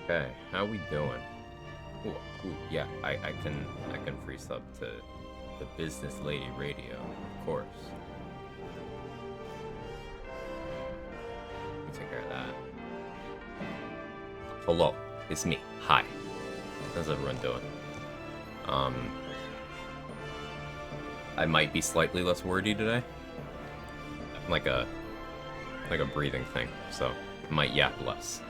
Okay, how we doing? Ooh, yeah, I can free sub to the Business Lady Radio, of course. Let me take care of that. Hello, it's me. Hi. How's everyone doing? Um, I might be slightly less wordy today. Like a like a breathing thing, so I might yap less.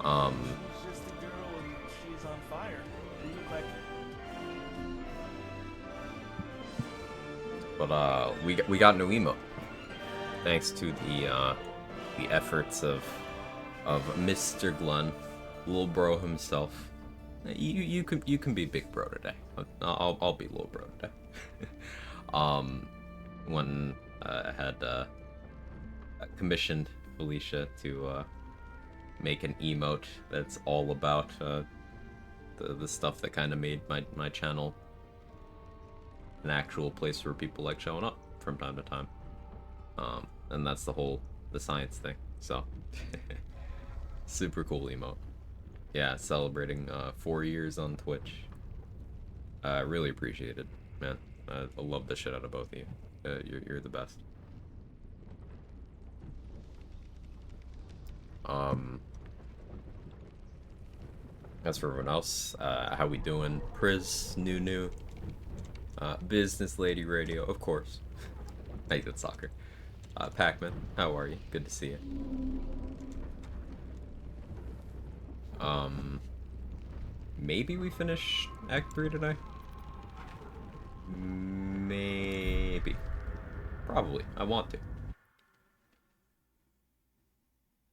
um, She's just a girl and she's on fire. You look like but we got new emote thanks to the efforts of Mr. Glenn, little bro himself. You can be big bro today. I'll be little bro today. um, when I had commissioned Felicia to make an emote that's all about the stuff that kind of made my channel an actual place where people like showing up from time to time. And that's the science thing. So super cool emote. Yeah, celebrating 4 years on Twitch. Really appreciate it, man. I love the shit out of both of you. You're the best. Um, as for everyone else, how we doing? Priz, new, Business Lady Radio, of course. I did soccer. Pac-Man, how are you? Good to see you. Um, maybe we finish Act 3 today? Maybe. Probably. I want to.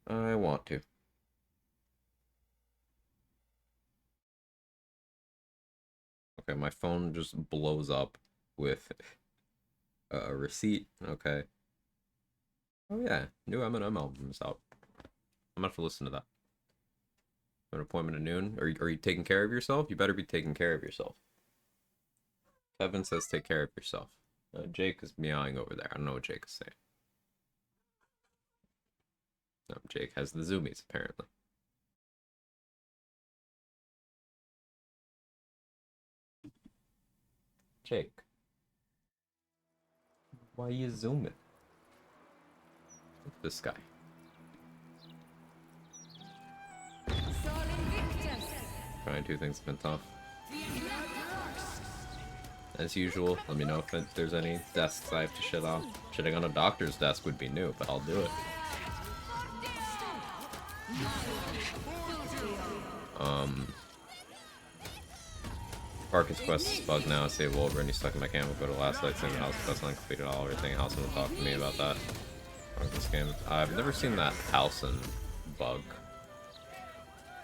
I want to. Okay, my phone just blows up with a receipt. Okay. Oh yeah, new Eminem album is out. I'm gonna have to listen to that. An appointment at noon. Are you taking care of yourself? You better be taking care of yourself. Kevin says take care of yourself. Jake is meowing over there. I don't know what Jake is saying. No, Jake has the zoomies, apparently. Jake, why you zooming? Look at this guy. Trying two things have been tough. As usual, let me know if there's any desks I have to shit on. Shitting on a doctor's desk would be new, but I'll do it. Parkins Quest is bugged now. I save Wolverine, he's stuck in my camp. We'll go to last night, save the house quest uncompleted all everything. Halcyon will talk to me about that. This game. I've never seen that Halcyon bug.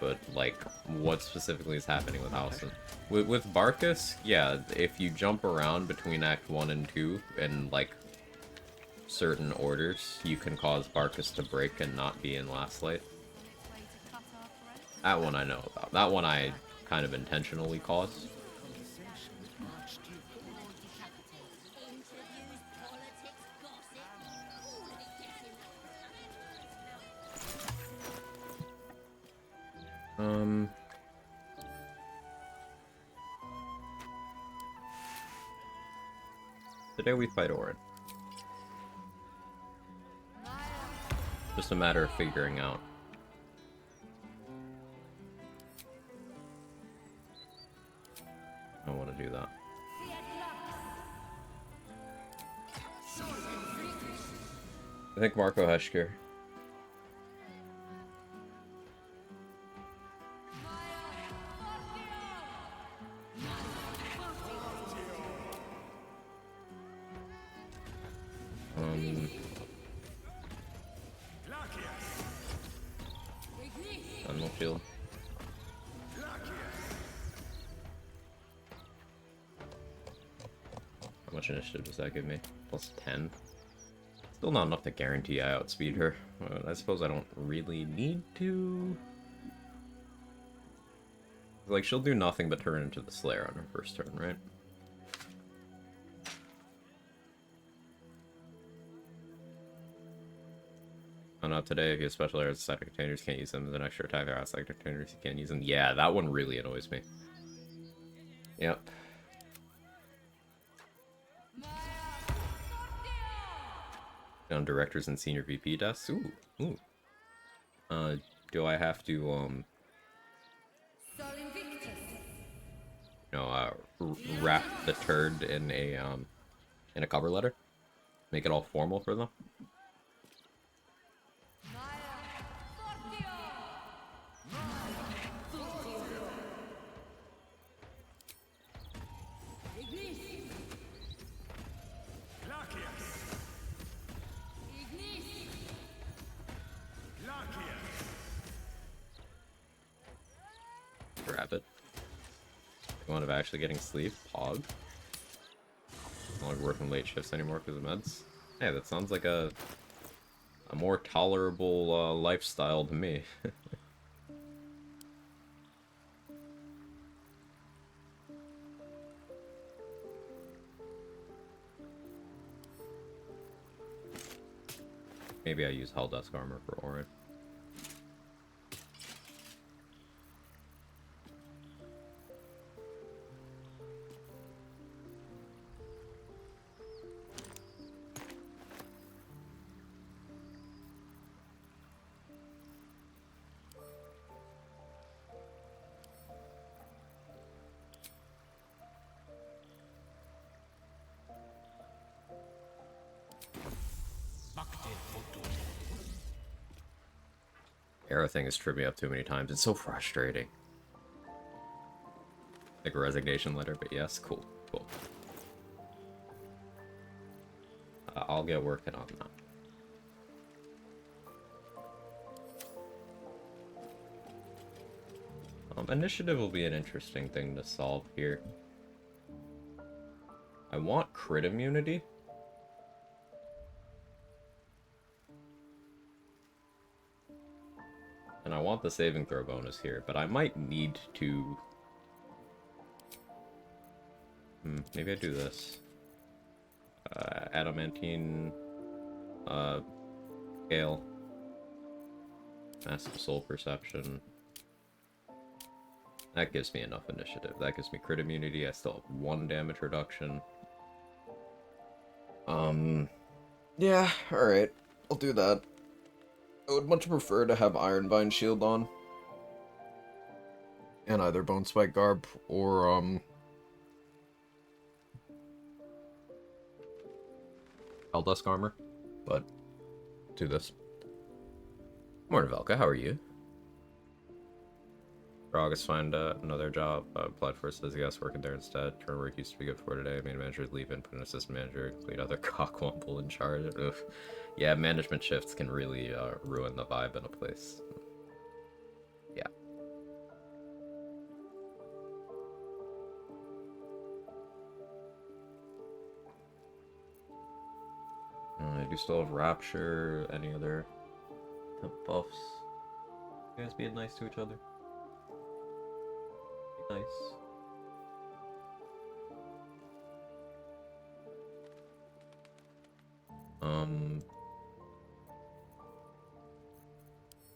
But, like, what specifically is happening with Halcyon? With Barkus, yeah, if you jump around between Act 1 and 2 in, like, certain orders, you can cause Barkus to break and not be in Last Light. That one I know about. That one I kind of intentionally caused. Today we fight Orin. Just a matter of figuring out. I want to do that. I think Marco Heschker. Animal Shield. How much initiative does that give me? Plus 10? Still not enough to guarantee I outspeed her. I suppose I don't really need to. Like, she'll do nothing but turn into the Slayer on her first turn, right? found out today if you have special air outside containers, you can't use them as an extra attack. Outside containers, you can't use them. Yeah, that one really annoys me. Yep. On directors and senior VP desks. Ooh, ooh. Do I have to wrap the turd in a cover letter? Make it all formal for them? Grab it. One of actually getting sleep. Quag. Not like working late shifts anymore because of meds. Hey, that sounds like a more tolerable lifestyle to me. Maybe I use Hell Dusk armor for Orin. Arrow thing has tripped me up too many times. It's so frustrating. Like a resignation letter, but yes, cool, cool. I'll get working on that. Initiative will be an interesting thing to solve here. I want crit immunity. And I want the saving throw bonus here, but I might need to... maybe I do this. Adamantine... Scale. Massive soul perception. That gives me enough initiative. That gives me crit immunity. I still have 1 damage reduction. Yeah, alright. I'll do that. I would much prefer to have Ironbind shield on. And either Bone Spike Garb or, Helldusk armor. But, do this. Morning, Velka, how are you? August find another job. Applied for it, says yes, working there instead. Turn work used to be good for today. Main manager's leaving, put an assistant manager, complete other cockwomble in charge. Ugh. Yeah, management shifts can really ruin the vibe in a place. Yeah. I do still have Rapture, any other temp buffs. You guys being nice to each other. Nice.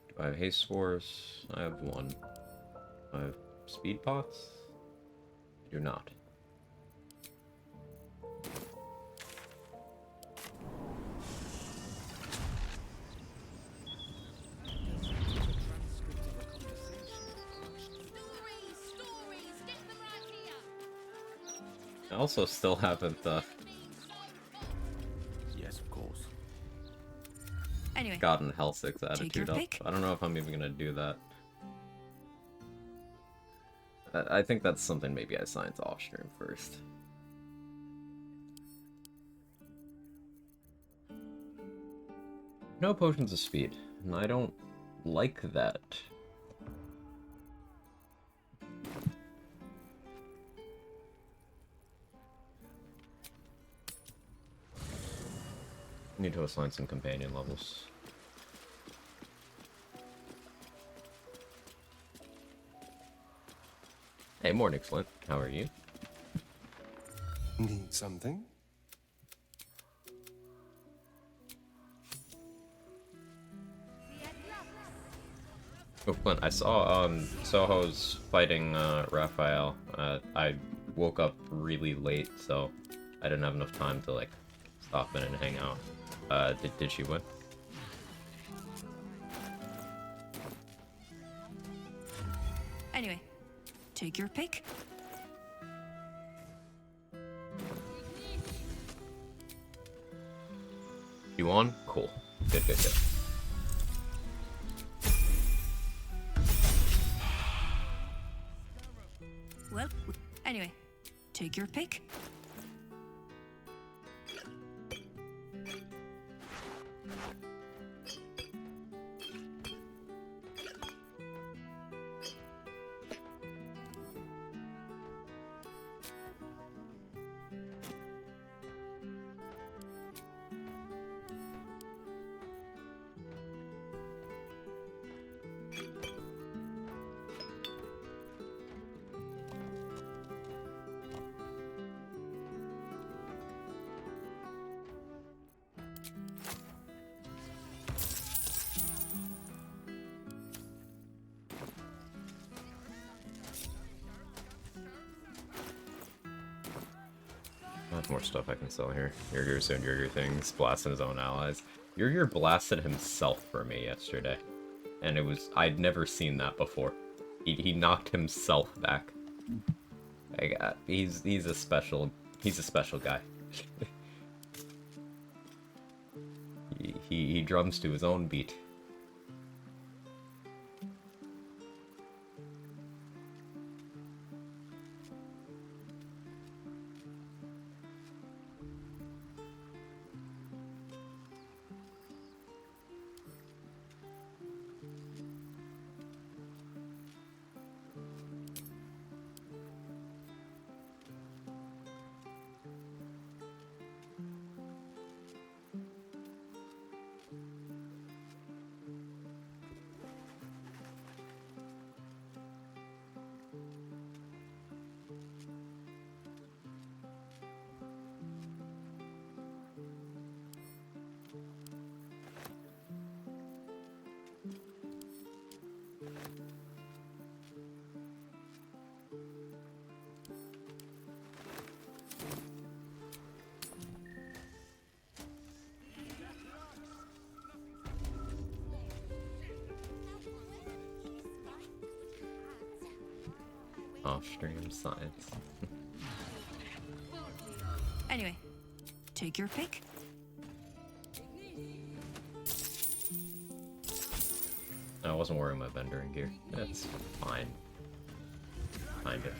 Do I have haste force? I have 1. I have speed pots? I do not. I also still haven't Yes, of course. Anyway, gotten Helsing's attitude up. pick. I don't know if I'm even gonna do that. I think that's something maybe I sign off stream first. No potions of speed, and I don't like that. Need to assign some companion levels. Hey, morning, Flint. How are you? Need something? Oh, Clint, I saw Soho's fighting Raphael. I woke up really late, so I didn't have enough time to like stop in and hang out. Did she win? Anyway, take your pick. You won? Cool. Good, good, good. Well, anyway, take your pick. Lots more stuff I can sell here. Yurgir's doing Yurgir things, blasting his own allies. Yurgir blasted himself for me yesterday. And it was... I'd never seen that before. He knocked himself back. He's a special... He's a special guy. he drums to his own beat. Off-stream science. Anyway, take your pick. I wasn't wearing my vendoring gear. That's fine. Kind of.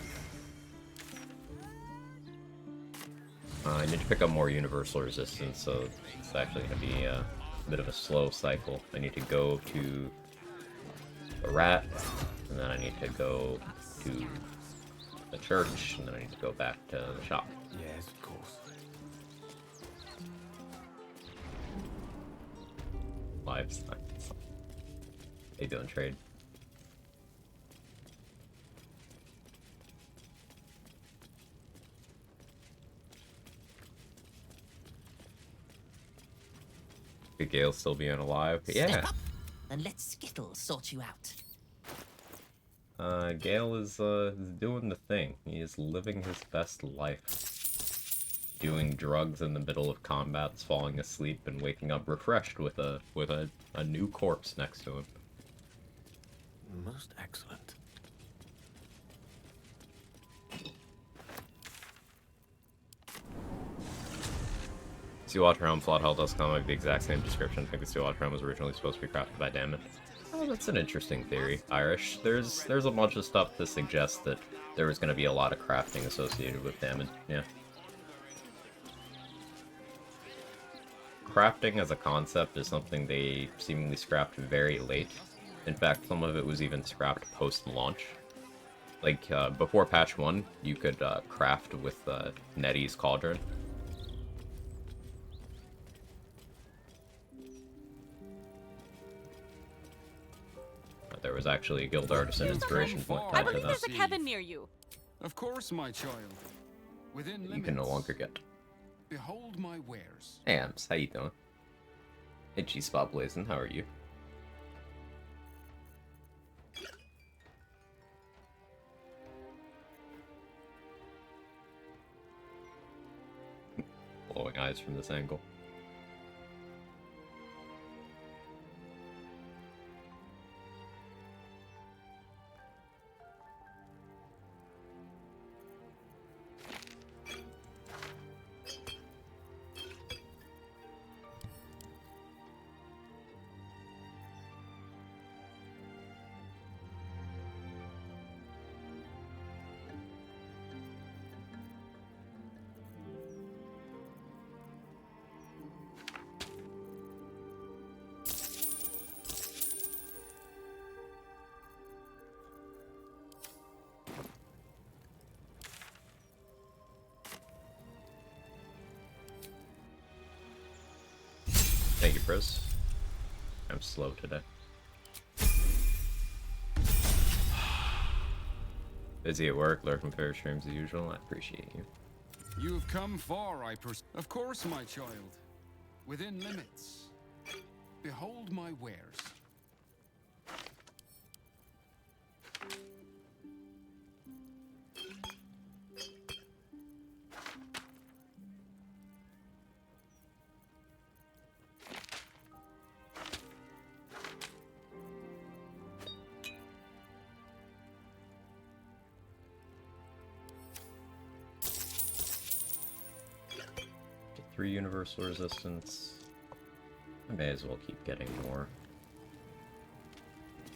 I need to pick up more universal resistance, so it's actually going to be a bit of a slow cycle. I need to go to the rat, and then I need to go to the church, and then I need to go back to the shop. Yes, of course. Live science. They doing trade. Could Gale still be alive? Yeah. Step up and let Skittle sort you out. Gale is doing the thing. He is living his best life. Doing drugs in the middle of combats, falling asleep, and waking up refreshed with a new corpse next to him. Most excellent. SeaWatcherHelm.flawedhell.com have the exact same description. I think the SeaWatcherHelm was originally supposed to be crafted by Damon. Oh, that's an interesting theory, Irish. There's a bunch of stuff to suggest that there was going to be a lot of crafting associated with Damon. Yeah. Crafting as a concept is something they seemingly scrapped very late. In fact, some of it was even scrapped post-launch. Like, before patch 1, you could craft with Nettie's Cauldron. There was actually a guild artisan inspiration point I tied to believe that. there's a cabin near you. Of course, my child. Within limits. You can no longer get. Behold my wares. Hey, Ams, how you doing? Hey, G-Spot Blazing, how are you? rolling eyes from this angle. Thank you, Pris. I'm slow today. Busy at work, lurking fair streams as usual. I appreciate you. You have come far, Of course, my child. Within limits. Behold my wares. Get 3 universal resistance. I may as well keep getting more.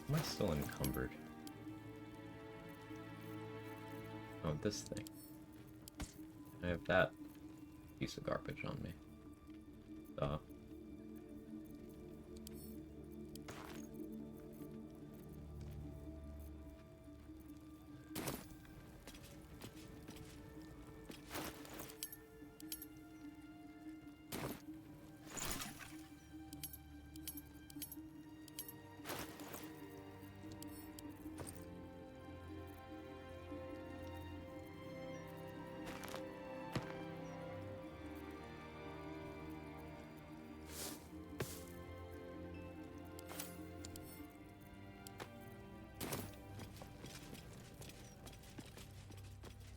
Am I still encumbered? Oh, this thing. I have that piece of garbage on me.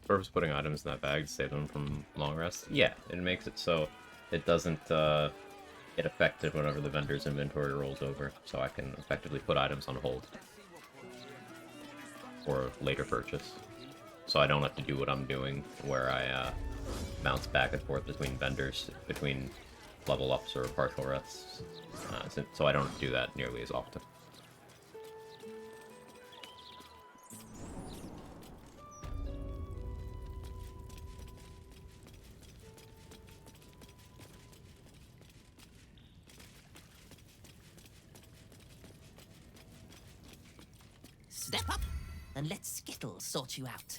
Purpose putting items in that bag to save them from long rest? Yeah, it makes it so it doesn't get affected whenever the vendor's inventory rolls over, so I can effectively put items on hold for later purchase. So I don't have to do what I'm doing, where I bounce back and forth between vendors, between level ups or partial rests. So I don't do that nearly as often. Step up and let Skittles sort you out.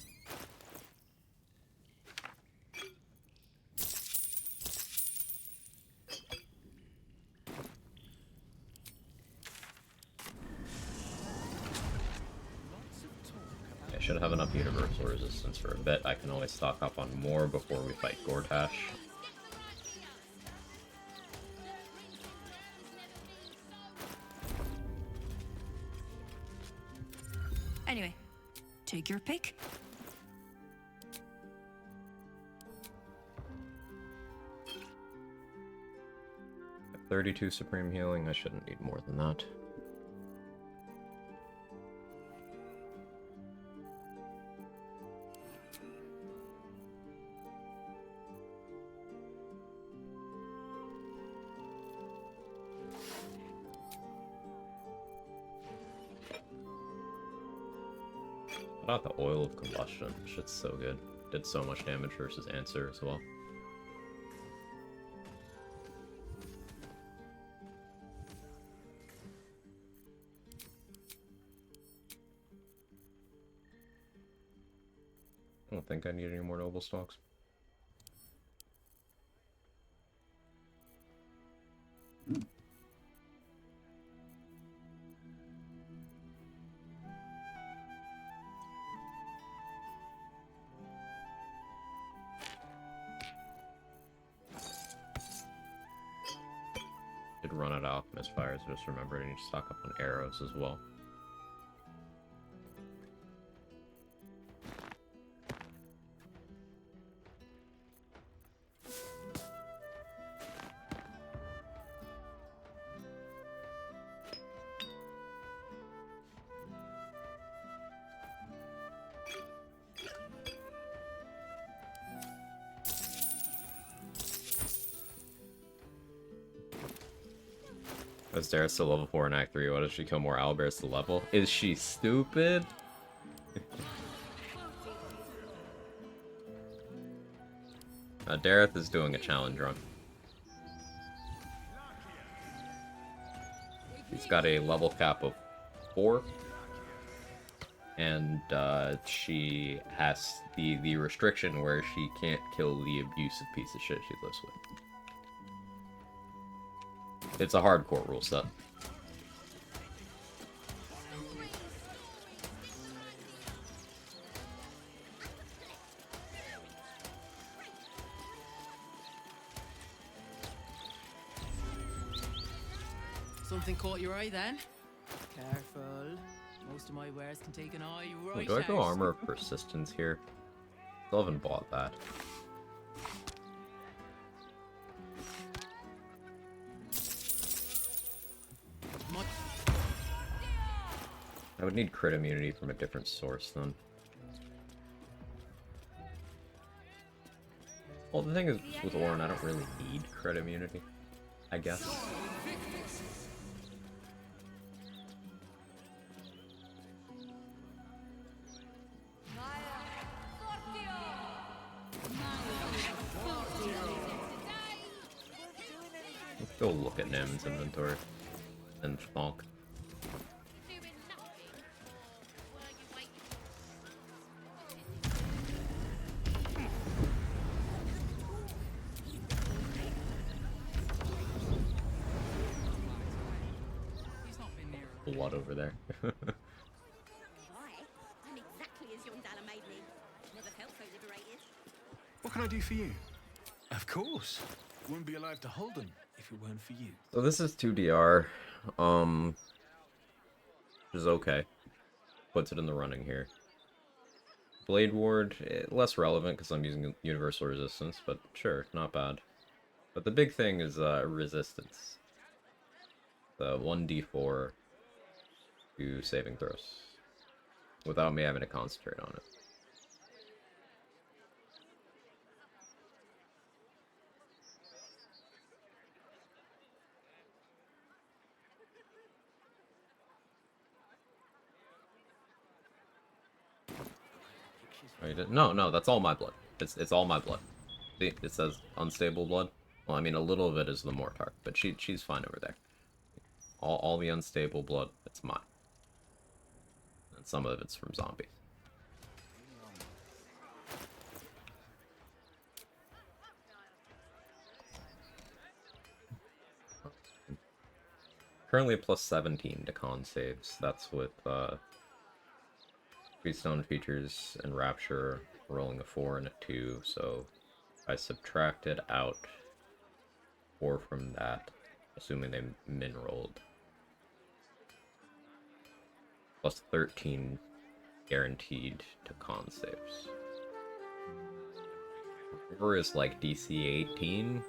I should have enough universal resistance for a bit. I can always stock up on more before we fight Gortash. Anyway, take your pick. At 32 supreme healing, I shouldn't need more than that. How about the oil of combustion? Shit's so good. Did so much damage versus Answer as well. I don't think I need any more noble stocks. Did run out of alchemist fires, just remembered I need to stock up on arrows as well. Is Dara still level 4 in Act 3? Why does she kill more owlbears to level? Is she stupid? Dareth is doing a challenge run. He's got a level cap of 4. And she has the restriction where she can't kill the abusive piece of shit she lives with. It's a hardcore rule set. Something caught your eye then? Careful. Most of my wares can take an eye right Do I go out. Armor of Persistence here? Still haven't bought that. I would need crit immunity from a different source then. Well, the thing is, with Orin, I don't really need crit immunity, I guess. Let's go look at Nim's inventory and Thonk. Blood over there. I'm exactly as young Dalla made me. Never felt so liberated. What can I do for you? Of course. Wouldn't be alive to hold them if it weren't for you. So this is 2DR, which is okay. Puts it in the running here. Blade Ward, less relevant because I'm using Universal Resistance, but sure, not bad. But the big thing is Resistance. The 1d4 to saving throws, without me having to concentrate on it. Oh, you didn't? No, that's all my blood. It's all my blood. See, it says unstable blood. Well, I mean, a little of it is the Mortar, but she's fine over there. All the unstable blood, it's mine. And some of it's from zombies. Currently plus 17 to con saves. That's with Freestone features and Rapture rolling a 4 and a 2. So I subtracted out 4 from that, assuming they min rolled. Plus 13 guaranteed to con saves. River is like DC 18.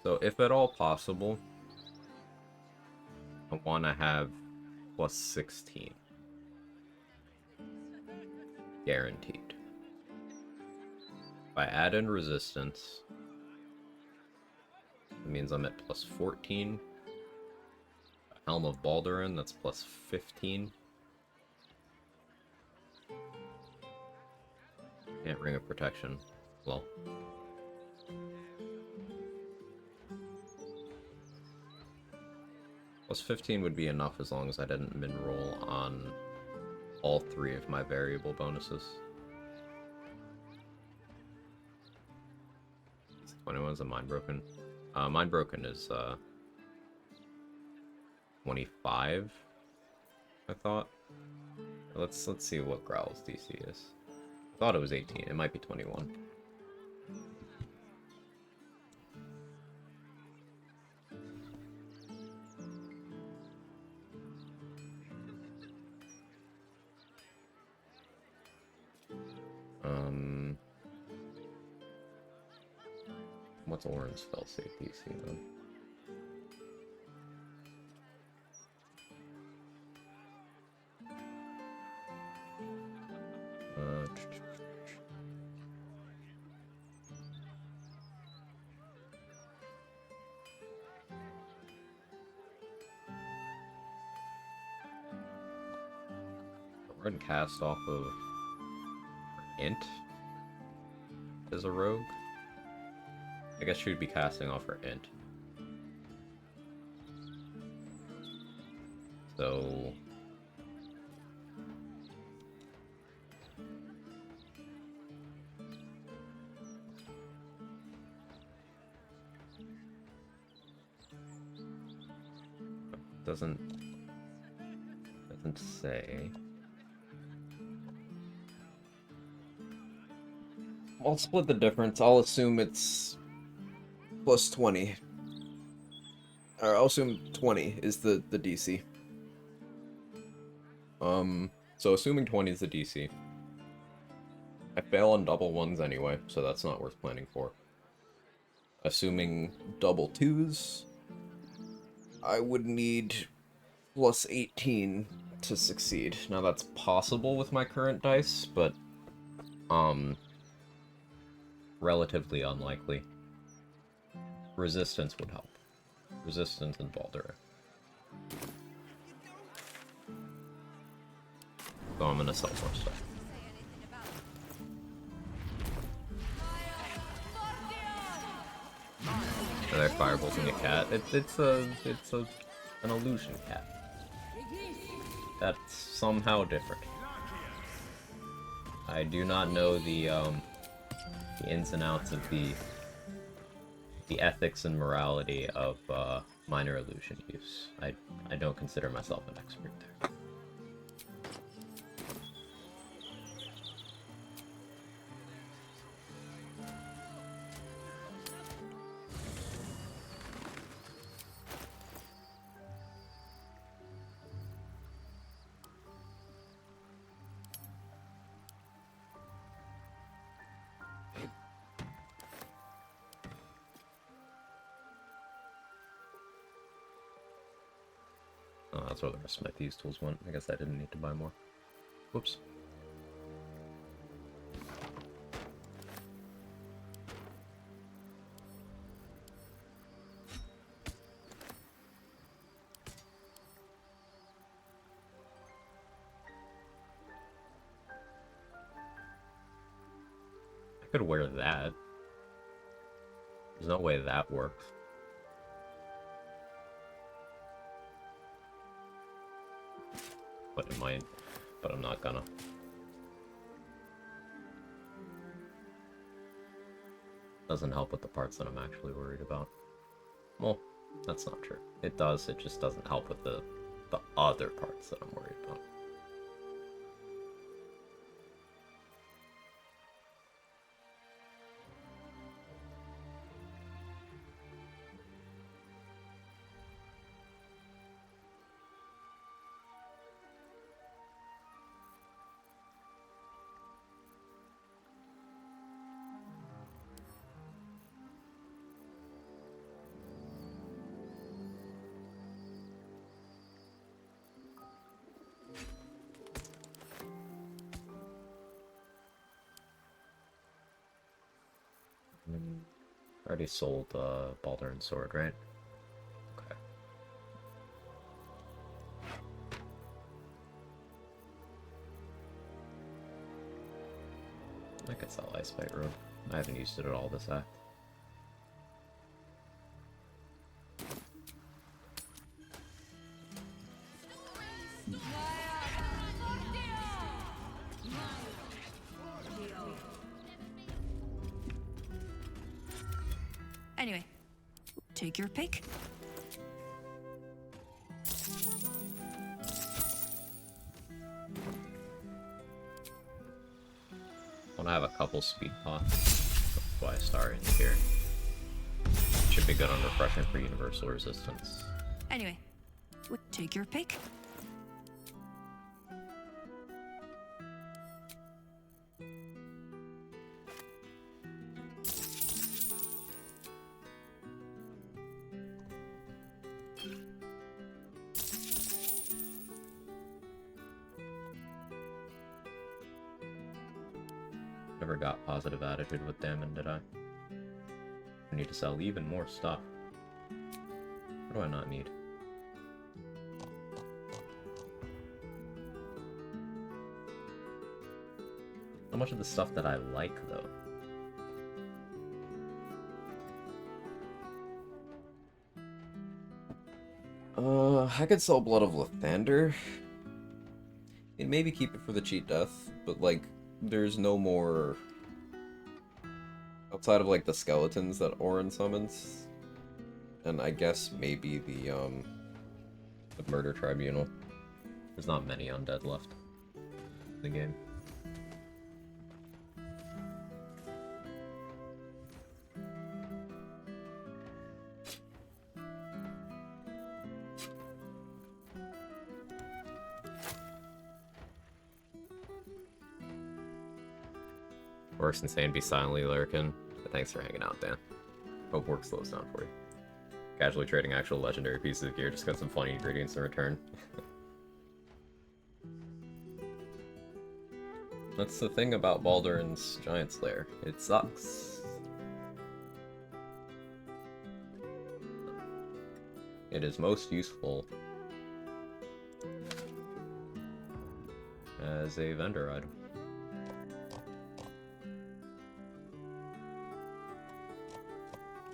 So if at all possible, I want to have plus 16. Guaranteed. If I add in resistance, it means I'm at plus 14. Helm of Baldurin, that's plus 15. Can't Ring of Protection. Well. Plus 15 would be enough as long as I didn't min-roll on all 3 of my variable bonuses. 21 is a Mind Broken. Mind Broken is 25, I thought. Let's see what Growl's DC is. I thought it was 18. It might be 21. What's Orange spell save DC then? and cast off of int as a rogue. I guess she'd be casting off her int. So doesn't say. I'll split the difference. I'll assume it's plus 20. Or I'll assume 20 is the DC. So assuming 20 is the DC. I fail on double ones anyway, so that's not worth planning for. Assuming double twos, I would need plus 18 to succeed. Now that's possible with my current dice, but relatively unlikely. Resistance would help. Resistance and Baldur. So I'm gonna sell more stuff. Are there firebolting a cat? It's an illusion cat. That's somehow different. I do not know the ins and outs of the ethics and morality of minor illusion use. I don't consider myself an expert there. Oh, that's where the rest of my thieves tools went. I guess I didn't need to buy more. Whoops. I could wear that. There's no way that works. But it might, but I'm not gonna. Doesn't help with the parts that I'm actually worried about. Well, that's not true. It does, it just doesn't help with the other parts that I'm worried about. Already sold Baldur and Sword, right? Okay. I could sell Ice Bite Road. I haven't used it at all this act. Anyway, take your pick. I want to have a couple speed pots. That's why I started in here. Should be good on refreshing for universal resistance. Anyway, take your pick. Never got positive attitude with Damon, did I? I need to sell even more stuff. What do I not need? so much of the stuff that I like, though. I could sell Blood of Lathander. And maybe keep it for the cheat death, but, like, there's no more... outside of, like, the skeletons that Orin summons. And I guess maybe the Murder Tribunal. There's not many undead left in the game. Works insane, be silently lurking. Thanks for hanging out, Dan. Hope work slows down for you. Casually trading actual legendary pieces of gear, just got some funny ingredients in return. That's the thing about Baldur's Giant Slayer. It sucks. It is most useful as a vendor item.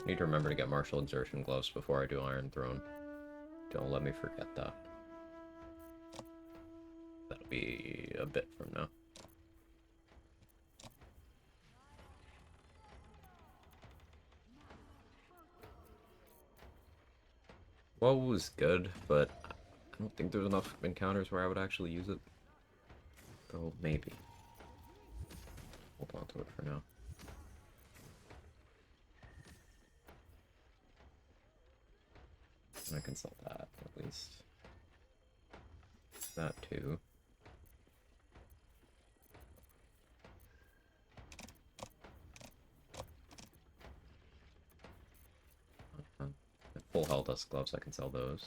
Need to remember to get martial exertion gloves before I do Iron Throne. Don't let me forget that. That'll be a bit from now. Well, it was good, but I don't think there's enough encounters where I would actually use it. Though, maybe. Hold on to it for now. I can sell that, at least. That, too. Full Hell Dust gloves, I can sell those.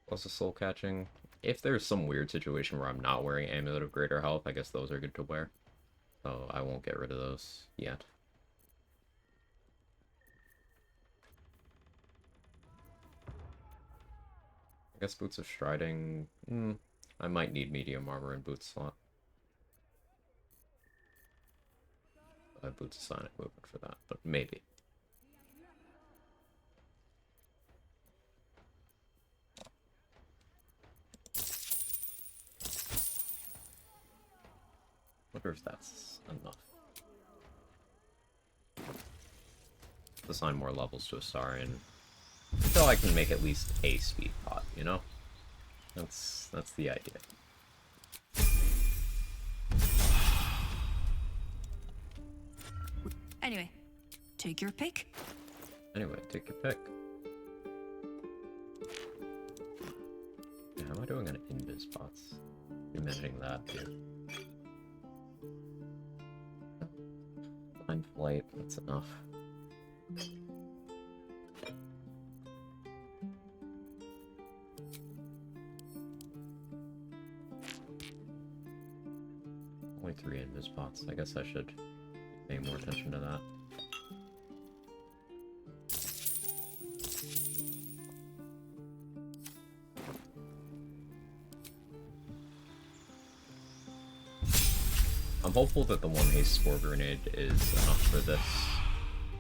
Plus the soul catching. If there's some weird situation where I'm not wearing Amulet of Greater Health, I guess those are good to wear. So I won't get rid of those yet. I guess Boots of Striding... I might need medium armor and boots slot. I have Boots of Sonic movement for that, but maybe. Wonder if that's enough. Assign more levels to Astarion. So I can make at least a speed pot, you know? That's the idea. Anyway, take your pick. Anyway, take your pick. Yeah, how am I doing on invis pots? You're managing that, too. Blind Flight, that's enough. Only 3 invis pots. I guess I should pay more attention to that. I'm hopeful that the one haste spore grenade is enough for this,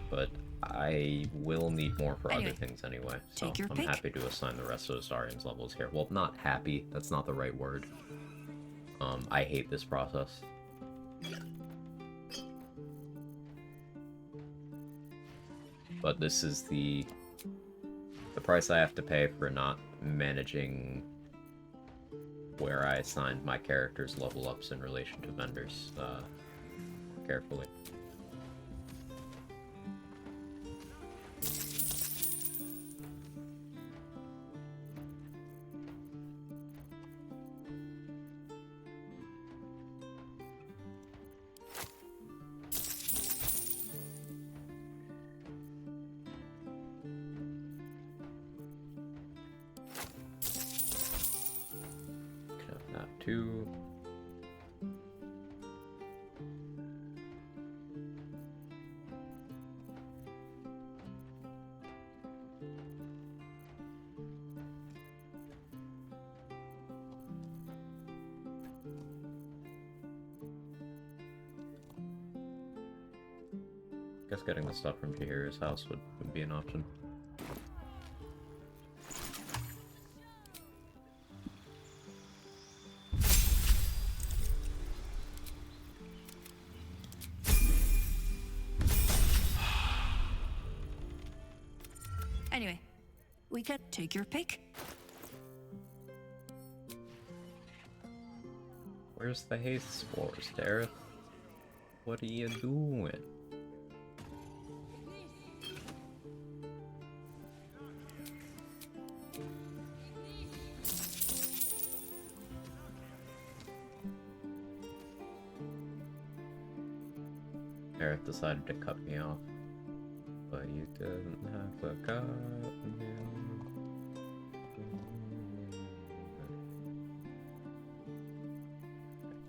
but I will need more for other things anyway, so I'm happy to assign the rest of Astarion's levels here. Well, not happy, that's not the right word. I hate this process. But this is the price I have to pay for not managing where I assigned my character's level ups in relation to vendors carefully. Two. guess getting the stuff from Chihira's house would be an option. Anyway, we could take your pick. Where's the haste spores, Dareth? What are you doing? Dareth decided to cut me off, but you didn't have a cut me off.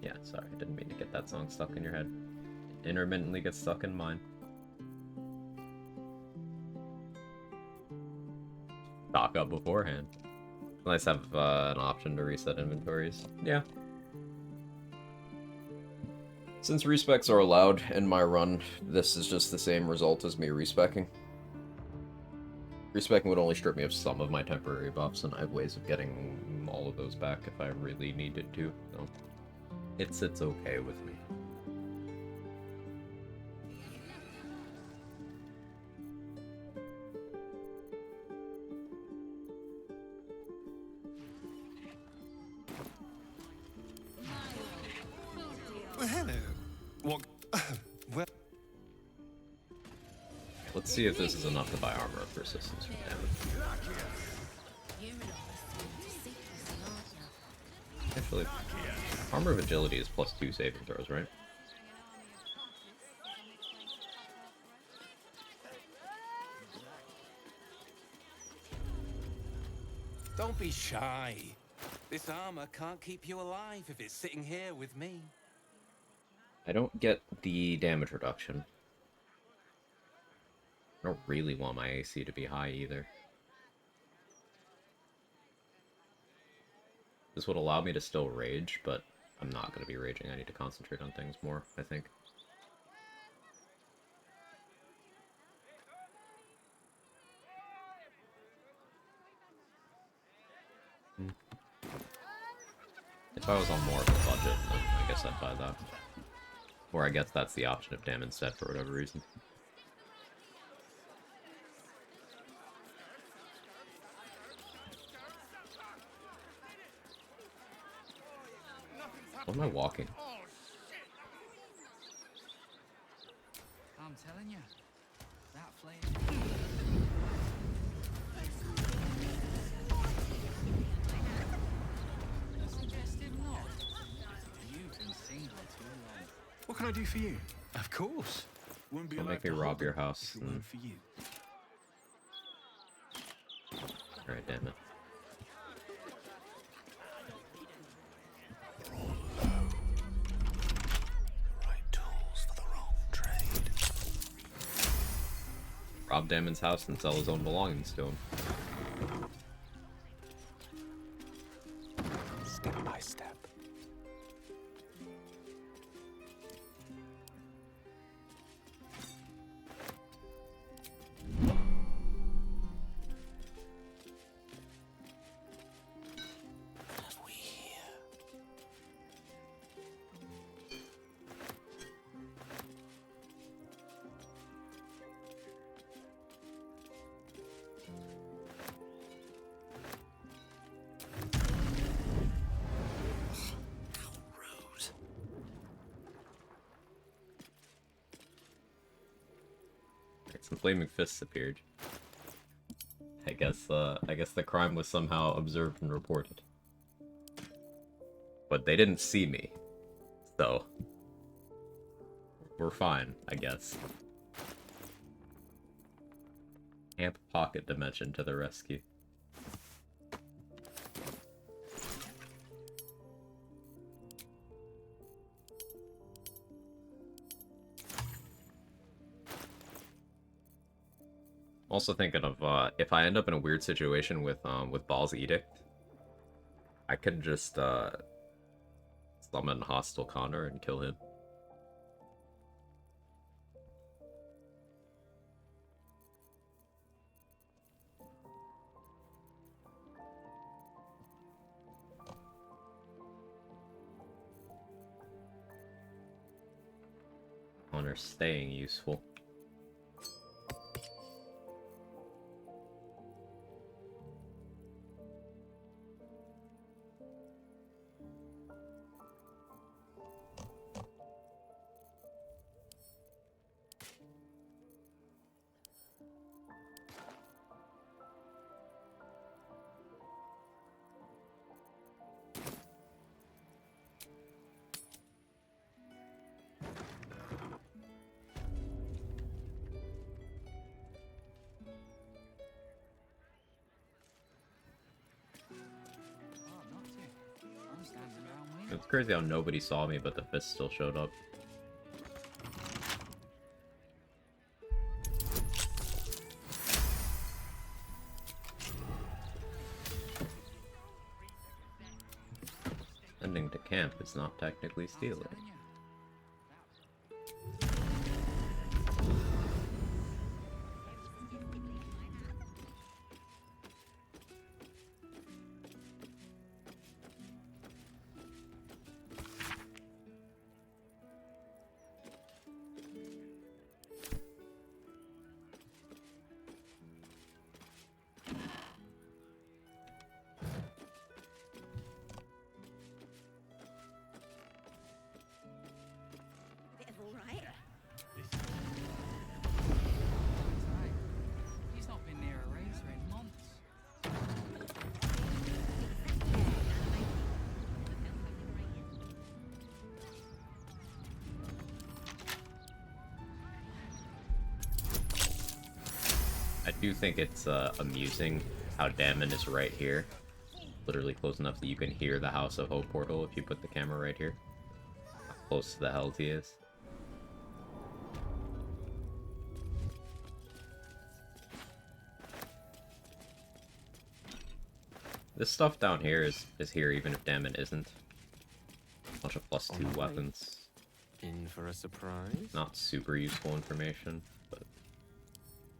Yeah, sorry, I didn't mean to get that song stuck in your head. It intermittently gets stuck in mine. Stock up beforehand. Nice to have an option to reset inventories. Yeah. Since respecs are allowed in my run, this is just the same result as me respecking. Respecking would only strip me of some of my temporary buffs, and I have ways of getting all of those back if I really needed to, so it's okay with me. Well, hello. What? Well, Let's see if this is enough to buy armor of persistence from damage. Actually, armor of agility is +2 saving throws, right? Don't be shy. This armor can't keep you alive if it's sitting here with me. I don't get the damage reduction. I don't really want my AC to be high either. This would allow me to still rage, but I'm not going to be raging. I need to concentrate on things more, I think. If I was on more of a budget, then I guess I'd buy that. Or I guess that's the option of damn instead for whatever reason. What am I walking? I'm telling you, that flame. I suggest him not. You've been single too long. what can I do for you? Of course. Wouldn't be Don't alive make me to rob hold your them house. if it weren't for you. Alright, damn it. Right tools for the wrong trade. Rob Damon's house and sell his own belongings to him. Step by step. Have we here? How rude. Alright, some flaming fists appeared. I guess the crime was somehow observed and reported. But they didn't see me. So we're fine, I guess. Amp Pocket Dimension to the rescue. Also thinking of if I end up in a weird situation with Baal's Edict, I could just summon 'em in Hostile Connor and kill him. on are staying useful. It's crazy how nobody saw me, but the fist still showed up. Sending to camp is not technically stealing. Bit of all right. He's not been near a razor in months. I do think it's amusing how Damon is right here. Literally close enough that you can hear the House of Hope portal if you put the camera right here. How close to the hells he is. This stuff down here is here even if Damon isn't. Bunch of +2 weapons. In for a surprise? Not super useful information, but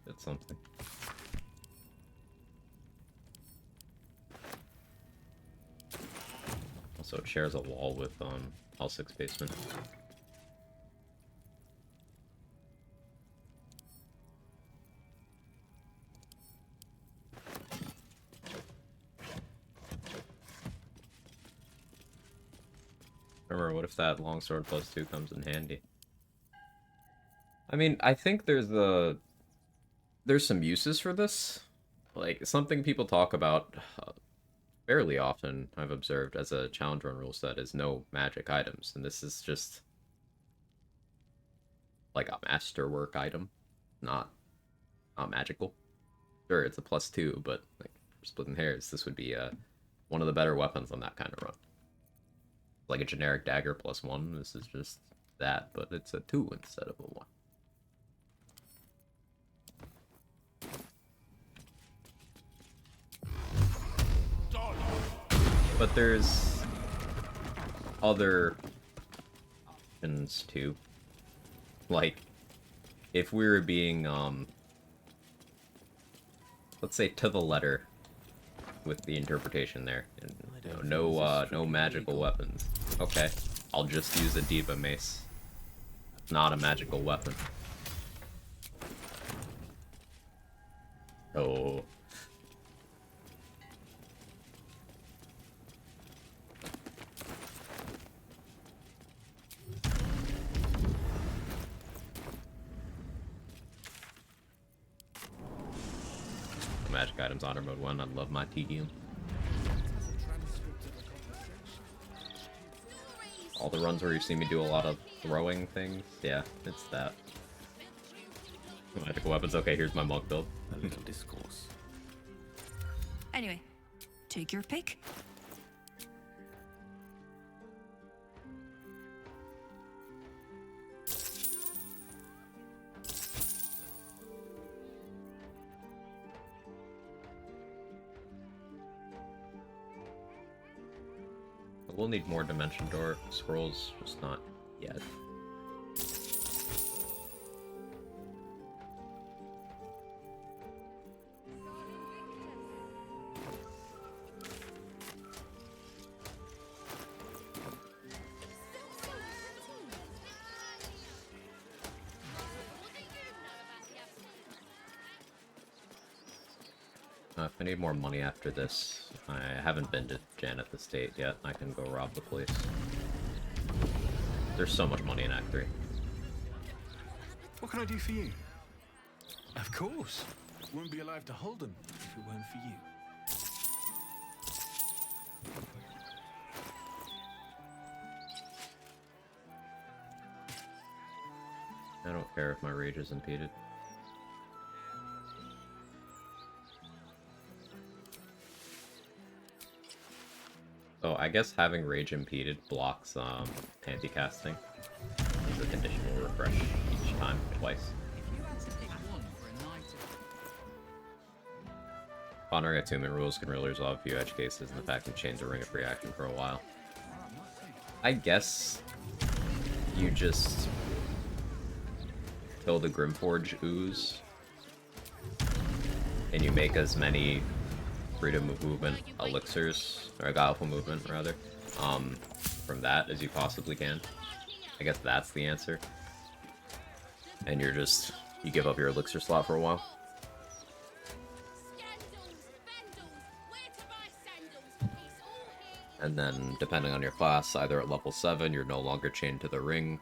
it's something. Also, it shares a wall with L6 basement. Remember, what if that longsword +2 comes in handy? I mean, I think there's some uses for this. Like, something people talk about fairly often, I've observed, as a challenge run rule set is no magic items. And this is just like a masterwork item, not magical. Sure, it's a +2, but like, for splitting hairs, this would be one of the better weapons on that kind of run. Like a generic dagger +1, this is just that, but it's a 2 instead of a 1. But there's other options too. Like, if we were being, let's say to the letter with the interpretation there, and you know, no magical weapons. Okay, I'll just use a Diva Mace. Not a magical weapon. Oh. Magic items honor mode 1. I love my tedium. All the runs where you see me do a lot of throwing things, yeah, it's that. Magical weapons. Okay, here's my monk build. A little discourse. Anyway, take your pick. We'll need more dimension door scrolls, just not yet. If I need more money after this, I haven't been to Janet the State yet. I can go rob the place. There's so much money in Act 3. What can I do for you? Of course. Wouldn't be alive to hold them if it weren't for you. I don't care if my rage is impeded. So I guess having rage impeded blocks anti-casting. It's a conditional refresh each time, twice. If you had to pick one for a night of... Honoring attunement rules can really resolve a few edge cases, and the fact that chains a ring of free action for a while. I guess you just kill the Grimforge ooze, and you make as many freedom of movement elixirs, or Godful movement rather, from that as you possibly can. I guess that's the answer. And you give up your elixir slot for a while. And then, depending on your class, either at level 7, you're no longer chained to the ring,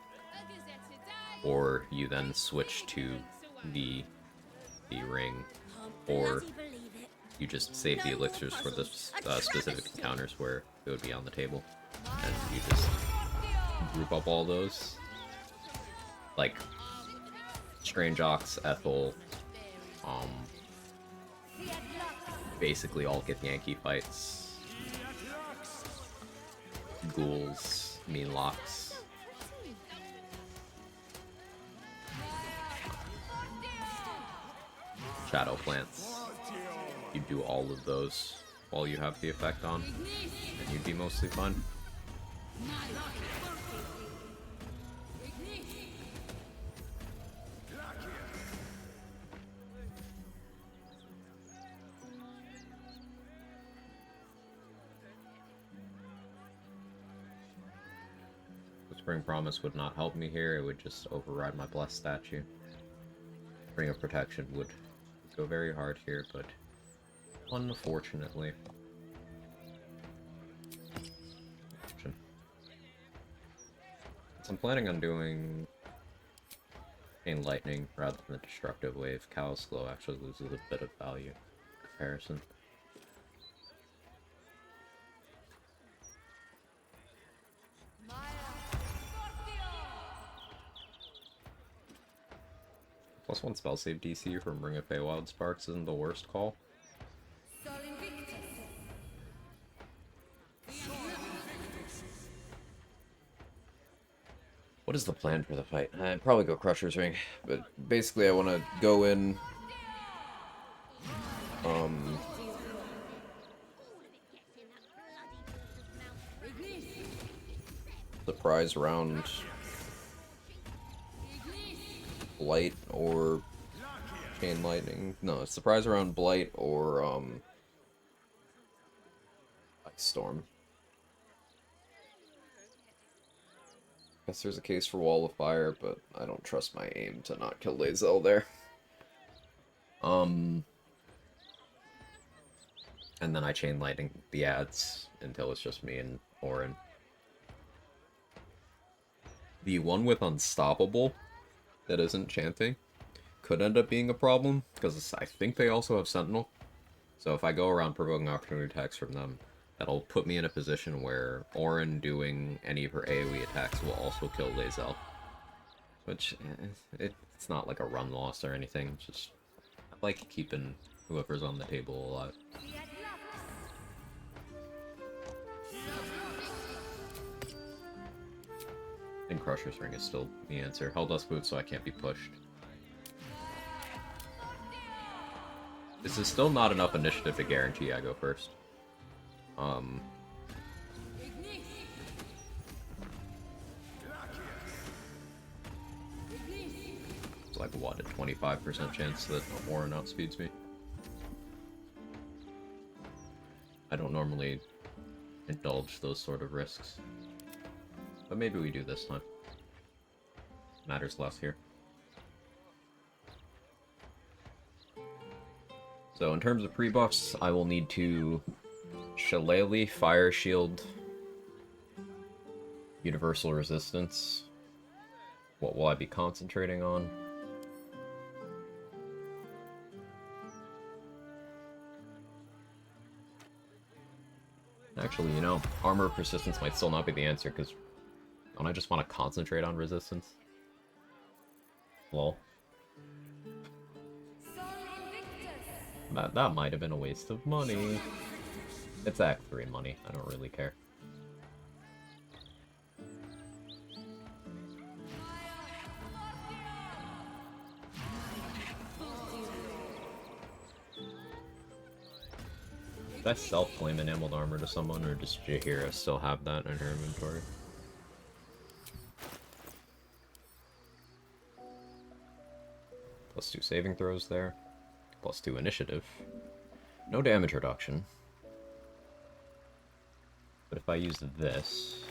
or you then switch to the ring, or you just save the elixirs for the specific encounters where it would be on the table, and you just group up all those, like Strange Ox, Ethel, basically all get Yankee fights, ghouls, mean locks. Shadow plants. You do all of those while you have the effect on, and you'd be mostly fine. Spring Promise would not help me here, it would just override my Blessed statue. Ring of Protection would go very hard here, but unfortunately. So I'm planning on doing Chain Lightning rather than the Destructive Wave. Callous Glow actually loses a bit of value in comparison. +1 spell save DC from Ring of Feywild Sparks isn't the worst call. What is the plan for the fight? I'd probably go Crusher's Ring, but basically I want to go in... surprise round... Blight or Chain Lightning. No, surprise around Blight or Ice Storm. Guess there's a case for Wall of Fire, but I don't trust my aim to not kill Lae'zel there. And then I Chain Lightning the ads until it's just me and Orin. The one with Unstoppable that isn't chanting could end up being a problem, because I think they also have Sentinel. So if I go around provoking opportunity attacks from them, that'll put me in a position where Orin doing any of her AoE attacks will also kill Lae'zel. Which, it's not like a run loss or anything, it's just, I like keeping whoever's on the table alive. And Crusher's Ring is still the answer. Helldust Boot so I can't be pushed. This is still not enough initiative to guarantee I go first. It's like, what, a 25% chance that Orin outspeeds me? I don't normally indulge those sort of risks. But maybe we do this time. Matters less here. So in terms of pre-buffs, I will need to Shillelagh, Fire Shield, Universal Resistance. What will I be concentrating on? Actually, you know, Armor Persistence might still not be the answer, because don't I just want to concentrate on Resistance? Lol. That might have been a waste of money. It's Act 3 money, I don't really care. Did I self-claim enameled armor to someone, or does Jaheira still have that in her inventory? +2 saving throws there. +2 initiative. No damage reduction. But if I use this...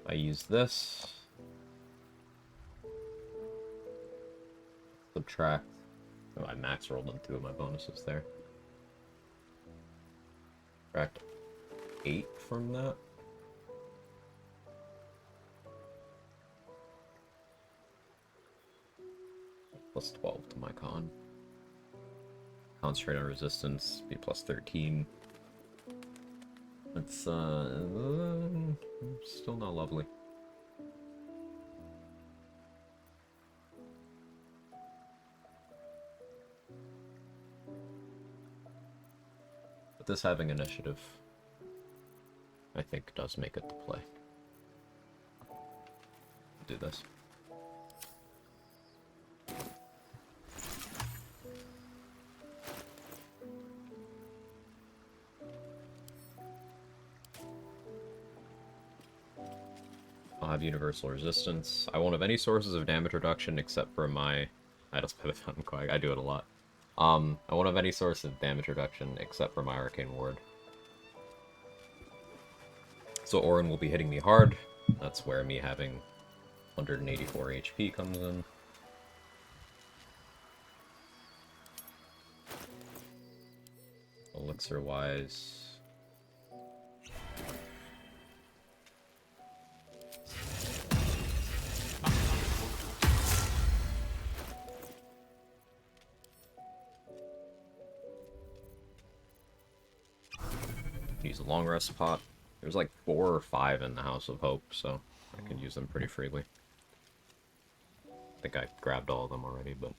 I use this. Subtract. Oh, I max rolled on 2 of my bonuses there. Subtract 8 from that. +12 to my con. Concentrate on resistance, be +13. It's still not lovely. But this having initiative, I think, does make it to play. Do this. I'll have universal resistance. I won't have any sources of damage reduction except for my... I just put it on Quag. I do it a lot. I won't have any source of damage reduction except for my Arcane Ward. So Orin will be hitting me hard. That's where me having 184 HP comes in. Elixir-wise... use a long rest pot. There's like 4 or 5 in the House of Hope, so I can use them pretty freely. I think I grabbed all of them already, but...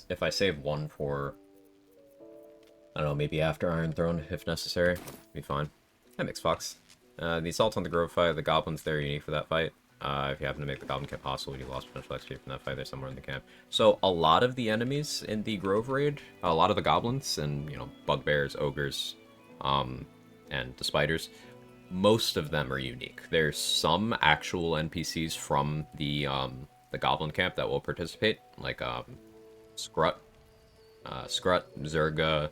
if I save 1 for... I don't know, maybe after Iron Throne, if necessary, be fine. That makes Fox. The Assault on the Grove fight, the Goblins there are unique for that fight. If you happen to make the Goblin Camp hostile, you lost potential XP from that fight, they're somewhere in the camp. So a lot of the enemies in the Grove Raid, a lot of the Goblins, and, you know, Bugbears, Ogres, and the Spiders, most of them are unique. There's some actual NPCs from the Goblin Camp that will participate, like Scrut, Zerga,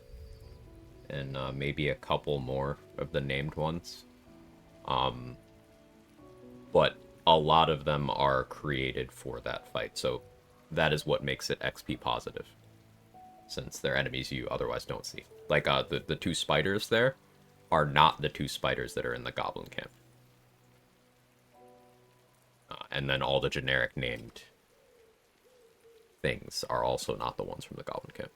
and maybe a couple more of the named ones. But a lot of them are created for that fight, so that is what makes it XP positive, since they're enemies you otherwise don't see. Like, the 2 spiders there are not the 2 spiders that are in the Goblin Camp. And then all the generic named things are also not the ones from the Goblin Camp.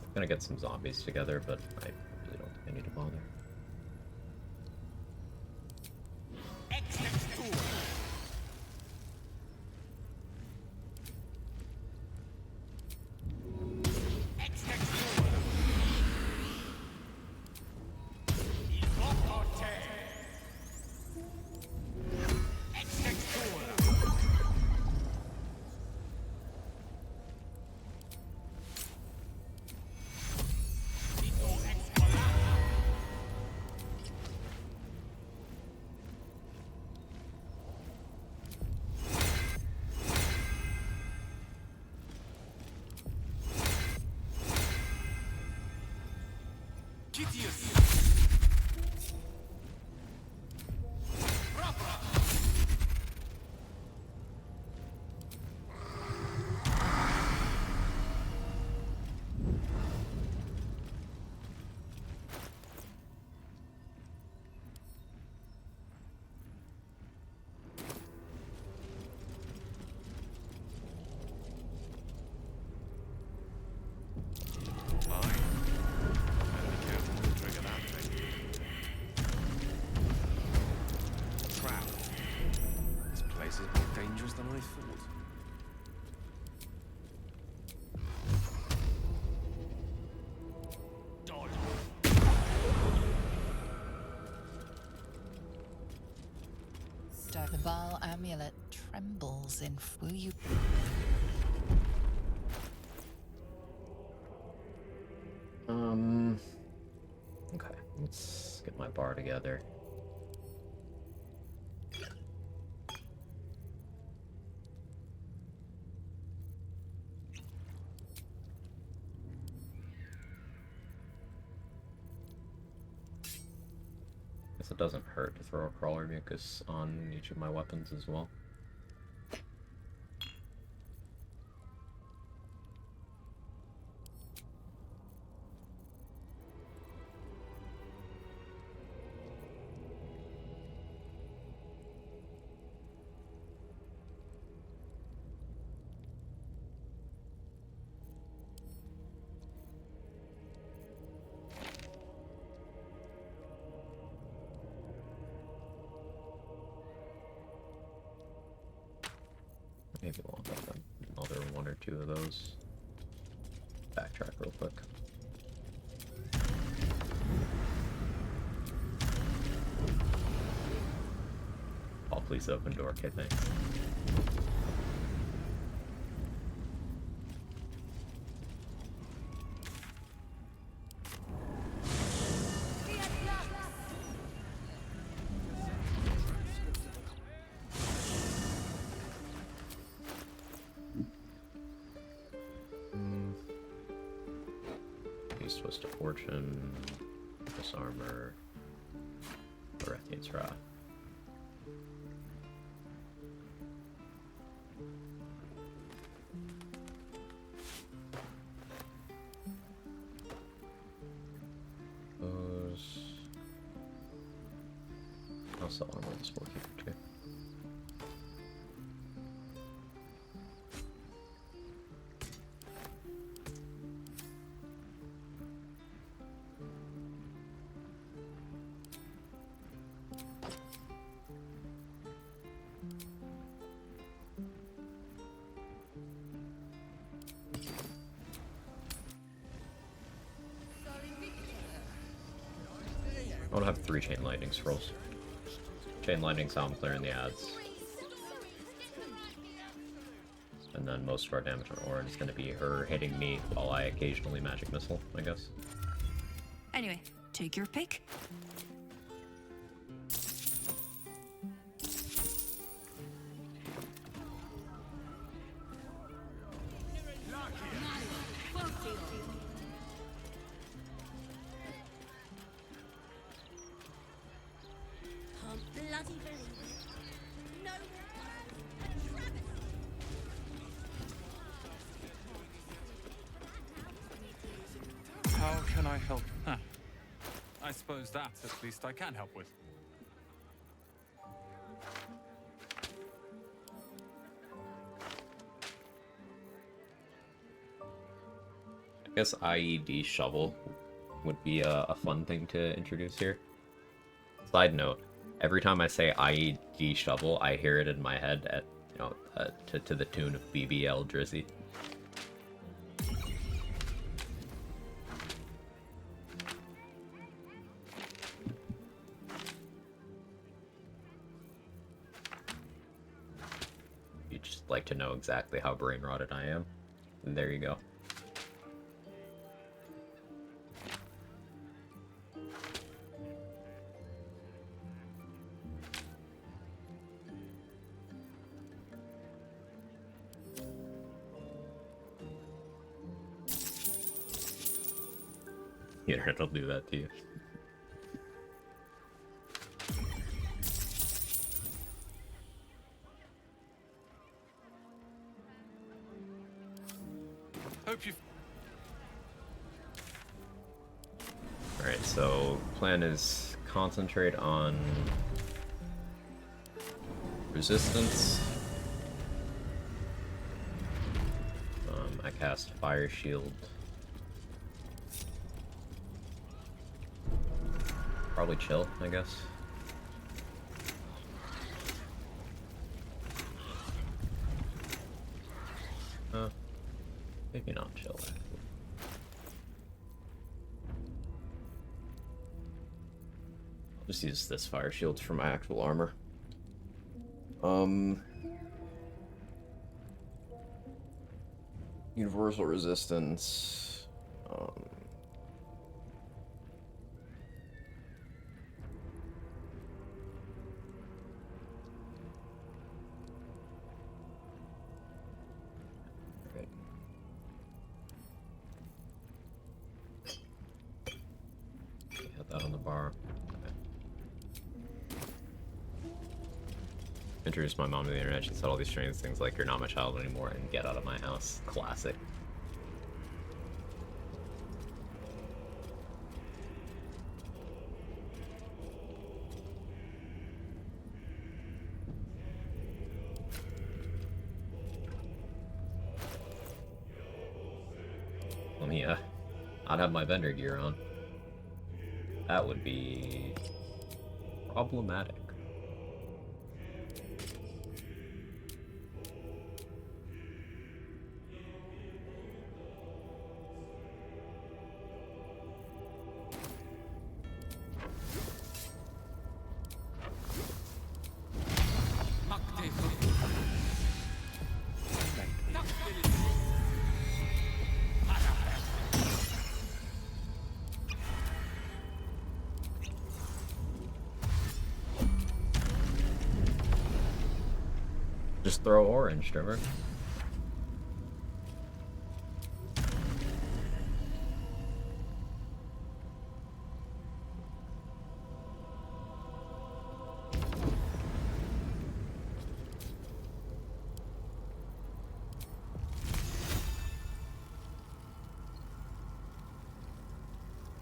I'm gonna get some zombies together, but I really don't think I need to bother. Dangerous than I thought. The Baal amulet trembles in you. Okay, let's get my bar together. Guess it doesn't hurt to throw a crawler mucus on each of my weapons as well. Maybe we'll have another one or two of those. Backtrack real quick. Oh, please open door. Okay, thanks. Twist of Fortune, Disarmor, Erethian's Wrath. I'll sell armor with this Warkeeper too. I want to have 3 Chain Lightning Scrolls. Chain Lightning's how I'm clearing the ads. And then most of our damage on Orin is going to be her hitting me while I occasionally Magic Missile, I guess. Anyway, take your pick. How can I help? Huh. I suppose that, at least, I can help with. I guess IED Shovel would be a fun thing to introduce here. Side note, every time I say IED Shovel, I hear it in my head at, to the tune of BBL Drizzy. You'd just like to know exactly how brain rotted I am. And there you go. It'll do that to you. Hope you. Alright, so plan is concentrate on resistance. I cast Fire Shield. Probably chill, I guess. Maybe not chill, actually. I'll just use this Fire Shield for my actual armor. Universal resistance. Right. Hit that on the bar. Okay. Introduced my mom to the internet. She said all these strange things like "you're not my child anymore" and "get out of my house." Classic. Let me not have my vendor gear on. That would be problematic. Just throw orange, Trevor.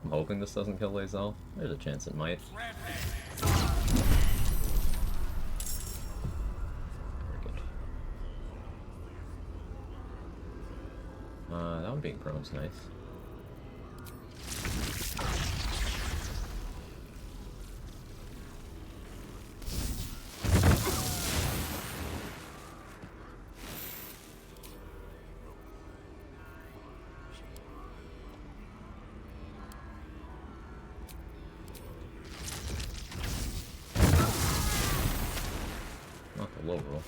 I'm hoping this doesn't kill Lae'zel. There's a chance it might. That one being prone is nice. Not the low roll.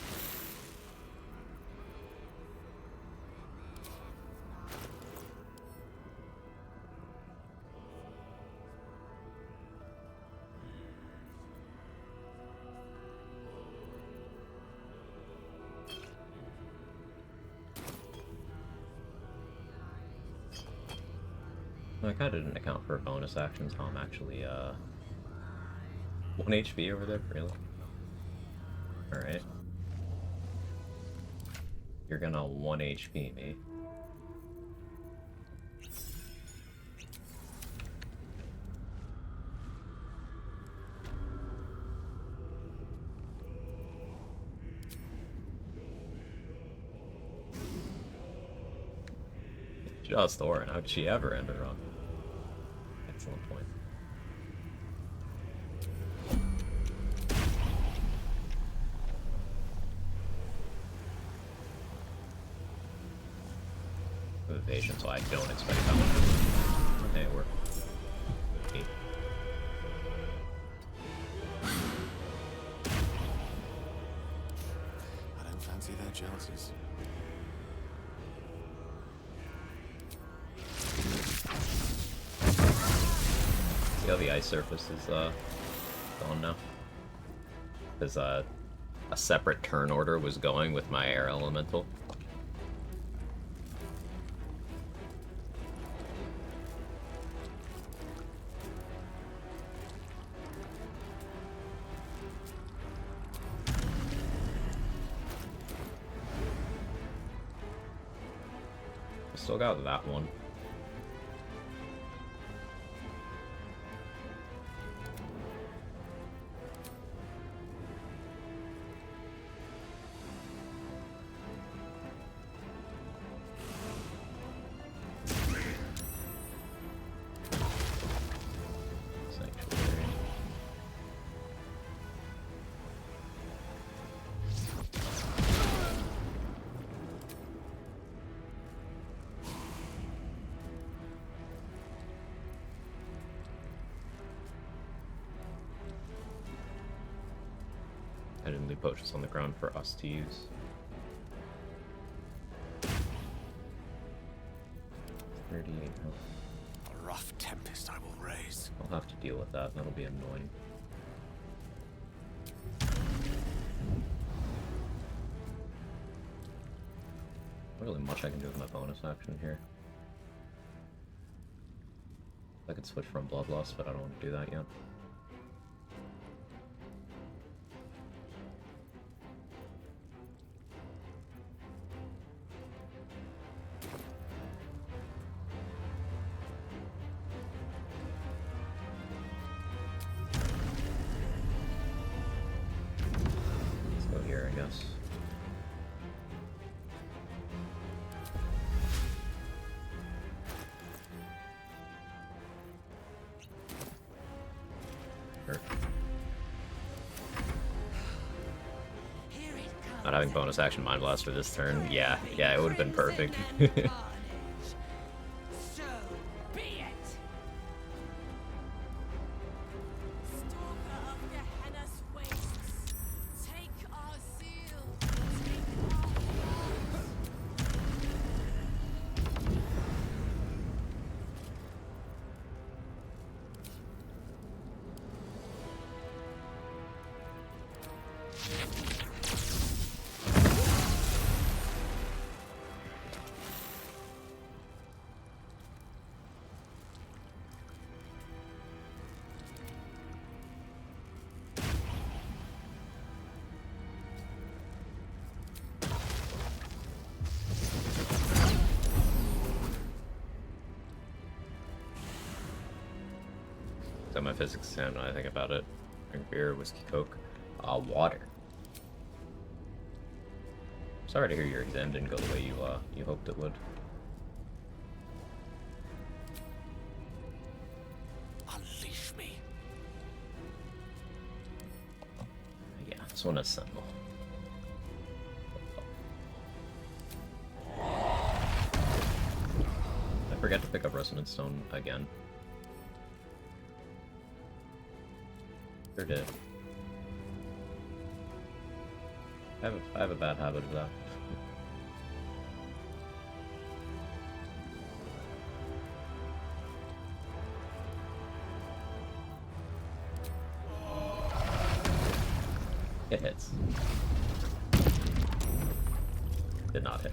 I kinda didn't account for bonus actions, how I'm actually 1 HP over there, really? Alright. You're gonna 1 HP me. Just Orin, how could she ever end a run? Excellent point. Evasion, so I don't expect that one. Hey, we're 8. I don't fancy their chances. See how the ice surface is gone now? Because a separate turn order was going with my air elemental. still got that one. I didn't leave potions on the ground for us to use. A rough tempest I will raise. I'll have to deal with that, that'll be annoying. Not really much I can do with my bonus action here. I could switch from Bloodlust, but I don't want to do that yet. Not having bonus action Mind Blast for this turn, yeah, it would have been perfect. So my physics sound when I think about it. Drink beer, whiskey, coke, water. Sorry to hear your exam didn't go the way you hoped it would. Unleash me. Yeah, this one has Sentinel. I forgot to pick up Resonance Stone again. Sure did. I have a bad habit of that. It hits. Did not hit.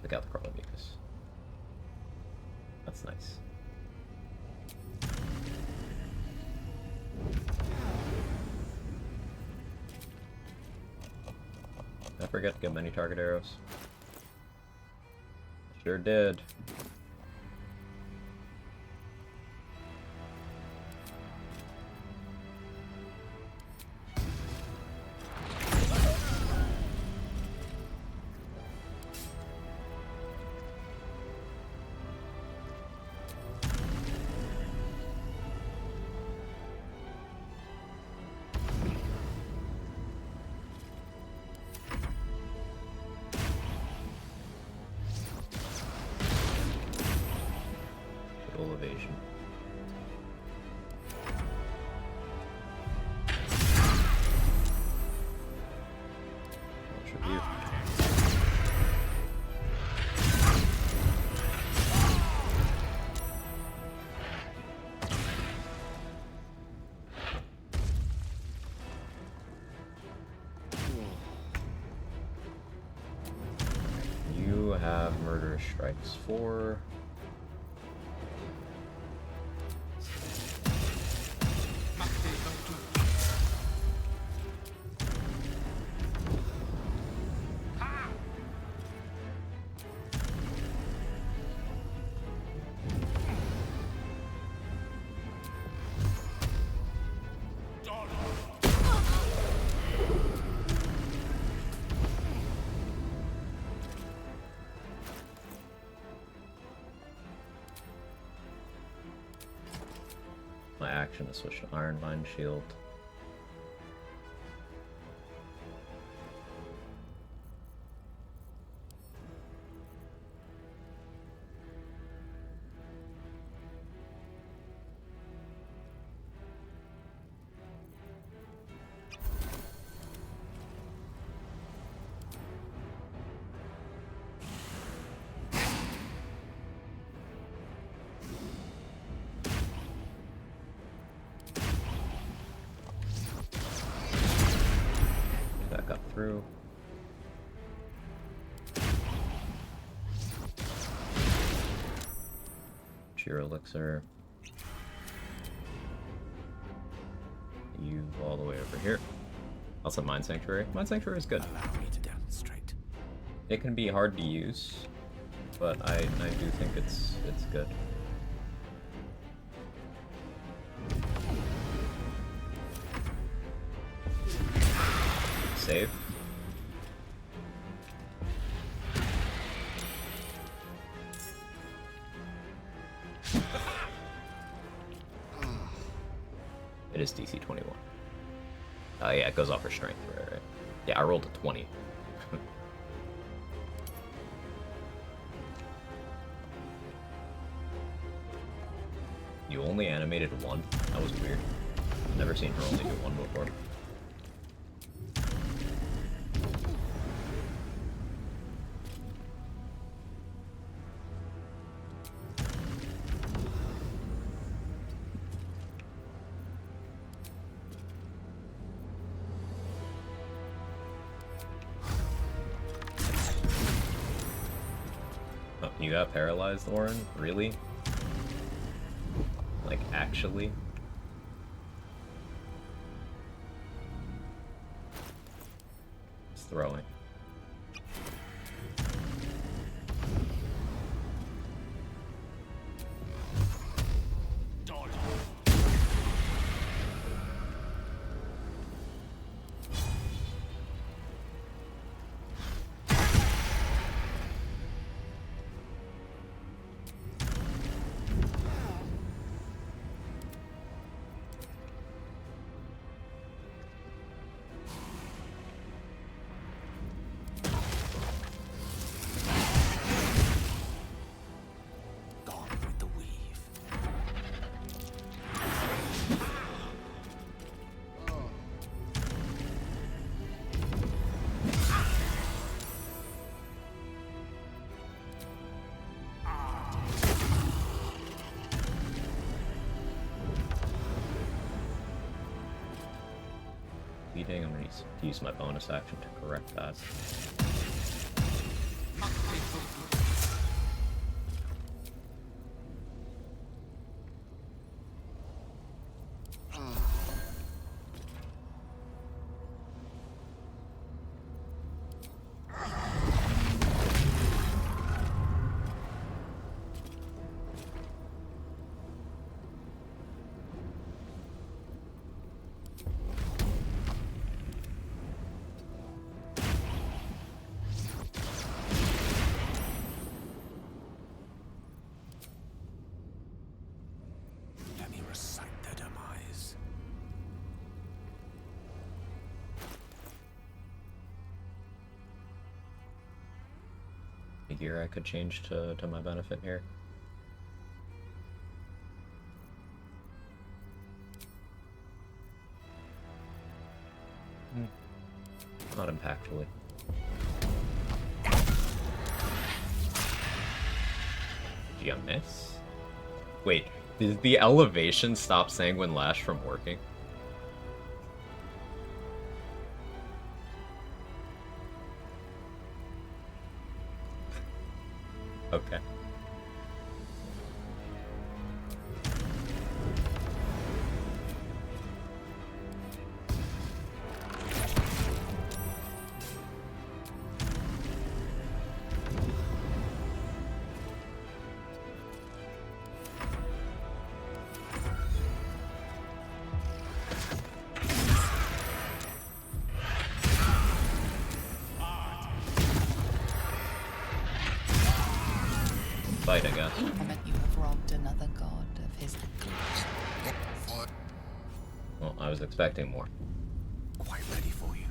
Pick out the Carlonicus. That's nice. I forget to get many target arrows. Sure did. First strike's 4. My action to switch to Iron Vine Shield. That got through. Cheer Elixir. You all the way over here. Also Mind Sanctuary. Mind Sanctuary is good. Allow me to demonstrate. It can be hard to use, but I do think it's good. Save. It is DC 21. Oh yeah, it goes off her strength, right? Yeah, I rolled a 20. You only animated one? That was weird. Never seen her only do one before. Oh, you got paralyzed, Orin? Really? Like, actually? It's throwing. I'm going to use my bonus action to correct that. Let me recite their demise. A gear I could change to my benefit here. Not impactfully. Did you miss? Wait, did the elevation stop Sanguine Lash from working? Okay. Fight, I guess. Damn it, you have robbed another god of his. Well, I was expecting more. Quite ready for you.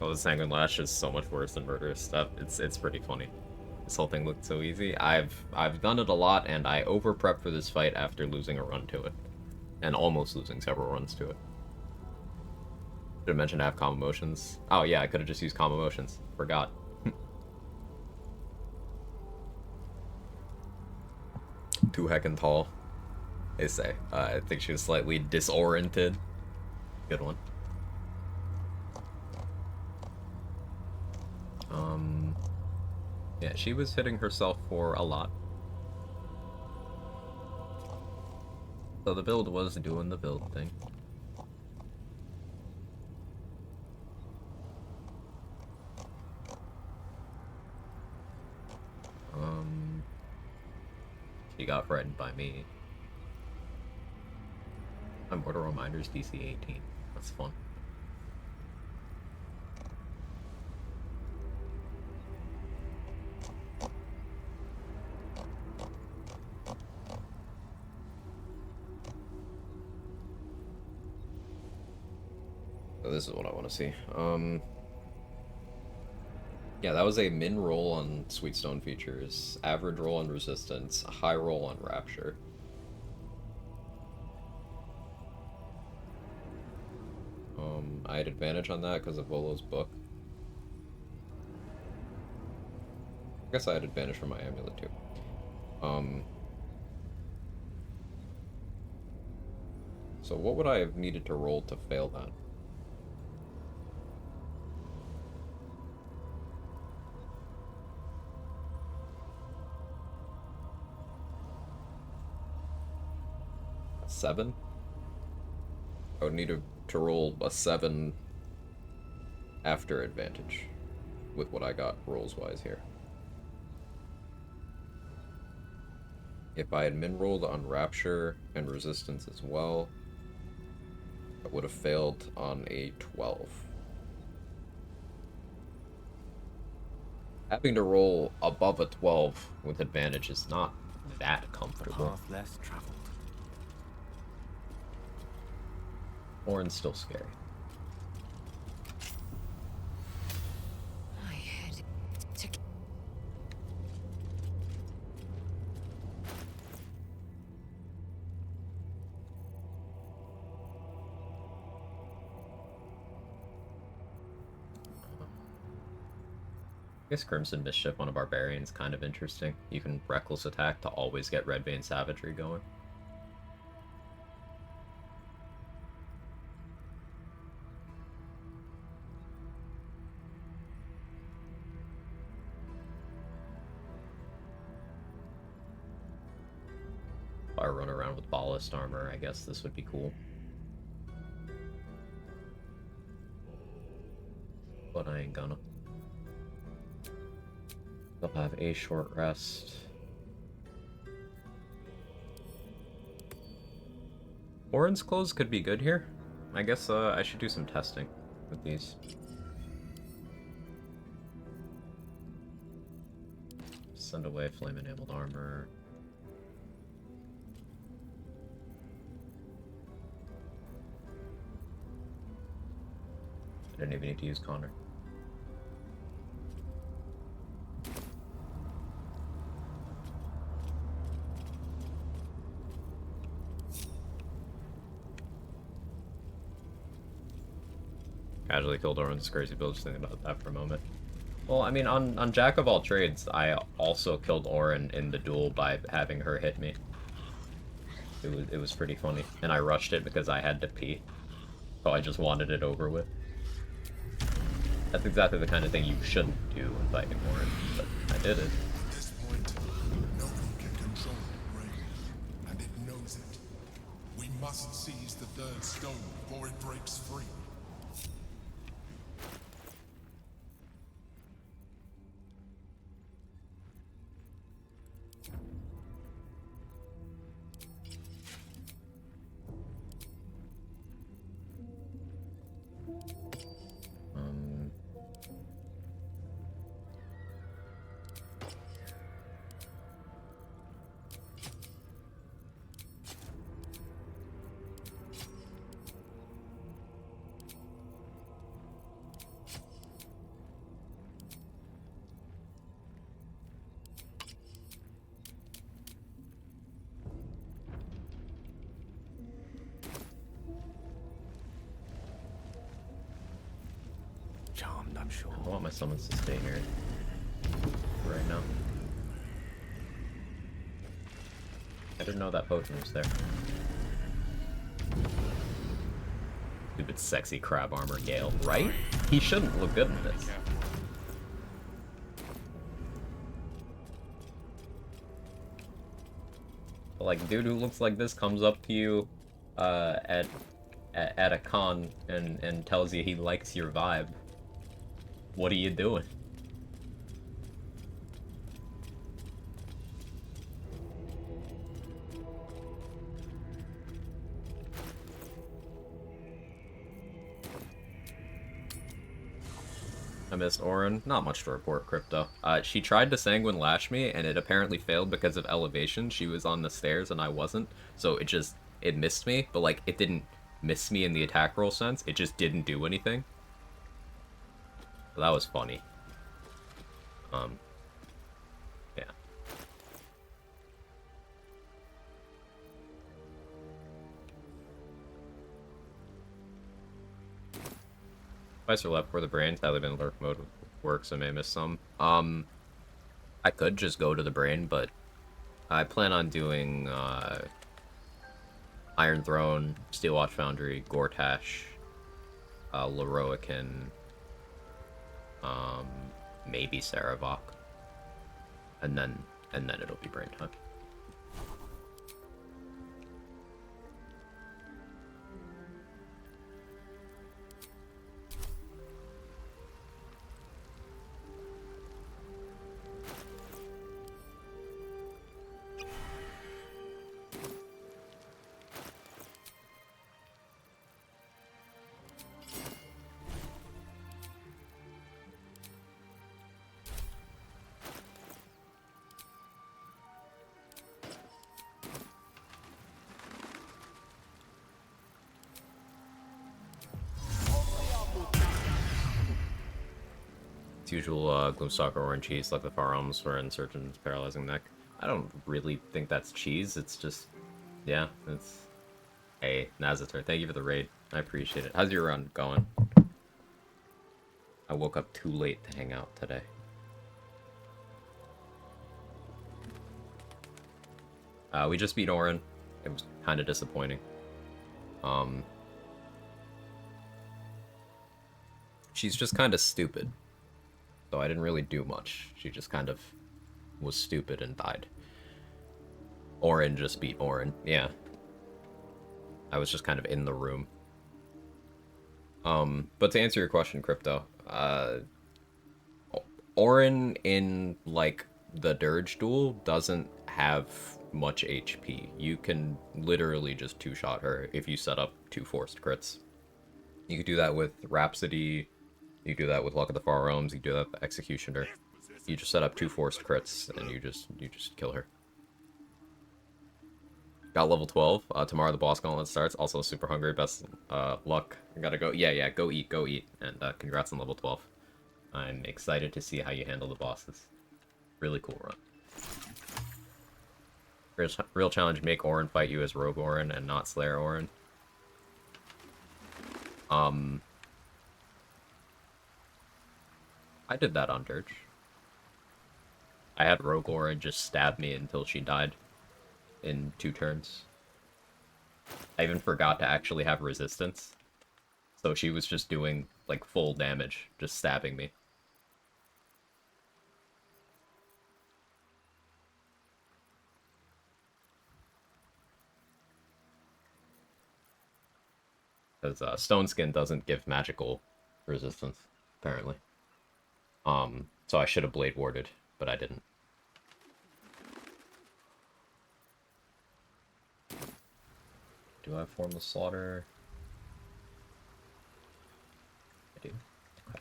Oh, the Sanguine Lash is so much worse than murderous stuff. It's pretty funny. This whole thing looked so easy. I've done it a lot, and I over prepped for this fight after losing a run to it, and almost losing several runs to it. Should have mentioned I have calm emotions. Oh yeah, I could have just used calm emotions. Forgot. Too heckin' tall, they say. I think she was slightly disoriented. Good one. Yeah, she was hitting herself for a lot. So the build was doing the build thing. She got threatened by me. My Mortal Reminder's DC 18. That's fun. So this is what I want to see. Yeah, that was a min roll on Sweetstone features, average roll on Resistance, high roll on Rapture. I had advantage on that because of Volo's book. I guess I had advantage from my amulet too. So what would I have needed to roll to fail that? A 7? I would need to roll a 7 after advantage with what I got rolls-wise here. If I had min-rolled on Rapture and Resistance as well, I would have failed on a 12. Having to roll above a 12 with advantage is not that comfortable. Path less traveled. Orin's still scary. My head. I guess Crimson Mischief on a Barbarian is kind of interesting. You can Reckless Attack to always get Red Vein Savagery going. If I run around with Ballast Armor, I guess this would be cool. But I ain't gonna. They'll have a short rest. Orin's clothes could be good here. I guess I should do some testing with these. Send away flame-enabled armor. I didn't even need to use Connor. Casually killed Oren's crazy build, just thinking about that for a moment. Well, I mean, on Jack of all trades, I also killed Oren in the duel by having her hit me. It was pretty funny, and I rushed it because I had to pee, so I just wanted it over with. That's exactly the kind of thing you shouldn't do in fighting Oren, but I did it. At this point, no one can control the brain, and it knows it. We must seize the third stone before it breaks free. Charmed, I'm sure. I want my summons to stay here right now. I didn't know that potion was there. Stupid sexy crab armor Gale, right? He shouldn't look good in this. But like, dude who looks like this comes up to you at a con and tells you he likes your vibe. What are you doing? I missed Oren. Not much to report, Crypto. She tried to Sanguine Lash me, and it apparently failed because of elevation. She was on the stairs, and I wasn't. So it missed me, but, like, it didn't miss me in the attack roll sense. It just didn't do anything. So that was funny. Yeah. Spice are left for the brains. Haven't been lurk mode works. I may miss some. I could just go to the brain, but I plan on doing Iron Throne, Steel Watch Foundry, Gortash, Leroican, maybe Saravok, and then it'll be brain time. Usual Gloomstalker orange cheese like the firearms for Insurgent's paralyzing neck. I don't really think that's cheese, it's just, yeah, it's... Hey, Nazator, thank you for the raid. I appreciate it. How's your run going? I woke up too late to hang out today. We just beat Oren. It was kind of disappointing. She's just kind of stupid. So I didn't really do much. She just kind of was stupid and died. Oren just beat Oren. Yeah. I was just kind of in the room. But to answer your question, Crypto, Oren in, like, the Dirge duel doesn't have much HP. You can literally just two-shot her if you set up 2 forced crits. You could do that with Rhapsody. You do that with Luck of the Far Realms. You do that with Executioner. You just set up 2 forced crits and you just kill her. Got level 12. Tomorrow the boss gauntlet starts. Also super hungry. Best luck. I gotta go. Yeah. Go eat. And congrats on level 12. I'm excited to see how you handle the bosses. Really cool run. Real challenge: make Oren fight you as Rogue Oren and not Slayer Oren. I did that on Dirge. I had Rogora just stab me until she died in 2 turns. I even forgot to actually have resistance. So she was just doing, like, full damage, just stabbing me. Because Stone Skin doesn't give magical resistance, apparently. So I should have Blade Warded, but I didn't. Do I have Formless Slaughter? I do. Okay.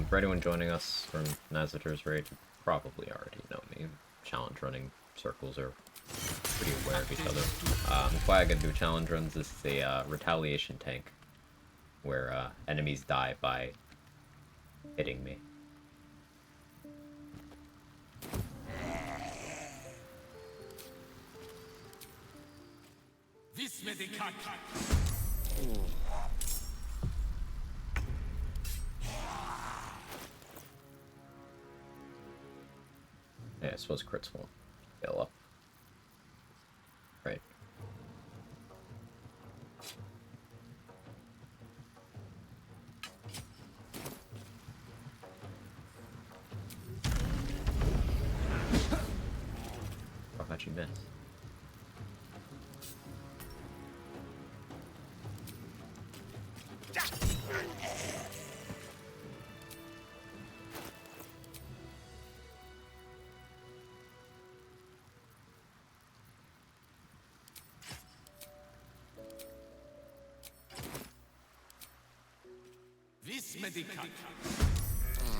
For anyone joining us from Nazater's raid, you probably already know me. Challenge running circles are pretty aware of each other. Quag and do challenge runs. This is a retaliation tank where enemies die by hitting me. Yeah, I suppose crits won't fail up. Right. How about you miss?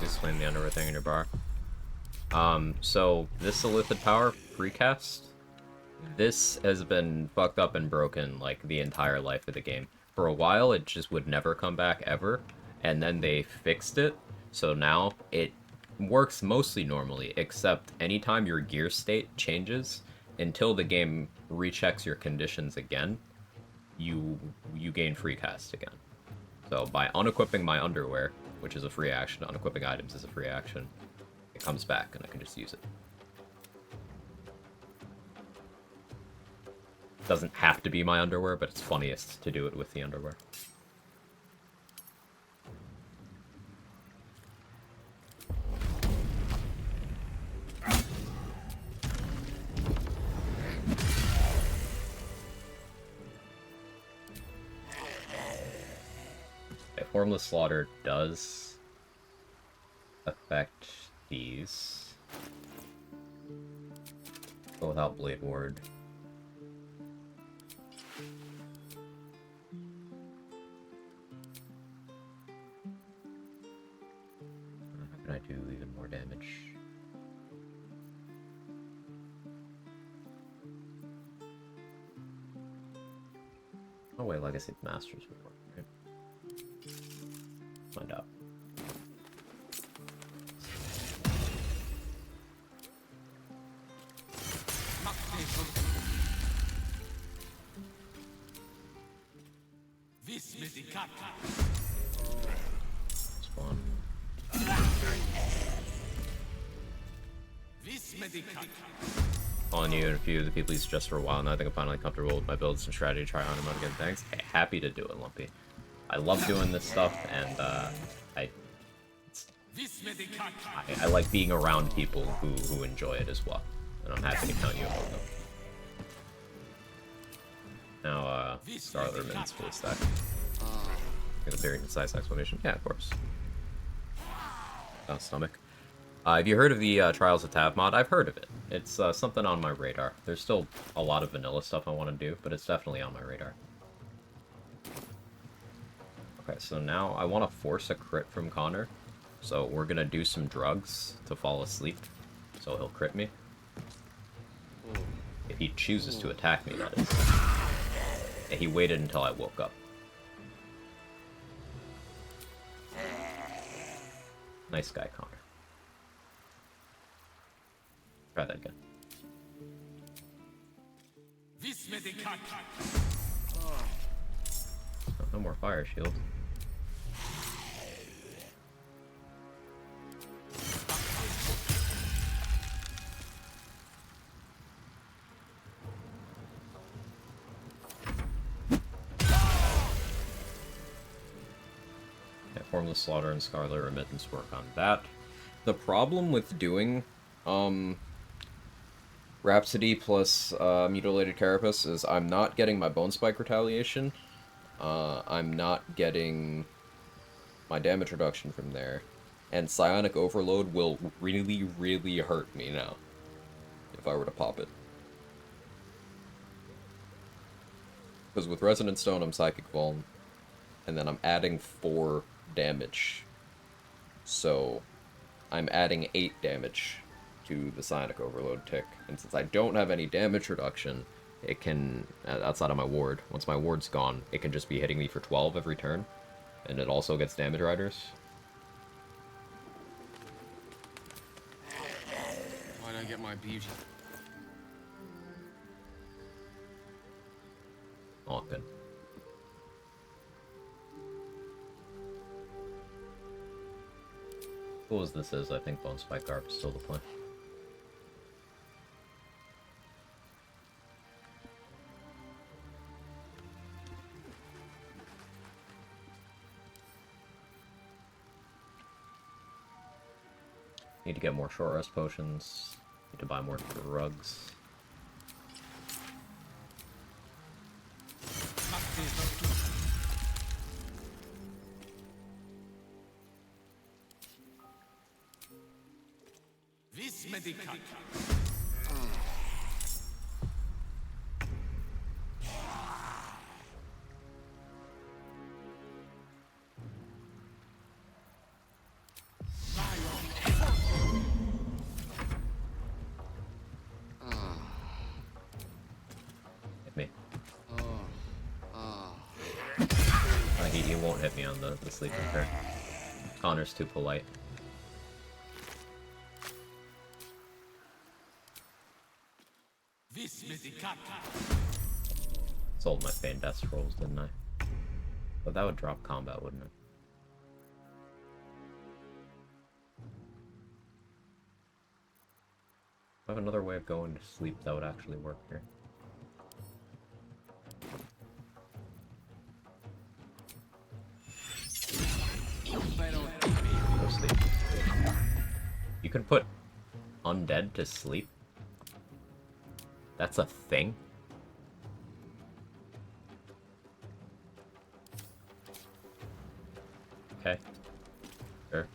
Just swing the underwear thing in your bar. So this Illithid Power precast, this has been fucked up and broken like the entire life of the game. For a while, it just would never come back ever, and then they fixed it, so now it works mostly normally, except anytime your gear state changes, until the game rechecks your conditions again, you gain free cast again. So by unequipping my underwear, which is a free action, unequipping items is a free action, it comes back and I can just use it. Doesn't have to be my underwear, but it's funniest to do it with the underwear. Okay, Formless Slaughter does affect these. Go without Blade Ward. How can I do even more damage? Oh wait, Legacy of Masters would work, right? Find out. Spawn. Calling you and a few of the people you suggest for a while now. I think I'm finally comfortable with my builds and strategy. Try on them again. Thanks. Hey, happy to do it, Lumpy. I love doing this stuff, and I like being around people who enjoy it as well, and I'm happy to count you among them. Now, Starlerman's full stack. Get a very concise explanation. Yeah, of course. Stomach. Have you heard of the Trials of Tav mod? I've heard of it. It's something on my radar. There's still a lot of vanilla stuff I want to do, but it's definitely on my radar. Okay, so now I want to force a crit from Connor. So we're going to do some drugs to fall asleep. So he'll crit me. If he chooses to attack me, that is. And he waited until I woke up. Nice guy, Connor. Try that again. No more fire shield. Yeah, Formless Slaughter and Scarlet Remittance work on that. The problem with doing Rhapsody plus Mutilated Carapace is I'm not getting my Bone Spike Retaliation. I'm not getting my damage reduction from there. And Psionic Overload will really, really hurt me now if I were to pop it. Because with Resonant Stone, I'm Psychic Vuln, and then I'm adding 4 damage. So I'm adding 8 damage to the Psionic Overload tick. And since I don't have any damage reduction, it can, outside of my ward, once my ward's gone, it can just be hitting me for 12 every turn. And it also gets damage riders. Why'd I get my beauty? Oh, good. Cool as this is, I think Bone Spike Garb is still the play. Need to get more short rest potions. Need to buy more drugs. Hit me. He won't hit me on the sleeping turn. Connor's too polite. Sold my Feigned Death Scrolls, didn't I? But that would drop combat, wouldn't it? I have another way of going to sleep that would actually work here. Go sleep. You can put undead to sleep? That's a thing? Okay. Sure.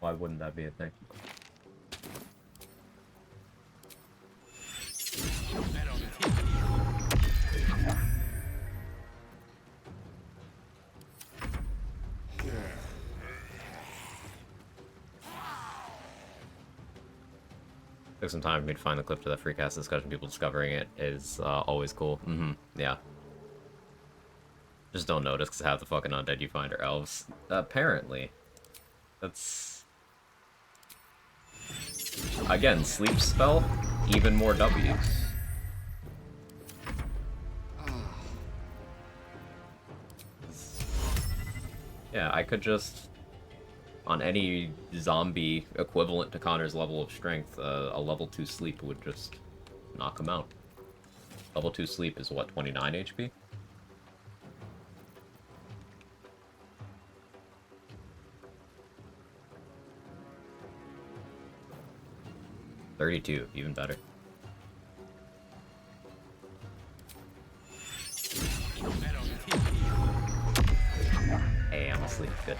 Why wouldn't that be a thing? Took some time for me to find the clip to that freecast discussion. People discovering it is always cool. Yeah. Just don't notice because half the fucking undead you find are elves. Apparently. That's... Again, sleep spell, even more W's. Yeah, I could just... On any zombie equivalent to Connor's level of strength, a level 2 sleep would just knock him out. Level 2 sleep is what, 29 HP? $32, even better. Hey, I'm asleep. Good.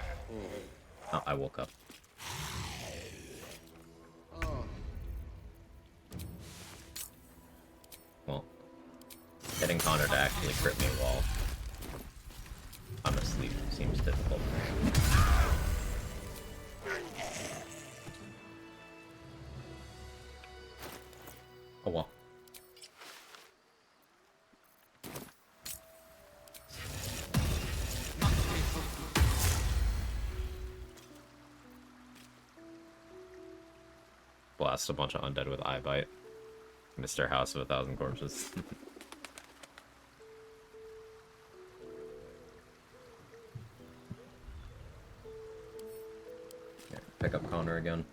Oh, I woke up. Well, getting Connor to actually crit me while I'm asleep seems difficult. Oh well. blast a bunch of undead with eye bite. Mr. House of 1,000 Corpses. Here, pick up Connor again.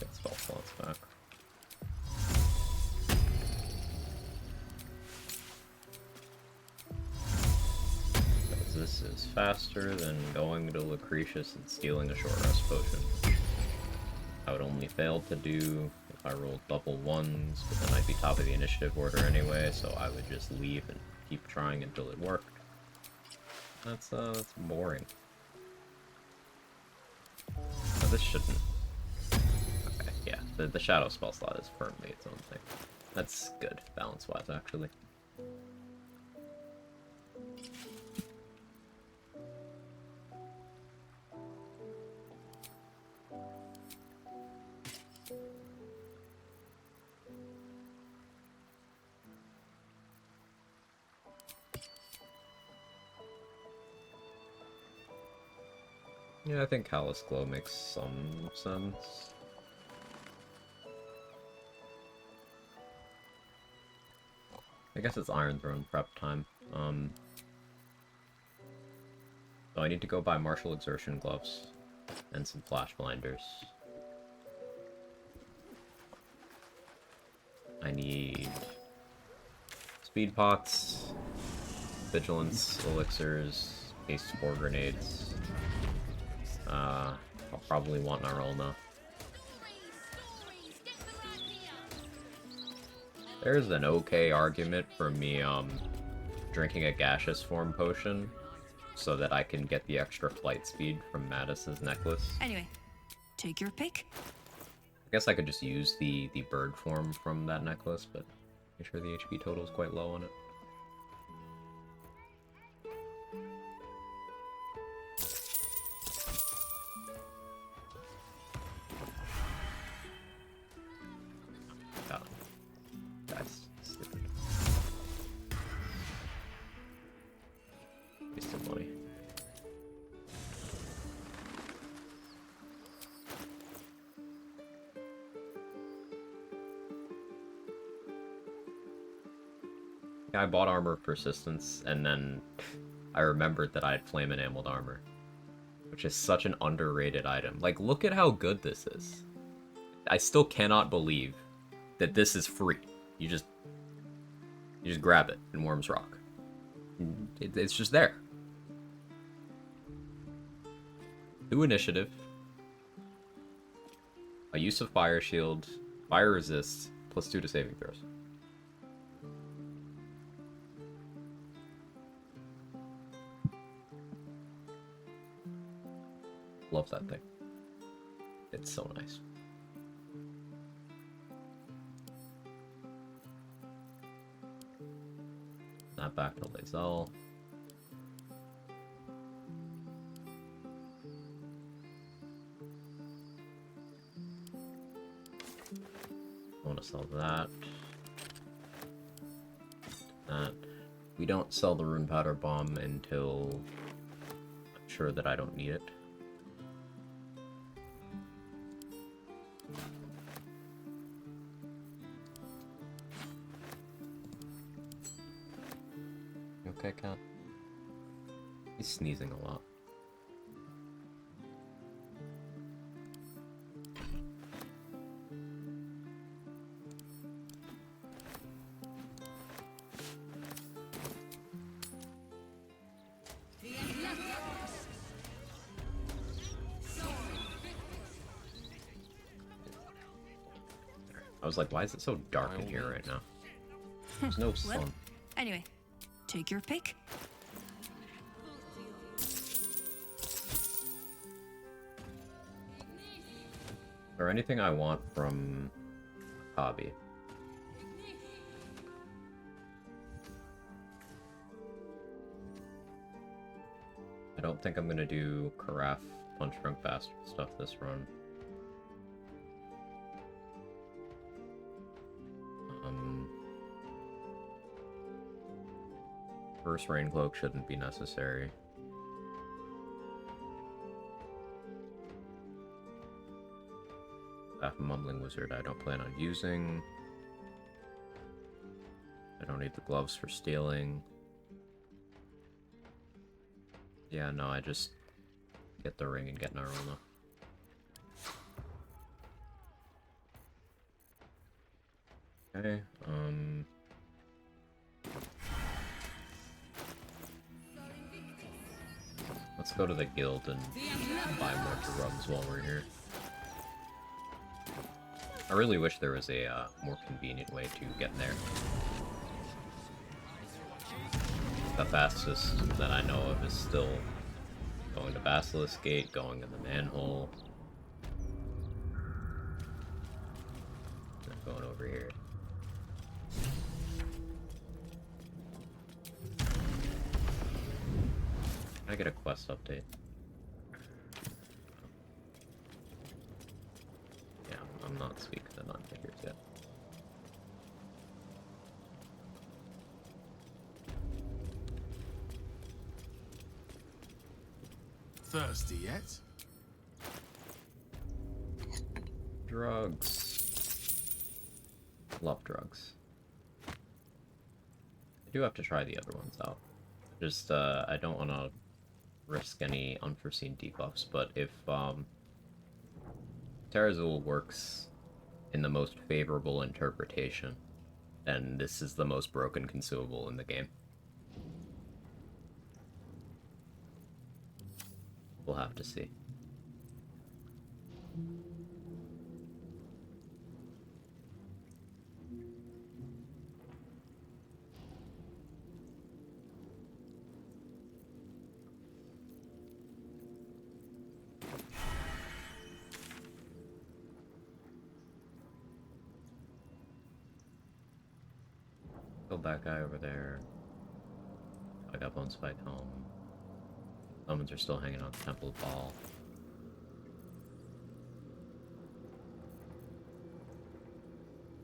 Get spell slots back. This is faster than going to Lucretius and stealing a short rest potion. I would only fail to do if I rolled double ones, but then I'd be top of the initiative order anyway, so I would just leave and keep trying until it worked. That's boring. Now, this shouldn't... Okay, yeah, the shadow spell slot is firmly its own thing. That's good, balance-wise, actually. Yeah, I think Callous Glow makes some sense. I guess it's Iron Throne prep time. So I need to go buy Martial Exertion gloves and some flash blinders. I need speed pots, vigilance elixirs, haste 4 grenades. I'll probably want Narolna. There's an okay argument for me, drinking a gaseous form potion so that I can get the extra flight speed from Mattis's necklace. Anyway, take your pick. I guess I could just use the bird form from that necklace, but I'm sure the HP total is quite low on it. That's stupid. Wasted money. Yeah, I bought Armor of Persistence, and then I remembered that I had Flame Enameled Armor, which is such an underrated item. Like, look at how good this is. I still cannot believe that this is free. You just grab it in Worm's Rock. It's just there. 2 initiative. A use of Fire Shield, Fire Resist, +2 to saving throws. Love that thing. It's so nice. Not back to Lae'zel. I want to sell that. That. We don't sell the Rune Powder Bomb until I'm sure that I don't need it. Okay, cat. He's sneezing a lot. I was like, why is it so dark in here right now? There's no sun. Well, anyway, take your pick. Or anything I want from Hobby. I don't think I'm gonna do Carafe Punch Drunk Bastard stuff this run. First rain cloak shouldn't be necessary. Staff of Mumbling Wizard I don't plan on using. I don't need the gloves for stealing. Yeah, no, I just get the ring and get an aroma. Okay, let's go to the guild and buy more drugs while we're here. I really wish there was a more convenient way to get there. The fastest that I know of is still going to Basilisk Gate, going in the manhole, and going over here. Can I get a quest update? Yeah, I'm not speaking to non-figures yet. Thirsty yet? Drugs. Love drugs. I do have to try the other ones out. Just, I don't want to risk any unforeseen debuffs, but if, Terrazul works in the most favorable interpretation, then this is the most broken consumable in the game. We'll have to see. Killed that guy over there. I got Bones Fight home. Summons are still hanging on the Temple of Baal.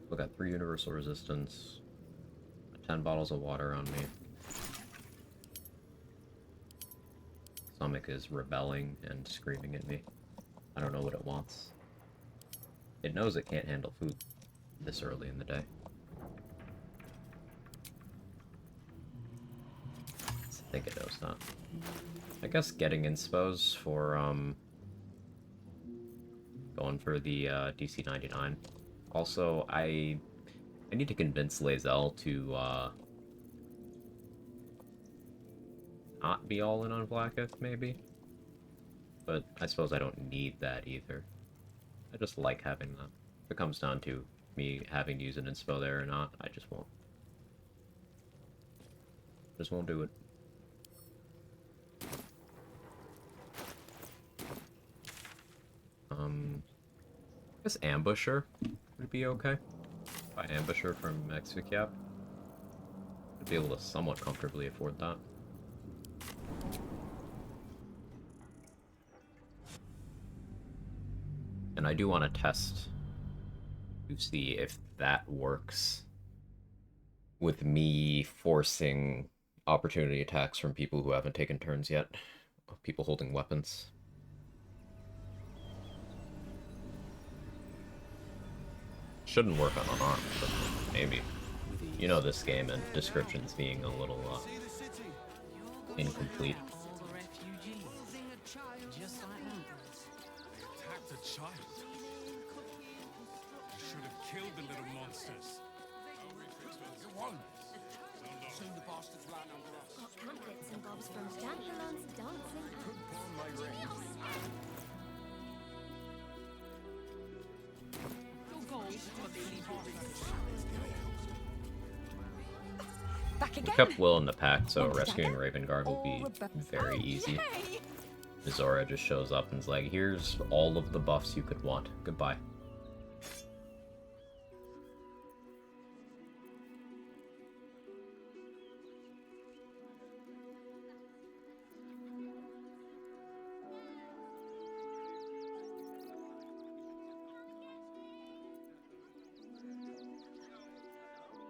Still got 3 universal resistance. 10 bottles of water on me. Stomach is rebelling and screaming at me. I don't know what it wants. It knows it can't handle food this early in the day. I think it knows that. I guess getting inspos for, going for the, DC 99. Also, I need to convince Lae'zel to, not be all in on Blacketh, maybe? But I suppose I don't need that either. I just like having that. If it comes down to me having to use an inspo there or not, I just won't. Just won't do it. I guess Ambusher would be okay. Buy Ambusher from Exvikiap. I'd be able to somewhat comfortably afford that. And I do want to test to see if that works with me forcing opportunity attacks from people who haven't taken turns yet. People holding weapons. Shouldn't work on unarmed, but maybe. You know this game and descriptions being a little, incomplete. Attacked a child. You should have killed the little monsters. You won't. Soon the bastards land under us. Got pamphlets and bobs from Dandelon's dancing acts. Back We again. kept Will in the pack, so rescuing Ravengard will be very easy. Zora just shows up and is like, here's all of the buffs you could want. Goodbye.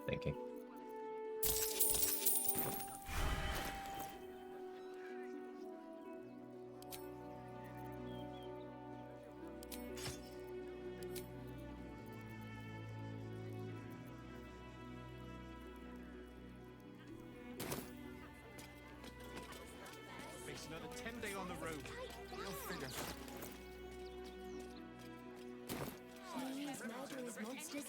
Thinking. a 10-day on the road. You'll figure. These murderous monsters.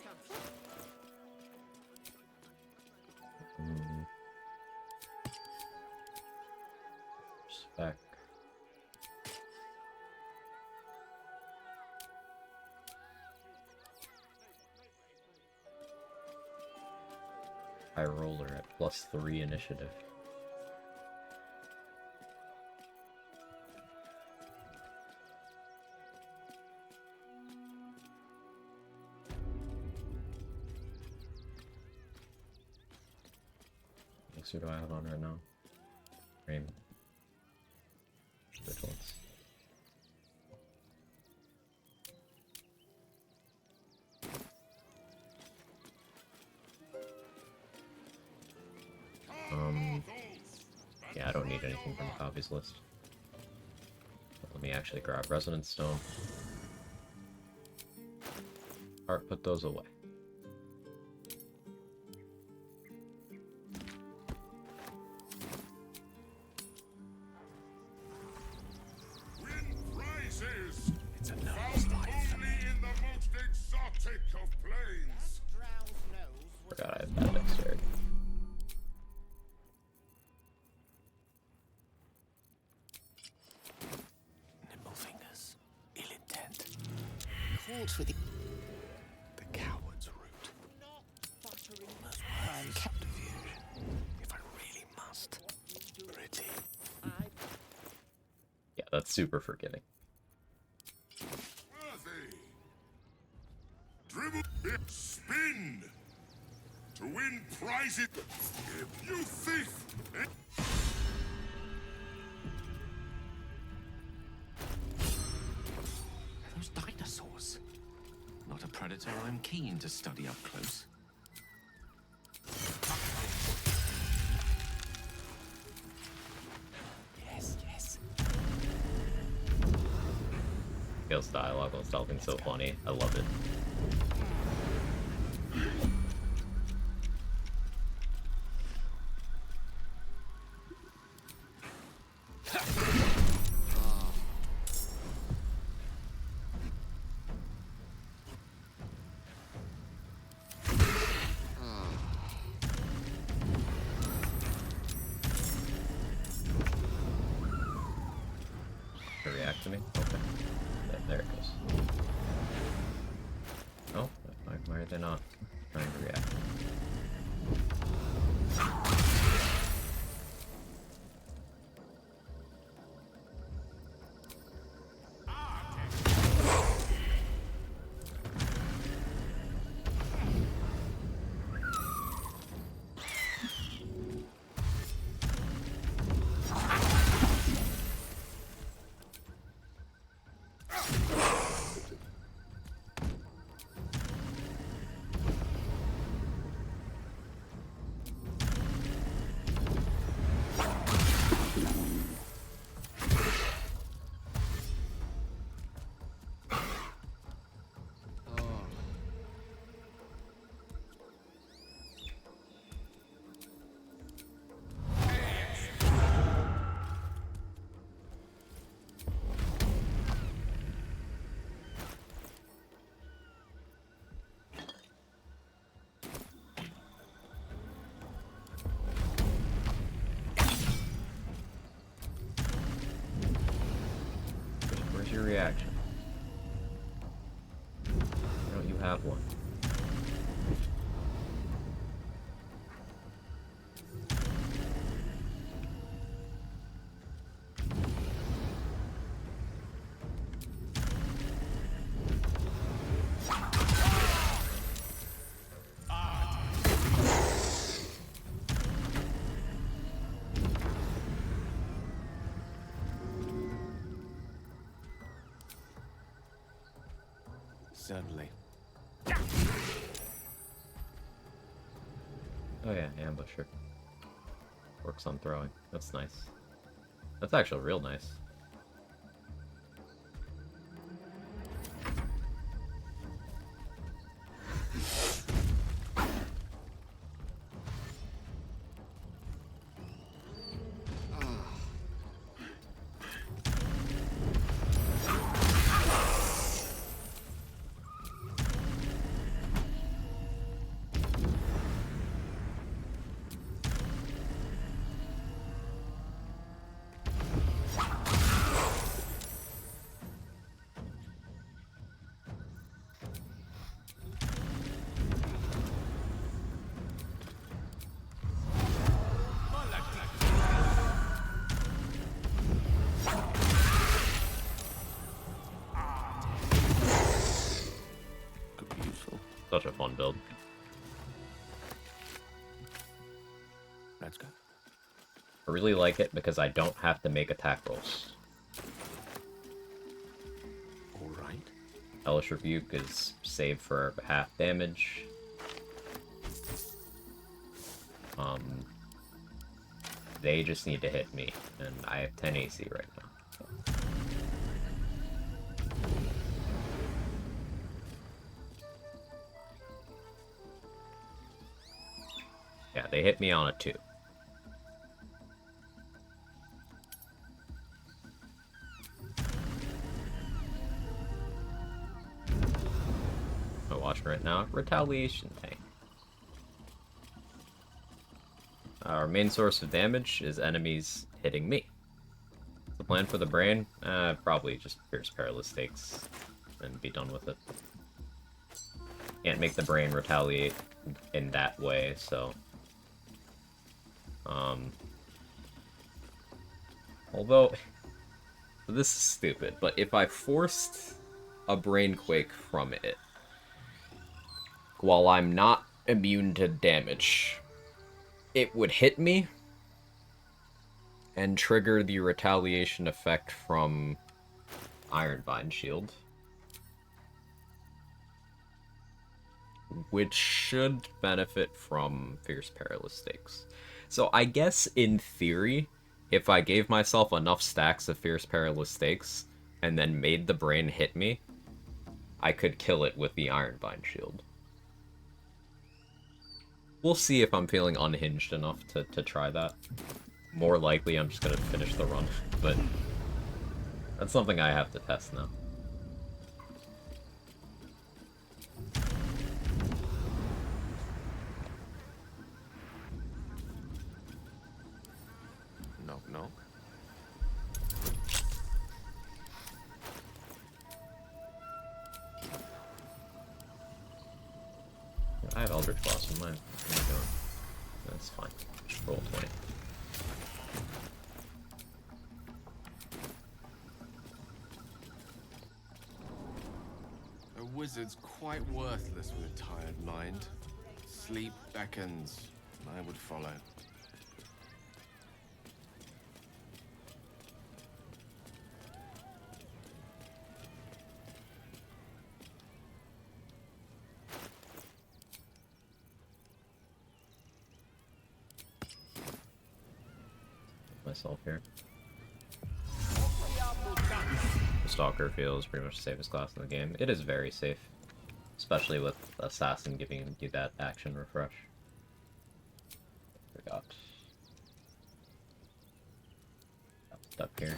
Spec. High roller at +3 initiative. Who do I have on right now? Frame. Vigilance. Yeah, I don't need anything from the copies list. But let me actually grab Resonance Stone. Alright, put those away. It's a noble life for me. In the most exotic of planes. Forgot I have bad dexterity. Nimble fingers, ill intent. Calls for the Coward's route. Must work subterfuge. If I really must. Pretty. Yeah, that's super forgiving. Worthy. Dribble, spin. To win prizes. You thief. Those dinosaurs. Not a predator I'm keen to study up close. Yes, yes. Gale's dialogue on stealthing so funny. I love it. React to me? Okay. There it goes. Oh, why are they not trying to react? Where's your reaction? Why don't you have one? Certainly. Oh yeah, ambusher. Works on throwing. That's nice. That's actually real nice. fun build. Let's go. I really like it because I don't have to make attack rolls. Alright. Hellish Rebuke is saved for half damage. They just need to hit me, and I have 10 AC right now. Yeah, they hit me on a 2. I'm watching right now. Retaliation tank. Our main source of damage is enemies hitting me. The plan for the brain? Probably just Fierce Perilous Stakes and be done with it. Can't make the brain retaliate in that way, so... Although... This is stupid, but if I forced a brain quake from it, while I'm not immune to damage, it would hit me and trigger the retaliation effect from Ironbind Shield, which should benefit from Fierce Perilous Stakes. So I guess in theory, if I gave myself enough stacks of Fierce Perilous Stakes and then made the brain hit me, I could kill it with the Ironbind Shield. We'll see if I'm feeling unhinged enough to try that. More likely I'm just gonna finish the run, but that's something I have to test now. Knock, knock. I have Eldritch Blossom, what am I doing? That's fine. Just roll 20. A wizard's quite worthless with a tired mind. Sleep beckons. I would follow. Myself here. The Stalker feels pretty much the safest class in the game. It is very safe, especially with Assassin giving you that action refresh. Forgot. Up here.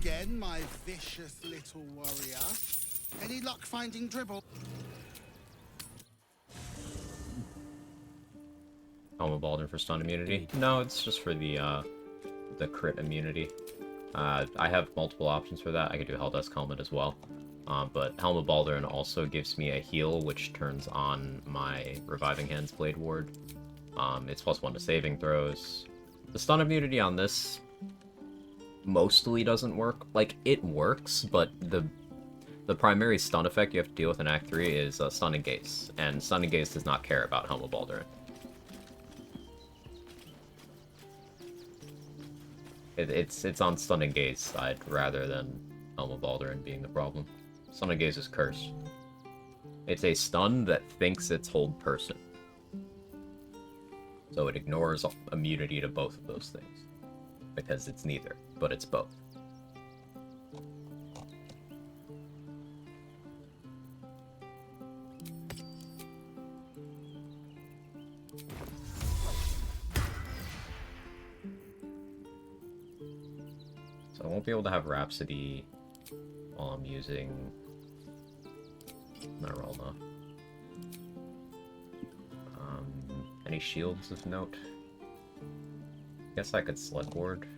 Again, my vicious little warrior. Any luck finding dribble? Helm of Baldwin for stun immunity? No, it's just for the crit immunity. I have multiple options for that. I could do Helldusk Helmet as well. But Helm of Baldwin also gives me a heal, which turns on my Reviving Hands Blade Ward. It's +1 to saving throws. The stun immunity on this mostly doesn't work. Like, it works, but the primary stun effect you have to deal with in Act 3 is Stun and Gaze, and Stun and Gaze does not care about Helm of Baldwin. It's on Stun and Gaze side rather than Helm of Baldwin being the problem. Stun and Gaze is Curse. It's a stun that thinks it's hold person. So it ignores immunity to both of those things. Because it's neither, but it's both. So I won't be able to have Rhapsody while I'm using Marolna. Any shields of note? Guess I could sled ward.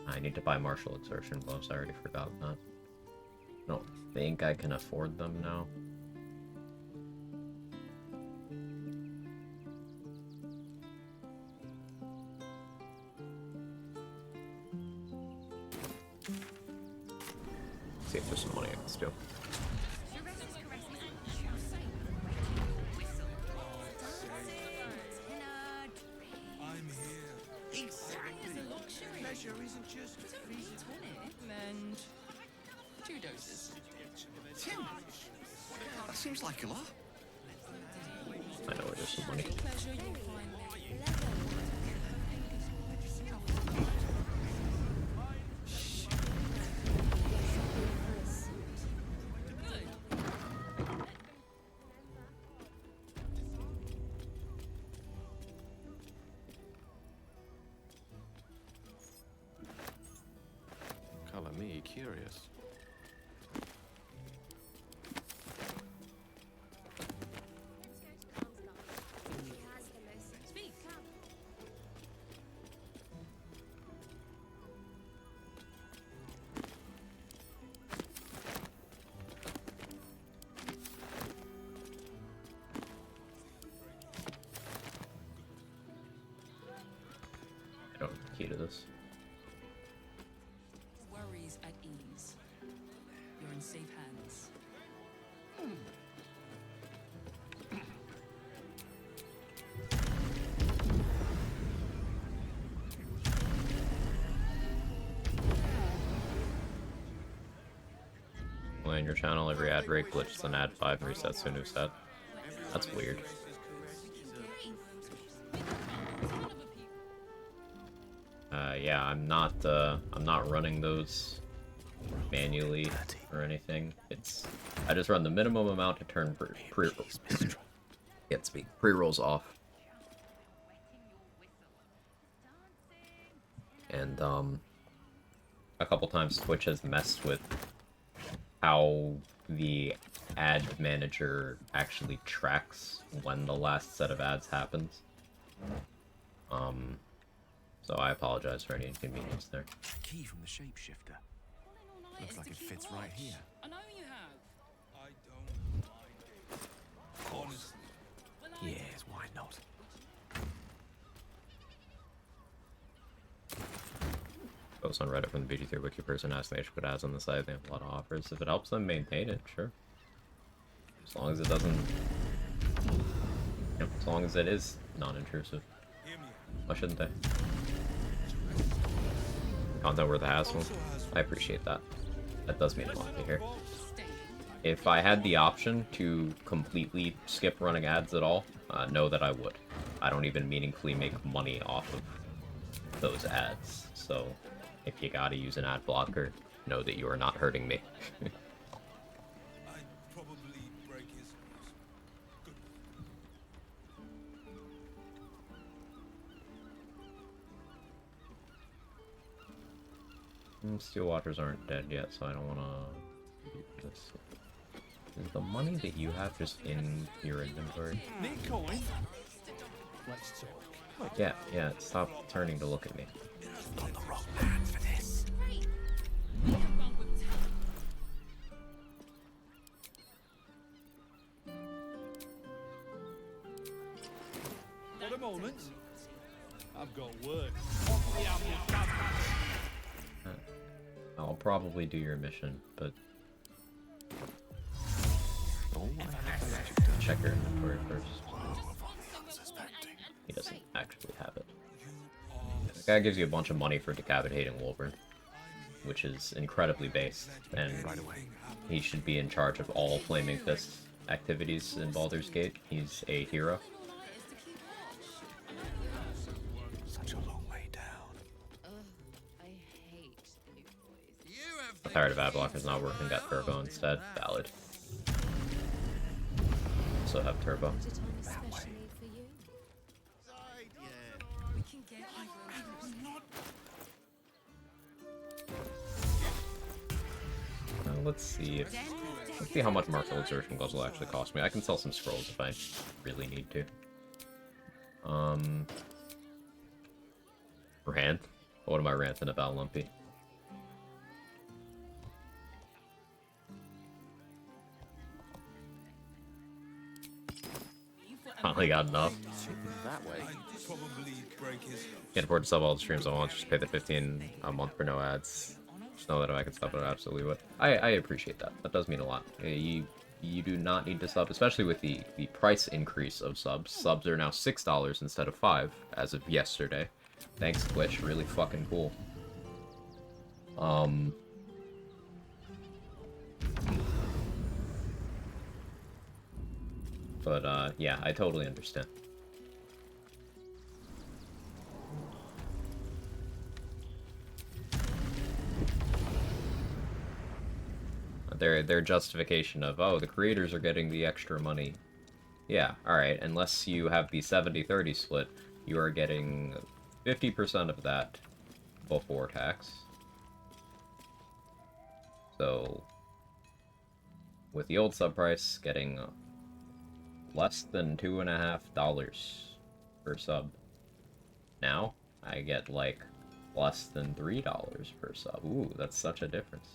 I need to buy martial exertion gloves, I already forgot that. I don't think I can afford them now. See if there's some money I can steal. I'm here. Exactly. Pleasure isn't just And 2 doses. Tim! That seems like a lot. I know where there's some money. Pleasure you'll find there. Color me curious. I don't have the key to this. Worries at ease. You're in safe hands. Play on your channel, every ad break glitches an ad 5 and resets to a new set. That's weird. Yeah, I'm not running those manually or anything. I just run the minimum amount to turn pre-rolls off. And a couple times Twitch has messed with how the ad manager actually tracks when the last set of ads happens. So I apologize for any inconvenience there. Key from the shapeshifter. Looks like it fits right here. I know you have. I don't mind it. Honestly. Yes, why not? Post on Reddit from the BG3 wiki person asking they should put ads on the site. They have a lot of offers. If it helps them maintain it, sure. As long as it doesn't... Yep, as long as it is non-intrusive. Why shouldn't they? Content worth the hassle. I appreciate that. That does mean a lot to hear. If I had the option to completely skip running ads at all, know that I would. I don't even meaningfully make money off of those ads. So if you gotta use an ad blocker, know that you are not hurting me. Steel Watchers aren't dead yet, so I don't want to do this. Is the money that you have just in your inventory? Let's talk. Yeah, stop turning to look at me. Got the wrong man for this. For a moment, I've got work. I'll probably do your mission, but check your inventory first. He doesn't actually have it. The guy gives you a bunch of money for decapitating Wolverine, which is incredibly base, and he should be in charge of all Flaming Fist activities in Baldur's Gate. He's a hero. Such a long way down. Tired of ad blockers not working, got turbo instead. Valid. Also have turbo. let's see. Let's see how much martial exertion gloves will actually cost me. I can sell some scrolls if I really need to. Rant? What am I ranting about, Lumpy? Finally got enough. That way. Can't afford to sub all the streams I want, just pay the 15 a month for no ads. Just know that if I can sub it, I absolutely would. I appreciate that. That does mean a lot. You do not need to sub, especially with the price increase of subs. Subs are now $6 instead of $5 as of yesterday. Thanks, Glitch. Really fucking cool. But, yeah, I totally understand. Their justification of, oh, the creators are getting the extra money. Yeah, alright, unless you have the 70-30 split, you are getting 50% of that before tax. So, with the old sub price, getting less than $2.50 per sub. Now, I get, like, less than $3 per sub. Ooh, that's such a difference.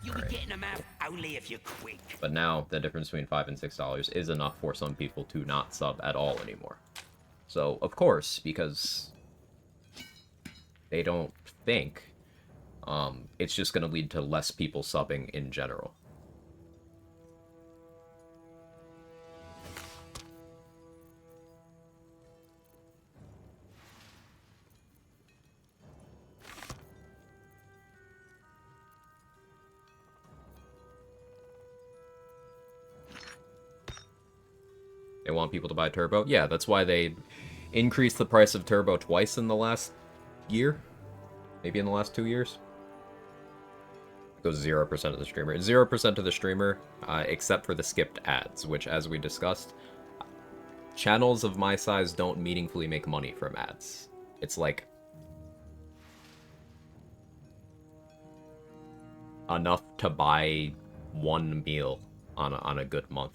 You'll be getting them out only if you're quick. But now, the difference between $5 and $6 is enough for some people to not sub at all anymore. So, of course, because they don't think, it's just going to lead to less people subbing in general. They want people to buy Turbo? Yeah, that's why they increased the price of Turbo twice in the last year. Maybe in the last 2 years. It goes 0% of the streamer. 0% of the streamer, except for the skipped ads, which, as we discussed, channels of my size don't meaningfully make money from ads. It's like enough to buy one meal on a good month.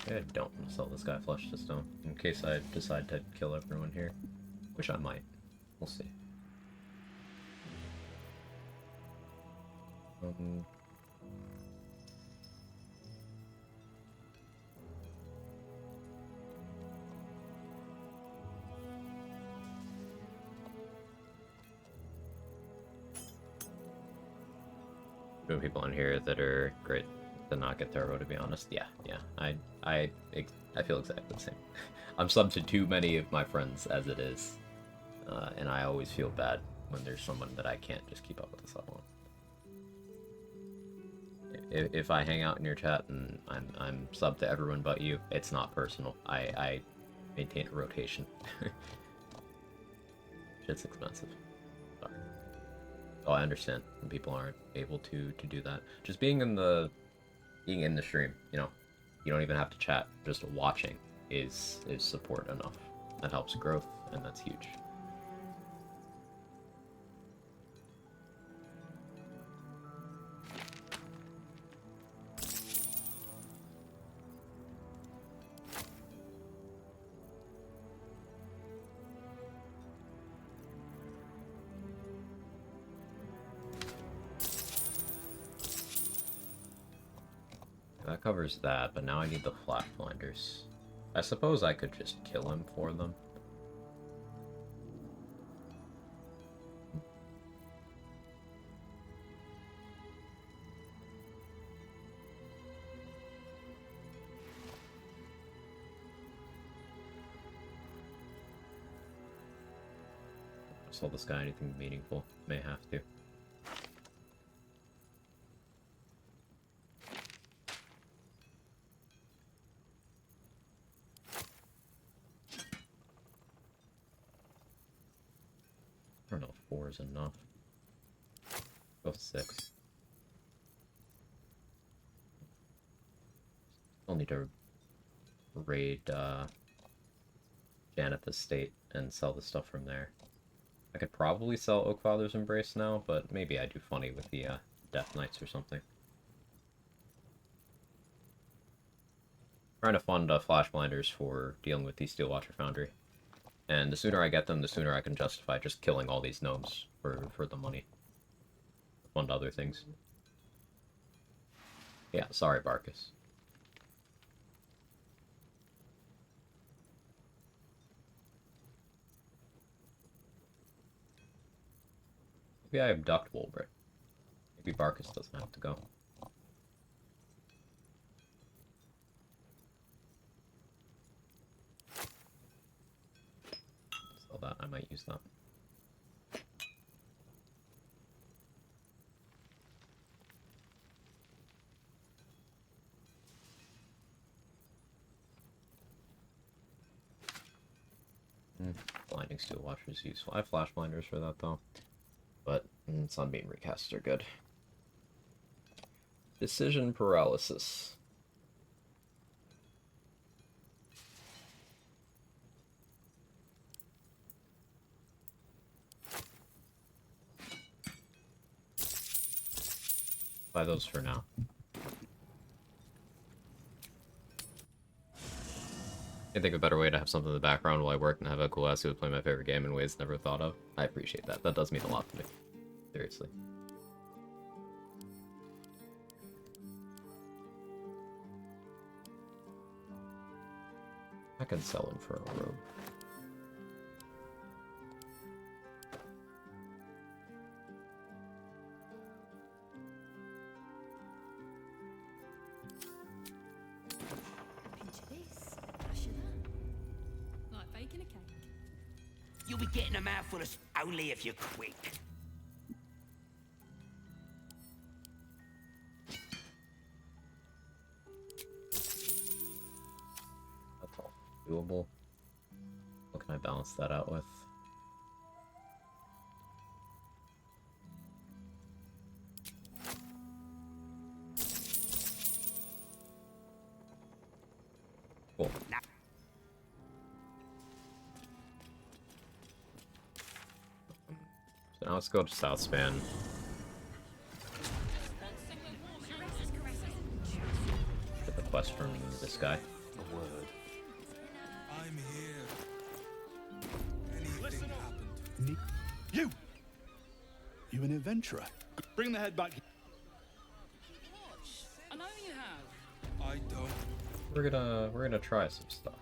I don't want to sell this guy flesh to stone, in case I decide to kill everyone here. Which I might. We'll see. Doing people on here that are great to not get Turbo, to be honest. Yeah. I feel exactly the same. I'm subbed to too many of my friends as it is. And I always feel bad when there's someone that I can't just keep up with the sub on. If I hang out in your chat and I'm subbed to everyone but you, it's not personal. I maintain a rotation. Shit's expensive. Sorry. Oh, I understand when people aren't able to do that. Just being in the stream, you know, you don't even have to chat. Just watching is support enough. That helps growth, and that's huge. That covers that, but now I need the flat blinders. I suppose I could just kill him for them. Sell this guy anything meaningful. May have to. 4 is enough. Go 6. I'll need to raid Janeth Estate and sell the stuff from there. I could probably sell Oakfather's Embrace now, but maybe I do funny with the Death Knights or something. Trying to fund Flash Blinders for dealing with the Steelwatcher Foundry. And the sooner I get them, the sooner I can justify just killing all these gnomes for the money. Fund other things. Yeah, sorry, Barkus. Maybe I abduct Wolbert. Maybe Barkus doesn't have to go. Sell that, I might use that. Blinding Steel Watcher is useful. I have Flash Blinders for that, though. But Sunbeam Recasts are good. Decision Paralysis. Buy those for now. I think a better way to have something in the background while I work and have a cool ass who play my favorite game in ways never thought of. I appreciate that. That does mean a lot to me. Seriously. I could sell him for a robe. You'll be getting a mouthful of only if you're quick. That's all doable. What can I balance that out with? Cool. So now let's go to Southspan. Get the quest from this guy. A word. I'm here. Anything happened? You! You an adventurer? Bring the head back. I know you have. I don't. We're gonna try some stuff.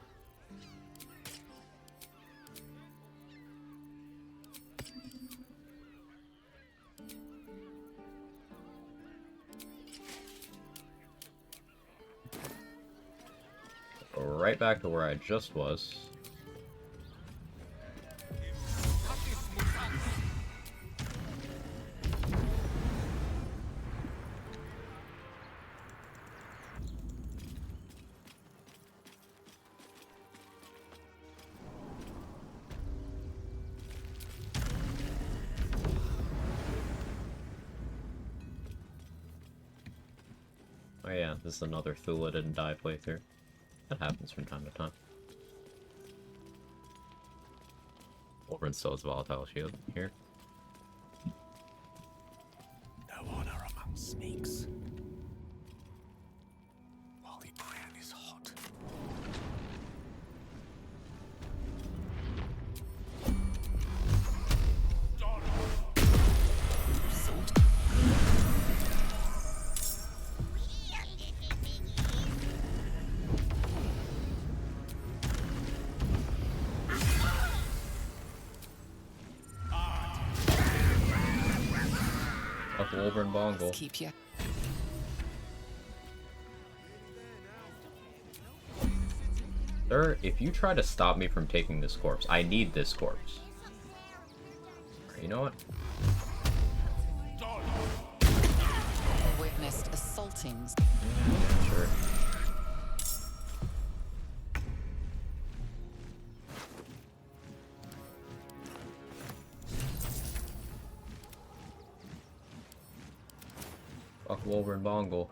Go right back to where I just was. Oh yeah, this is another Thula didn't die playthrough. That happens from time to time. Wolverine still has volatile shield here. No honor among snakes. While the iron is hot. Up Wolverine Bongle. Keep you. Sir, if you try to stop me from taking this corpse, I need this corpse. You know what? Witnessed assaultings. Yeah, sure. Wolverine Bongle.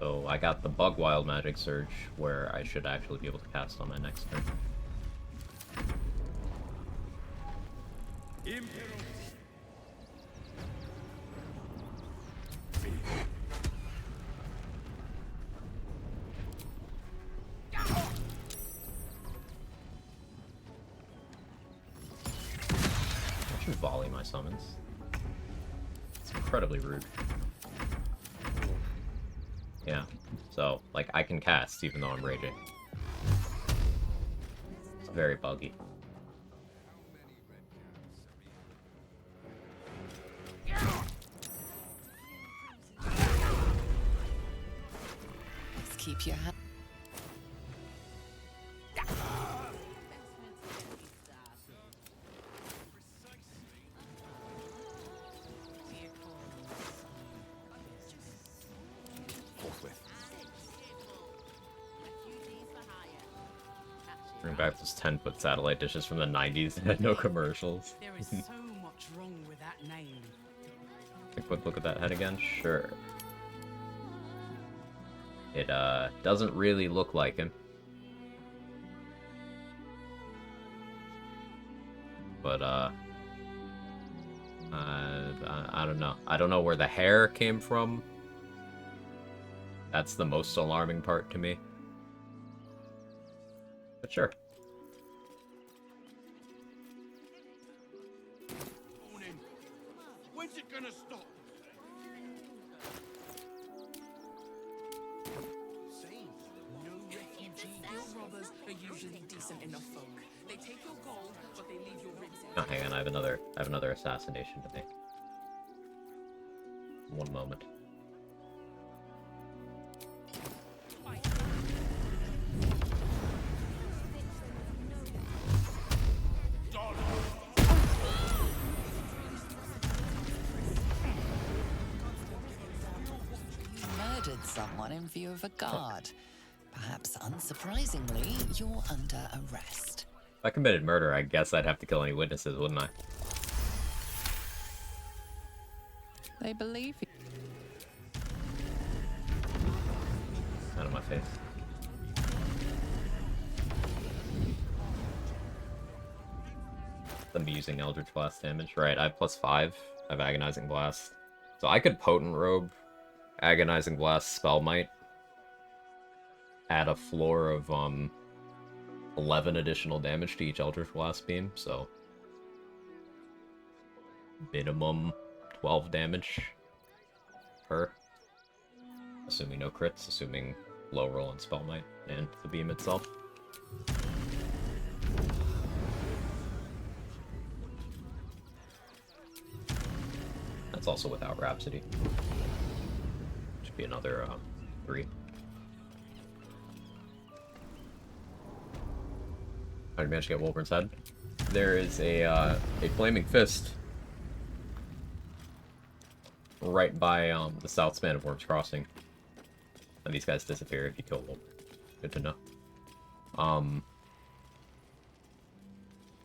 So I got the Bug Wild Magic Surge, where I should actually be able to cast on my next turn. I should volley my summons. It's incredibly rude. Yeah, so, like, I can cast even though I'm raging. It's very buggy. Let's keep your hand. Bring back those 10-foot satellite dishes from the 90s that had no commercials. There is so much wrong with that name. A quick look at that head again? Sure. It, doesn't really look like him. But, I don't know. I don't know where the hair came from. That's the most alarming part to me. But sure. When's it gonna stop? No refugees. Your robbers are usually decent enough folk. They take your gold, but they leave your ribs in. Oh, hang on, I have another assassination to make. One moment. Murdered someone in view of a guard. Perhaps unsurprisingly, you're under arrest. If I committed murder, I guess I'd have to kill any witnesses, wouldn't I? They believe you. Out of my face. I'm using Eldritch Blast damage. Right, I have +5. I have Agonizing Blast. So I could Potent Robe, Agonizing Blast, Spell Might, add a floor of 11 additional damage to each Eldritch Blast beam, so minimum 12 damage per. Assuming no crits, assuming low roll and Spell Might, and the beam itself. That's also without Rhapsody. Should be another 3. I managed to get Wolverine's head. There is a Flaming Fist right by the south span of Worm's Crossing. And these guys disappear if you kill them. Good to know.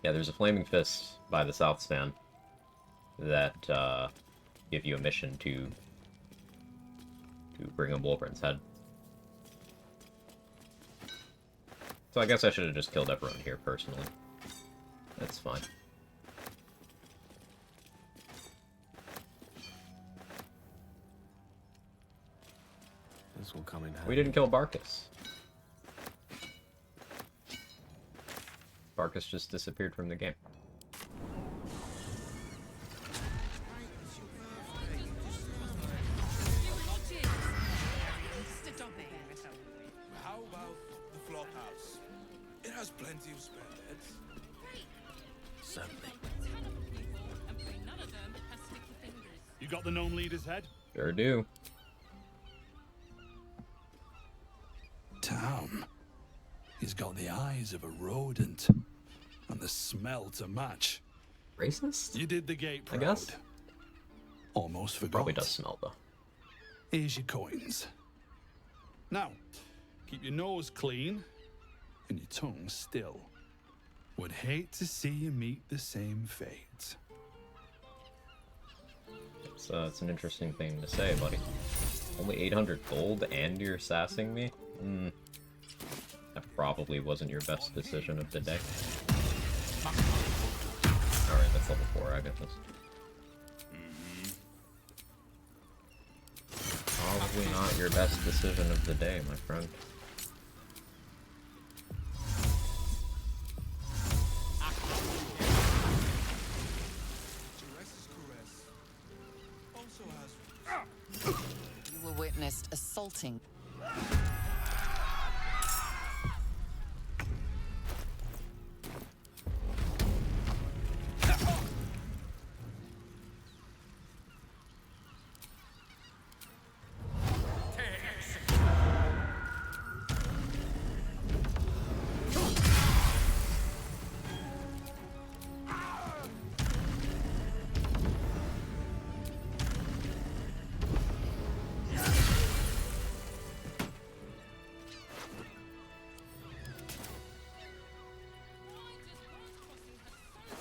Yeah, there's a Flaming Fist by the south span that give you a mission to bring him Wolverine's head. So I guess I should have just killed everyone here personally. That's fine. This will come in handy. We didn't kill Barkus. Barkus just disappeared from the game. How about the flop house? It has plenty of spare beds. Certainly. You got the gnome leader's head? Sure do. town. He's got the eyes of a rodent and the smell to match. Racist? You did the gate proud. I guess. Almost forgot. Probably does smell though. Here's your coins. Now, keep your nose clean and your tongue still. Would hate to see you meet the same fate. It's an interesting thing to say, buddy. Only 800 gold and you're sassing me? That probably wasn't your best decision of the day. Alright, that's level 4, I get this. Probably not your best decision of the day, my friend. You were witnessed assaulting.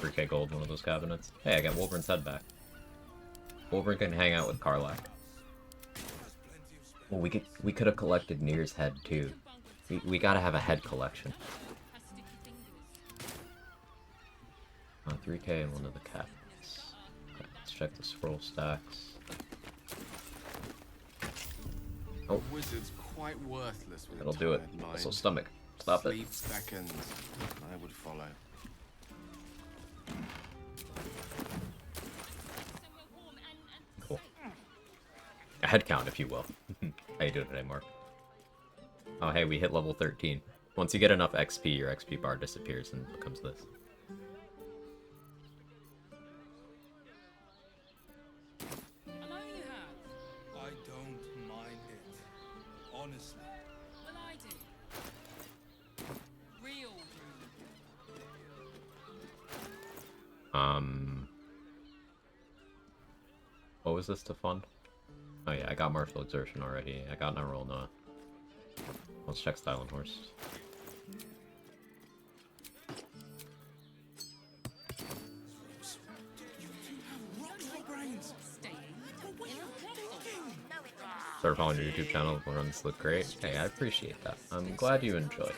$3K gold in one of those cabinets. Hey, I got Wolverine's head back. Wolverine can hang out with Karlach. Well, we could have collected Nir's head too. We gotta have a head collection. 3K in one of the cabinets. Okay, let's check the scroll stacks. Oh, The wizard's quite worthless with that'll a do it. tired mind. Also, stomach. Stop it. Sleep beckons. I would follow. Cool. A head count, if you will. How you doing today, Mark? Oh, hey, we hit level 13. Once you get enough XP, your XP bar disappears and becomes this. I don't mind it. Honestly. Well, I do. Real What was this to fund? Oh yeah, I got martial exertion already. I got roll Noah. Let's check style and horse. Start following your YouTube channel. The runs look great. Hey, I appreciate that. I'm glad you enjoy.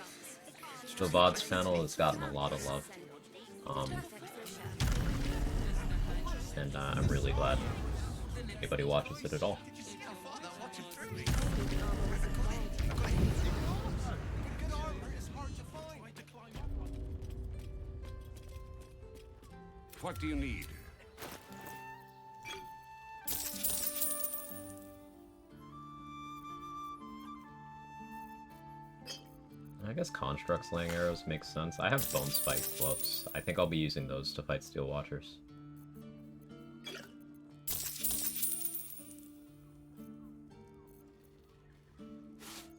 The VODs channel has gotten a lot of love. And I'm really glad anybody watches it at all. What do you need? I guess construct slaying arrows makes sense. I have bone spike gloves. I think I'll be using those to fight steel watchers.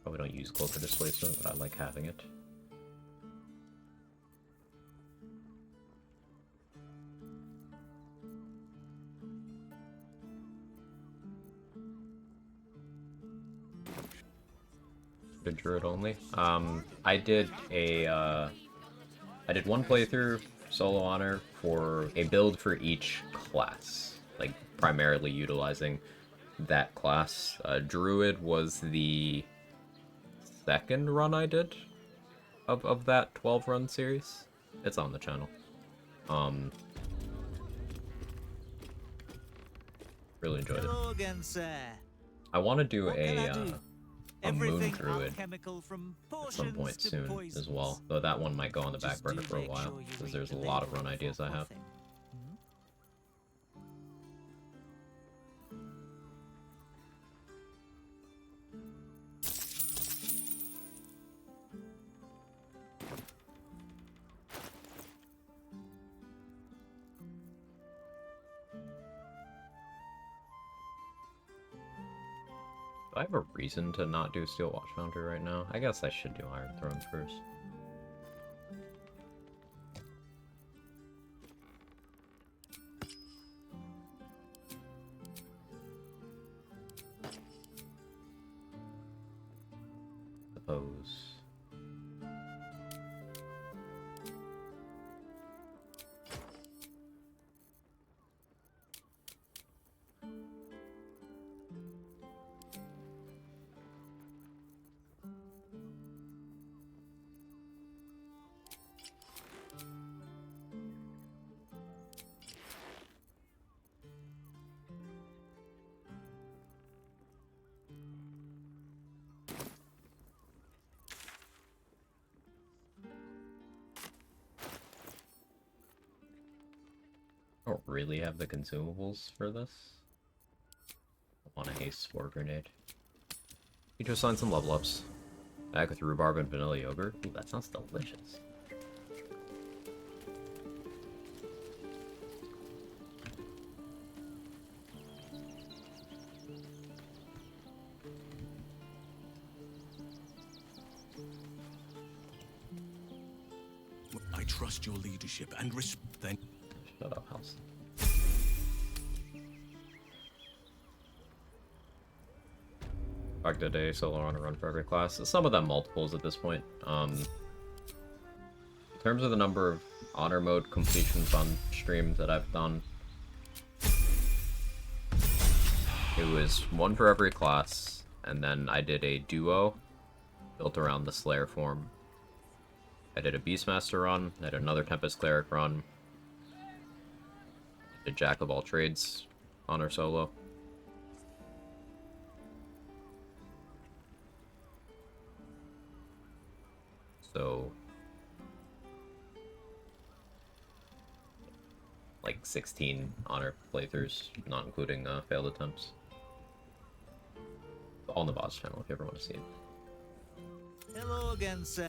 Probably don't use cloaker displacement, but I like having it. Good druid only. I did one playthrough solo honor for a build for each class, like primarily utilizing that class. Druid was the second run I did of that 12 run series. It's on the channel. Really enjoyed it. I want to do a moon druid at some point soon as well, though that one might go on the back burner for a while because there's a lot of run ideas I have. I have a reason to not do Steel Watch Foundry right now? I guess I should do Iron Throne first. Suppose. I don't really have the consumables for this. I want a haste spore grenade. You just sign some level ups. Back with rhubarb and vanilla yogurt. Ooh, that sounds delicious. I trust your leadership and then. Shut up, house. Back today, solo on a run for every class. Some of them multiples at this point. In terms of the number of honor mode completions on stream that I've done, it was one for every class, and then I did a duo built around the Slayer form. I did a Beastmaster run, I did another Tempest Cleric run, I did Jack of all trades honor solo. So, like 16 honor playthroughs, not including failed attempts. All on the boss channel if you ever want to see it. Hello again, sir.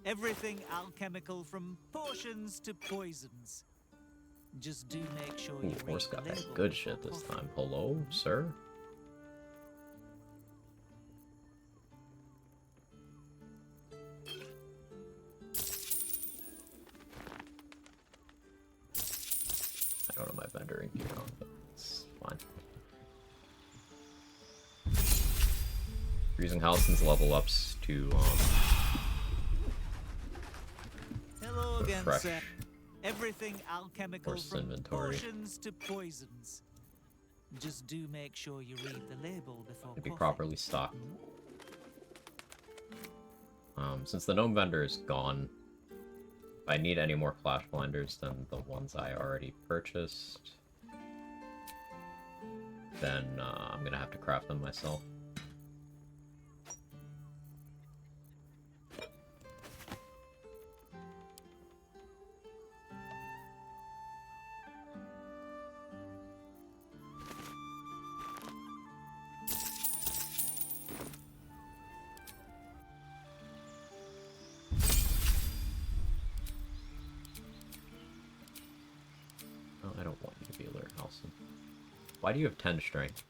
Everything alchemical from potions to poisons. Just do make sure you read Horse the got that label good before shit this coughing. time. Hello, sir? I don't know my vendor in here on, but it's fine. We're using Hallison's level ups to Hello again, refresh sir. Everything alchemical horse's from inventory. potions to poisons. Just do make sure you read the label before To be coughing. properly stocked. Since the gnome vendor is gone, if I need any more flash blinders than the ones I already purchased, then I'm gonna have to craft them myself. I don't want you to be alert, Halson. Why do you have 10 strength?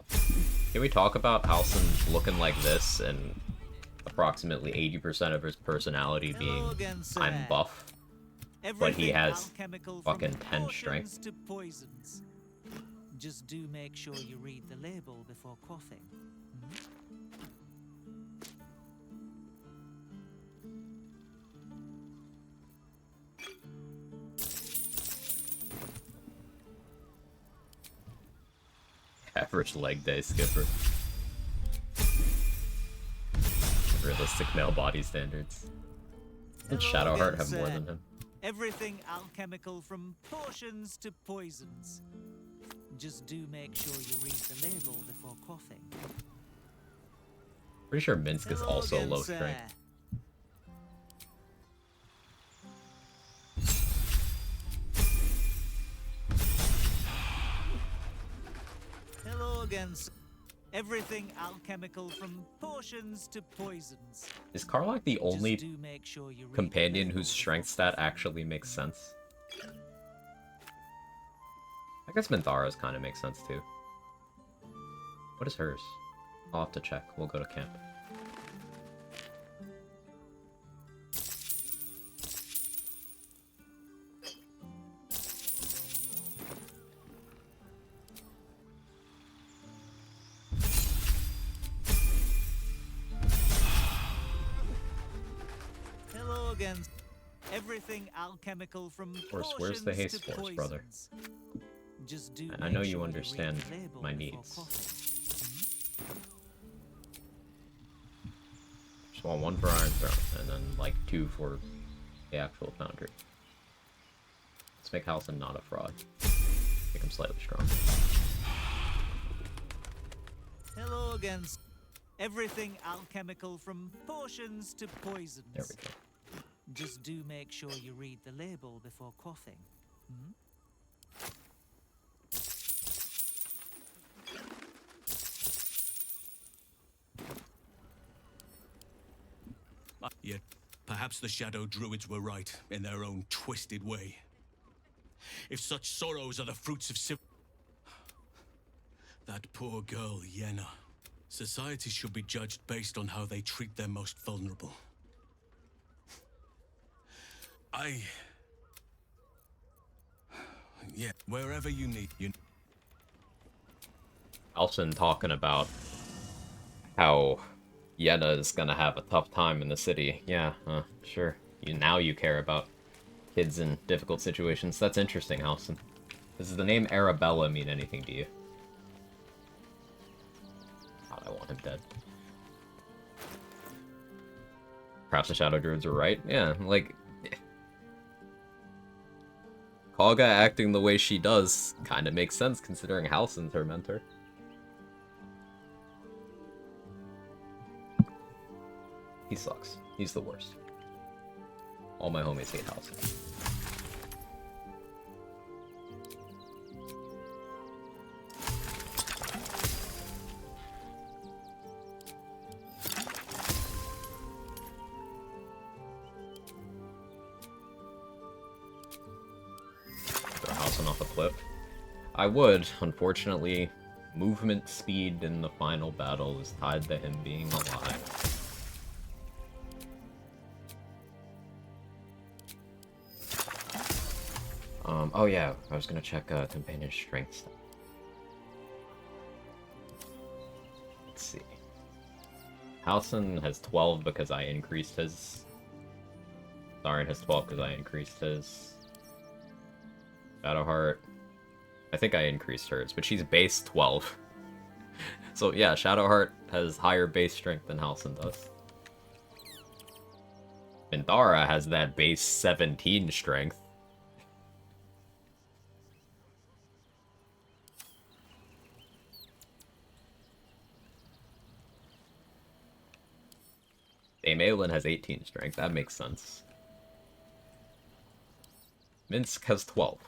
Can we talk about Halson looking like this and approximately 80% of his personality being again, sir. I'm buff, but he Everything has alchemical fucking from 10 potions strength? to poisons. Just do make sure you read the label before coughing. Average leg day skipper. Realistic male body standards. Did Hello Shadowheart again, have more sir. than him? Everything alchemical from potions to poisons. Just do make sure you read the label before coughing. Pretty sure Minsk is Hello also again, low sir. strength. Hello again, sir. Everything alchemical from potions to poisons. Is Karlach the only do make sure you read the companion label whose strength stat actually makes sense? I guess Minthara's kind of makes sense too. What is hers? I'll have to check. We'll go to camp. Hello again. Everything alchemical from Force, where's the potions haste to force, brother? Just do I make know sure you read understand the label my before needs. quaffing. Just want 1 for Iron Throne, and then like 2 for the actual Foundry. Let's make Halcyon not a fraud. Make him slightly strong. Hello again. Everything alchemical from potions to poisons. There we go. Just do make sure you read the label before quaffing. Hmm? Yet, perhaps the Shadow Druids were right in their own twisted way. If such sorrows are the fruits of that poor girl, Yenna. Society should be judged based on how they treat their most vulnerable. Yeah, wherever you need you. Alson talking about how Yenna is gonna have a tough time in the city. Yeah, sure. Now you care about kids in difficult situations. That's interesting, Alson. Does the name Arabella mean anything to you? God, I want him dead. Perhaps the Shadow Druids are right. Yeah, like... Quagga acting the way she does kind of makes sense considering Halson's her mentor. He sucks. He's the worst. All my homies hate Halson. Throw Halson off a cliff. I would, unfortunately, movement speed in the final battle is tied to him being alive. Oh yeah, I was gonna check companion strength. Let's see. Halson has 12 because I increased his. Sarin has 12 because I increased his. Shadowheart. I think I increased hers, but she's base 12. So yeah, Shadowheart has higher base strength than Halson does. Mindara has that base 17 strength. Dame Aelin has 18 strength, that makes sense. Minsk has 12.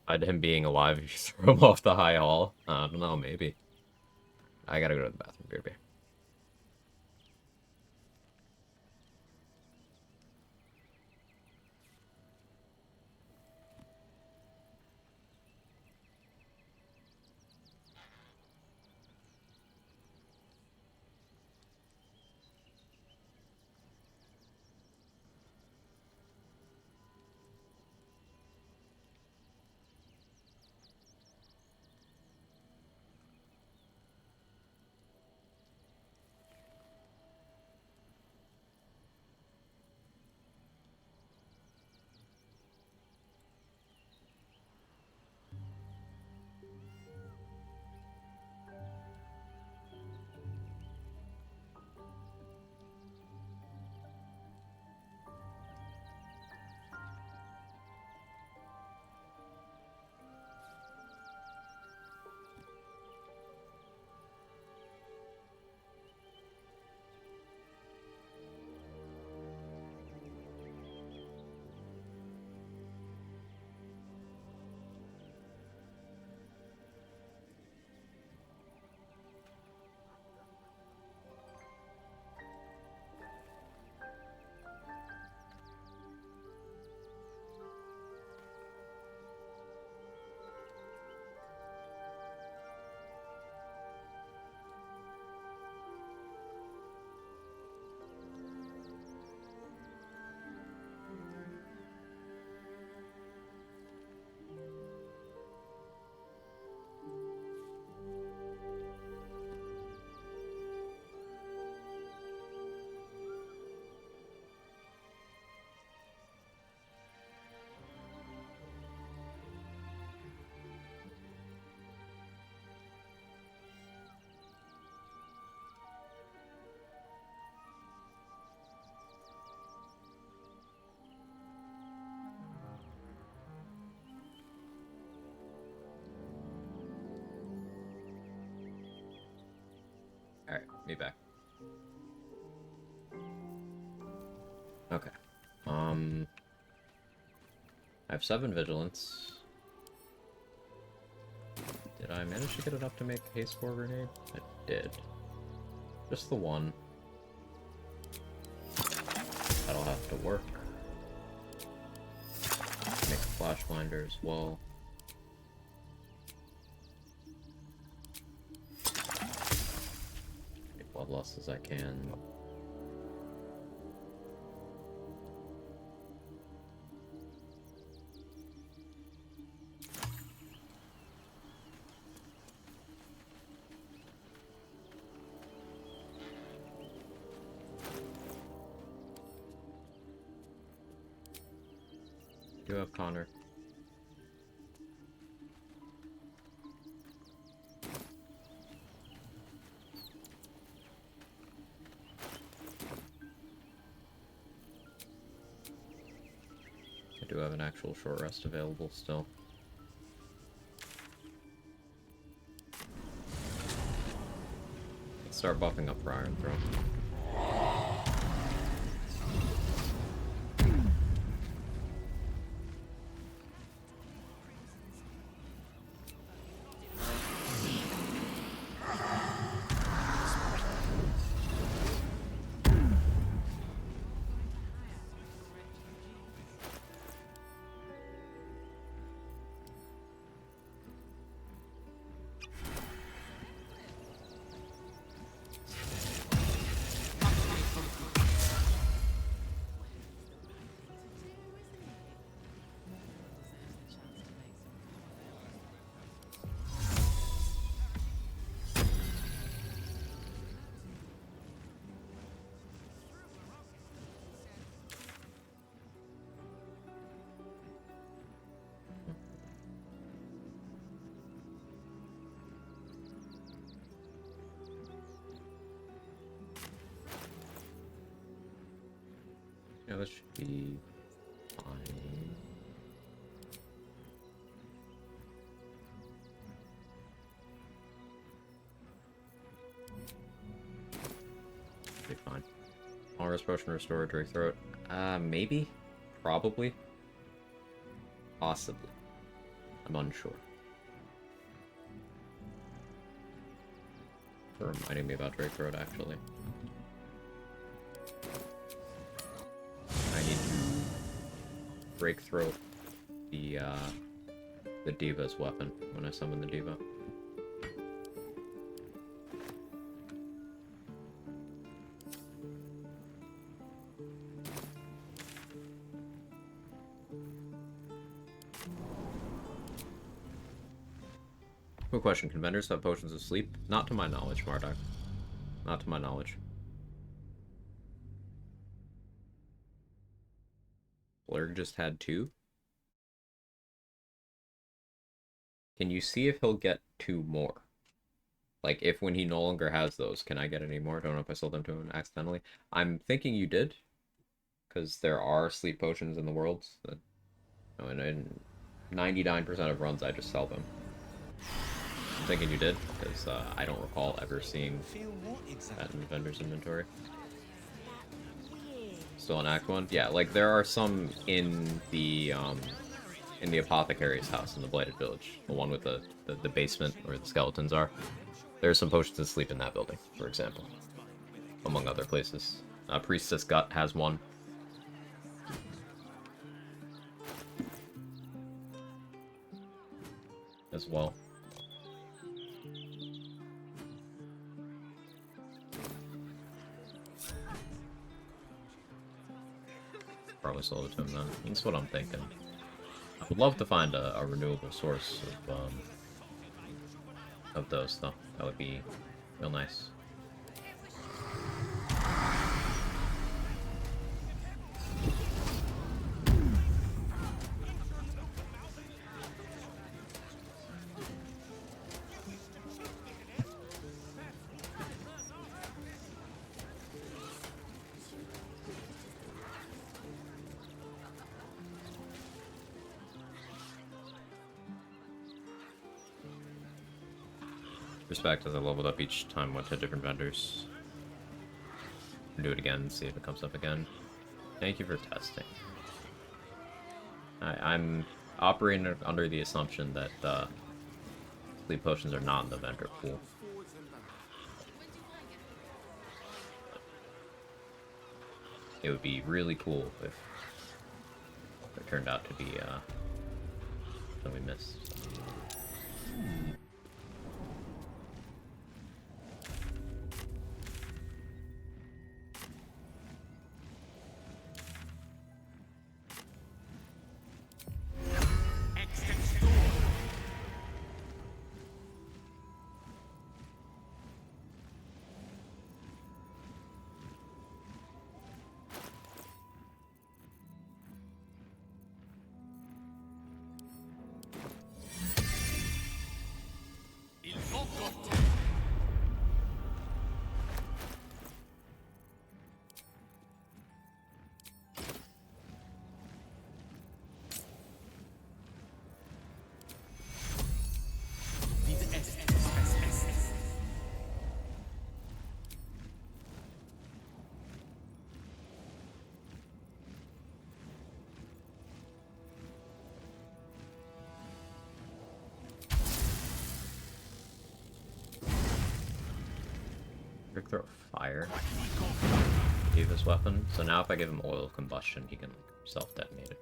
Tied to him being alive if you throw him off the high hall. I don't know, maybe. I gotta go to the bathroom, baby. me back. Okay. I have 7 vigilance. Did I manage to get it up to make a haste 4 grenade? I did. Just the one. That'll have to work. Make a flash blinder as well. Get bloodlust as I can. Do have Connor. I do have an actual short rest available still. Let's start buffing up for Iron Throne. Yeah, that should be fine. Be fine. Long-rest potion restore Drake Throat. Maybe? Probably? Possibly. I'm unsure. For reminding me about Drake Throat, actually. I need to break throat the Diva's weapon when I summon the Diva. Quick question, can vendors have potions of sleep? Not to my knowledge, Marduk. Not to my knowledge. Blurg just had 2. Can you see if he'll get 2 more? Like, if when he no longer has those, can I get any more? I don't know if I sold them to him accidentally. I'm thinking you did. Because there are sleep potions in the world. That, you know, in 99% of runs, I just sell them. I'm thinking you did, because I don't recall ever seeing that in the vendor's inventory. Still in Act 1? Yeah, like, there are some in the apothecary's house in the Blighted Village. The one with the basement where the skeletons are. There's some potions of sleep in that building, for example. Among other places. Priestess Gut has one. As well. Probably sold it to him then. That's what I'm thinking. I would love to find a renewable source of those, though. That would be real nice. Respect as I leveled up each time, went to different vendors. Do it again, see if it comes up again. Thank you for testing. I'm operating under the assumption that sleep potions are not in the vendor pool. It would be really cool if it turned out to be something we missed. Quick throw fire. Gave his weapon. So now if I give him oil of combustion, he can self-detonate it.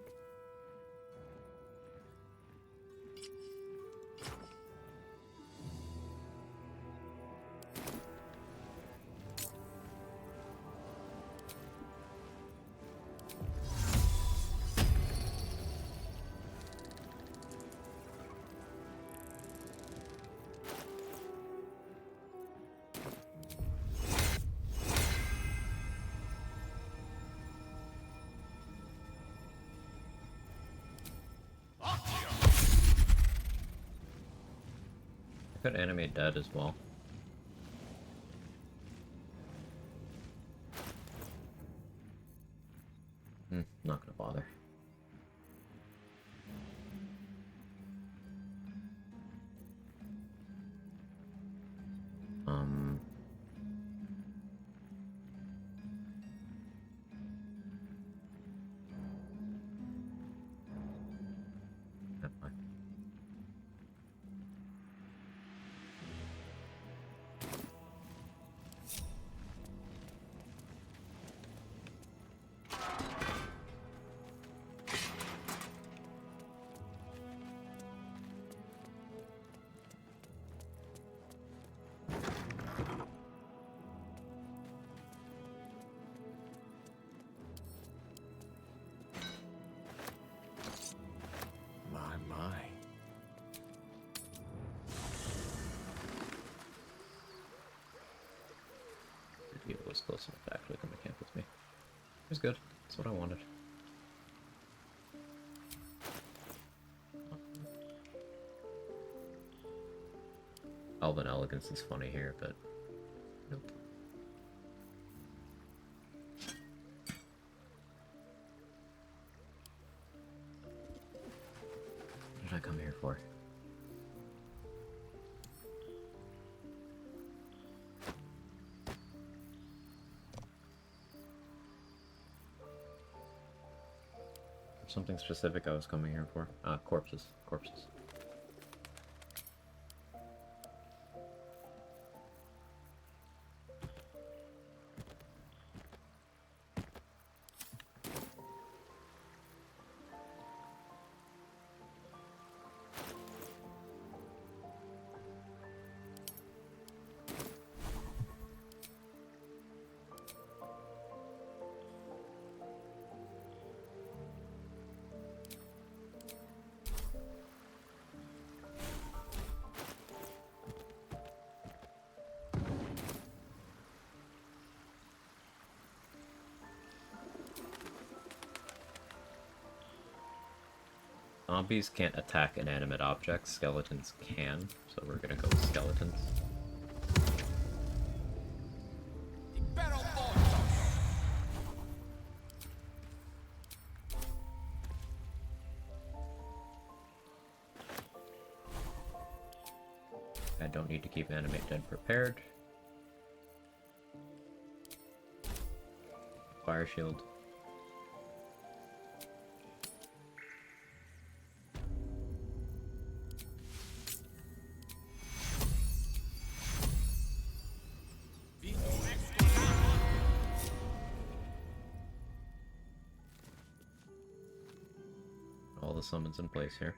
I could animate dead as well. Not gonna bother. Never mind. My. He was close enough to actually come to camp with me. It was good. That's what I wanted. Elven elegance is funny here, but nope. What did I come here for? Something specific I was coming here for. Corpses. Corpses. Zombies can't attack inanimate objects, skeletons can, so we're gonna go with skeletons. I don't need to keep animate dead prepared. Fire shield. All the summons in place here.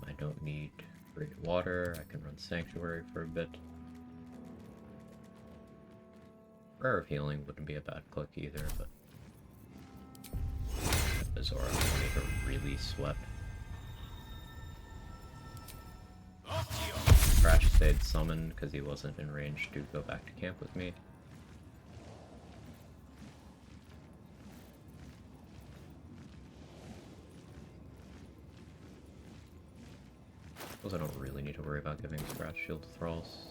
I don't need great water. I can run sanctuary for a bit. Prayer of healing wouldn't be a bad click either, but Azora I need to really sweat. Crash stayed summoned because he wasn't in range to go back to camp with me. I don't really need to worry about giving Scratch Shield to Thralls.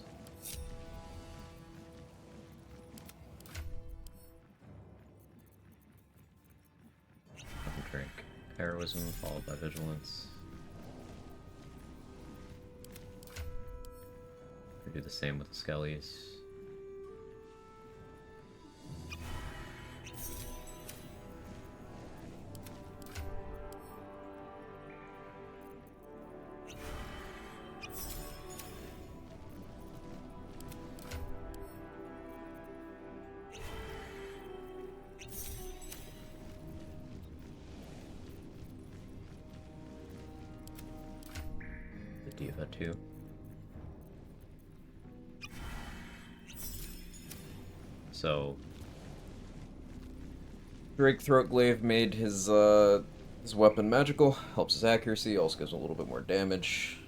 I can drink Heroism, followed by Vigilance. I do the same with the Skellies. Diva too. So Drake Throatglaive made his weapon magical, helps his accuracy, also gives him a little bit more damage.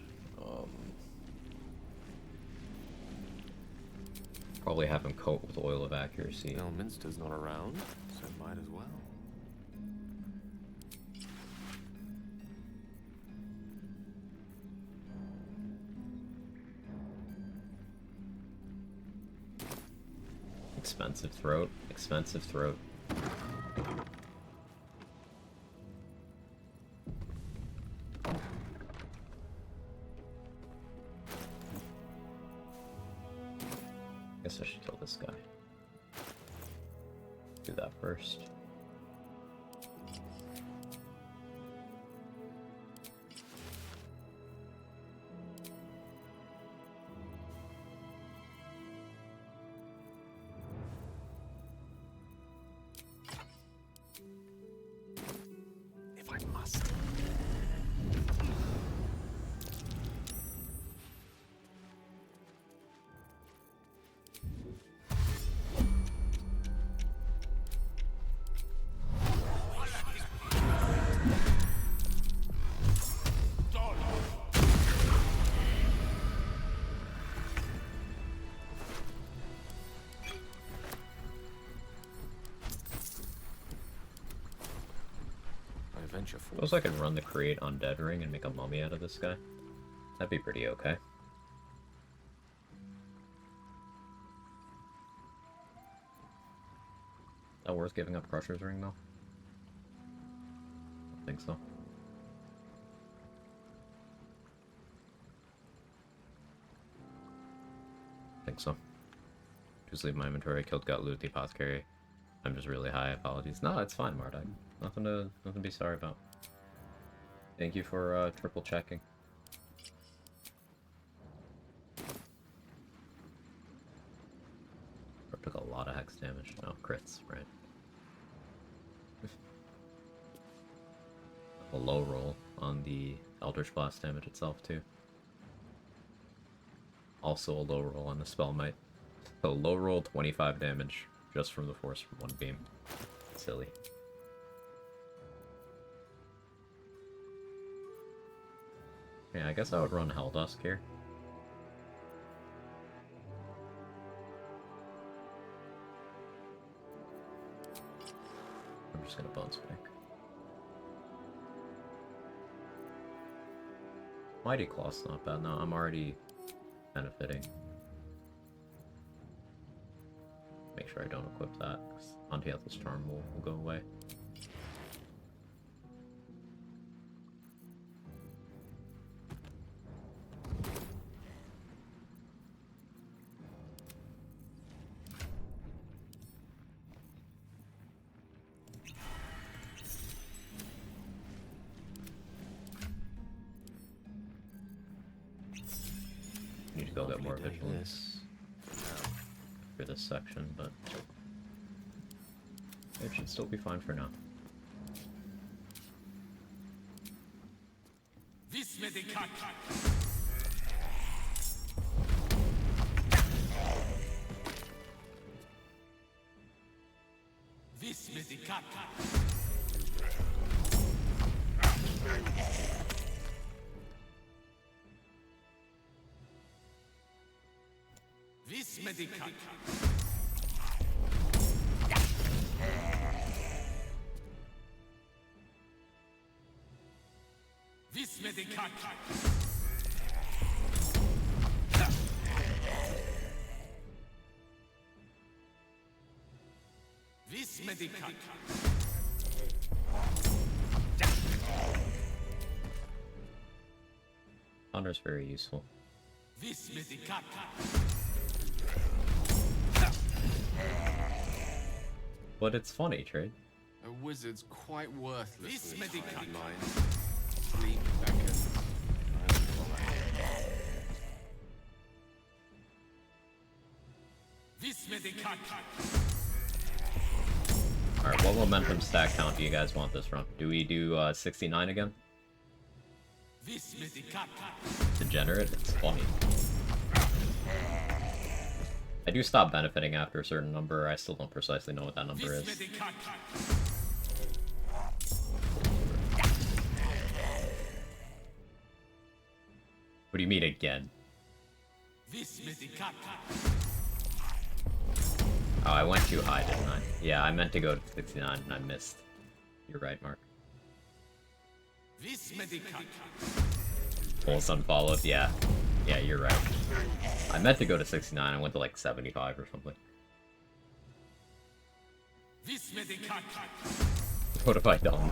Probably have him coat with Oil of Accuracy. Elminster's not around, so might as well. Expensive throat. Expensive throat. Guess I should kill this guy. Do that first. Suppose I could run the Create Undead Ring and make a mummy out of this guy. That'd be pretty okay. That worth giving up Crusher's Ring, though? I don't think so. I think so. Just leave my inventory. Killed, got loot, the apothecary. I'm just really high. Apologies. No, it's fine, Marduk. Nothing to be sorry about. Thank you for triple checking. Took a lot of hex damage. No, crits, right? A low roll on the Eldritch Blast damage itself, too. Also a low roll on the Spell Might. So low roll 25 damage just from the force from one beam. Silly. Yeah, I guess I would run Helldusk here. I'm just gonna Bone Spike. Mighty Claw's not bad. No, I'm already benefiting. Make sure I don't equip that, because Anti-Health's Charm will go away. Need to go get more vigilance for this section, but it should still be fine for now. Honor's very useful. But it's funny, Trade. A wizard's quite worthless with a tired mind. Sleep beckons. I will follow. Alright, what momentum stack count do you guys want this run? Do we do 69 again? Degenerate? It's funny. I do stop benefiting after a certain number. I still don't precisely know what that number is. What do you mean again? Oh, I went too high, didn't I? Yeah, I meant to go to 69 and I missed. You're right, Mark. Pulse unfollowed, yeah. Yeah, you're right. I meant to go to 69, I went to like 75 or something. What have I done?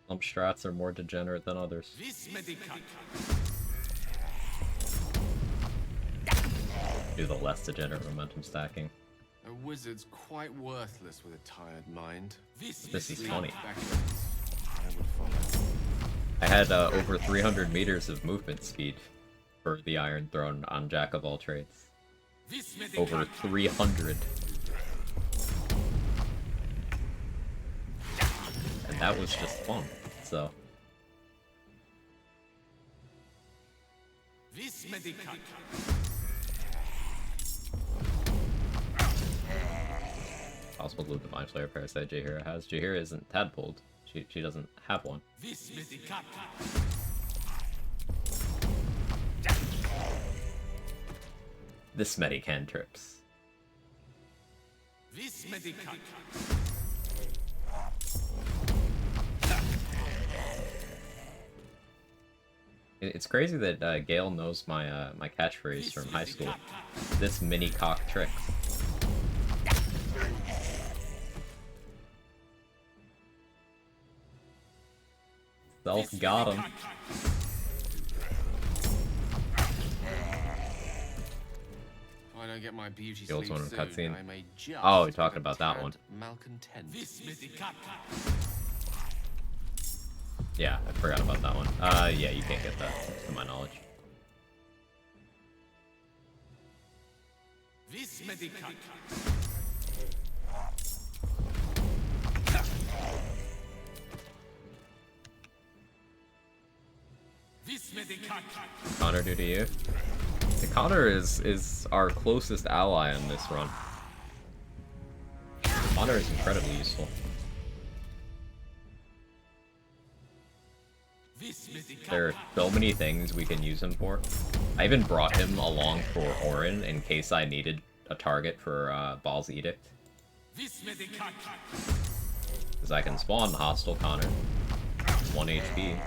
Some strats are more degenerate than others. Do the less degenerate momentum stacking. A wizard's quite worthless with a tired mind. This is funny. I would follow. I had over 300 meters of movement speed for the Iron Throne on Jack of all trades. Over 300. And that was just fun, so. Possible to loot the Mind Flayer Parasite Jaheira has. Jaheira isn't tadpoled. She doesn't have one. This many cantrips. It's crazy that Gale knows my my catchphrase from high school. This mini cock tricks. Self got him. If I don't get my beauty The old sleep one in soon, cutscene. I may just Oh, you're be talking a about that one. tad malcontent. Yeah, I forgot about that one. Yeah, you can't get that, to my knowledge. Connor do to you? The Connor is our closest ally in this run. Connor is incredibly useful. There are so many things we can use him for. I even brought him along for Orin in case I needed a target for Baal's Edict. Because I can spawn hostile Connor, 1 HP,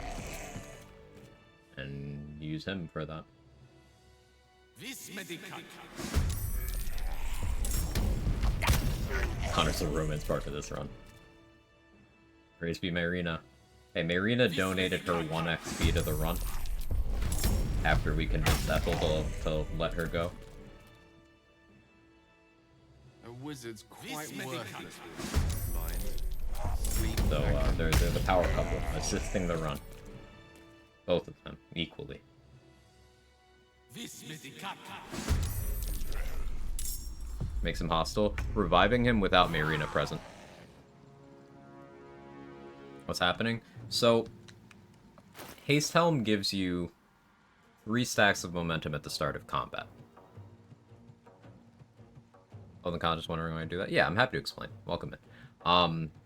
and use him for that. Connor's a romance part for this run. Praise be Marina. Hey, Marina donated her 1 XP to the run after we convinced Ethel to let her go. A wizard's quite worthless with his mind. Sleep So they're the power couple, assisting the run. Both of them, equally. Makes him hostile. Reviving him without Marina present. What's happening? So, Haste Helm gives you 3 stacks of momentum at the start of combat. Oh, the con just wondering why I do that? Yeah, I'm happy to explain. Welcome in.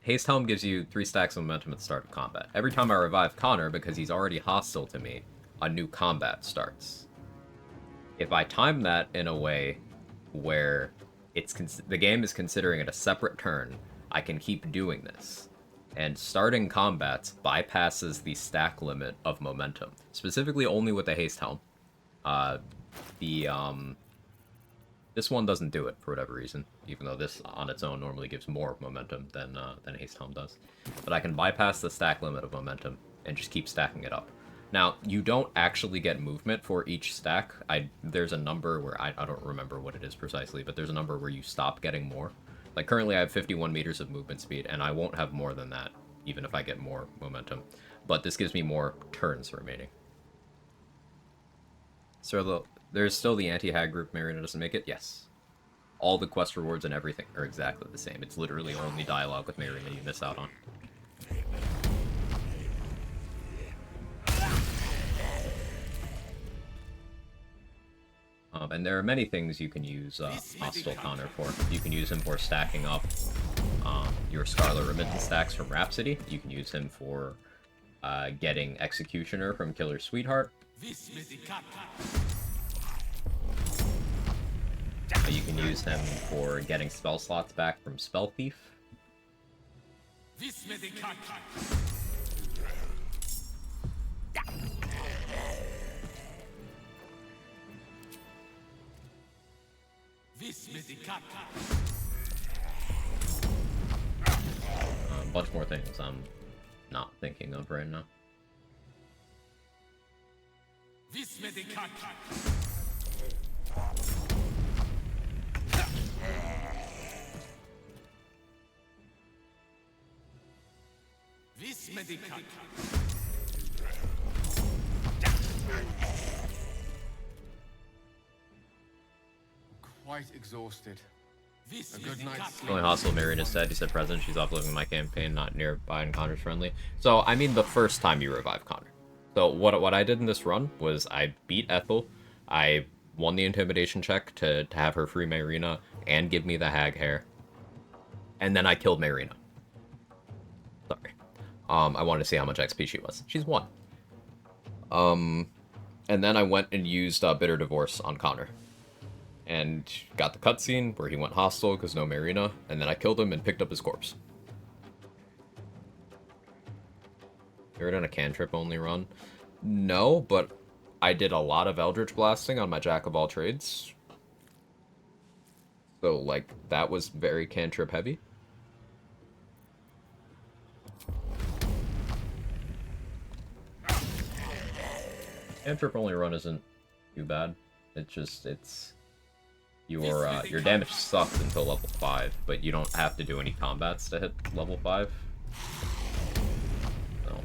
Haste Helm gives you 3 stacks of momentum at the start of combat. Every time I revive Connor, because he's already hostile to me, a new combat starts. If I time that in a way where the game is considering it a separate turn, I can keep doing this. And starting combats bypasses the stack limit of momentum. Specifically only with the Haste Helm. This one doesn't do it for whatever reason, even though this on its own normally gives more momentum than Haste Helm does. But I can bypass the stack limit of momentum and just keep stacking it up. Now, you don't actually get movement for each stack. There's a number where, I don't remember what it is precisely, but there's a number where you stop getting more. Like, currently I have 51 meters of movement speed, and I won't have more than that, even if I get more momentum. But this gives me more turns remaining. So there's still the anti-hag group. Marina doesn't make it? Yes. All the quest rewards and everything are exactly the same. It's literally only dialogue with Marina you miss out on. And there are many things you can use Hostile Connor for. You can use him for stacking up your Scarlet Remittance stacks from Rhapsody. You can use him for getting Executioner from Killer Sweetheart. You can use him for getting spell slots back from Spell Thief. A bunch more things I'm not thinking of right now. Quite exhausted. A good night's sleep. Only hostile Marina said. He said present. She's uploading my campaign, not nearby and Connor's friendly. So, I mean the first time you revive Connor. So, what I did in this run was I beat Ethel. I won the intimidation check to have her free Marina and give me the hag hair. And then I killed Marina. Sorry. I wanted to see how much XP she was. She's 1. And then I went and used Bitter Divorce on Connor. And got the cutscene where he went hostile because no Marina, and then I killed him and picked up his corpse. You ever done a cantrip only run? No, but I did a lot of Eldritch Blasting on my Jack of all trades. So, like, that was very cantrip heavy. Cantrip only run isn't too bad. It's your damage sucks until level 5, but you don't have to do any combats to hit level 5. So,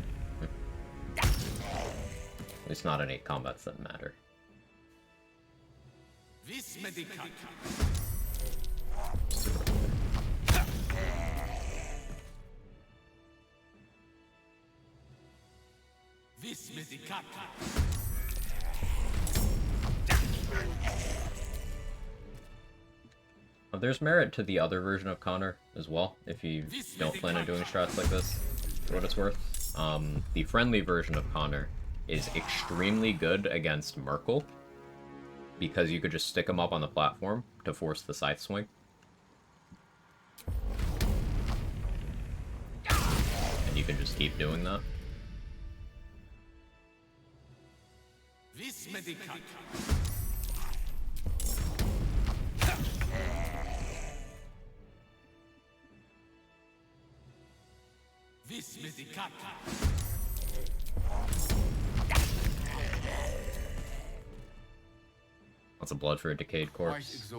at least not any combats that matter. There's merit to the other version of Connor as well, if you don't plan on doing strats like this, for what it's worth. The friendly version of Connor is extremely good against Merkel, because you could just stick him up on the platform to force the scythe swing. And you can just keep doing that. Lots of blood for a decayed corpse.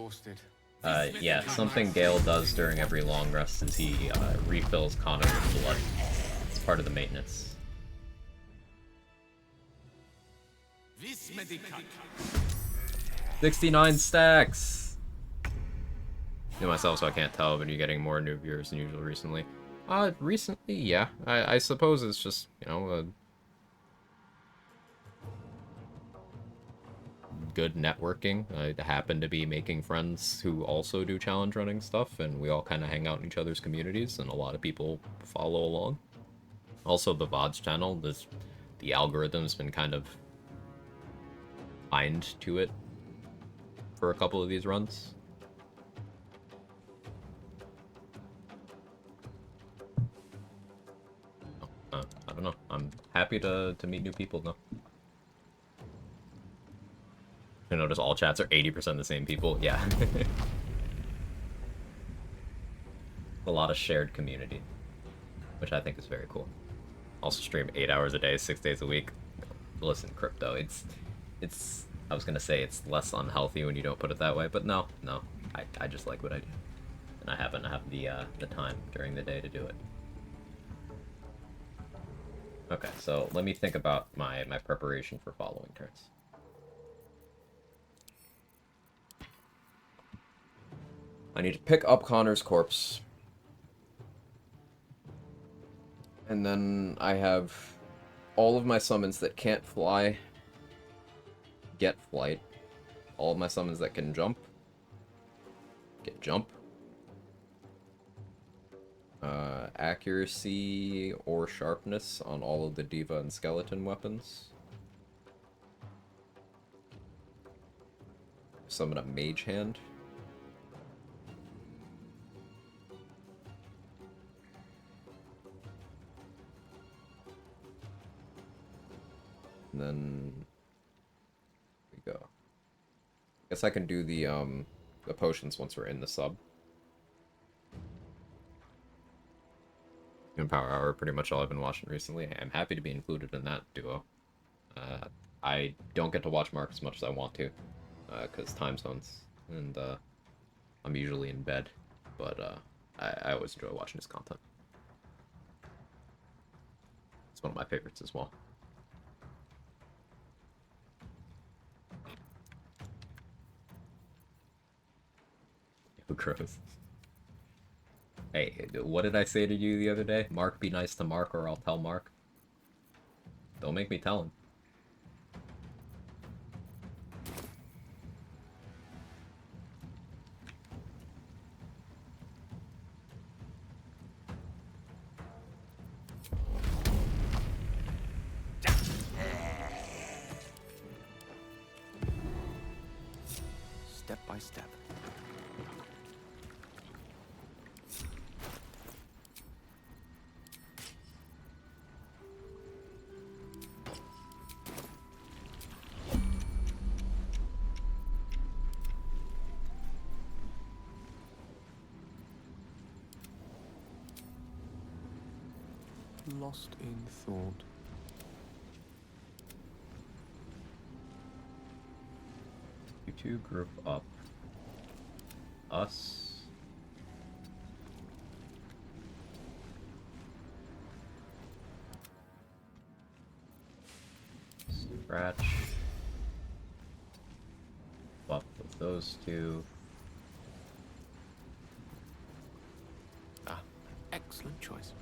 Yeah, something Gale does during every long rest is he refills Connor with blood. part of the maintenance. 69 stacks! Knew myself, so I can't tell, but you're getting more new viewers than usual recently. Recently, yeah. I suppose it's just, you know, good networking. I happen to be making friends who also do challenge running stuff, and we all kind of hang out in each other's communities, and a lot of people follow along. Also, the VODs channel, the algorithm's been kind of kind to it for a couple of these runs. I don't know. I'm happy to meet new people, though. You notice all chats are 80% the same people. Yeah. A lot of shared community, which I think is very cool. Also stream 8 hours a day, 6 days a week. Listen, crypto, it's I was gonna say it's less unhealthy when you don't put it that way, but no. I just like what I do. And I happen to have the time during the day to do it. Okay, so let me think about my preparation for following turns. I need to pick up Connor's corpse. And then I have all of my summons that can't fly get flight. All of my summons that can jump get jump. Accuracy or sharpness on all of the Diva and Skeleton weapons. Summon a Mage Hand. And then we go. Guess I can do the potions once we're in the sub. And Power Hour, pretty much all I've been watching recently. I'm happy to be included in that duo. I don't get to watch Mark as much as I want to, because time zones, and I'm usually in bed, but I always enjoy watching his content. It's one of my favorites as well. Who crows? Hey, what did I say to you the other day? Mark, be nice to Mark or I'll tell Mark. Don't make me tell him. Step by step. Lost in thought. You two group up. Us. Scratch. Swap with those two. Ah, excellent choice.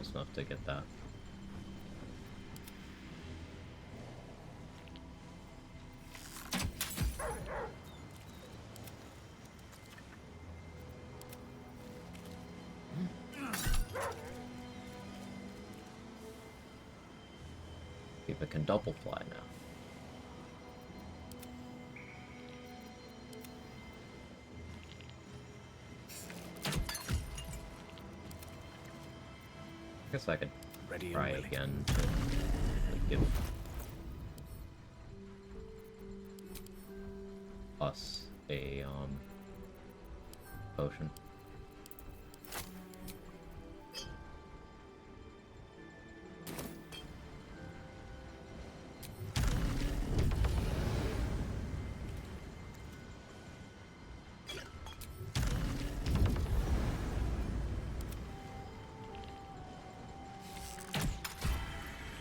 close enough to get that. People can double fly now. I guess I could try again to give us a potion.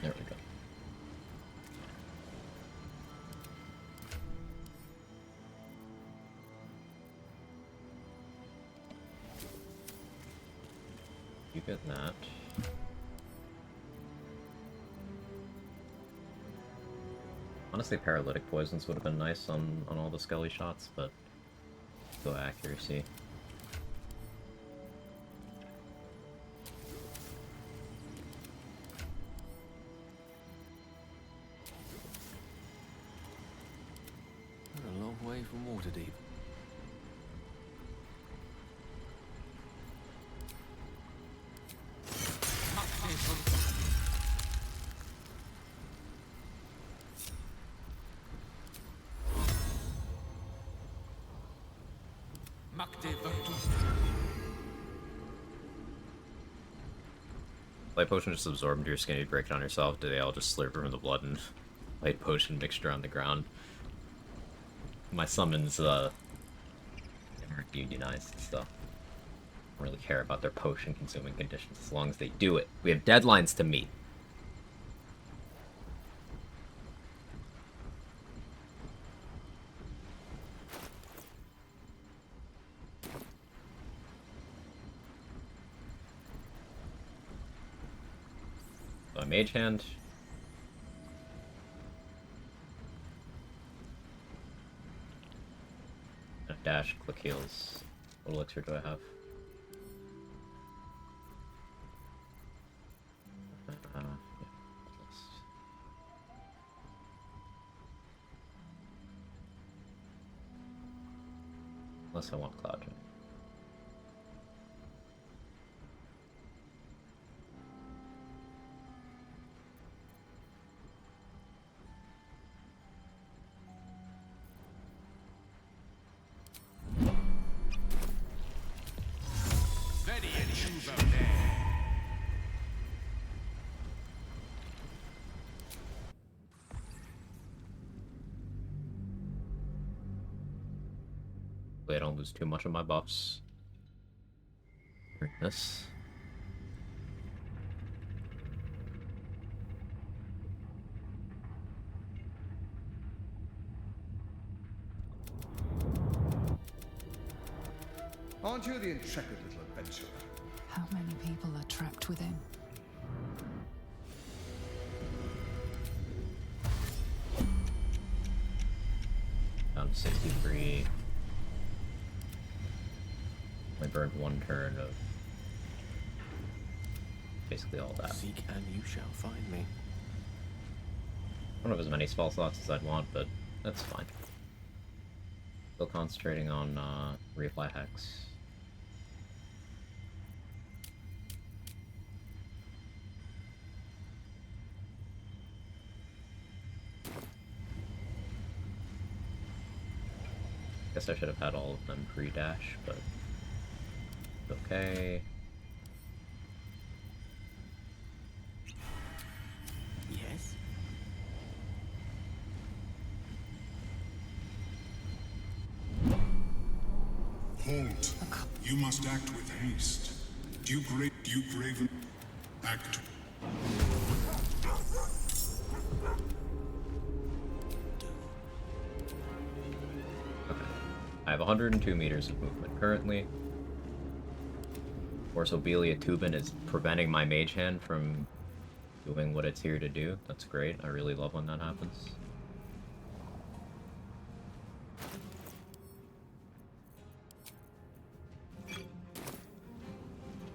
There we go. You get that. Honestly, paralytic poisons would have been nice on all the skelly shots, but go accuracy. We're a long way from Waterdeep. Light potion just absorb into your skin, you break it on yourself. Do they all just slurp from the blood and light potion mixture on the ground? My summons, aren't unionized and stuff. I don't really care about their potion consuming conditions as long as they do it. We have deadlines to meet. So mage hand. Dash, click heals. What elixir do I have? Yeah. Unless I want Cloud. I don't lose too much of my buffs. Bring this. Aren't you the intrepid little adventurer? How many people are trapped within? Down to 63. I burned one turn of basically all that. Seek and you shall find me. I don't have as many spell slots as I'd want, but that's fine. Still concentrating on reapply hex. Guess I should have had all of them pre-dash, but okay. Yes? Halt. You must act with haste. Duke Raven, act. I have 102 meters of movement currently. course, Obelia Tubin is preventing my mage hand from doing what it's here to do. That's great. I really love when that happens.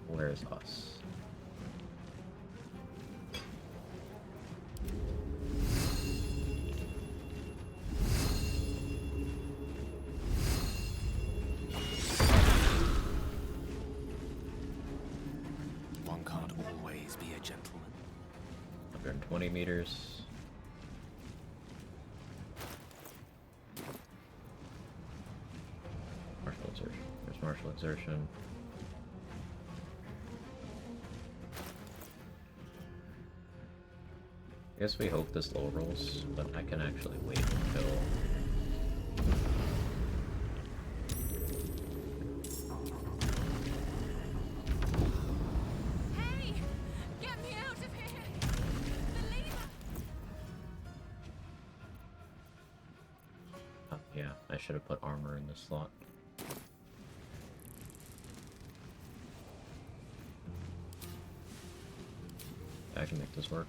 Where's us? One can't always be a gentleman. 120 meters. Martial exertion. There's martial exertion. I guess we hope this low rolls, but I can actually wait until... Hey! Get me out of here! The lever! Yeah, I should have put armor in this slot. I can make this work.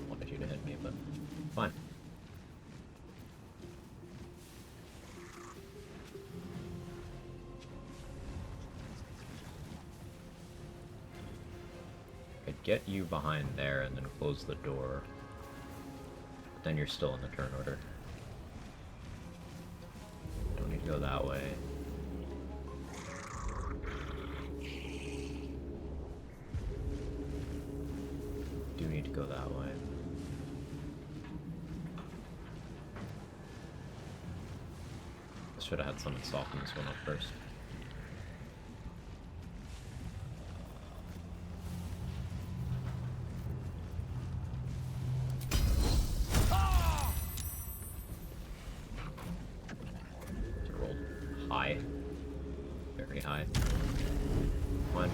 Wanted you to hit me, but fine. Could get you behind there and then close the door. But then you're still in the turn order. Don't need to go that way. Do need to go that way. I should have had someone soften this one up first. It rolled high. Very high. One.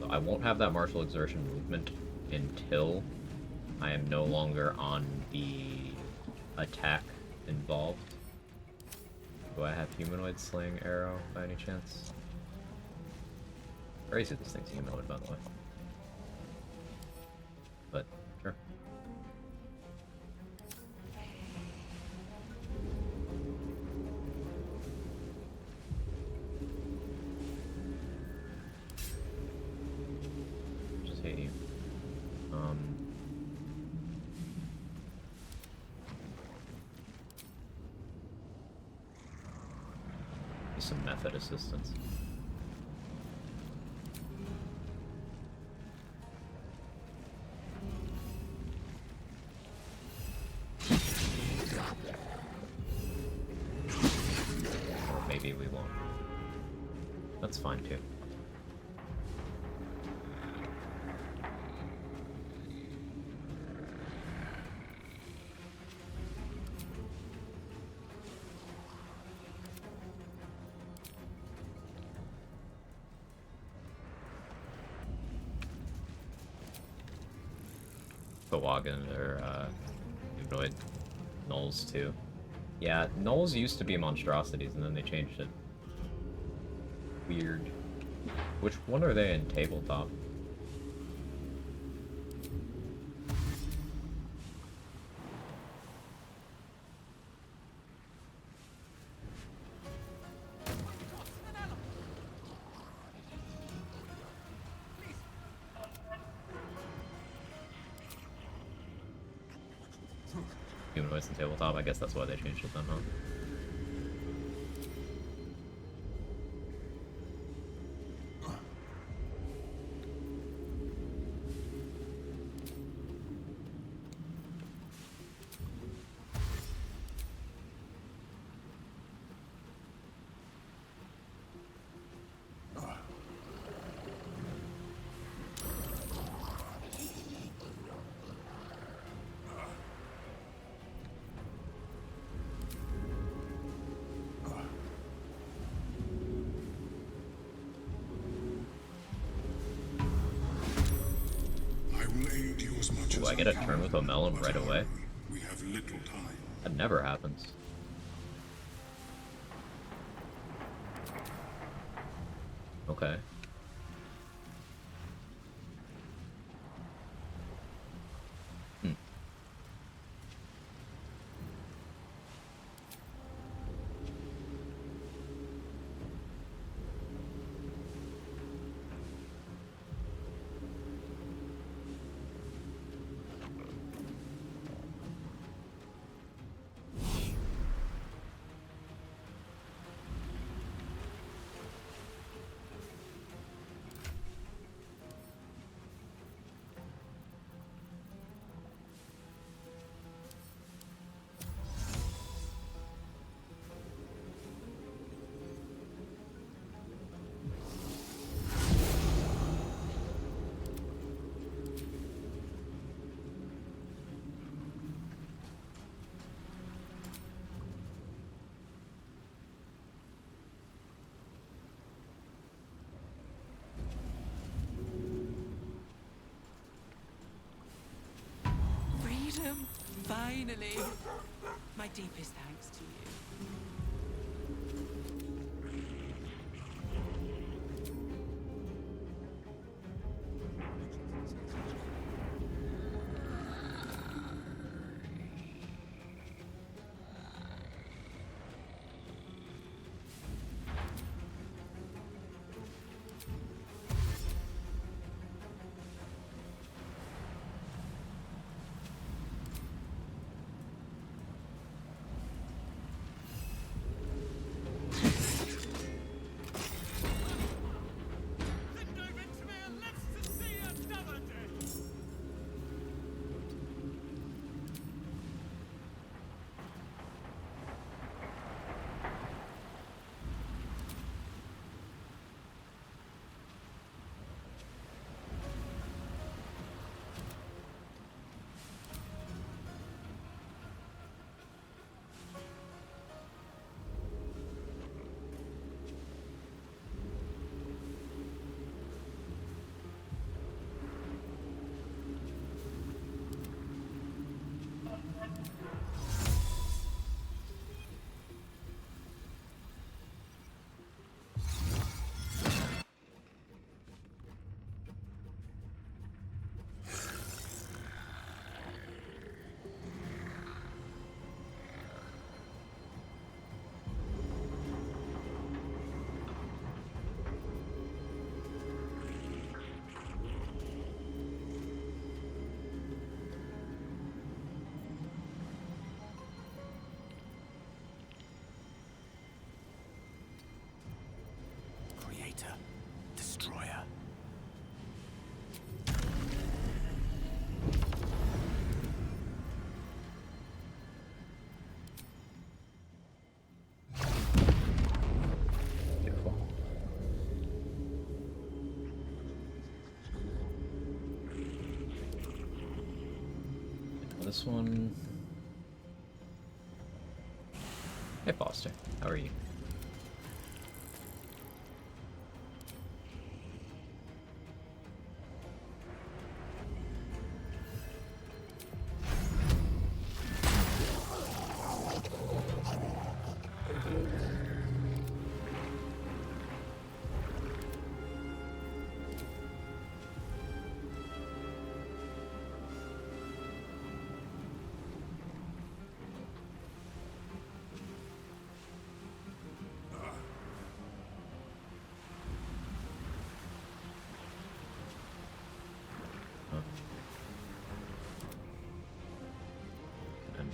I won't have that martial exertion movement until I am no longer on the attack involved. Do I have humanoid slaying arrow by any chance? Crazy this thing's humanoid, by the way. But, sure. Just hate you. Some method assistance. Or maybe we won't. That's fine too. Quag or humanoid gnolls too. Yeah, gnolls used to be monstrosities and then they changed it. Weird. Which one are they in tabletop? Humanoids in tabletop, I guess that's why they changed it then, huh? get a turn with a melon right away? We have little time. That never happens. Okay. Hmm. Freedom, finally. My deepest thanks to you. Creator, destroyer. Beautiful. This one. Hey Foster, how are you?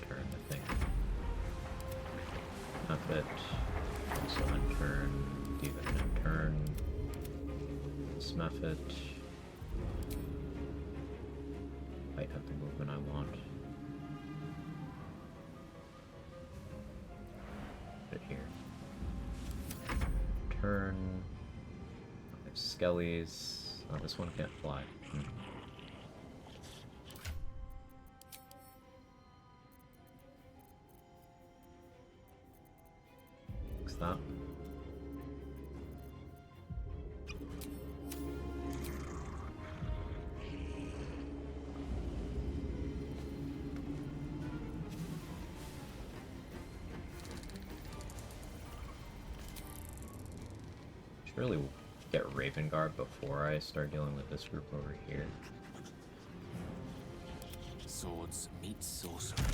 Turn, I think. Not that. Also end turn. Even end turn. Snuff it. Might have the movement I want. Put it here. Turn. Skellies. Oh, this one can't fly. That. Really get Raven Guard before I start dealing with this group over here. Swords meet sorcery.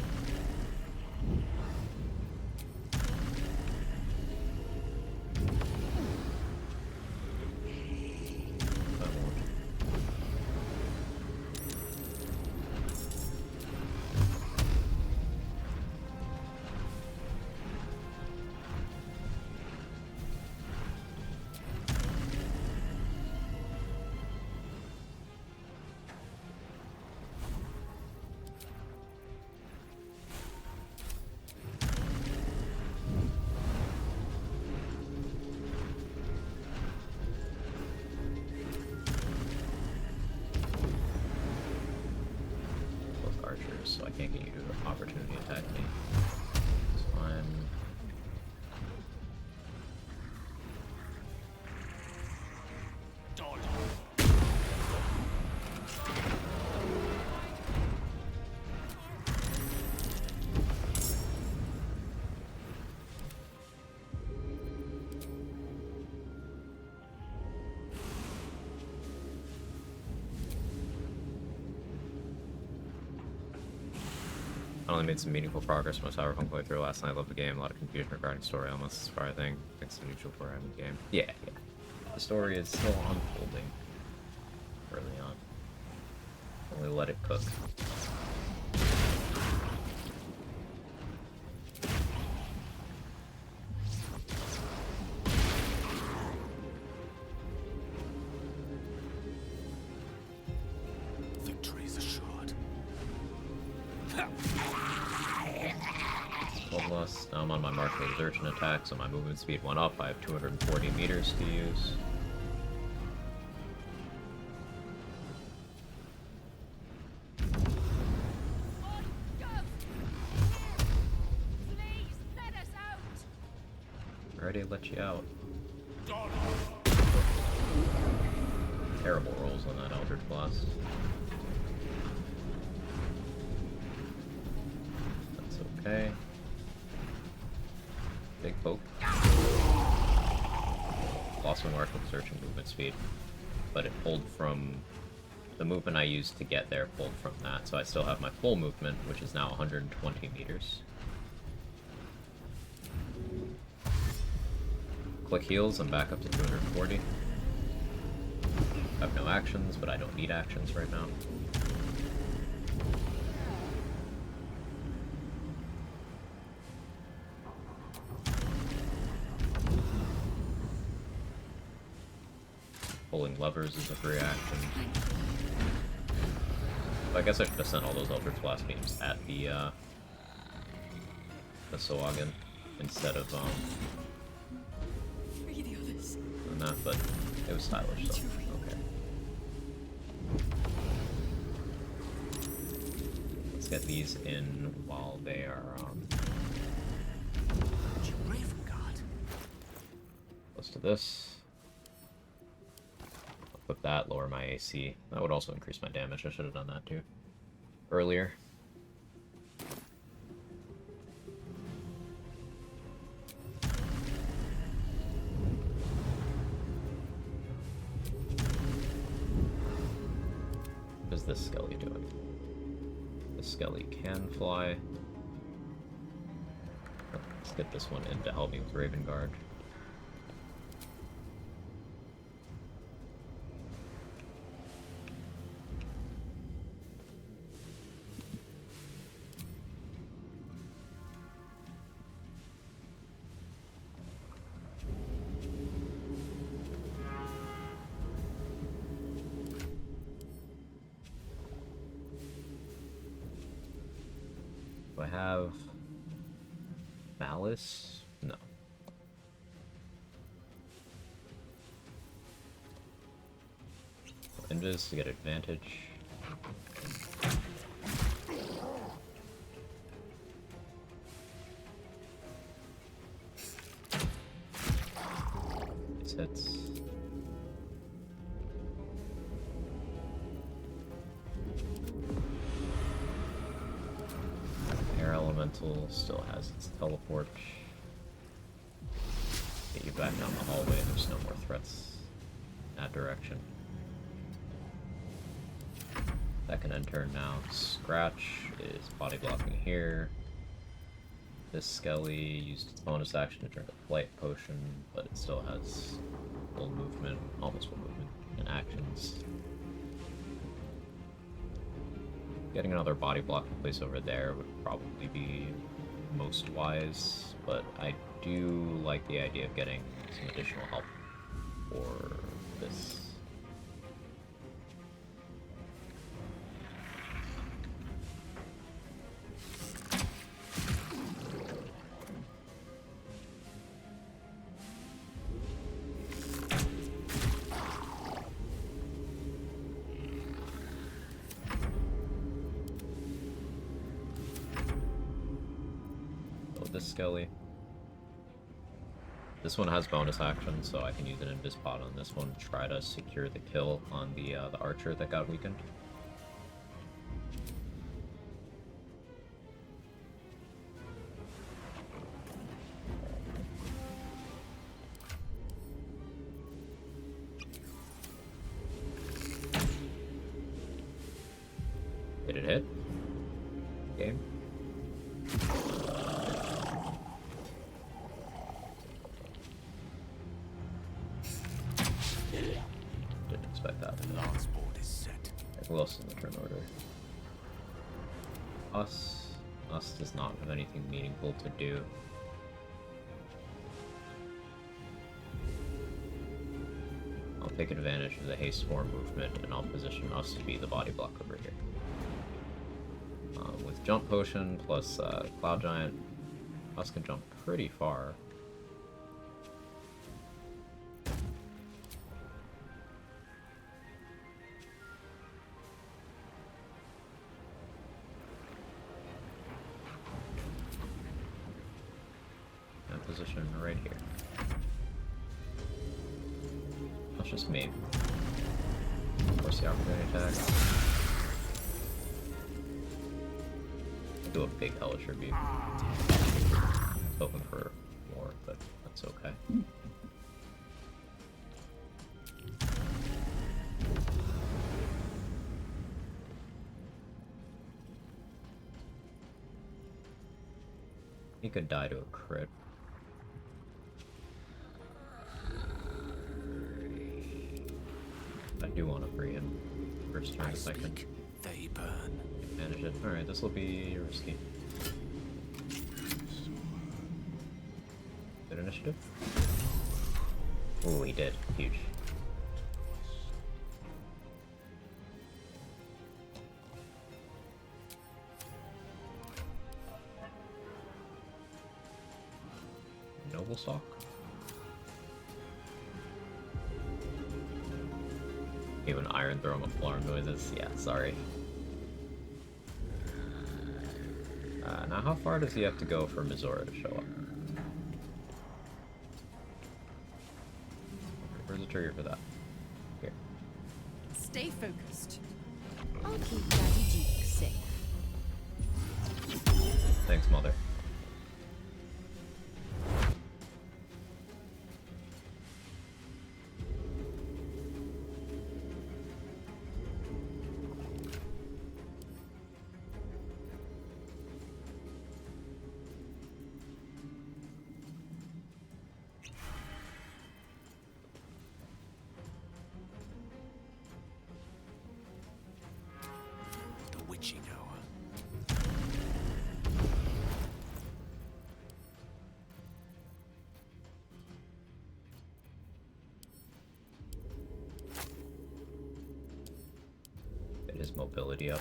So I can't get you to opportunity attack me. It's fine. I only made some meaningful progress from a cyberpunk playthrough last night. I loved the game. A lot of confusion regarding story elements. Surprising. Thanks to neutral for having the game. Yeah. The story is still unfolding early on. Only let it cook. Victory's assured. Bloodlust. Now I'm on my mark for exertion attack, so my movement speed went up. I have 240 meters to use. Already let you out. Terrible rolls on that Eldritch Blast. That's okay. Big poke. Lost my mark with search and movement speed, but it pulled from the movement I used to get there, pulled from that, so I still have my full movement, which is now 120 meters. Click heals, I'm back up to 240. I have no actions, but I don't need actions right now. Pulling levers is a free action. I guess I should have sent all those Eldritch Blast beams at the Soagan instead of than that, but it was stylish, so okay. Let's get these in while they are close to this. Equip that, lower my AC. That would also increase my damage. I should have done that too earlier. What is this Skelly doing? The Skelly can fly. Let's get this one in to help me with Raven Guard. Do I have Malice? No. Invis to get advantage. These hits. Air Elemental still has its teleport. Get you back down the hallway. There's no more threats in that direction. Second end turn now. Scratch is body blocking here. This Skelly used its bonus action to drink a flight potion, but it still has full movement, almost full movement, and actions. Getting another body block in place over there would probably be most wise, but I do like the idea of getting some additional help for this. This Skelly. This one has bonus action, so I can use an Invis Pod on this one. Try to secure the kill on the archer that got weakened. Did it hit? Game. Didn't expect that. The last board is set. Who else in the turn order? Us. Us does not have anything meaningful to do. I'll take advantage of the haste 4 movement and I'll position us to be the body block over here. With jump potion plus Cloud Giant, us can jump pretty far. And position right here. That's just me. Force the opportunity attack. Do a big hellish rebuke. Hoping for more, but that's okay. He could die to a crit. I do want to free him first turn if I can. They burn. Manage it. Alright, this will be risky. Good initiative? Ooh, he did. Huge. Noble Stalk? Even Iron Throw him with alarm noises? Yeah, sorry. Now how far does he have to go for Mizora to show up? Where's the trigger for that? Here. Stay focused. I'll keep Daddy Duke safe. Thanks, Mother. Witching hour. Get his mobility up.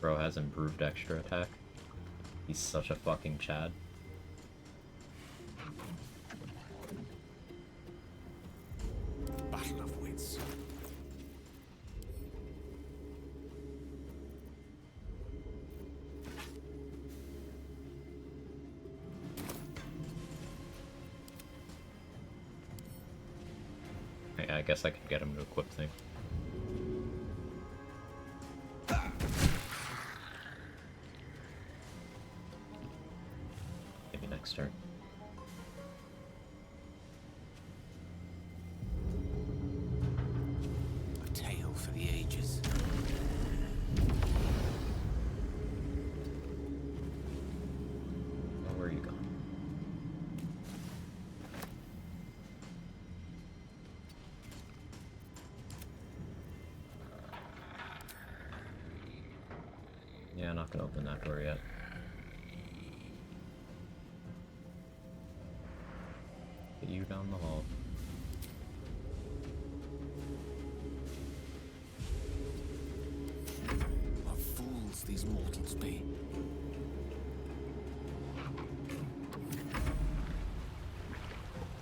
Bro has improved extra attack. He's such a fucking Chad. Battle of wits. guess I could get him to equip thing. Maybe next turn. A tale for the ages. Oh, where are you going? Yeah, not gonna open that door yet. Get you down the hall. What fools these mortals be.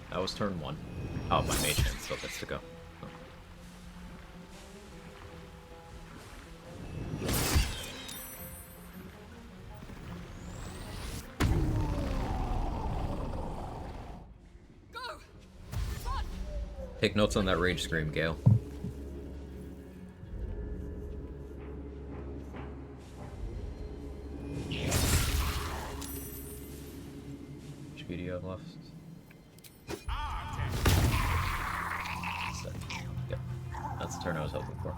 That was turn 1. Oh, my mage hand still gets to go. Oh. Take notes on that rage scream, Gale. Which speed do you have left? Yep. That's the turn I was hoping for.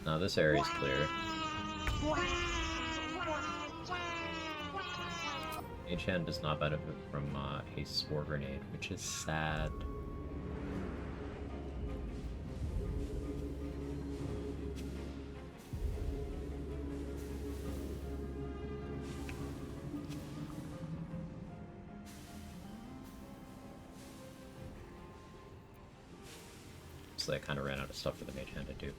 Now this area is clear. Mage Hand does not benefit from a Spore Grenade, which is sad. So I kind of ran out of stuff for the Mage Hand to do.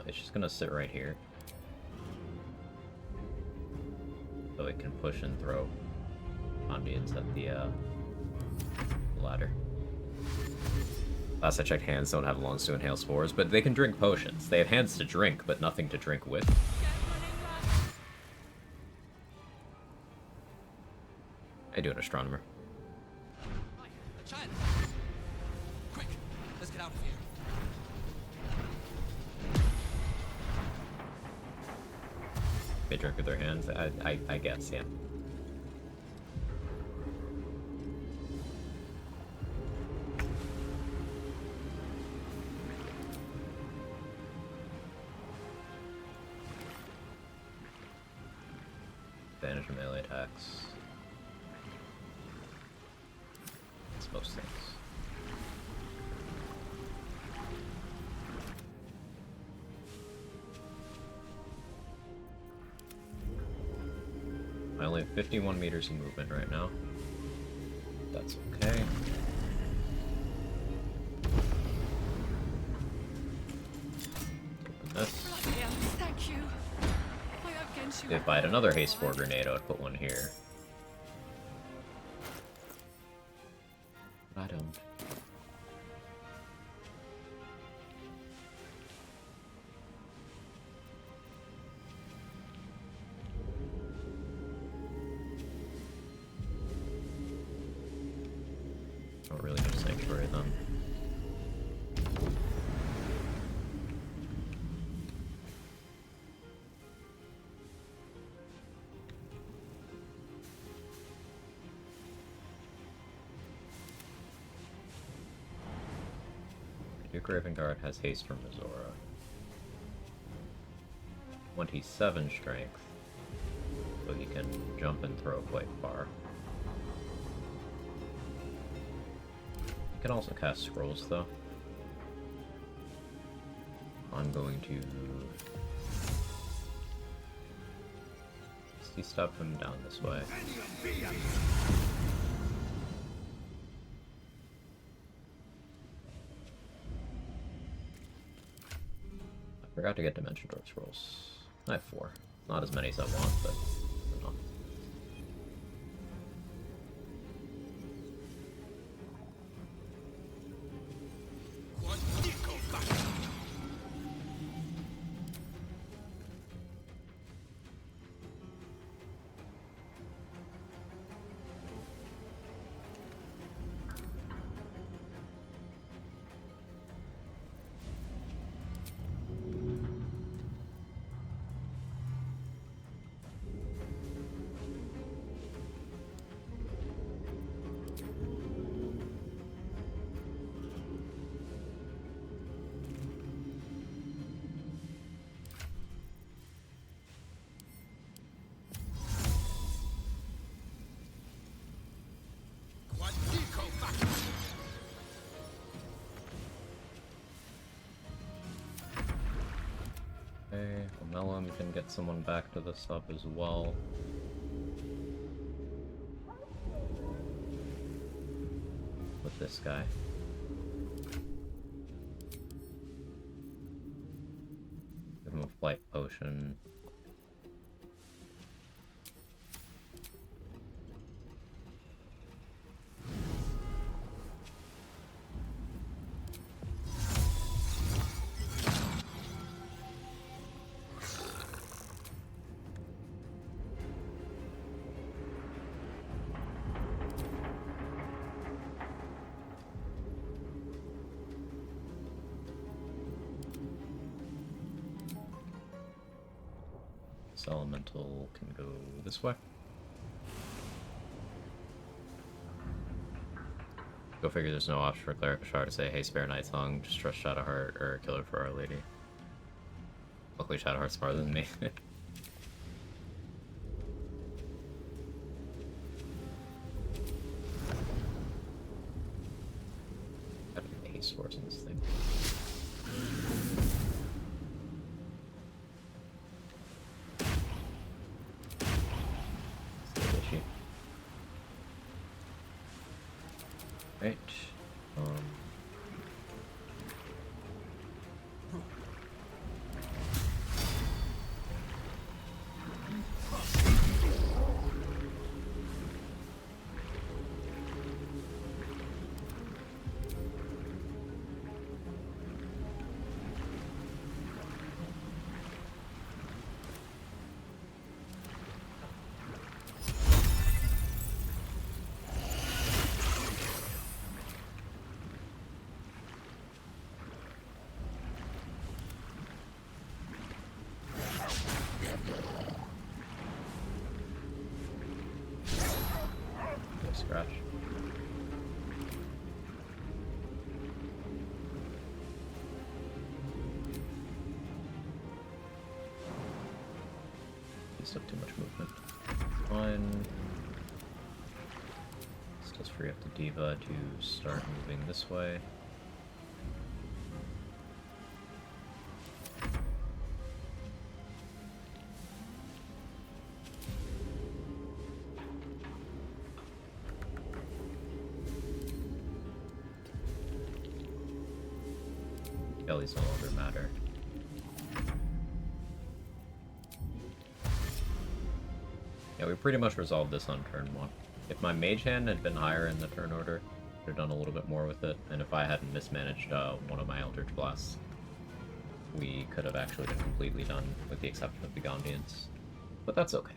It's just gonna sit right here. So it can push and throw Condians at the ladder. Last I checked, hands don't have lungs to inhale spores, but they can drink potions. They have hands to drink, but nothing to drink with. I do an astronomer. Child! Quick! Let's get out of here. They drink with their hands? I guess, yeah. Advantage of melee attacks. That's most things. I only have 51 meters of movement right now. That's okay. Open this. Thank you. If I had another haste spore grenade, I would put one here. But I don't. Don't really need a sanctuary then. Duke Raven Guard has haste from Azora. 27 strength, so he can jump and throw quite far. He can also cast scrolls though. I'm going to step him down this way. I forgot to get Dimension Door Scrolls. I have 4. Not as many as I want, but enough. Mellum can get someone back to the sub as well. With this guy. Give him a flight potion. This elemental can go this way. Go figure there's no option for Cleric Shard to say, hey, spare Night's Tongue, just trust Shadowheart or kill her for Our Lady. Luckily Shadowheart's smarter than me. Gotta be the haste scores in this thing. Right. Scratch. Used up too much movement. Fine. This does free up the Diva to start moving this way. Kelly's no longer matter. Yeah, we pretty much resolved this on turn 1. If my mage hand had been higher in the turn order, I could have done a little bit more with it, and if I hadn't mismanaged one of my Eldritch Blasts, we could have actually been completely done, with the exception of the Gondians. But that's okay.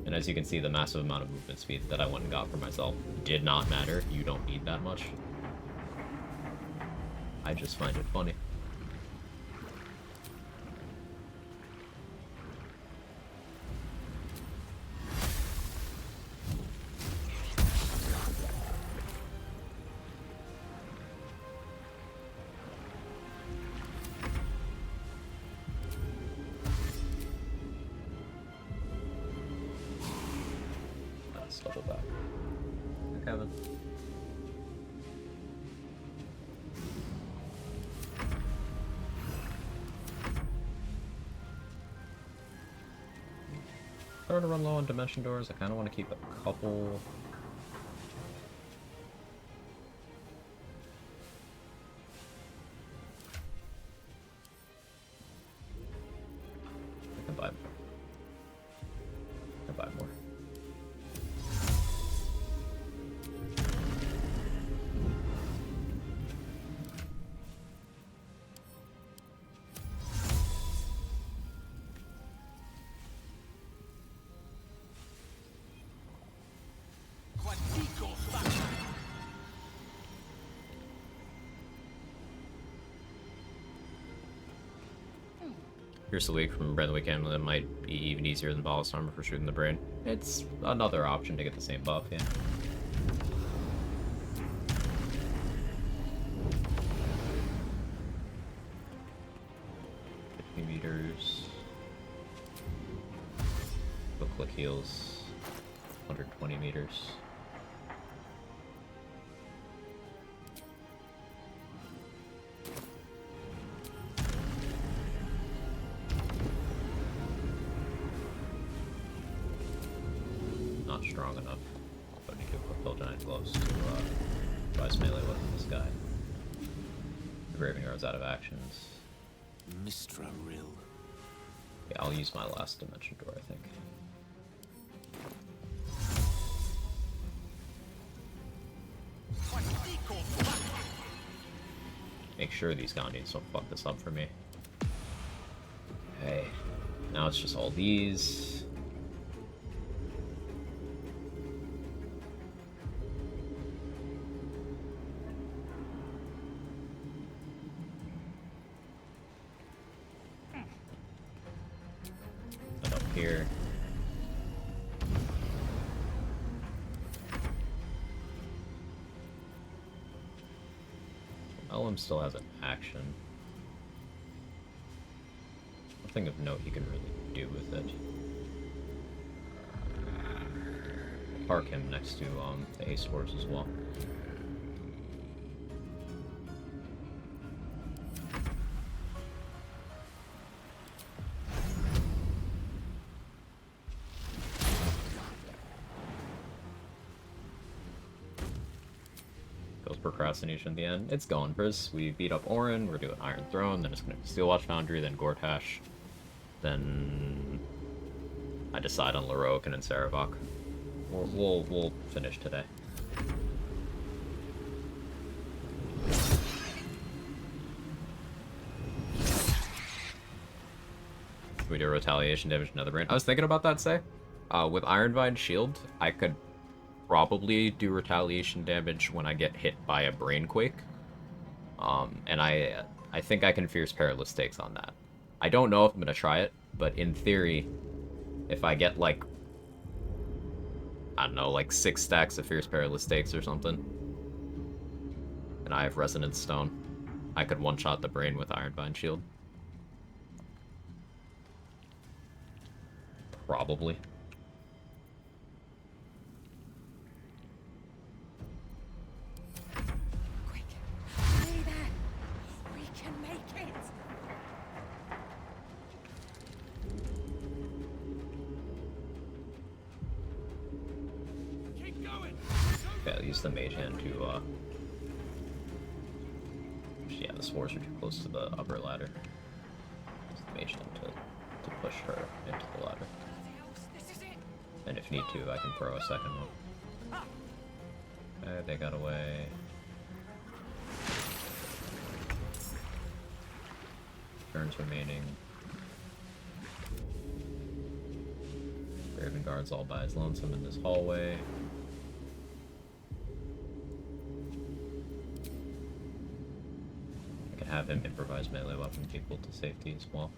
And as you can see, the massive amount of movement speed that I went and got for myself did not matter. You don't need that much. I just find it funny. Double back. Kevin. Starting to run low on dimension doors. I kind of want to keep a couple. I can buy more. I can buy more. Pierce the Weak from Breath Amulet might be even easier than Ballast Armor for shooting the brain. It's another option to get the same buff, yeah. 50 meters. Go click heals. 120 meters. strong enough. But you could put Giant Gloves to rise melee weapon this guy. The Graven Guard's out of actions. Mistra Rill. Yeah, I'll use my last dimension door, I think. Make sure these Gondians don't fuck this up for me. Okay, now it's just all these. And up here. Elm still has an action. Nothing of note you can really do with it. Park him next to the Ace Horse as well. Procrastination at the end. It's going, Briz. We beat up Orin, we're doing Iron Throne, then it's gonna be Steelwatch Foundry, then Gortash, then I decide on Laroic and then Sarevok. We'll finish today. We do retaliation damage to Netherbrain. I was thinking about that, say. With Ironvine Shield, I could probably do retaliation damage when I get hit by a Brainquake. And I think I can Fierce Perilous Stakes on that. I don't know if I'm gonna try it, but in theory, if I get like, I don't know, like 6 stacks of Fierce Perilous Stakes or something, and I have Resonance Stone, I could one-shot the Brain with Ironvine Shield. Probably. Okay, I'll use the Mage Hand to, yeah, the Spores are too close to the upper ladder. Use the Mage Hand to push her into the ladder. And if need to, I can throw a second one. Okay, they got away. Turns remaining. Graven Guard's all by his lonesome in this hallway. I can have him improvise melee weapon people to safety as well.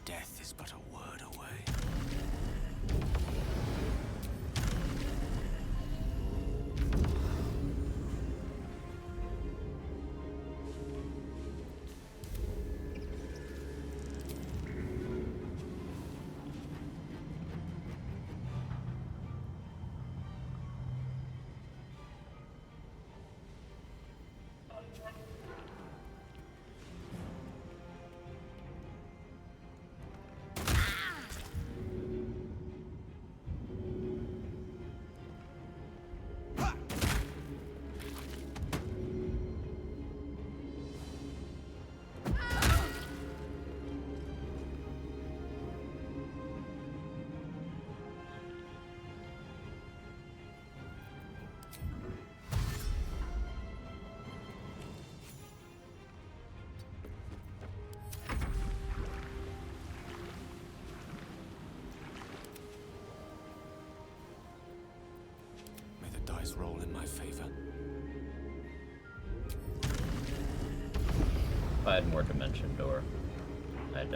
Death is but a word away. May the dice roll in my favor. I had more dimension door, I'd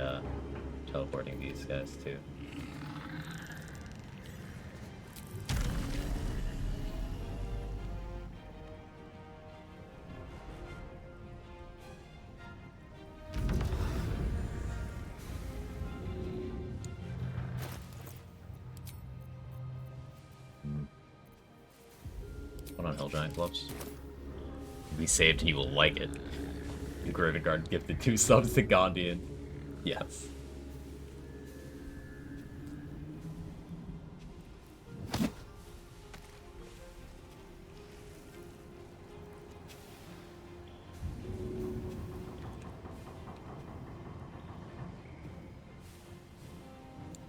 teleporting these guys too. Put on Hill Giant Gloves. We saved, he will like it. Graven Guard gifted 2 subs to Gondian. Yes.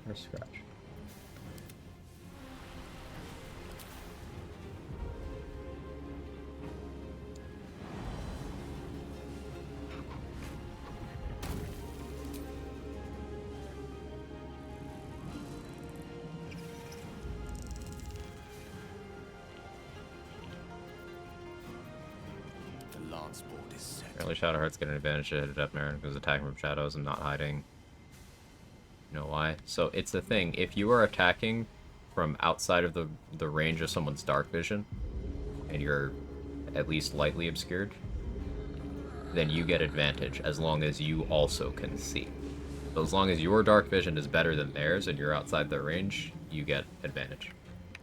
Or scratch. Apparently Shadowheart's get an advantage to hit a Death Marin because attacking from shadows and not hiding. You know why? So it's the thing, if you are attacking from outside of the range of someone's dark vision, and you're at least lightly obscured, then you get advantage as long as you also can see. So as long as your dark vision is better than theirs and you're outside their range, you get advantage.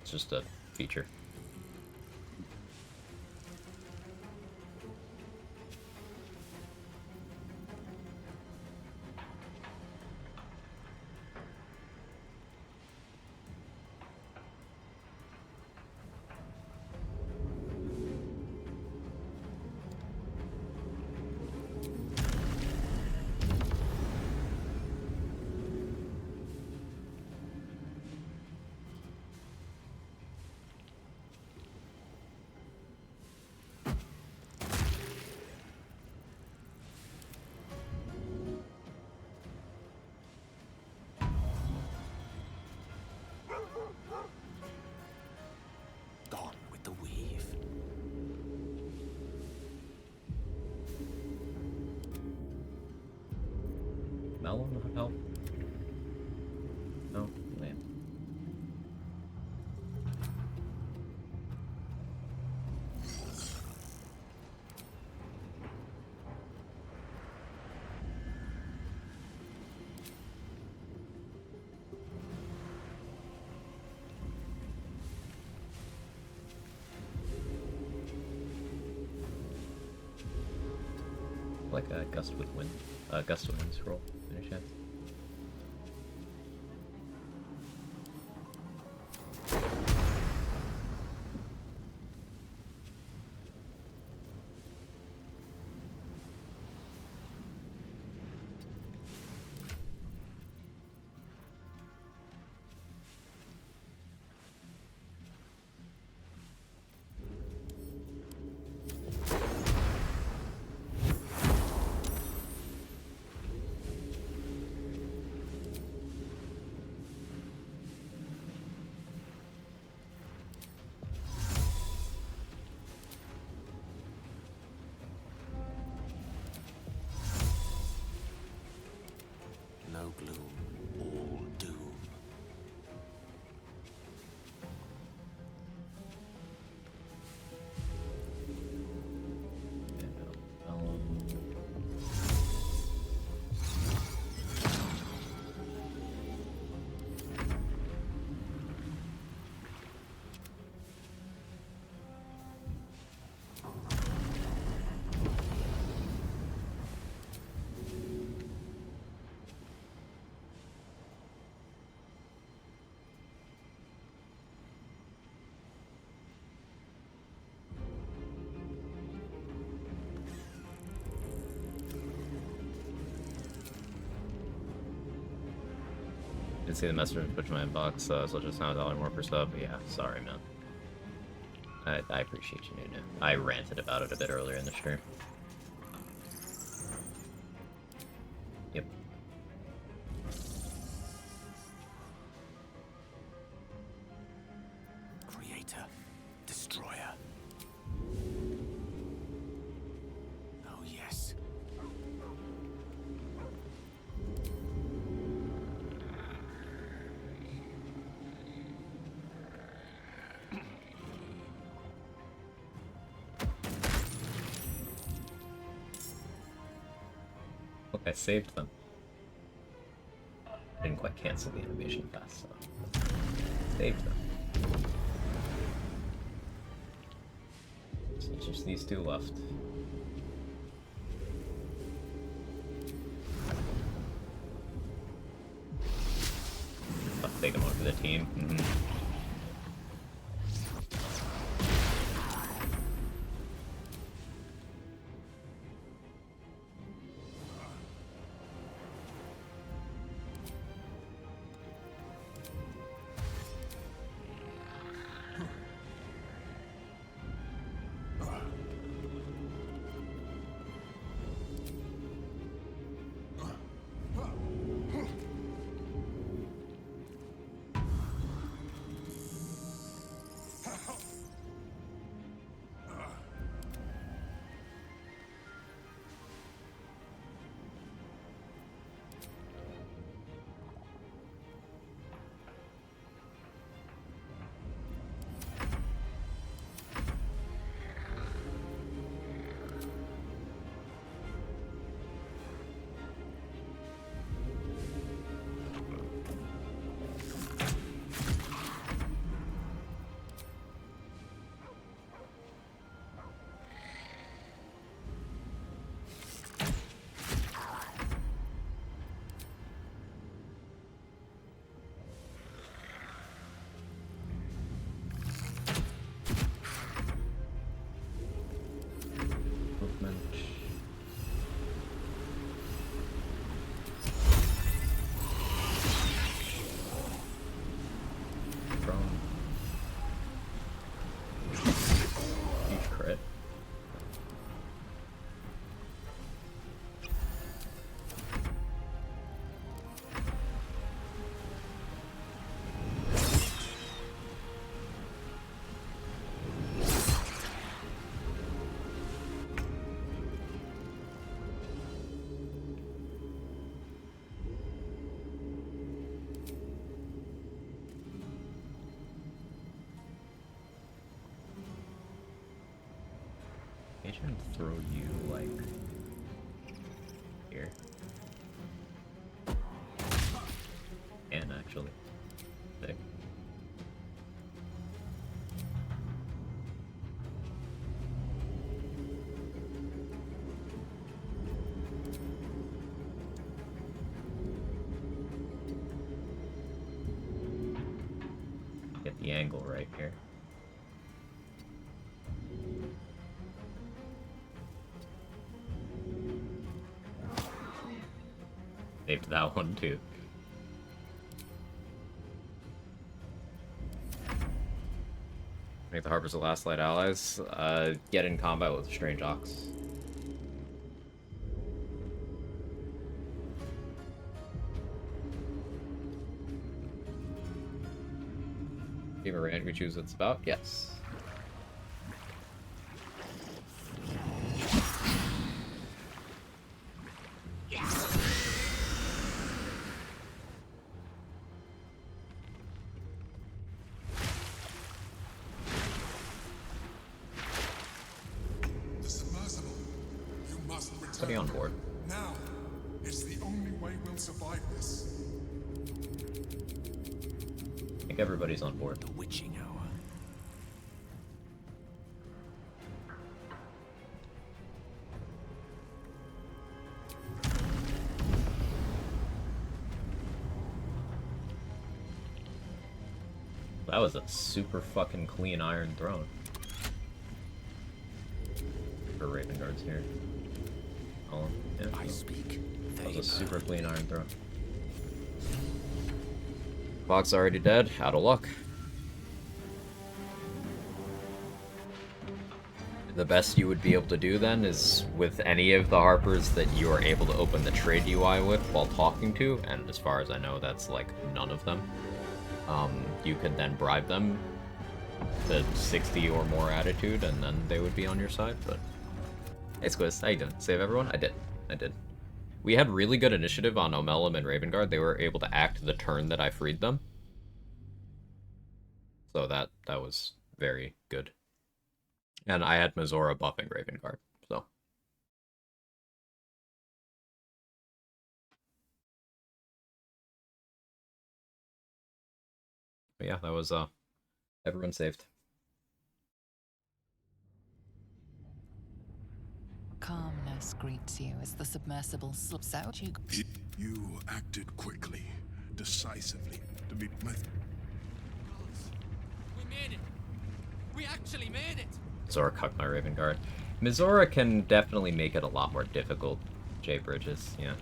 It's just a feature. Melon would help? No? Man. Like a gust with wind, gust of wind scroll. Any chance? No gloom, all doom. Didn't see the message put in my inbox, so just now $1 more per sub. Yeah, sorry, man. I appreciate you, Nunu. I ranted about it a bit earlier in the stream. Yep. Creator, destroyer. Oh yes. Look, I saved them. I didn't quite cancel the animation fast, so saved them. So it's just these two left. Let's take them over the team. I should throw you, like, here. And actually, there. Get the angle right here. Saved that one too. Make the Harpers the last light allies. Get in combat with Strange Ox. Give a rank we choose what it's about? Yes. Somebody on board. Now, it's the only way we'll survive this. I think everybody's on board. The witching hour. That was a super fucking clean Iron Throne. For Raven Guards here. Oh, yeah, I speak. That was a super clean Iron Throne. Quag's already dead. Out of luck. The best you would be able to do then is with any of the Harpers that you are able to open the trade UI with while talking to, and as far as I know, that's like none of them. You could then bribe them to 60 or more attitude, and then they would be on your side, but... Hey Squiz, how you doing? Save everyone? I did. We had really good initiative on Omelum and Raven Guard. They were able to act the turn that I freed them. So that was very good. And I had Mizora buffing Raven Guard. But yeah, that was everyone saved. Calmness greets you as the submersible slips out. You acted quickly, decisively, to be with. We made it. We actually made it. Zora cucked my Raven Guard. Mizora can definitely make it a lot more difficult. Jay Bridges, yeah.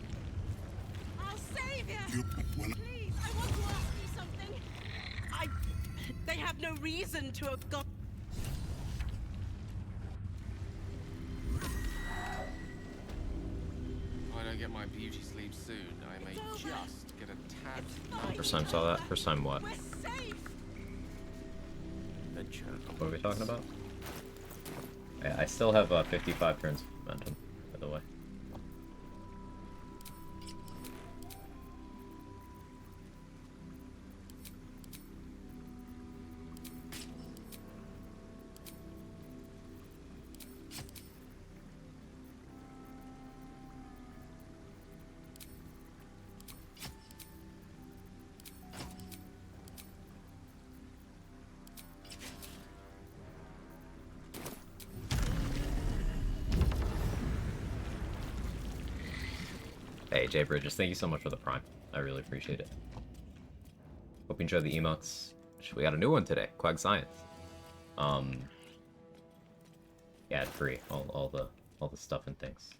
I'll save you. Please, I want to ask you something. They have no reason to have gone. If I don't get my beauty sleep soon, I may just get a tad. First time saw that. First time what? What are we talking about? I still have 55 turns of momentum, by the way. Hey, Jay Bridges, thank you so much for the Prime. I really appreciate it. Hope you enjoy the emotes. We got a new one today, Quag Science. Yeah, free. All the stuff and things.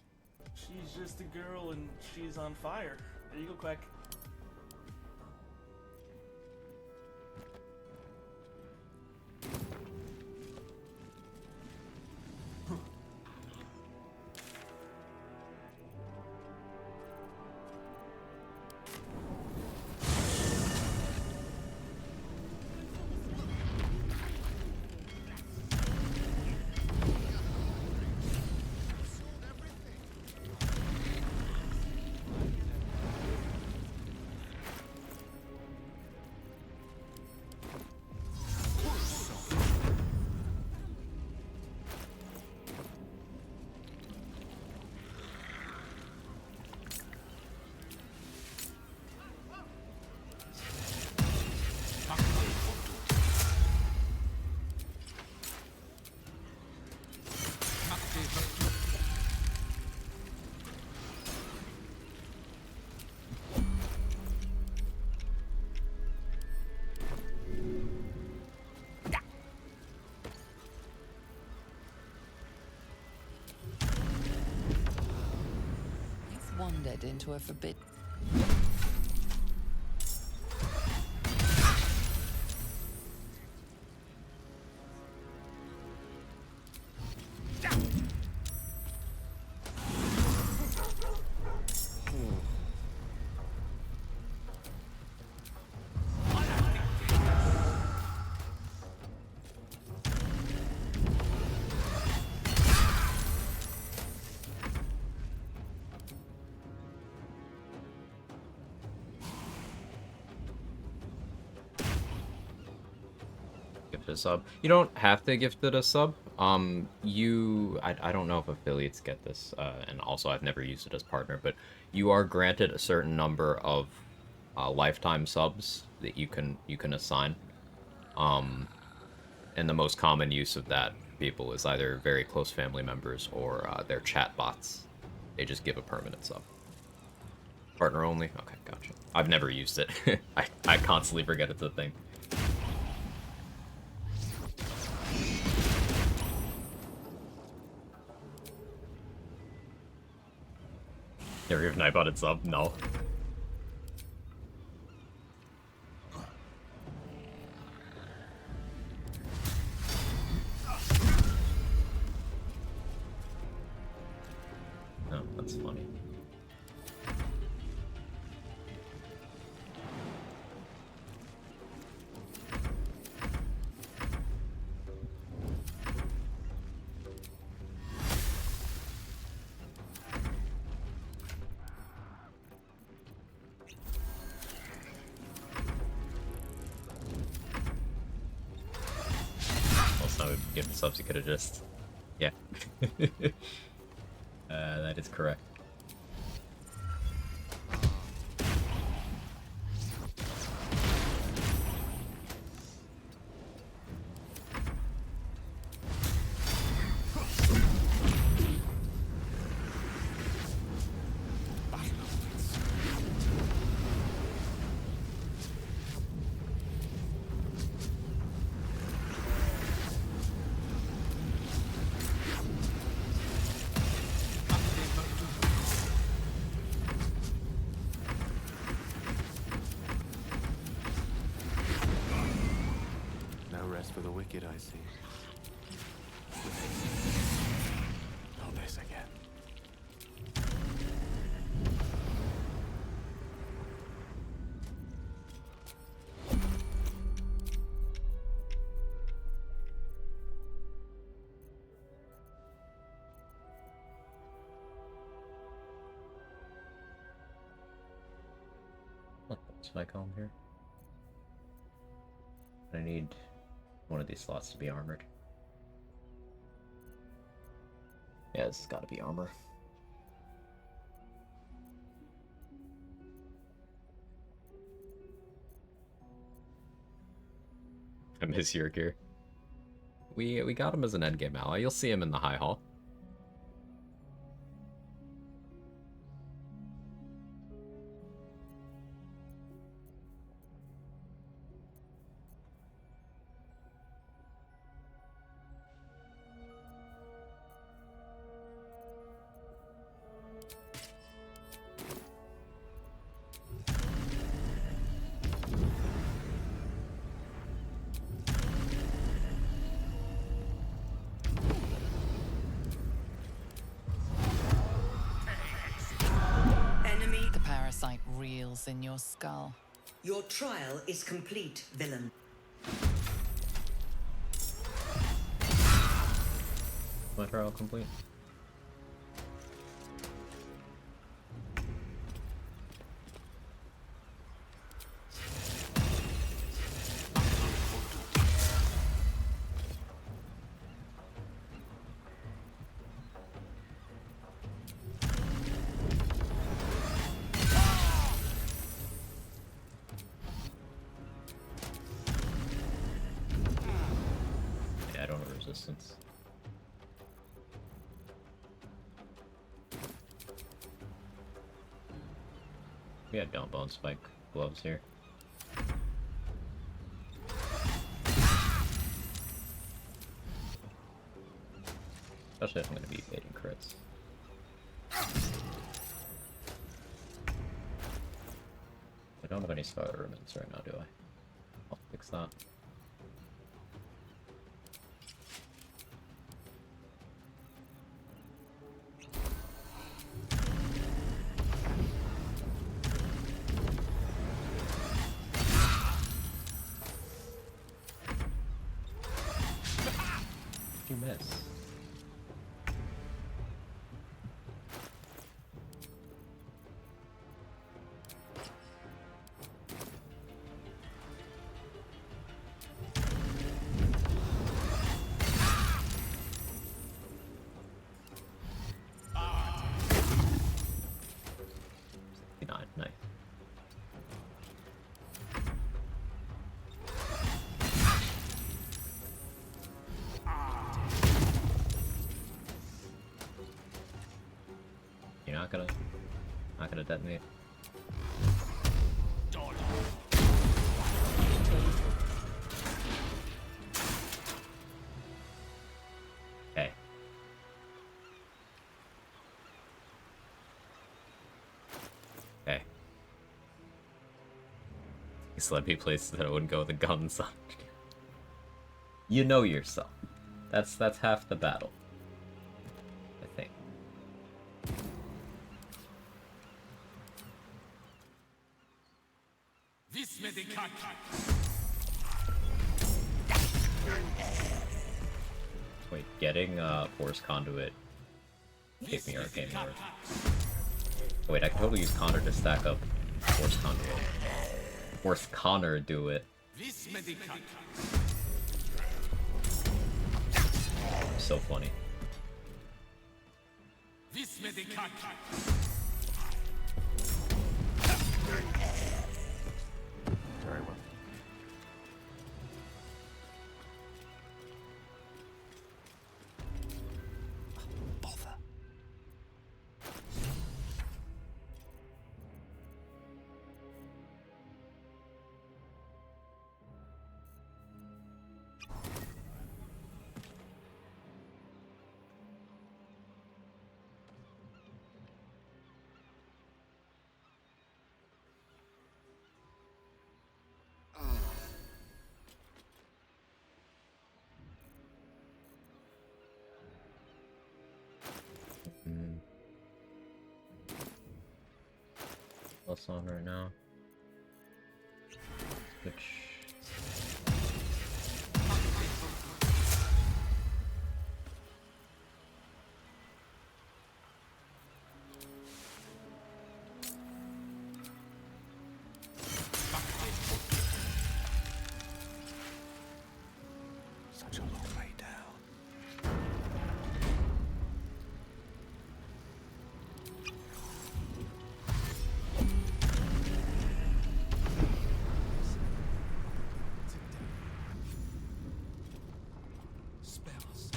She's just a girl and she's on fire. There you go, Quack. Wandered into a forbidden. Gift a sub. You don't have to gift it a sub. I don't know if affiliates get this, and also I've never used it as partner, but you are granted a certain number of lifetime subs that you can assign. And the most common use of that people is either very close family members or their chat bots. They just give a permanent sub. Partner only? Okay, gotcha. I've never used it. I constantly forget it's a thing. Never even I bought it sub? No. No, that's funny. Give the subs, you could have just... Yeah. That is correct. for the wicked, I see. Not this again. What's my column here? I need one of these slots to be armored. Yeah, this has got to be armor. I miss your gear. We got him as an endgame ally. You'll see him in the High Hall. The parasite reels in your skull. Your trial is complete, villain. My trial complete. Yeah, I don't have resistance. We had don't bone spike gloves here. Especially if I'm going to be evading crits. I don't have any scar remnants right now, do I? I'll fix that. You miss. Nice. You're not gonna detonate. Okay. Okay. He's let me places that I wouldn't go with the guns on. You know yourself. That's half the battle. I think. Wait, getting Force Conduit gave me Arcane Ward. Oh, wait, I can totally use Connor to stack up Force Conduit. Force Connor do it. So funny. Very well. Bother. What's on right now? Which... Such a long way down. Spells.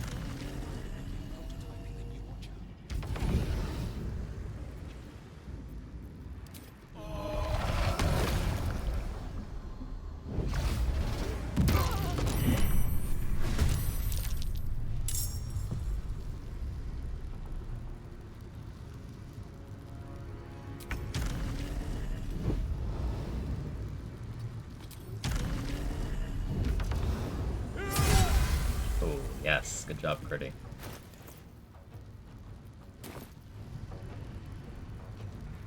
Oh, yes. Good job, critting.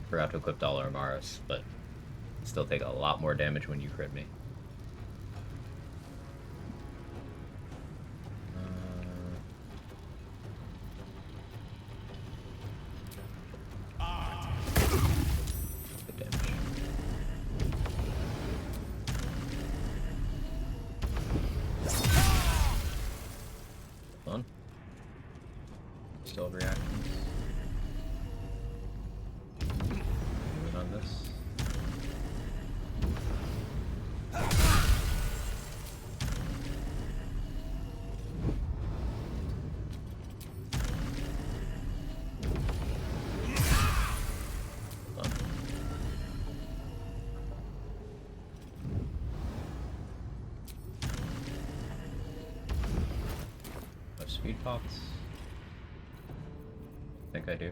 Forgot to equip Dollar Amaris, but still take a lot more damage when you crit me. Good damage. Fun. Still have reactions. Moving on this. Fun. No speed pots. I think I do.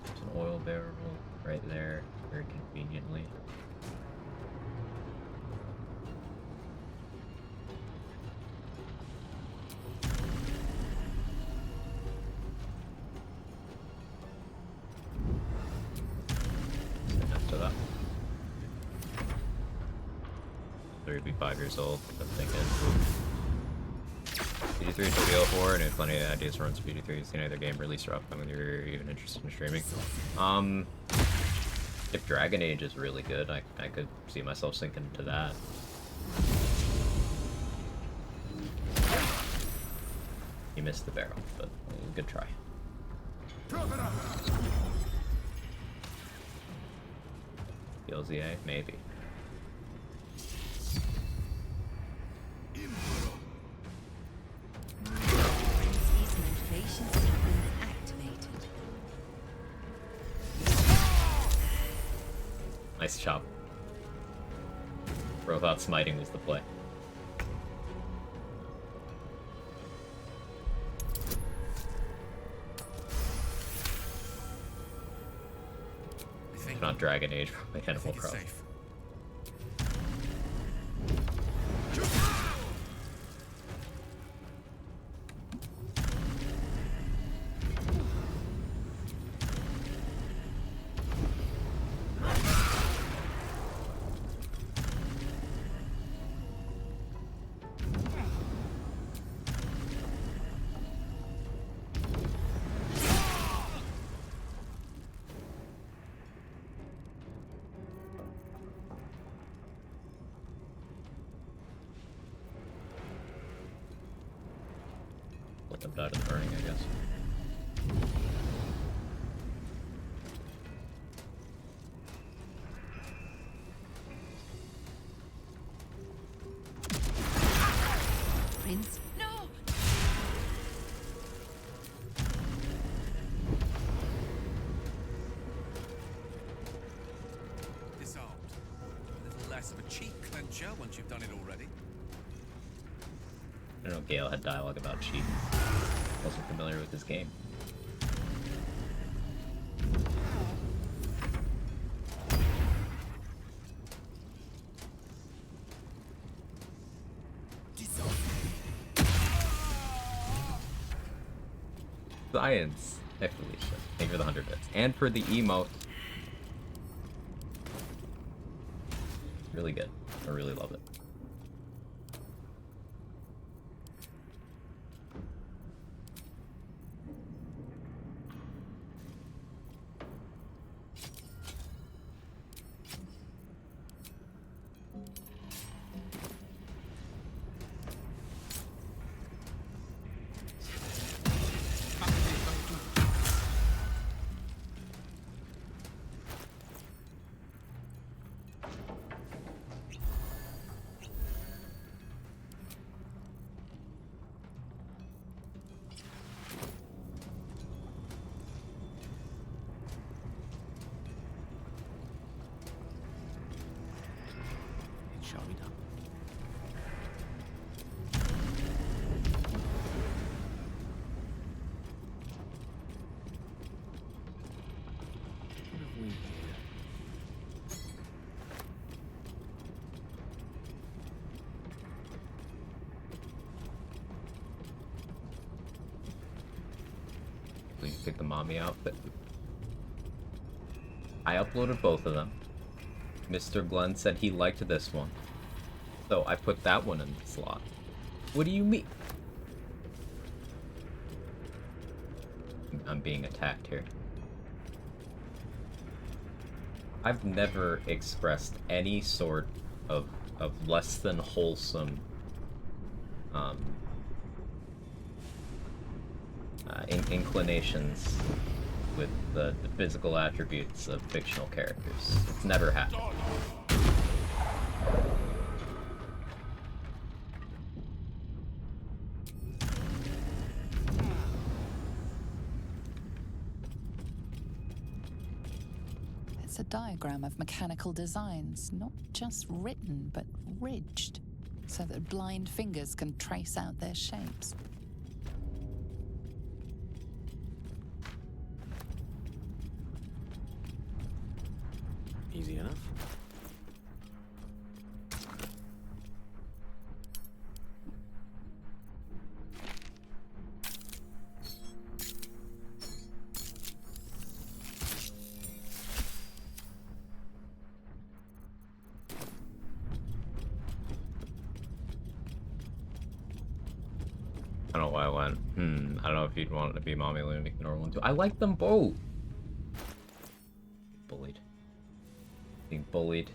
There's an oil barrel right there, very conveniently. After that. 5 years old, I'm thinking. PD3 is WL4, and I have plenty of ideas to run some PD3. It's either game release or upcoming if you're even interested in streaming. If Dragon Age is really good, I could see myself sinking to that. You missed the barrel, but good try. PLZA? Maybe. Nice chop. Bro thought smiting was the play. If not Dragon Age, probably Animal Crossing. Let them die to the burning, I guess. Prince? No! Disarmed. A little less of a cheek clencher once you've done it already. I know Gale had dialogue about cheating. Wasn't familiar with this game. Science. Hey, Felicia. Thank you for the 100 bits. And for the emote. Really good. I really love it. Shall we done? What have we here? So you pick the mommy outfit. I uploaded both of them. Mr. Glenn said he liked this one. So I put that one in the slot. What do you mean? I'm being attacked here. I've never expressed any sort of less than wholesome inclinations with the physical attributes of fictional characters. It's never happened. It's a diagram of mechanical designs, not just written, but ridged, so that blind fingers can trace out their shapes. Easy enough. I don't know why I went, I don't know if you'd want it to be Mommy Luna the normal one too. I like them both. Bullied. Being bullied.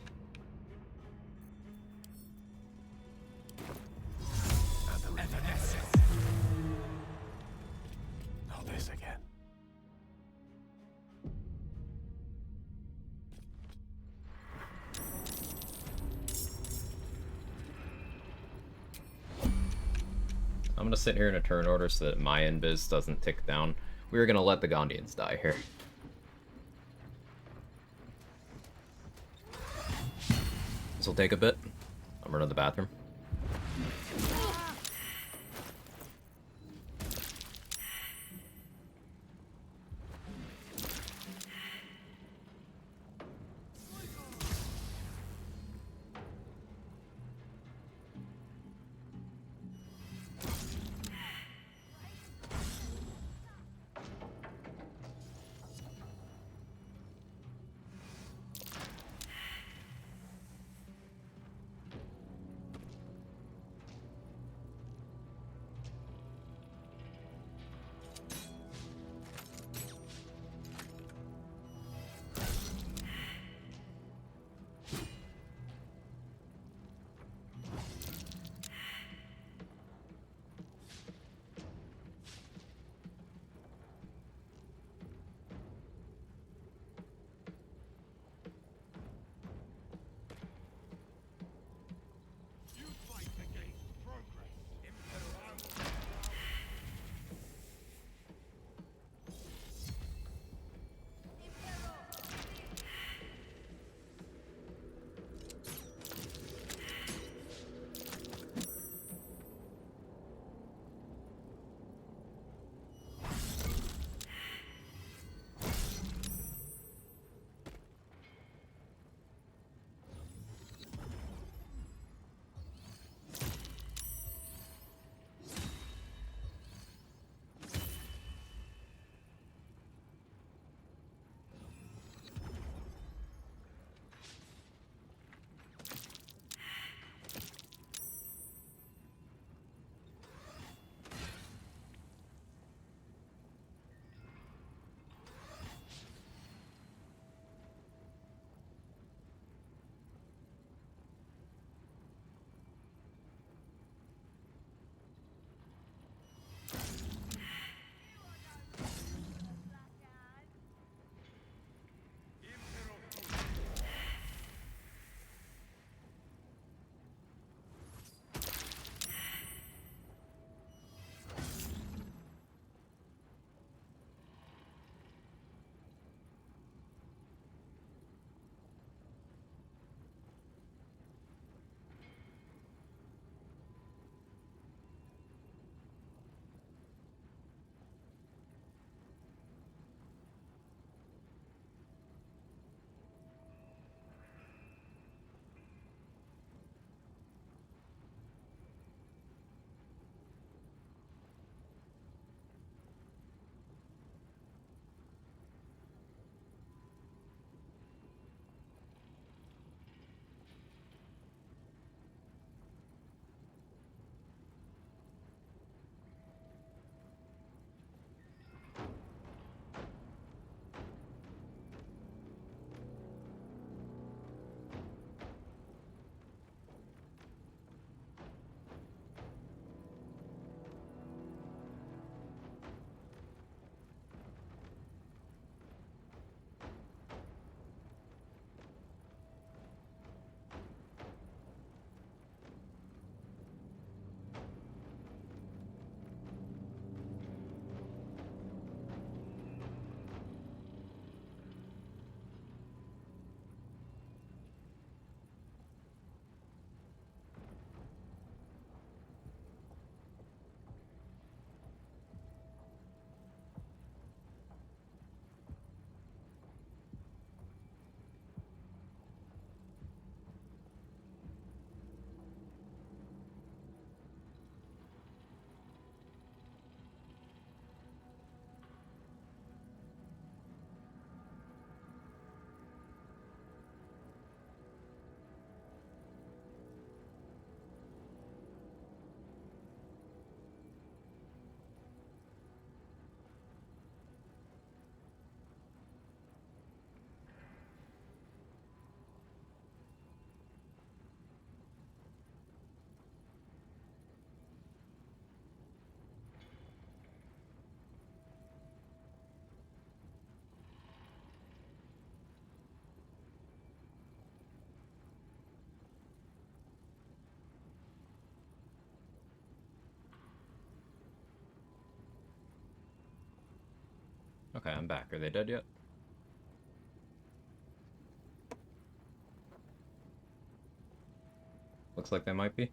Not this again. I'm gonna sit here in a turn order so that my invis doesn't tick down. We were gonna let the Gondians die here. This will take a bit. I'm running to the bathroom. Okay, I'm back. Are they dead yet? Looks like they might be.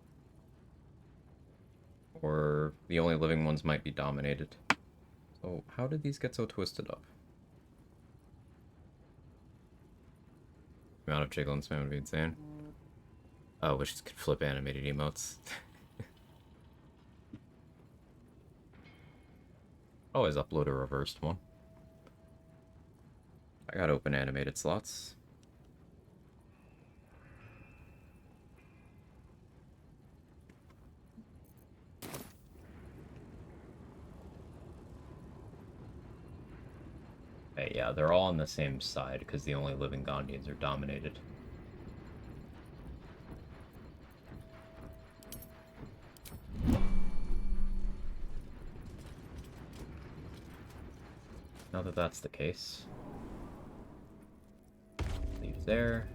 Or the only living ones might be dominated. So how did these get so twisted up? The amount of jiggle and spam would be insane. Oh, which could flip animated emotes. Always upload a reversed one. I got open animated slots. Hey, yeah, they're all on the same side because the only living Gondians are dominated. Now that that's the case, leave there.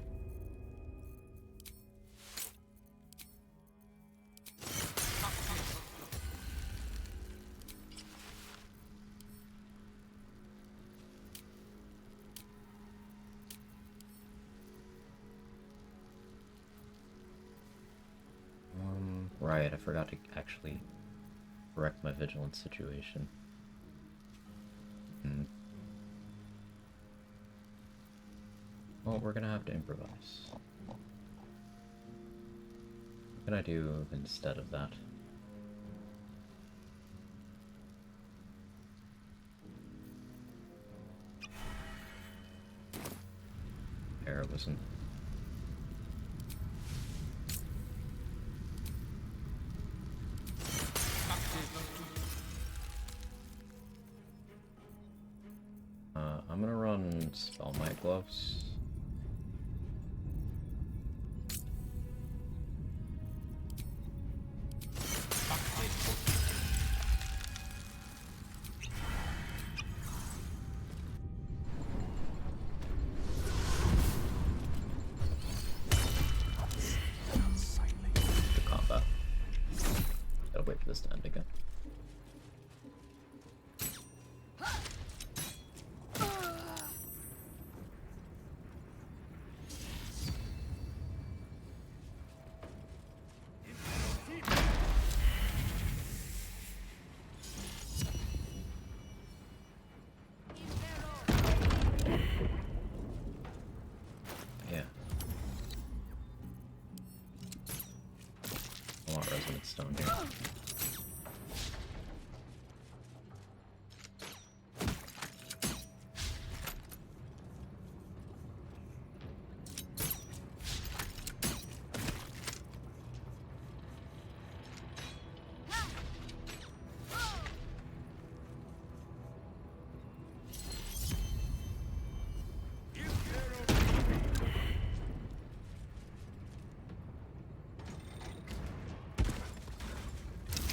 Right, I forgot to actually correct my vigilance situation. Well, we're gonna have to improvise. What can I do instead of that? Heroism. I'm gonna run Spell Might Gloves. Good combat. Gotta wait for this to end again. Yeah. I want Resonant Stone here.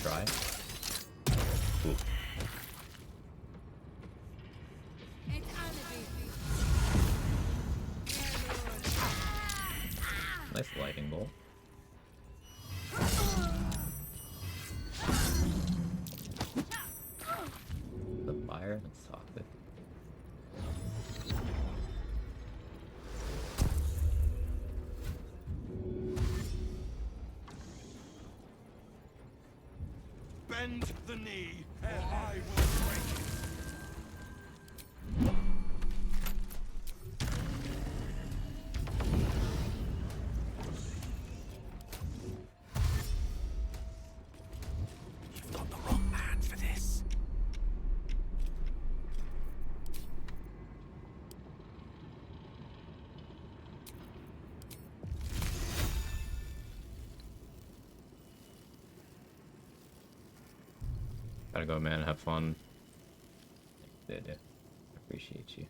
Try. Ooh. Nice lightning bolt. The fire, that's toxic. Bend the knee, or I will break it. You've got the wrong man for this. Gotta go, man. Have fun. Did it. Appreciate you.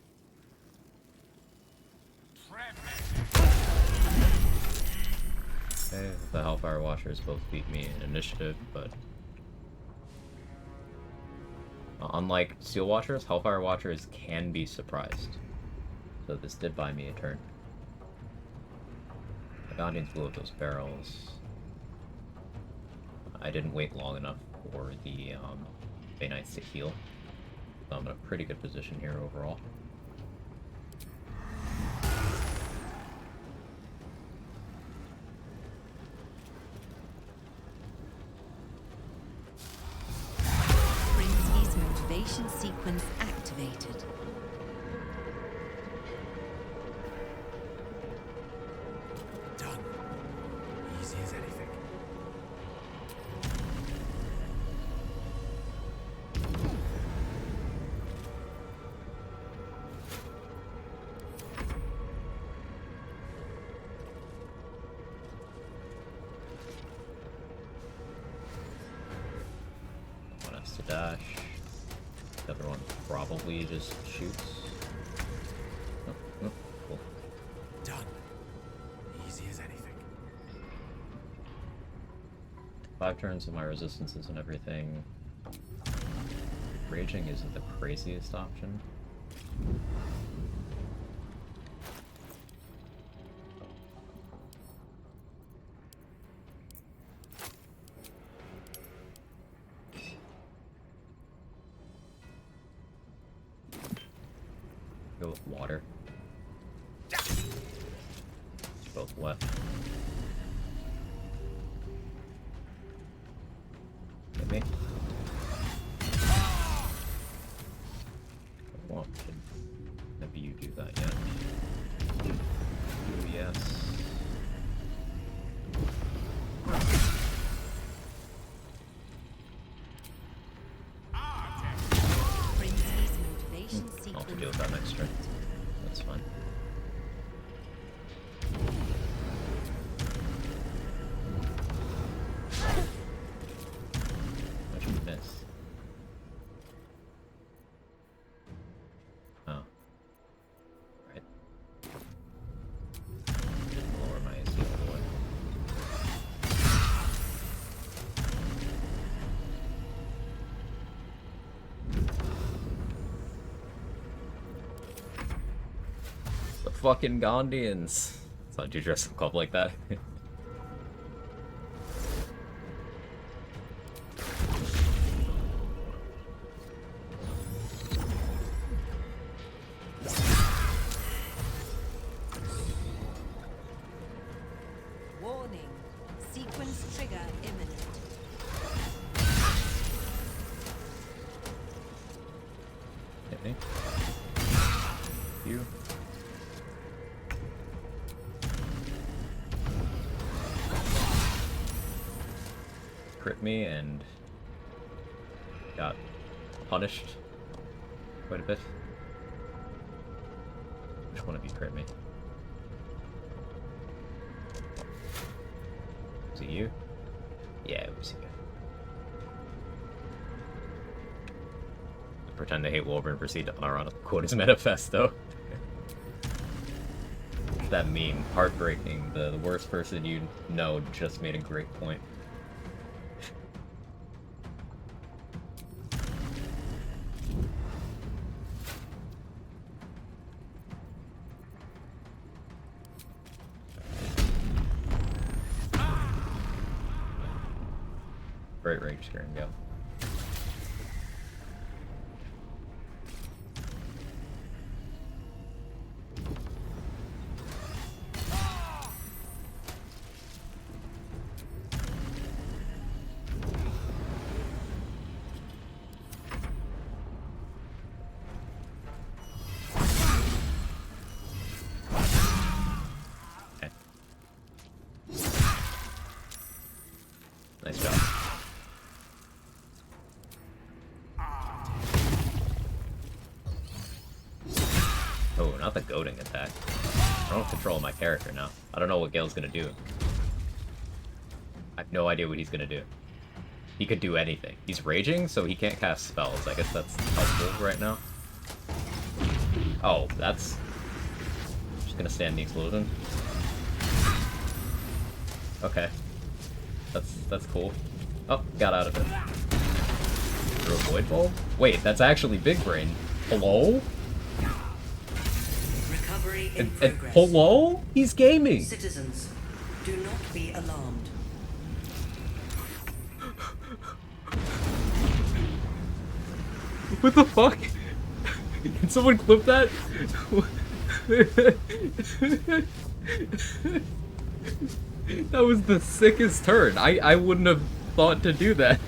Okay, the Hellfire Watchers both beat me in initiative, but unlike Steel Watchers, Hellfire Watchers can be surprised. So this did buy me a turn. The Guardians blew up those barrels. I didn't wait long enough for the Bay Knights to heal. So I'm in a pretty good position here overall. Prince's motivation sequence activated. Done. Easy as anything. One has to dash. The other one probably just shoots. Oh, oh, cool. Done. Easy as anything. 5 turns of my resistances and everything. Raging isn't the craziest option. Go with water. Both left. Hit me. Well, maybe you do that yet. Oh, yes. Prince's motivation I'll have to sequence. deal with that next turn. That's fine. How'd you miss? Oh. Right. Didn't lower my AC all the way. The fucking Gondians. Thought you dress them up like that. Warning. Sequence trigger imminent. Hit me. You. Crit me and got punished quite a bit. Which one of you crit me? Was it you? Yeah, it was you. Pretend to hate Wolverine and proceed to unironic quote his manifesto. That meme, heartbreaking. The worst person you know just made a great point. Great rage scare and go. Okay. Nice job. Oh, not the goading attack. I don't have control of my character now. I don't know what Gale's gonna do. I have no idea what he's gonna do. He could do anything. He's raging, so he can't cast spells. I guess that's helpful right now. Oh, that's... just gonna stand the explosion. Okay. That's cool. Oh, got out of it. Through a void ball? Wait, that's actually Big Brain. Hello? Recovery in And progress. hello? He's gaming! Citizens, do not be alarmed. What the fuck? Can someone clip that? That was the sickest turn. I wouldn't have thought to do that.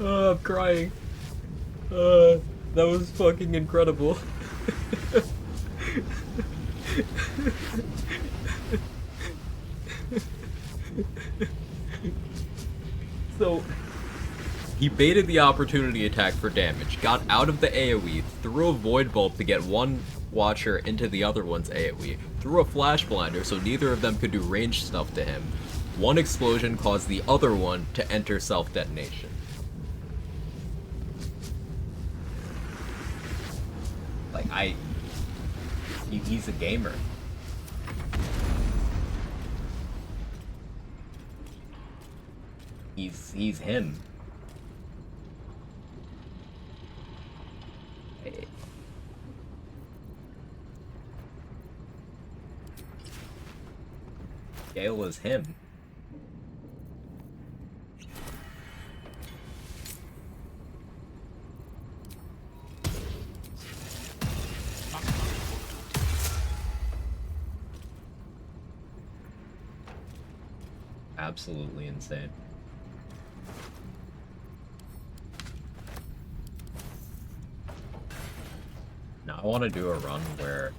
Oh, I'm crying. That was fucking incredible. So, he baited the opportunity attack for damage, got out of the AoE, threw a void bulb to get one watcher into the other one's AoE, threw a flash blinder so neither of them could do ranged stuff to him. One explosion caused the other one to enter self-detonation. Like, he's a gamer. He's him. Gale is him. Absolutely insane. Now I want to do a run where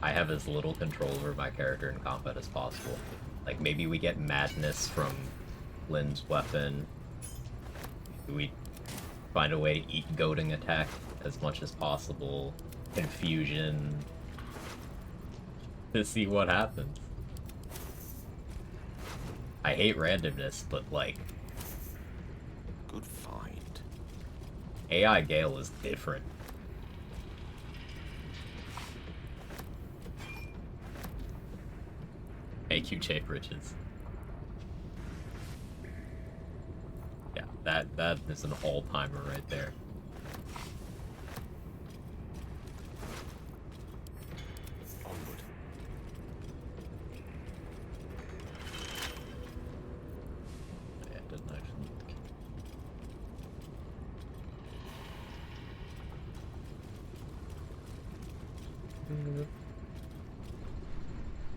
I have as little control over my character in combat as possible. Like, maybe we get madness from Lynn's weapon. We find a way to eat goading attack as much as possible. Confusion. To see what happens. I hate randomness, but like... Good find. AI Gale is different. Thank you, Jay Bridges. Yeah, that is an all-timer right there. Onward. Yeah, it doesn't actually need the key.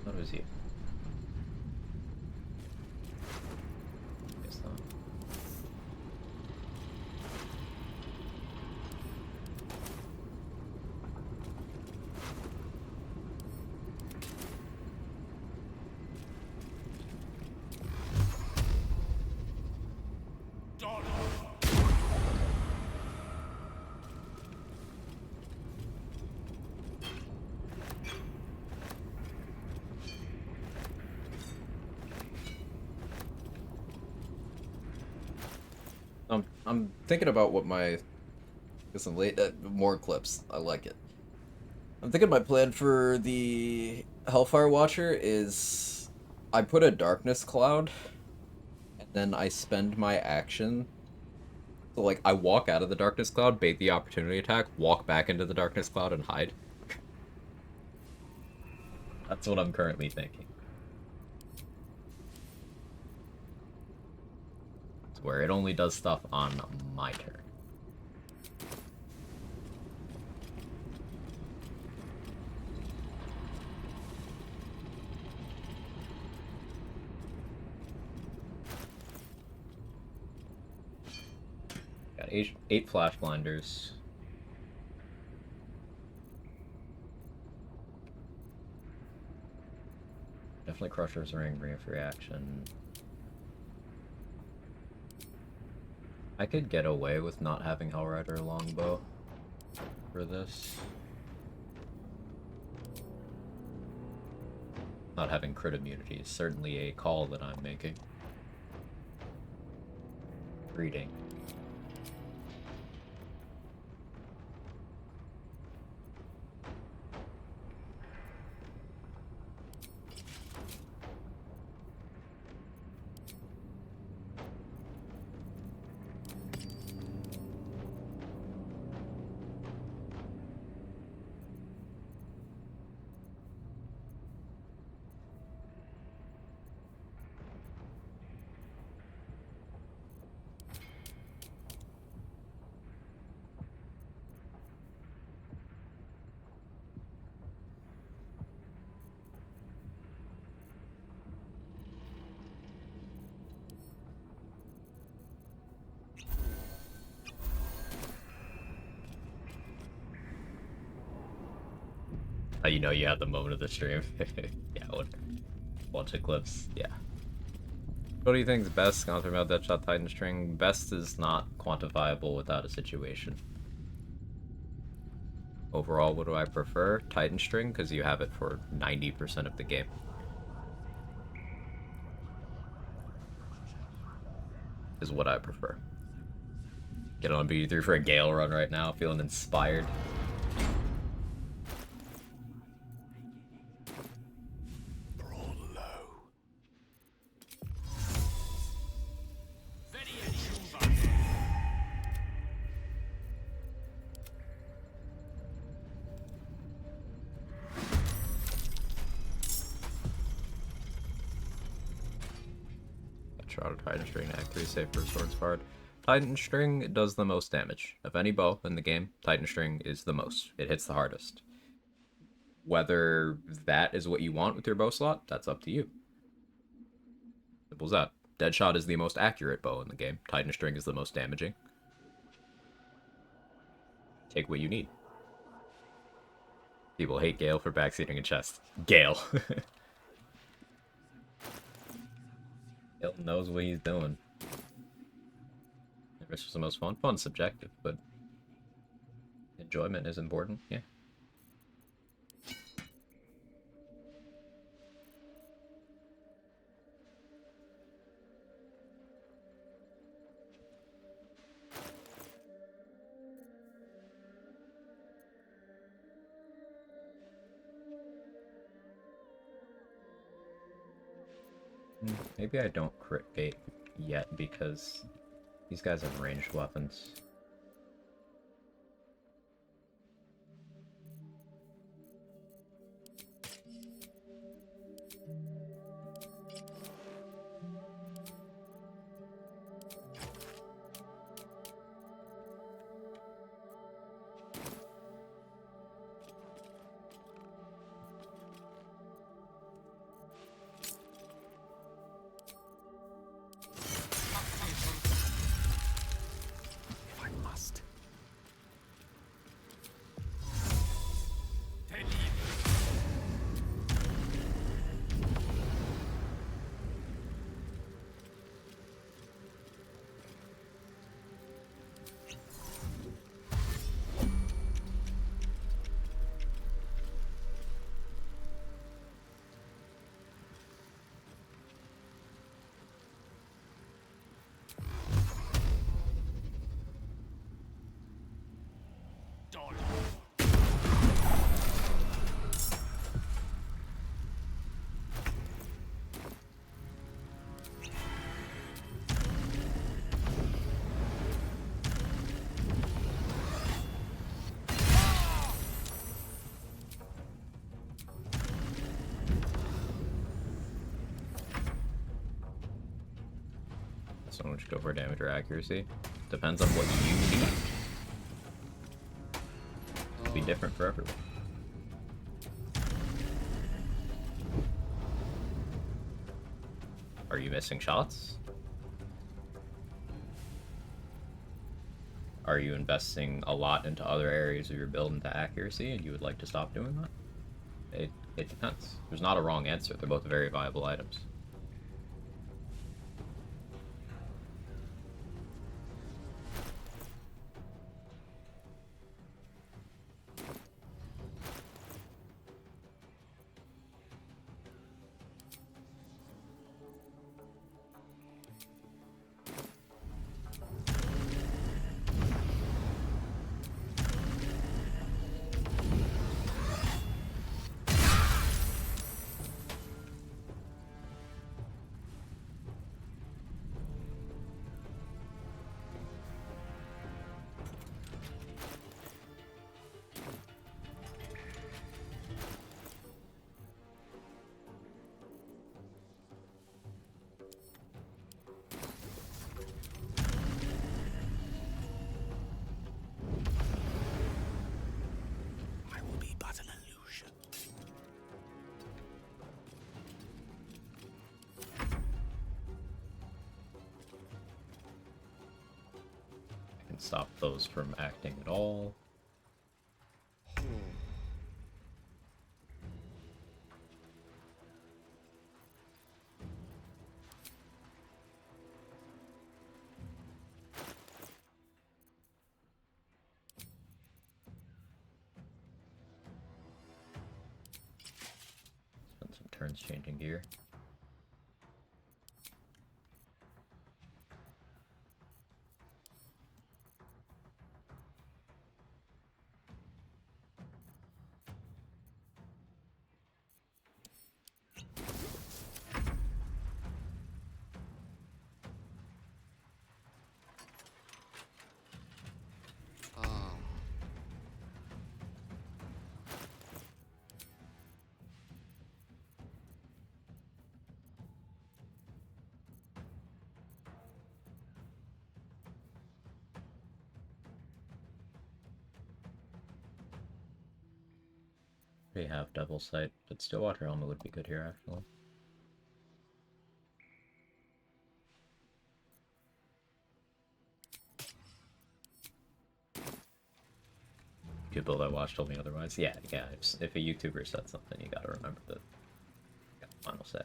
What was he? Guess not. I'm thinking about what my... Get some late... more clips. I like it. I'm thinking my plan for the Hellfire Watcher is... I put a darkness cloud, and then I spend my action... So, like, I walk out of the darkness cloud, bait the opportunity attack, walk back into the darkness cloud, and hide. That's what I'm currently thinking. Where it only does stuff on my turn. Got eight flash blinders. Definitely Crusher's Ring, reaction. I could get away with not having Hellrider Longbow for this. Not having crit immunity is certainly a call that I'm making. Reading. How you know you had the moment of the stream? Yeah, watch the clips. Yeah. What do you think is best? Gone through about Deadshot Titan String. Best is not quantifiable without a situation. Overall, what do I prefer? Titan String, because you have it for 90% of the game. Is what I prefer. Get on B3 for a Gale run right now, feeling inspired. Shroud of Titan String, accuracy save for Swords Bard. Titan String does the most damage. Of any bow in the game, Titan String is the most. It hits the hardest. Whether that is what you want with your bow slot, that's up to you. Simple as that. Deadshot is the most accurate bow in the game. Titan String is the most damaging. Take what you need. People hate Gale for backseating a chest. Gale. Gale knows what he's doing. Which is the most fun? Fun's subjective, but enjoyment is important, yeah. Maybe I don't crit bait yet because these guys have ranged weapons. So much go for damage or accuracy. Depends on what you need. It'll be different for everyone. Are you missing shots? Are you investing a lot into other areas of your build into accuracy and you would like to stop doing that? It depends. There's not a wrong answer. They're both very viable items. Stop those from acting at all. turns changing gear. We have double sight, but Stillwater Helmet would be good here actually. People that watch told me otherwise. Yeah, if a YouTuber said something, you gotta remember that. Got the final say.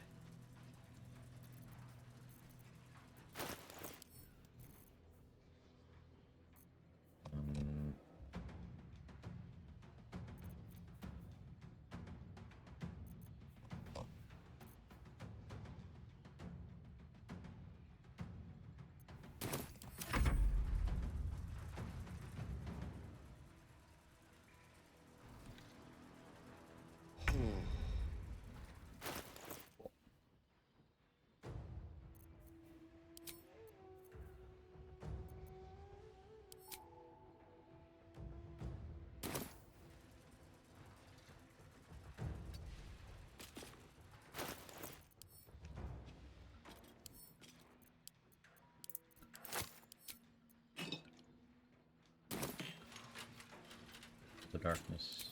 The darkness.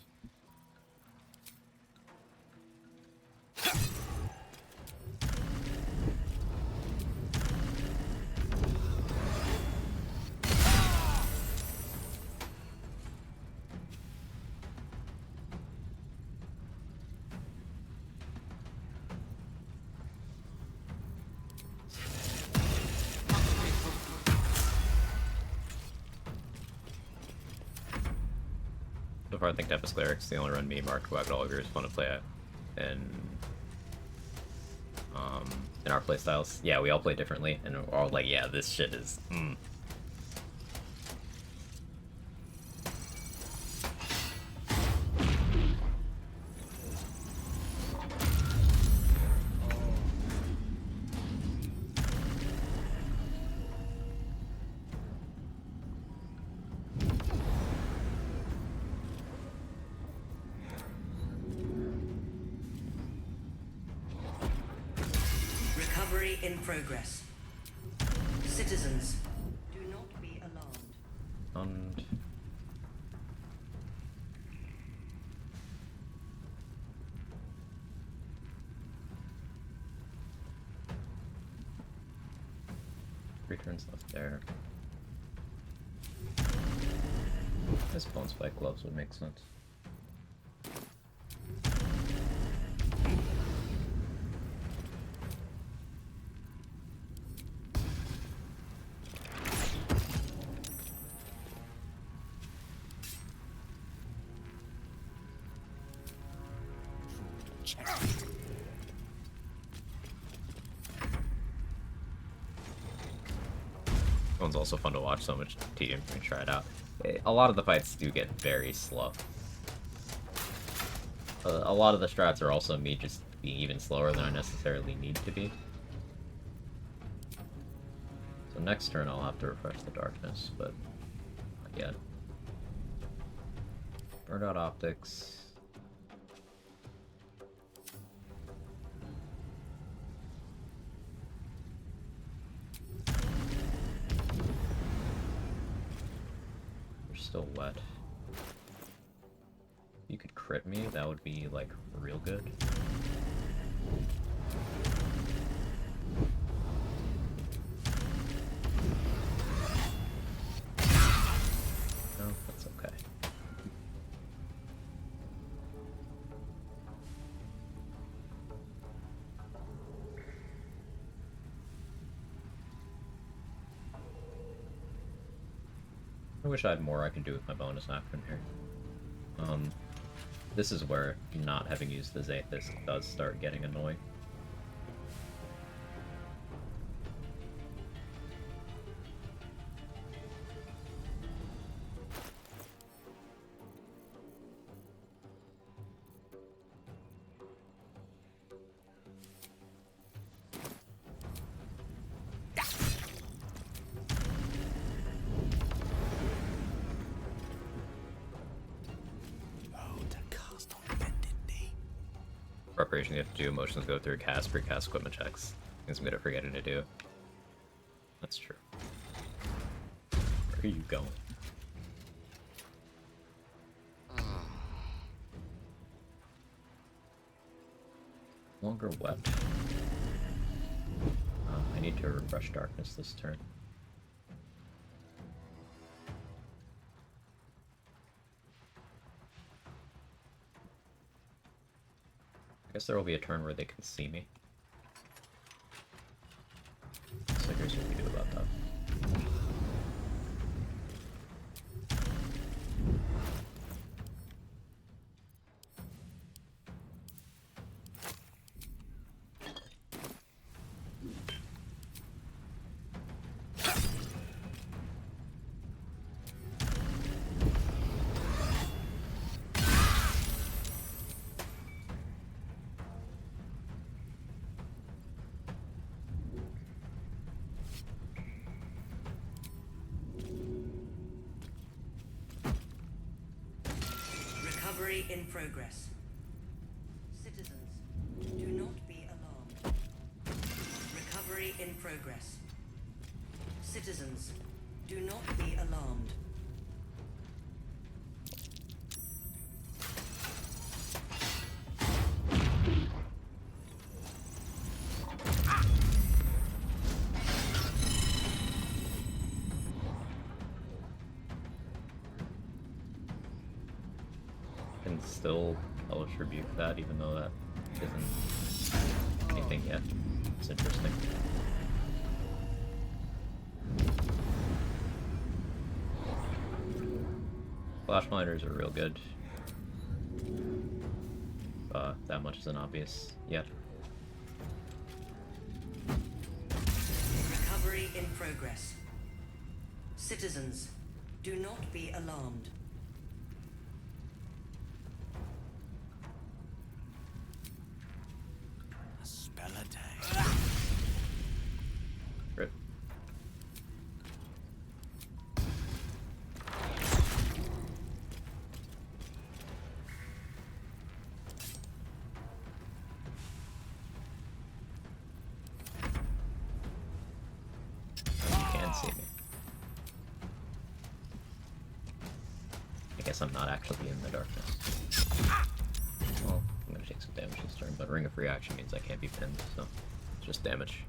So far, I think Tempest Cleric's the only run me, Mark, Quag, and all of yours want to play it. And in our playstyles, yeah, we all play differently, and we're all like, yeah, this shit is. Recovery in progress. Citizens, do not be alarmed. And three turns left there. This bone spike gloves would make sense. One's also fun to watch, so much tedium when you try it out. A lot of the fights do get very slow. A lot of the strats are also me just being even slower than I necessarily need to be. So next turn I'll have to refresh the darkness, but not yet. Burned out optics. Still wet. You could crit me, that would be like real good. No, that's okay. I wish I had more I could do with my bonus action here. This is where not having used the Zathis does start getting annoying. Preparation, you have to do emotions, go through cast, pre-cast equipment checks. Things I'm good at forgetting to do. That's true. Where are you going? Longer wept. I need to refresh darkness this turn. I guess there will be a turn where they can see me. So here's what we do about that. Recovery in progress. Citizens, do not be alarmed. Recovery in progress. Citizens, do not be alarmed. Can still Hellish Rebuke that, even though that isn't anything yet. It's interesting. Flashblinders are real good. That much isn't obvious yet. Recovery in progress. Citizens, do not be alarmed. A spell a day. Rip. You can't see me. I guess I'm not actually in the darkness. Well, I'm gonna take some damage this turn, but Ring of Reaction means I can't be pinned, so it's just damage.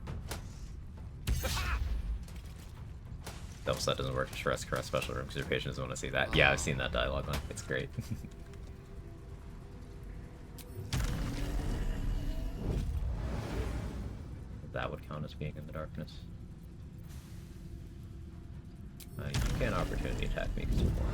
Double set doesn't work. Stress caress special room because your patient doesn't want to see that. Yeah, I've seen that dialogue one. It's great. That would count as being in the darkness. You can't opportunity attack me because you're blind.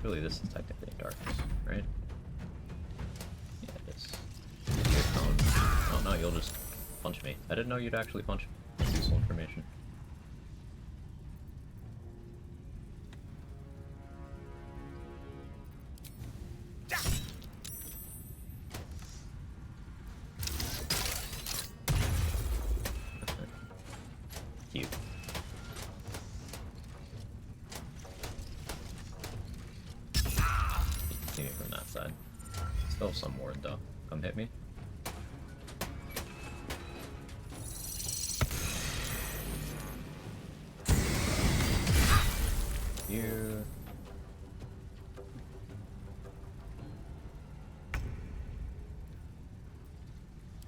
Really, this is technically in darkness, right? Yeah, it is. Your cone. Oh no, you'll just punch me. I didn't know you'd actually punch me. That's useful information. Cute. See me from that side. Still some more Come hit me. You.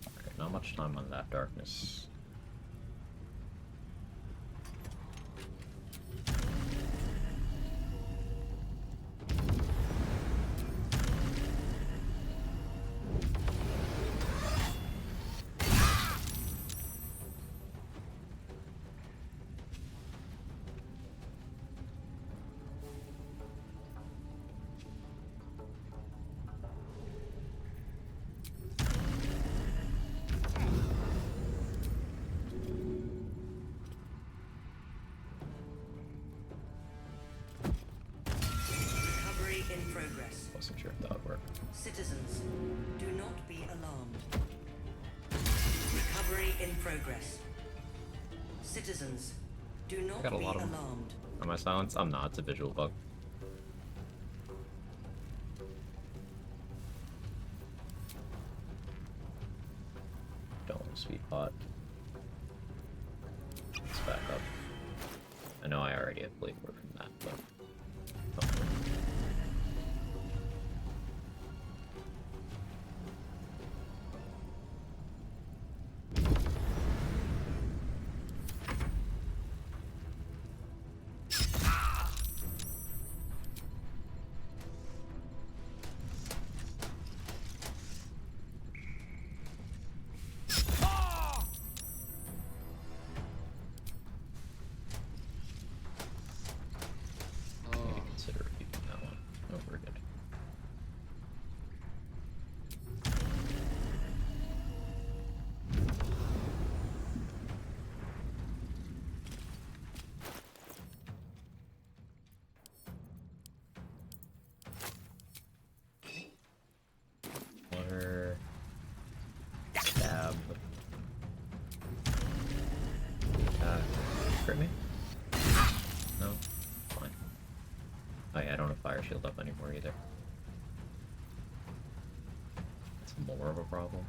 Okay, not much time on that darkness. Recovery in progress. Wasn't sure if that would work. Citizens, do not be alarmed. Recovery in progress. Citizens, do not Got a be lot of them. alarmed. Am I silenced? I'm not. It's a visual bug. Don't want to speed pot. Let's back up. I know I already have blade word from that, but. Oh. Maybe consider keeping that one. Oh, we're good. Water. Stab. Crit me? No? Fine. Oh yeah, I don't have fire shield up anymore either. It's more of a problem.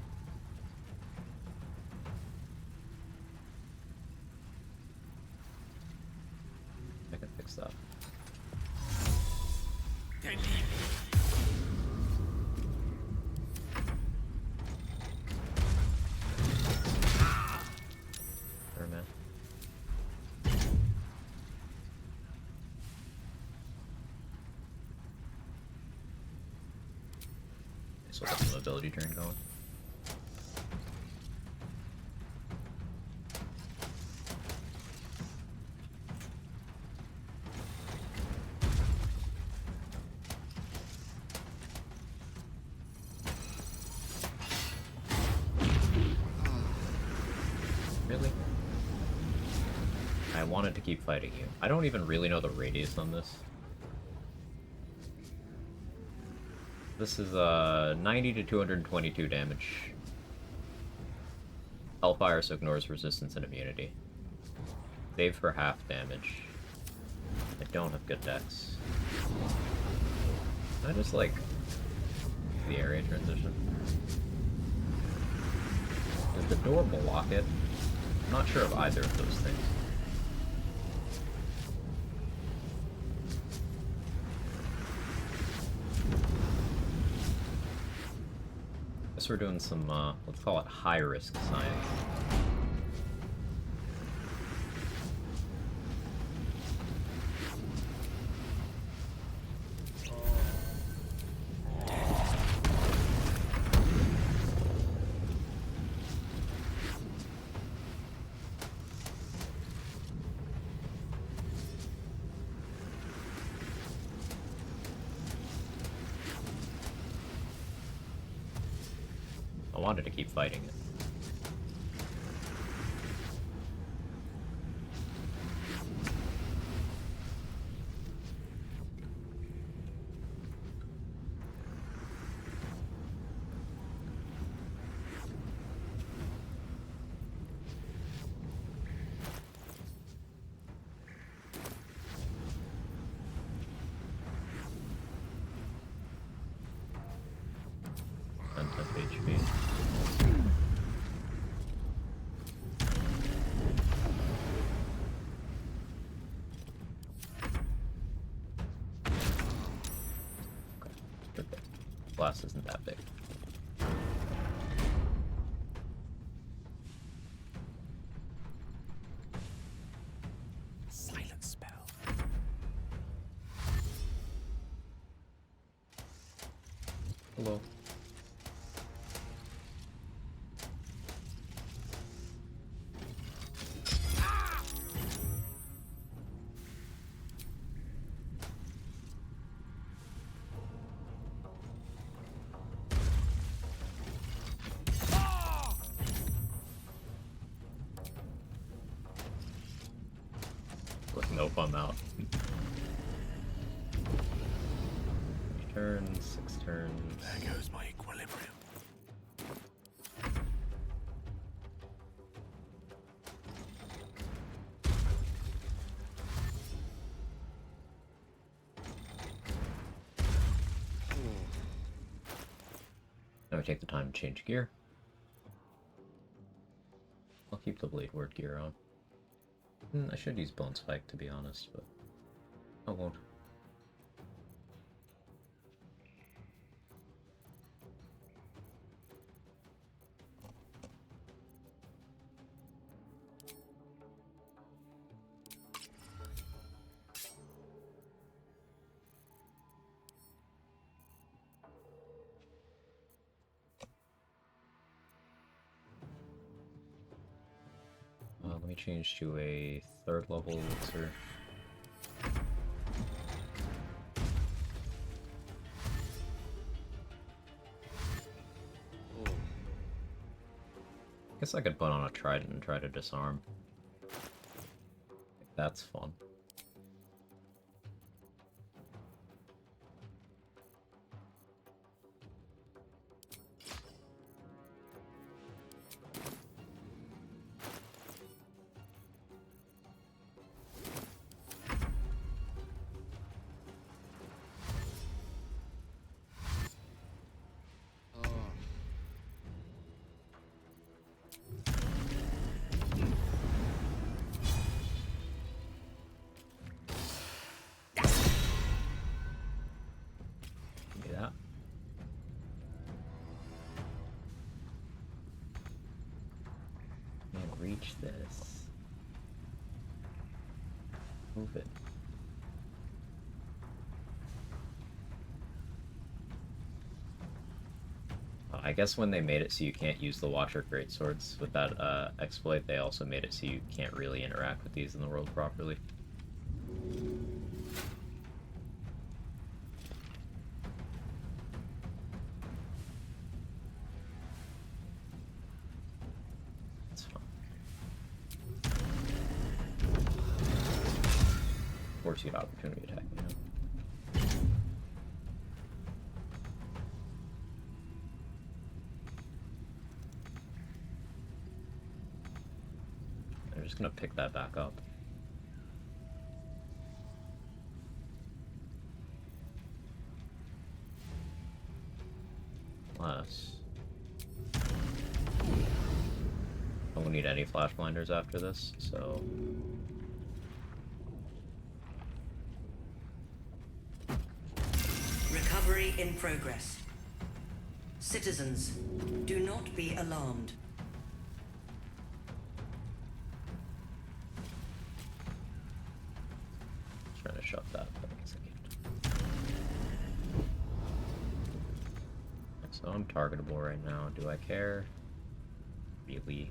I can fix that. Sure, man. So that's the ability drain going. Really? I wanted to keep fighting you. I don't even really know the radius on this. This is 90 to 222 damage. Hellfire, so ignores resistance and immunity. Save for half damage. I don't have good dex. I just like the area transition. Does the door block it? I'm not sure of either of those things. Guess we're doing some, let's call it high-risk science. I wanted to keep fighting it. And 10 HP. class isn't that big. Silent spell. Hello. Nope, I'm out. 3 turns, 6 turns. There goes my equilibrium. Now we take the time to change gear. I'll keep the blade word gear on. I should use Bone Spike to be honest, but I won't. Let me change to a 3rd level elixir. Guess I could put on a trident and try to disarm. That's fun. Reach this. Move it. I guess when they made it so you can't use the Watcher Greatswords with that exploit, they also made it so you can't really interact with these in the world properly. Force you to opportunity attack, you know? I'm just gonna pick that back up. Unless I won't need any flash blinders after this, so Recovery in progress. Citizens, do not be alarmed. trying to shut that, but I guess I can't. So I'm targetable right now. Do I care? Really?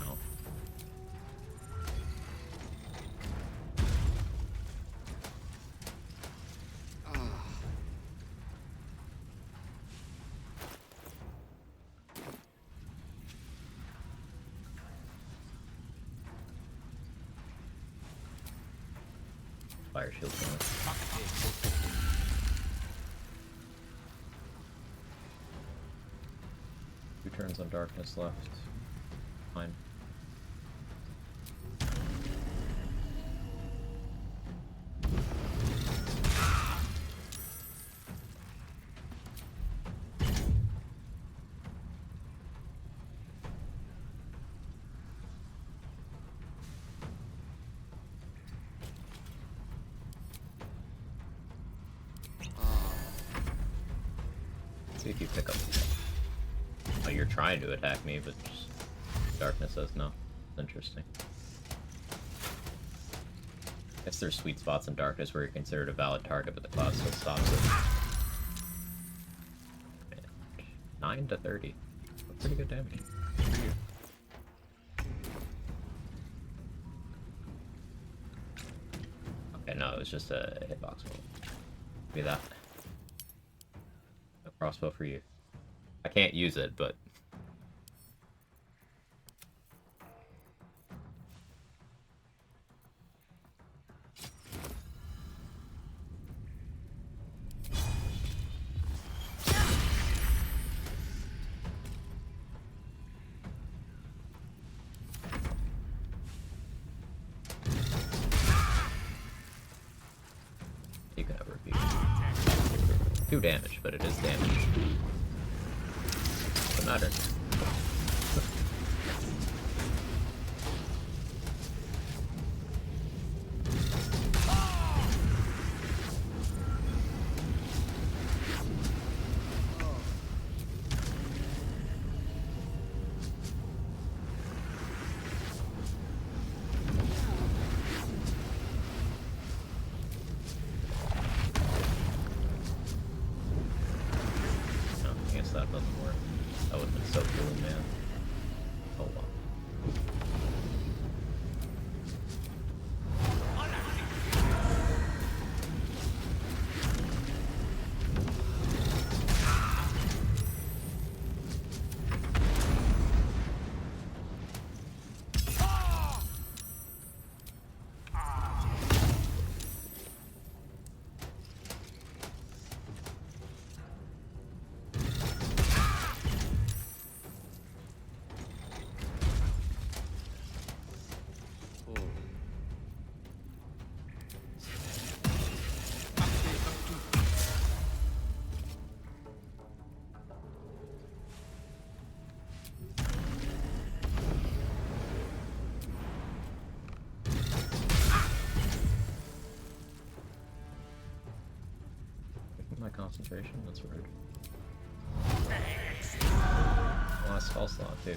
No. Fire shield going. 2 turns on darkness left. Fine. See if you pick up. Oh, you're trying to attack me, but just darkness says no. It's interesting. I guess there's sweet spots in darkness where you're considered a valid target, but the cloud still stops it. 9 to 30. Pretty good damage. Okay, no, it was just a hitbox roll. Give me that. A crossbow for you. I can't use it, but... you can never beat it. 2 damage, but it is damage. Doesn't matter. I guess that doesn't work. That would have been so cool, man. Oh well. My concentration, that's rude. Last spell slot too.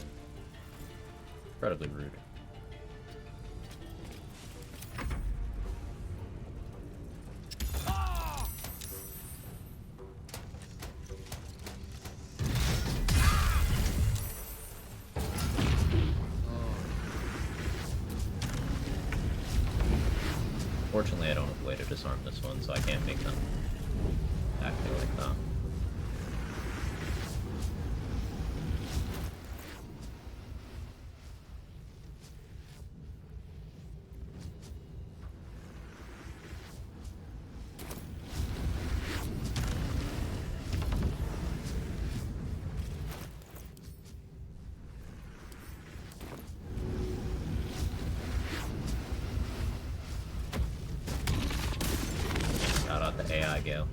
Incredibly rude. Fortunately, I don't have a way to disarm this one, so I can't make them act like that. Shout out the AI Gale.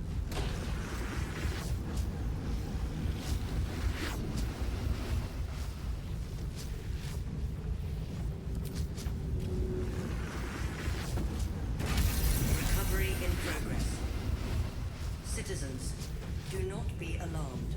Recovery in progress. Citizens, do not be alarmed.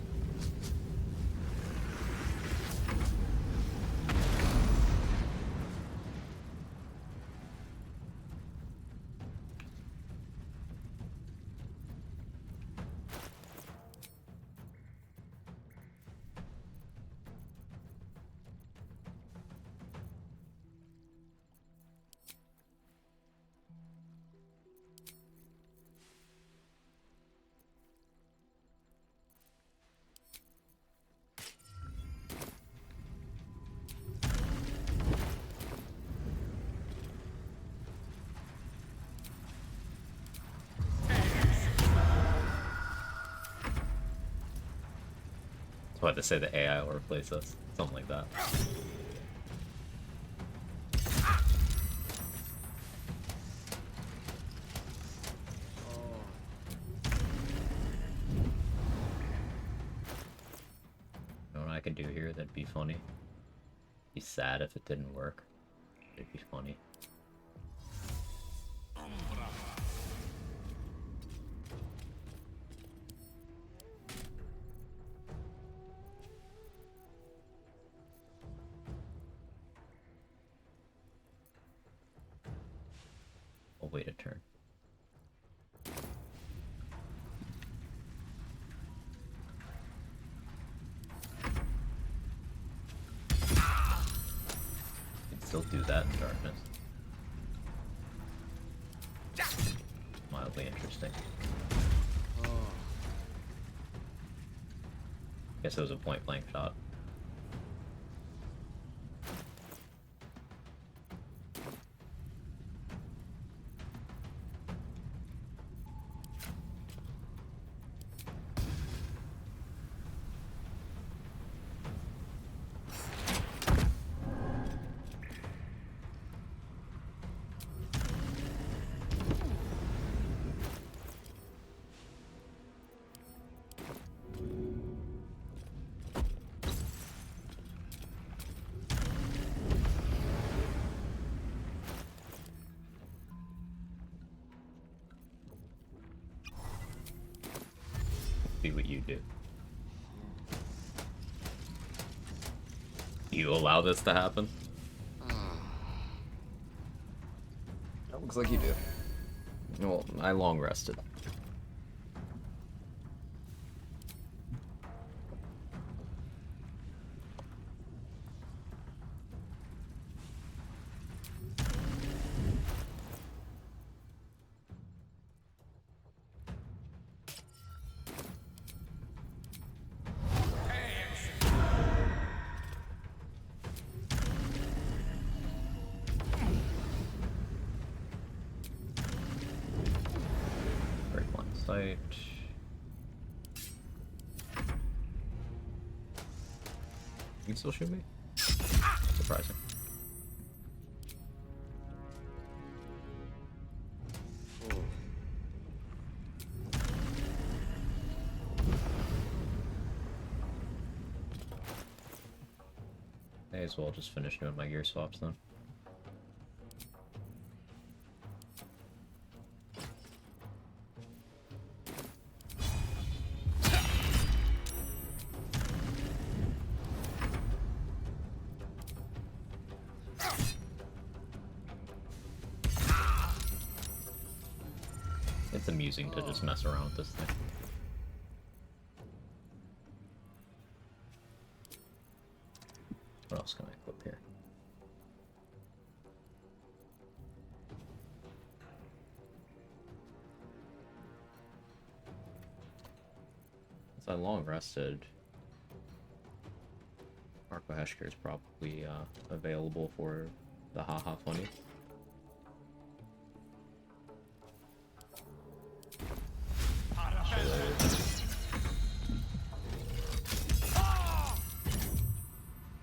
I had to say the AI will replace us. Something like that. You know what I could do here that'd be funny? Be sad if it didn't work. It'd be funny. wait a turn. You can still do that in darkness. Mildly interesting. Guess it was a point blank shot. Be what you do. You allow this to happen? That looks like you do. Well, I long rested. Sight. You can still shoot me? Surprising. May as well just finish doing my gear swaps then. It's amusing to just mess around with this thing. What else can I equip here? Since I long rested, Marco Heshker is probably available for the haha funny.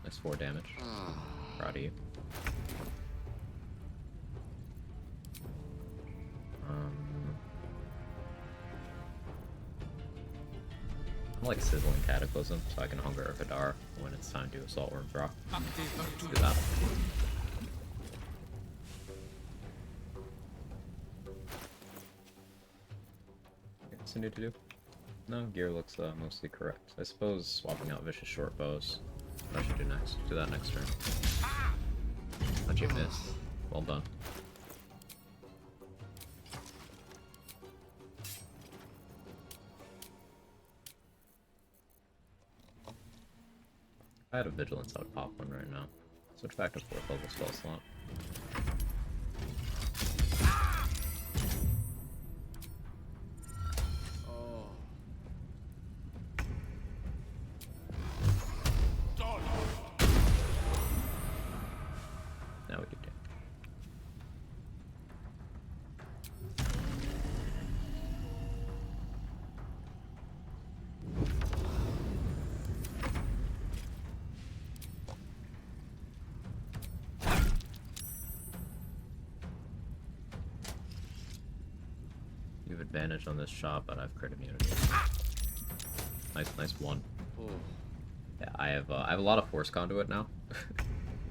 That's 4 damage. Proud of you. I like Sizzling Cataclysm, so I can Hunger a Kadar when it's time to do Assault Worm Rock. Let's do that. What's I need to do? No, gear looks mostly correct. I suppose swapping out Vicious Short Bows. I should do next. Do that next turn. How'd you miss? Well done. If I had a Vigilance, I would pop one right now. Switch back to 4th level spell slot. Now we do damage. You have advantage on this shot, but I have crit immunity. Nice one. Yeah, I have a lot of Force Conduit now.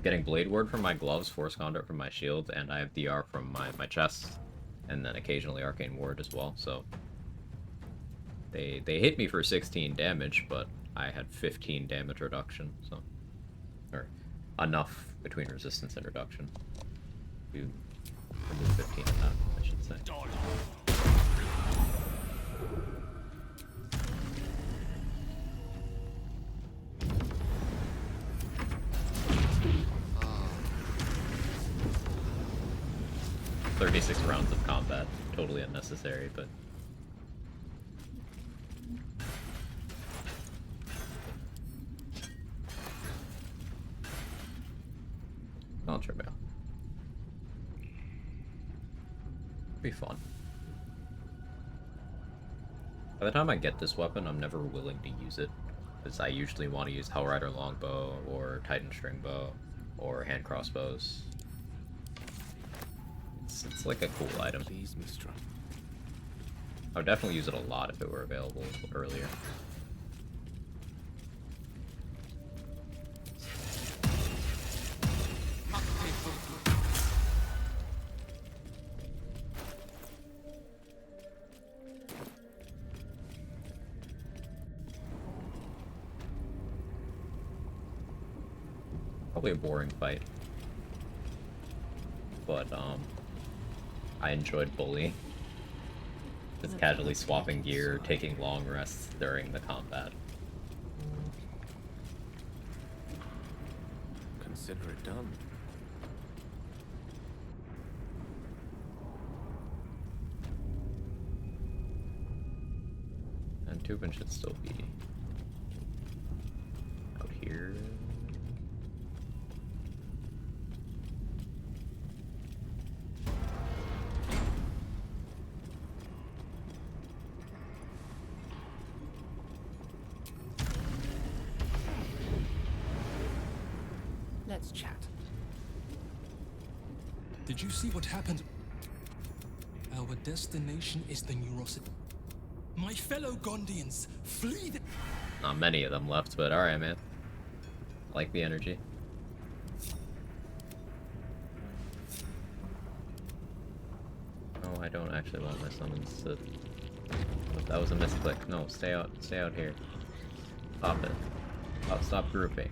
Getting Blade Ward from my gloves, Force Conduit from my shield, and I have DR from my chest, and then occasionally Arcane Ward as well, so... They hit me for 16 damage, but I had 15 damage reduction, so... Or, enough between resistance and reduction. You remove 15 of that, I should say. 36 rounds of combat, totally unnecessary, but... Contraband. Be fun. By the time I get this weapon, I'm never willing to use it, because I usually want to use Hellrider Longbow, or Titan Stringbow, or hand crossbows. It's like a cool item. Please, Mistra. I would definitely use it a lot if it were available earlier. Probably a boring fight. But, I enjoyed bullying. Just casually swapping gear, taking long rests during the combat. Consider it done. And Tubin should still be out here. Let's chat. Did you see what happened? Our destination is the Neurosity. My fellow Gondians, flee the— Not many of them left, but alright, man. Like the energy. No, I don't actually want my summons to... Oh, that was a misclick. No, stay out here. Stop it. Stop grouping.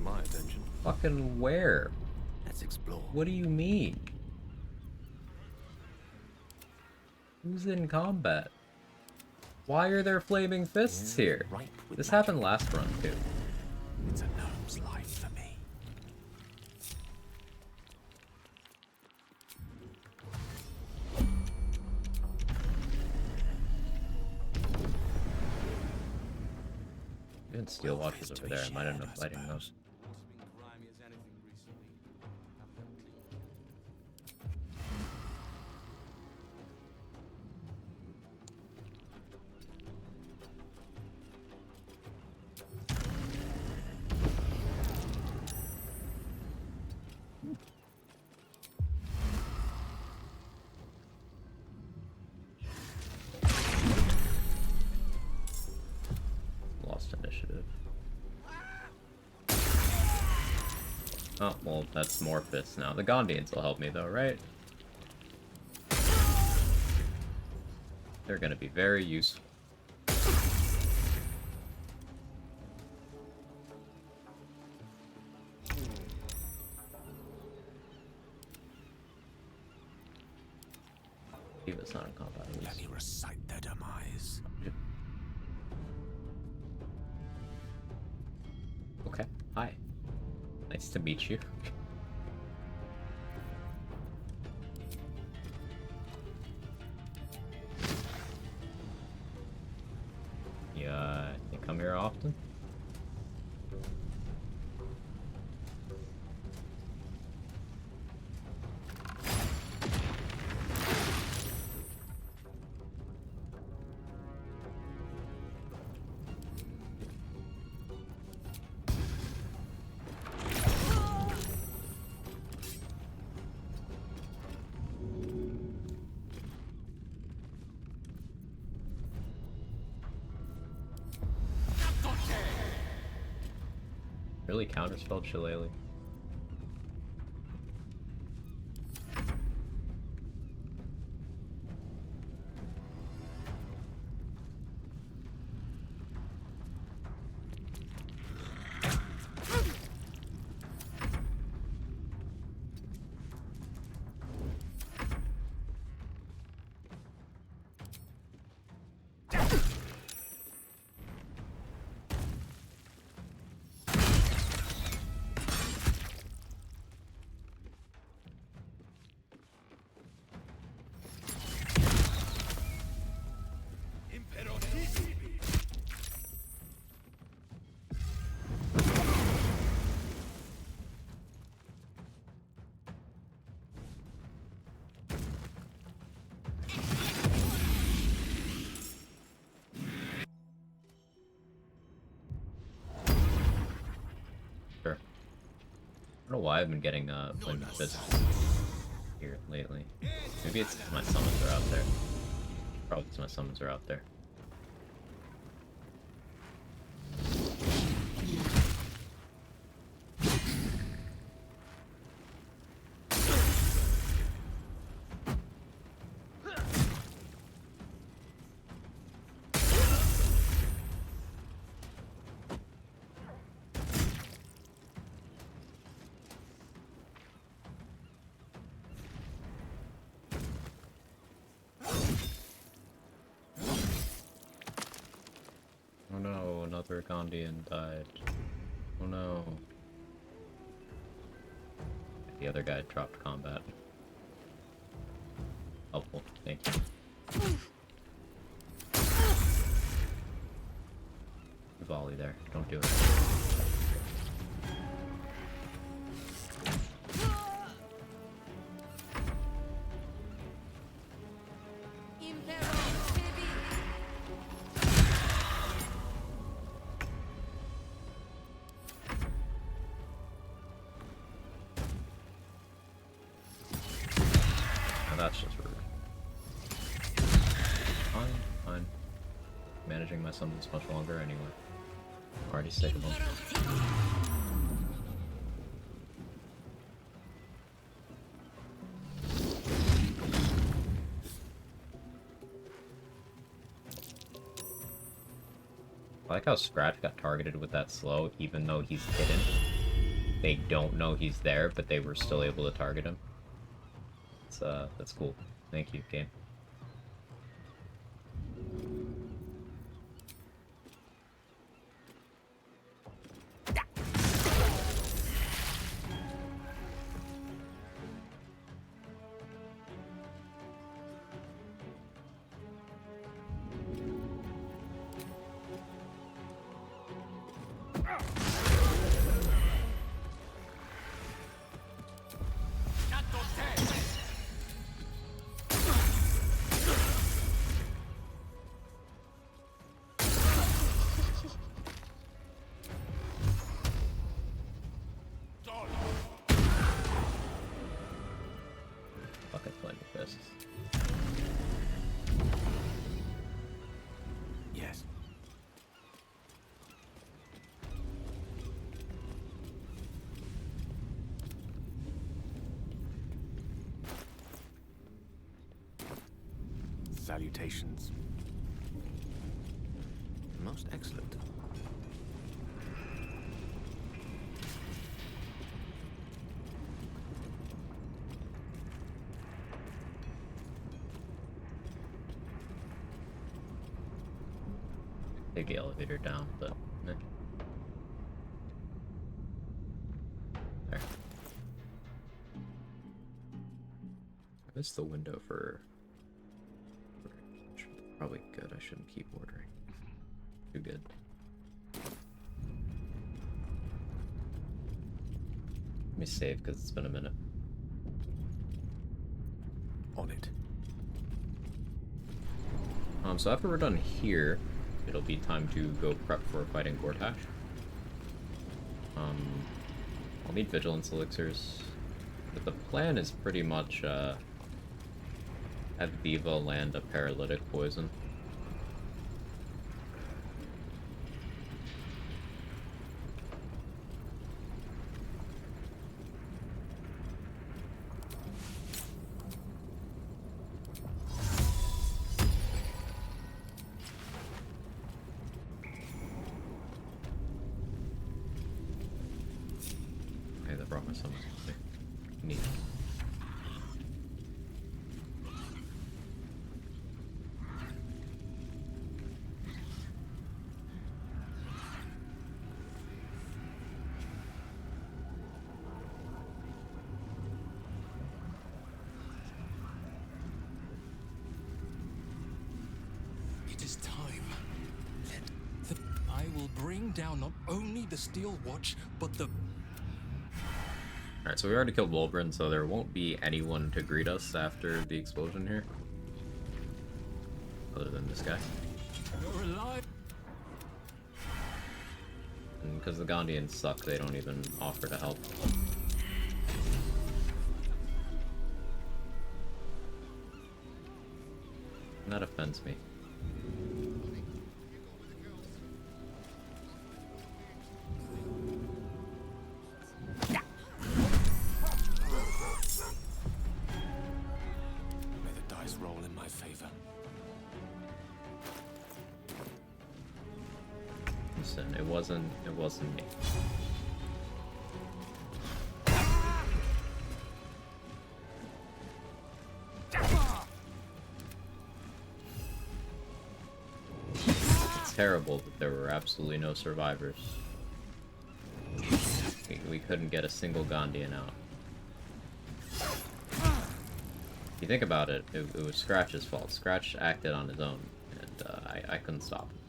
My attention. Fucking where? Let's explore. What do you mean? Who's in combat? Why are there flaming fists here? Right This happened last run too. It's a gnome's life for me. Even steel watches over there. I might end up fighting those. Lost initiative. Oh, well, that's more fists now. The Gondians will help me though, right? They're gonna be very useful. Eva's not in combat. Let me recite their demise. Okay, hi. Nice to meet you. You come here often? Really counterspelled Shillelagh. don't know why I've been getting wind fists here lately. Maybe it's 'cause my summons are out there. Probably because my summons are out there. Oh no, another Gondian died. Oh no. The other guy dropped combat. Helpful, thank you. Volley there, don't do it. That's just rude. Fine, fine. Managing my summons much longer anyway. Already sick of them. I like how Scratch got targeted with that slow, even though he's hidden. They don't know he's there, but they were still able to target him. That's cool. Thank you, game. Fucking playing with fists. Yes. Salutations. Most excellent. Take the elevator down, but meh. There. What's the window for? Probably good. I shouldn't keep ordering. Too good. Let me save because it's been a minute. On it. So after we're done here, it'll be time to go prep for fighting Gortash. I'll need Vigilance Elixirs, but the plan is pretty much have Viva land a Paralytic Poison. Okay, that brought my summons with me. Neat. It is time. I will bring down not only the Steel Watch, but the... Alright, so we already killed Wolverine, so there won't be anyone to greet us after the explosion here. Other than this guy. You're alive. And because the Gondians suck, they don't even offer to help. offends me. May the dice roll in my favor. Listen, it wasn't me. It's terrible that there were absolutely no survivors. We couldn't get a single Gondian out. If you think about it, it was Scratch's fault. Scratch acted on his own, and I couldn't stop him.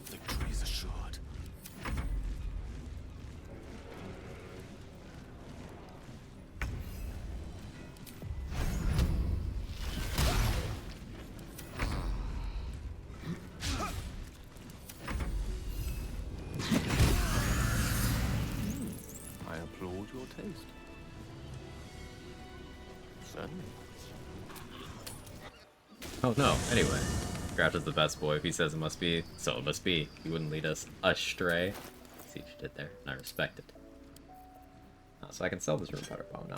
Victory's assured. I applaud your taste. Certainly. Oh no, anyway. Scratch is the best boy. If he says it must be, so it must be. He wouldn't lead us astray. See what you did there, and I respect it. So I can sell this room powder bomb now.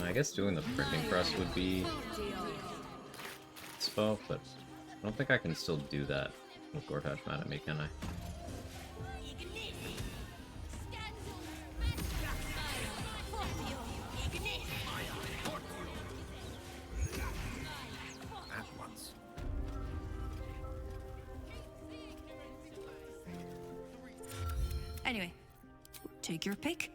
I guess doing the printing press would be spell, but I don't think I can still do that with Gortash mad at me, can I? At once. Anyway, take your pick.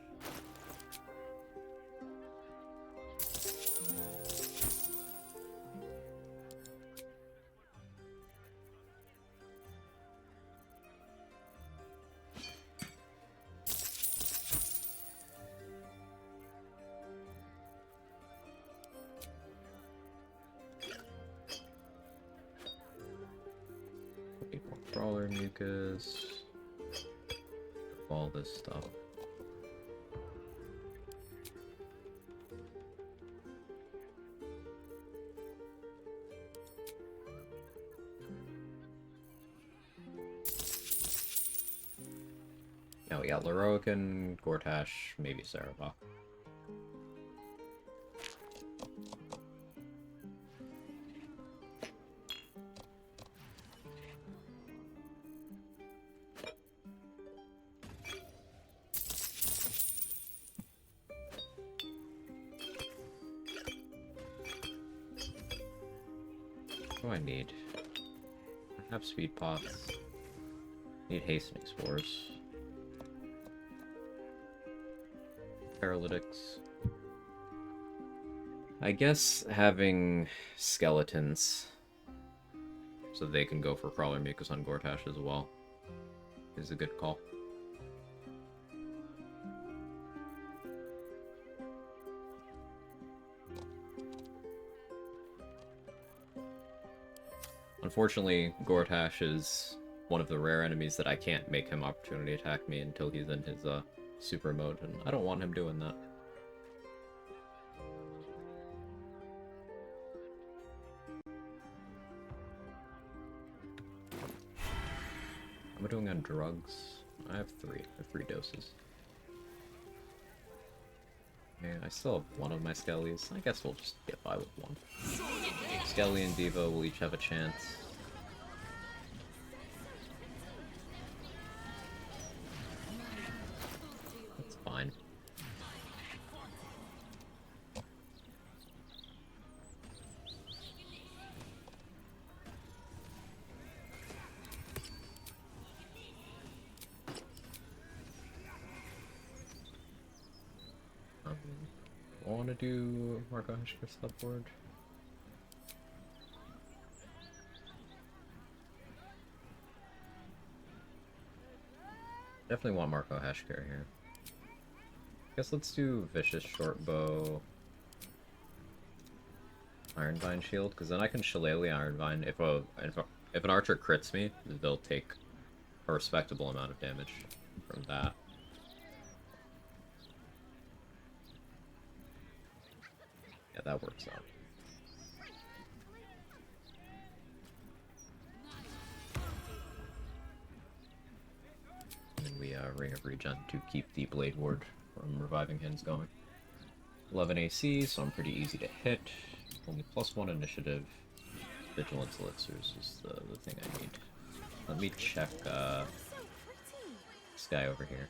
Crawler mucus, all this stuff. Now we got Leroican, Gortash, maybe Sarabak. What do I need? I have speed pots. Need hastening spores. Paralytics. I guess having skeletons so they can go for crawler mucus on Gortash as well is a good call. Unfortunately, Gortash is one of the rare enemies that I can't make him opportunity attack me until he's in his super mode, and I don't want him doing that. Am I doing on drugs? I have three. I have 3 doses. Okay, I still have one of my Skellies. I guess we'll just get by with one. Skelly and Devo will each have a chance. That's fine. I want to do Marco Heshker subboard. Definitely want Marco Heshker here. Guess let's do Vicious Shortbow, Ironvine Shield, because then I can Shillelagh Ironvine. If an archer crits me, they'll take a respectable amount of damage from that. Yeah, that works out. And then we Ring of Regen to keep the Blade Ward from reviving hens going. 11 AC, so I'm pretty easy to hit. Only +1 initiative. Vigilance Elixirs is the thing I need. Let me check this guy over here.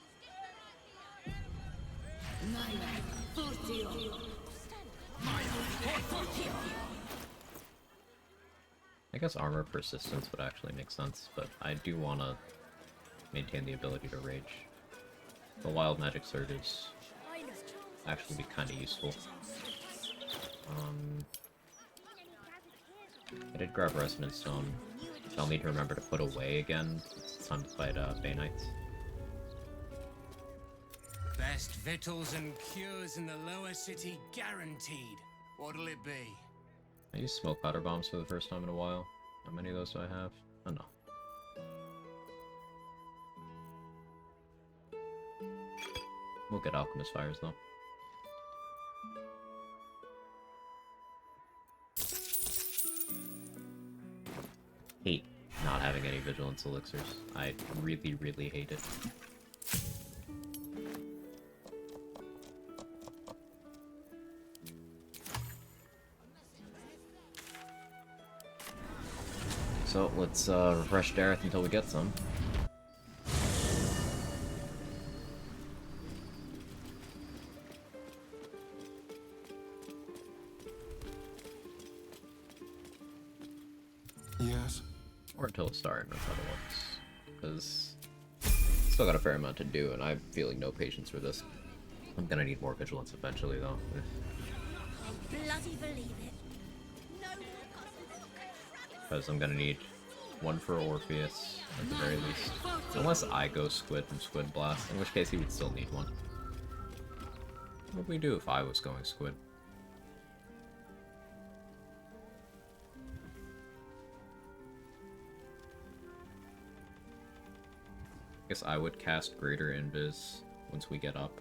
I guess armor persistence would actually make sense, but I do want to maintain the ability to rage. The wild magic surge is actually be kind of useful. I did grab Resonance Stone, which I'll need to remember to put away again. It's time to fight Bay Knights. Best victuals and cures in the lower city guaranteed. What'll it be? I used smoke powder bombs for the first time in a while. How many of those do I have? Oh no. We'll get Alchemist Fires though. Hate not having any Vigilance Elixirs. I really, really hate it. So let's refresh Dareth until we get some. Yes. Or until it's starting with other ones. Because still got a fair amount to do, and I'm feeling no patience for this. I'm gonna need more vigilance eventually, though. Bloody believe it. Because I'm gonna need one for Orpheus, at the very least. Unless I go Squid from Squid Blast, in which case he would still need one. What would we do if I was going Squid? I guess I would cast Greater Invis once we get up.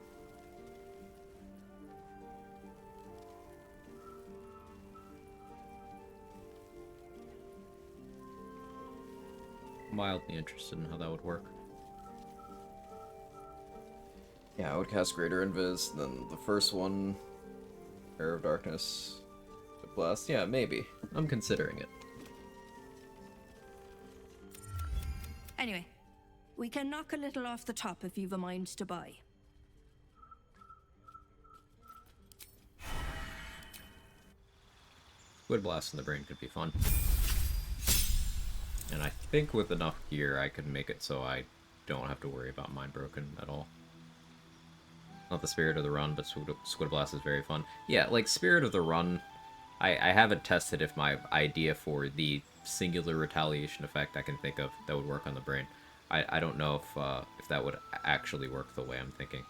Mildly interested in how that would work. Yeah, I would cast Greater Invis, then the first one, Air of Darkness, Blast. Yeah, maybe. I'm considering it. Anyway, we can knock a little off the top if you've a mind to buy. Squid Blast in the brain could be fun. And I think with enough gear I could make it so I don't have to worry about Mind Broken at all. Not the Spirit of the Run, but Squid Blast is very fun. Yeah, like Spirit of the Run, I haven't tested if my idea for the singular retaliation effect I can think of that would work on the brain. I don't know if that would actually work the way I'm thinking.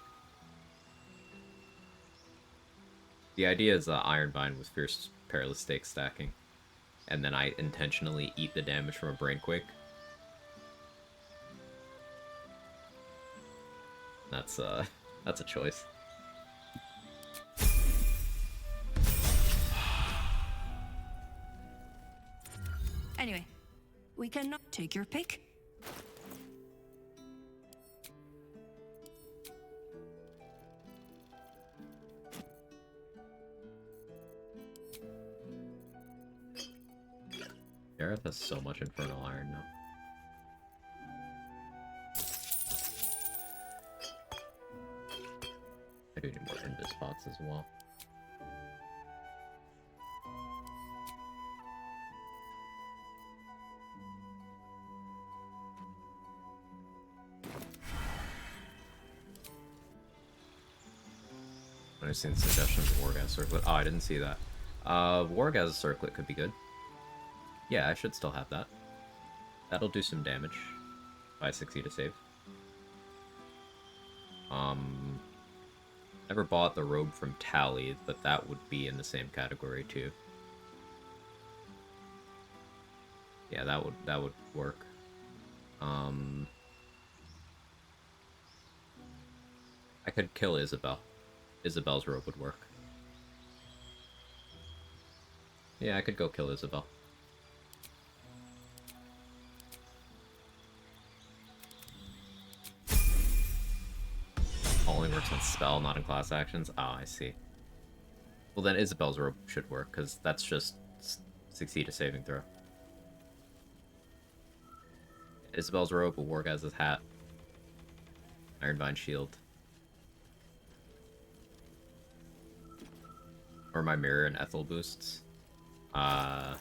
The idea is Ironvine with Fierce Perilous Stake stacking. And then I intentionally eat the damage from a Brainquake. That's a choice. Anyway, we can not take your pick. Gareth has so much Infernal Iron now. I do need more Invis pots as well. I've seen suggestions of Wargaz Circlet. Oh, I didn't see that. Wargaz Circlet could be good. Yeah, I should still have that. That'll do some damage. If I succeed to save. Never bought the robe from Tally, but that would be in the same category too. Yeah, that would work. I could kill Isabel. Isabel's robe would work. Yeah, I could go kill Isabel. Only works on spell, not in class actions. Ah, I see. Well, then Isabel's robe should work, because that's just succeed a saving throw. Isabel's robe, Wargaz's hat, Ironvine shield. Or my mirror and Ethel boosts. All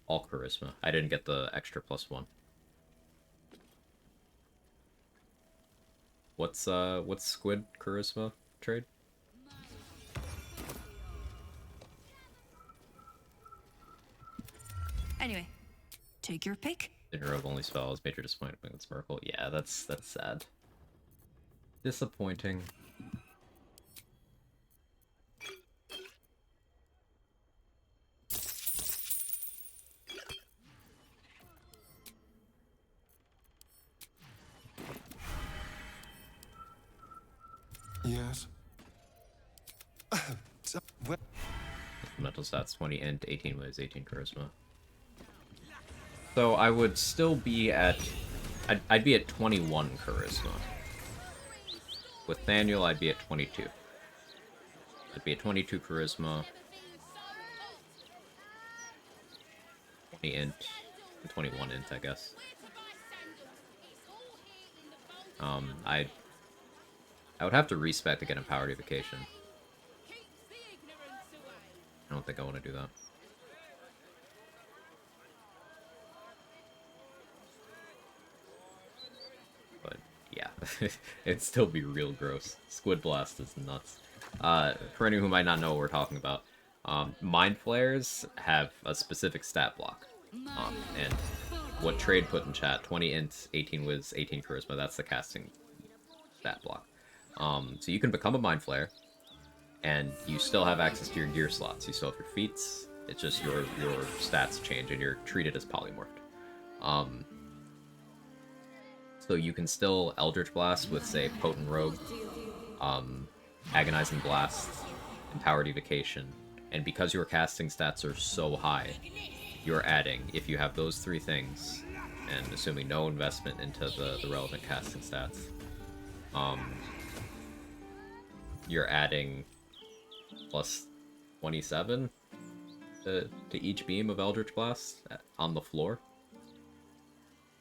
charisma. I didn't get the extra +1. What's Squid charisma trade? Anyway, take your pick. Dinner of only spells, major disappointment with Sparkle. Yeah, that's sad. Disappointing. Yes. Mental stats 20 int, 18 wiz, 18 charisma. So I would still be at... I'd be at 21 charisma. With Daniel, I'd be at 22. I'd be at 22 charisma. 20 int. And 21 int, I guess. I would have to respec to get Empowered Evocation. I don't think I want to do that. But, yeah. It'd still be real gross. Squid Blast is nuts. For anyone who might not know what we're talking about, Mind Flayers have a specific stat block. And what Trade put in chat, 20 int, 18 wiz, 18 charisma, that's the casting stat block. So you can become a Mind Flayer, and you still have access to your gear slots. You still have your feats. It's just your stats change, and you're treated as polymorphed. So you can still Eldritch Blast with, say, Potent Robe, Agonizing Blast, Empowered Evocation, and because your casting stats are so high, you're adding, if you have those three things, and assuming no investment into the relevant casting stats, you're adding plus 27 to each beam of Eldritch Blast on the floor.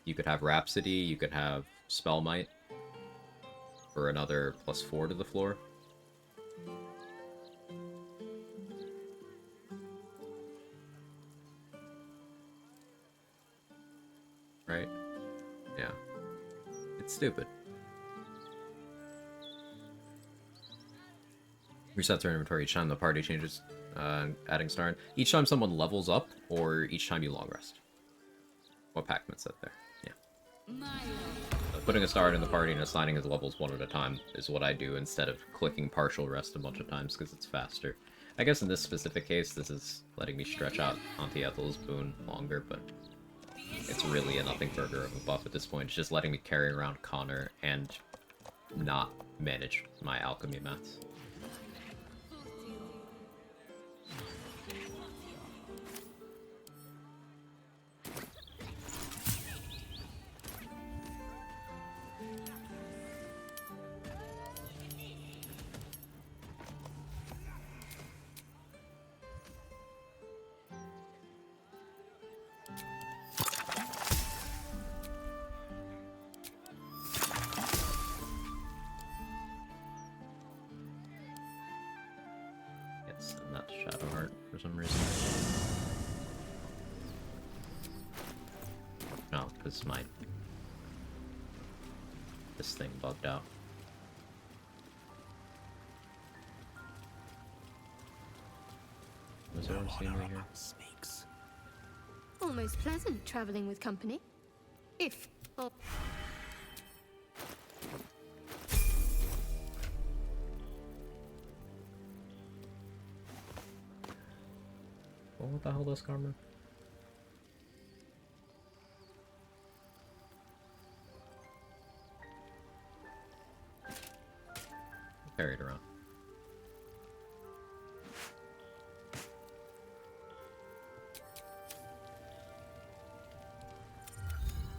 You could have Rhapsody, you could have Spell Might for another +4 to the floor. Right? Yeah. It's stupid. Resets our inventory each time the party changes, adding star. Each time someone levels up, or each time you long rest. What Pac-Man said there. Yeah. So putting a star in the party and assigning his levels one at a time is what I do instead of clicking partial rest a bunch of times because it's faster. I guess in this specific case, this is letting me stretch out Auntie Ethel's boon longer, but it's really a nothing burger of a buff at this point. It's just letting me carry around Connor and not manage my alchemy mats. Yes, and that's Shadow Heart for some reason. No, because this thing bugged out. Was there a scenery here? Almost pleasant traveling with company. If. Oh. Oh, what the hell does Karma? Carry it around.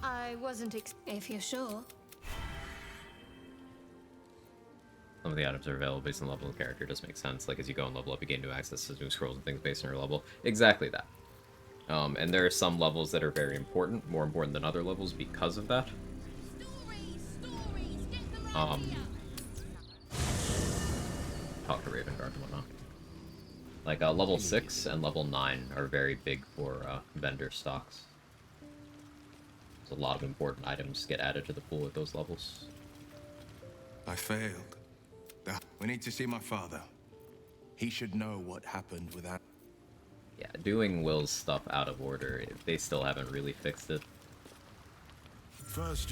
I wasn't if you're sure. Some of the items are available based on the level of the character. It does make sense. Like, as you go and level up, you gain new access to new scrolls and things based on your level. Exactly that. And there are some levels that are very important, more important than other levels because of that. Talk to Raven Guard and whatnot. Like, level 6 and level 9 are very big for vendor stocks. So a lot of important items get added to the pool at those levels. I failed. We need to see my father. He should know what happened without... Yeah, doing Will's stuff out of order, they still haven't really fixed it. First,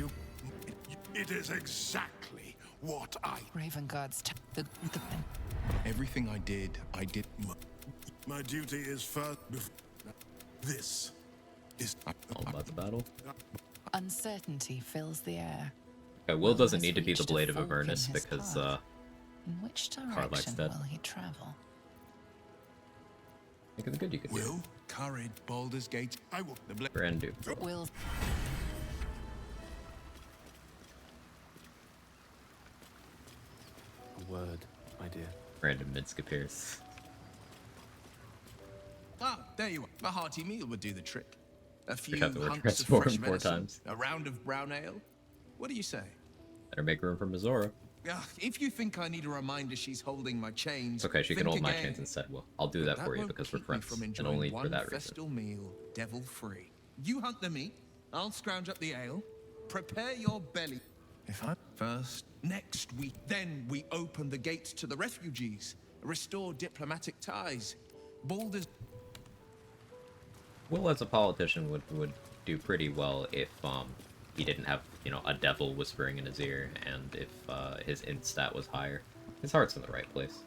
it is exactly what I... Raven Guard's Everything I did. My duty is first... This is... All about the battle. Uncertainty fills the air. Okay, Will doesn't need to be the Blade of Avernus because, In which Carlack's direction dead. will he travel? Think of the good you could do. Will, courage, Baldur's Gate. I will... The Grand Duke. Will... A word, my dear. Random Minsk appears. Ah, there you are. A hearty meal would do the trick. A few have the word hunks of transform fresh 4 medicine, times. a round of brown ale. What do you say? Better make room for Mizora. If you think I need a reminder she's holding my chains, It's okay, she can think hold my again. chains instead, Will. I'll do that for you won't because we're keep me friends. from And enjoying only for one that reason. festal meal, devil-free. You hunt the meat, I'll scrounge up the ale. Prepare your belly. If I first, next week, then we open the gates to the refugees, restore diplomatic ties. Baldur's... Will, as a politician, would do pretty well if he didn't have, you know, a devil whispering in his ear, and if his int stat was higher. His heart's in the right place.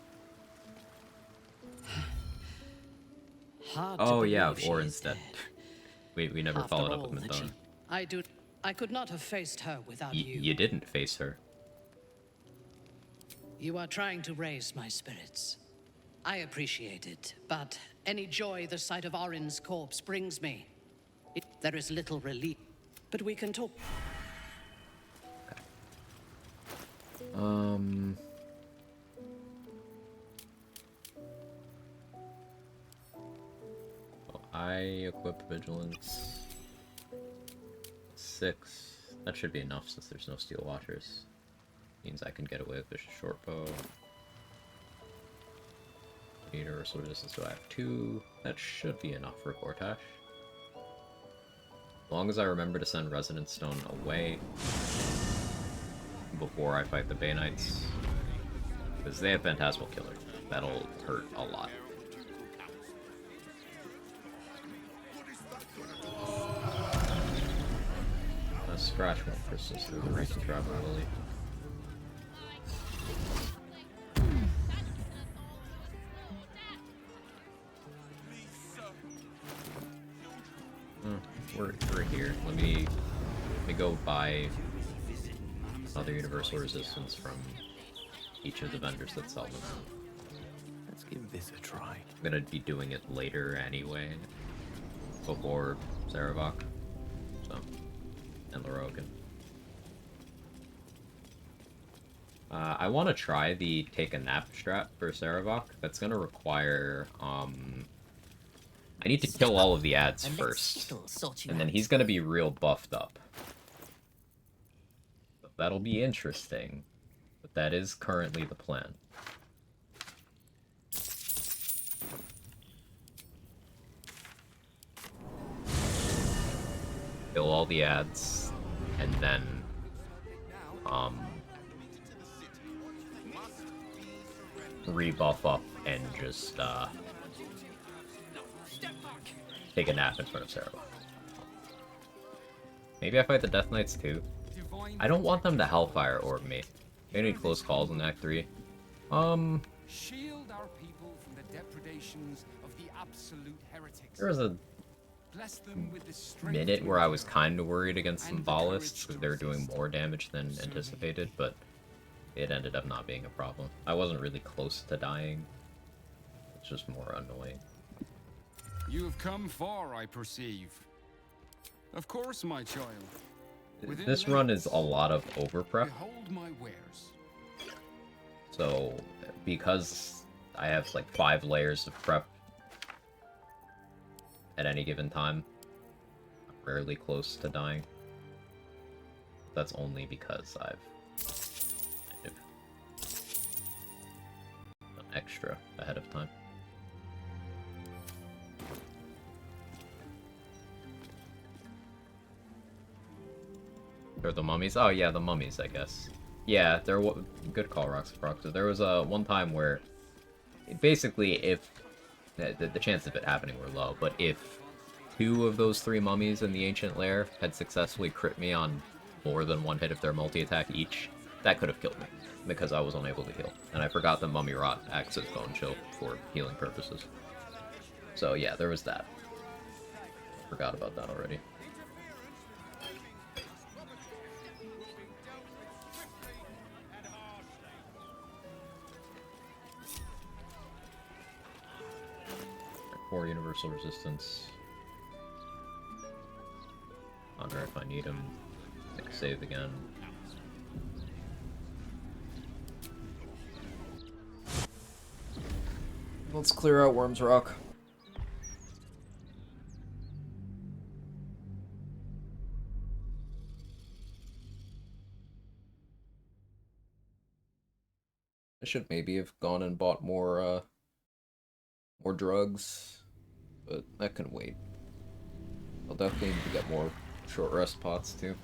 Hard to Oh yeah, believe Orin's she's dead. dead. We never After followed up all with that Minthara. I could not have faced her without you. You didn't face her. You are trying to raise my spirits. I appreciate it, but any joy the sight of Orin's corpse brings me, there is little relief. But we can talk. I equip Vigilance 6. That should be enough since there's no Steel Watchers. Means I can get away with Vicious Shortbow. Universal Resistance, so I have 2. That should be enough for Gortash. As long as I remember to send Resonance Stone away before I fight the Bay Knights. Because they have Phantasmal Killer. That'll hurt a lot. A scratch won't persist through the recent travel, I believe. We're here. Let me go buy other universal resistance from each of the vendors that sell them. Let's give this a try. I'm gonna be doing it later anyway, before Saravok, so, and Larogan. I want to try the take a nap strat for Saravok. That's gonna require I need to kill all of the ads first, and then he's gonna be real buffed up. So that'll be interesting, but that is currently the plan. Kill all the ads, and then, rebuff up and just, take a nap in front of Sarah. Maybe I fight the Death Knights too. I don't want them to Hellfire Orb me. They need close calls in Act 3. Shield our people from the depredations of the absolute heretics. There was a minute where I was kind of worried against some Ballists because they were doing more damage than anticipated, but it ended up not being a problem. I wasn't really close to dying. It's just more annoying. You have come far, I perceive. Of course, my child. This run is a lot of overprep. Behold my wares. So, because I have like 5 layers of prep at any given time, I'm rarely close to dying. That's only because I've kind of done extra ahead of time. Or the mummies? Oh yeah, the mummies, I guess. Yeah, there was good call, Roxaprox. There was one time where, basically, if the chance of it happening were low, but if 2 of those 3 mummies in the ancient lair had successfully crit me on more than 1 hit of their multi-attack each, that could have killed me because I was unable to heal, and I forgot that Mummy Rot acts as bone chill for healing purposes. So yeah, there was that. Forgot about that already. More universal resistance. Honor if I need him. Make a save again. Let's clear out Worm's Rock. I should maybe have gone and bought more drugs, but that can wait. I'll definitely need to get more short rest pots too.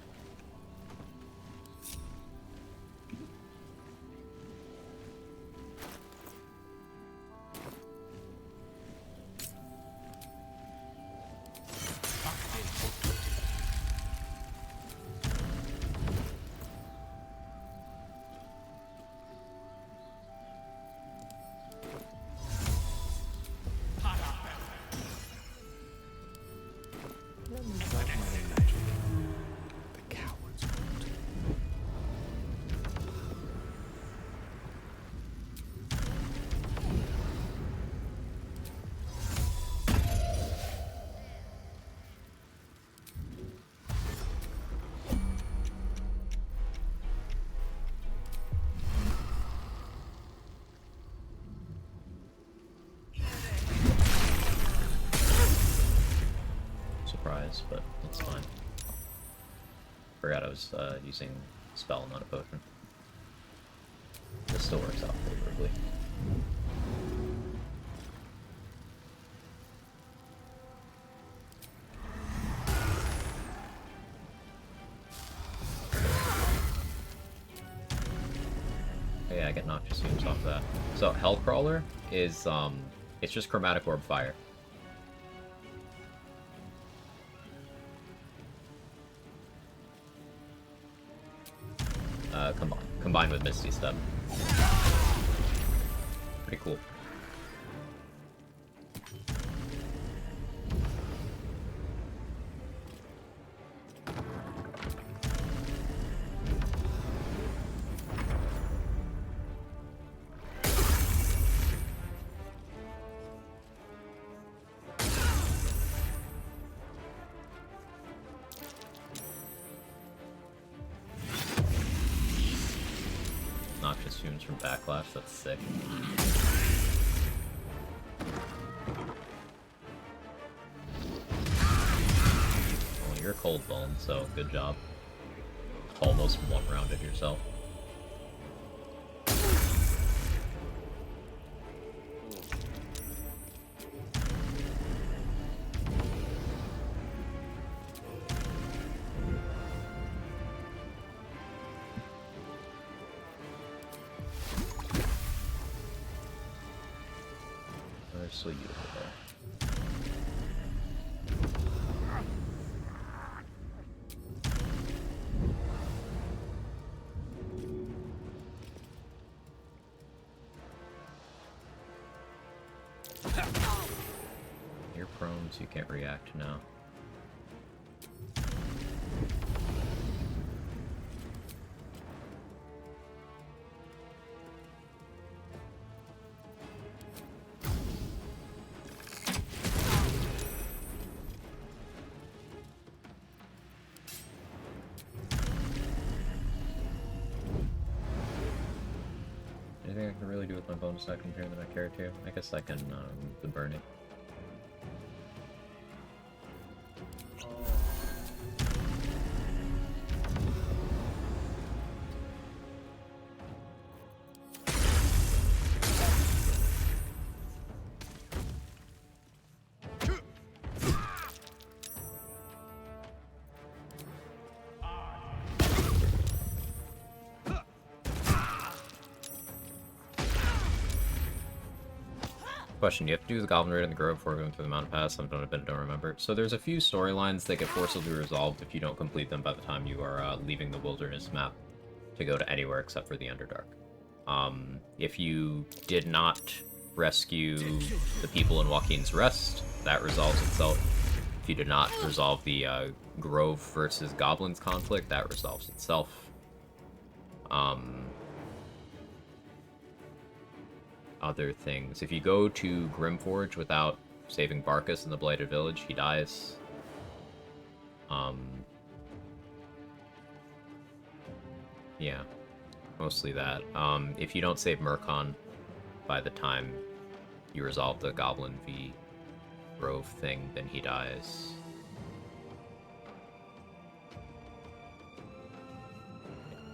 But it's fine. Forgot I was using spell, not a potion. This still works out favorably. Oh yeah, I get Noxious Fumes off that. So Hellcrawler is it's just Chromatic Orb Fire. Combined with Misty Step. Pretty cool. Noxious Fumes from Backlash, that's sick. you're cold bone, so good job. Almost one-rounded yourself. So you over there. You're prone, so you can't react now. Anything I can really do with my bonus action here that I care to? I guess I can the burning. Question, do you have to do the Goblin Raid in the Grove before going through the Mountain Pass? I've done it, but I don't remember. So there's a few storylines that get forcibly resolved if you don't complete them by the time you are leaving the Wilderness map to go to anywhere except for the Underdark. If you did not rescue the people in Joaquin's Rest, that resolves itself. If you did not resolve the Grove versus Goblins conflict, that resolves itself. Other things. If you go to Grimforge without saving Barkus in the Blighted Village, he dies. Yeah, mostly that. If you don't save Murkon by the time you resolve the Goblin v Grove thing, then he dies.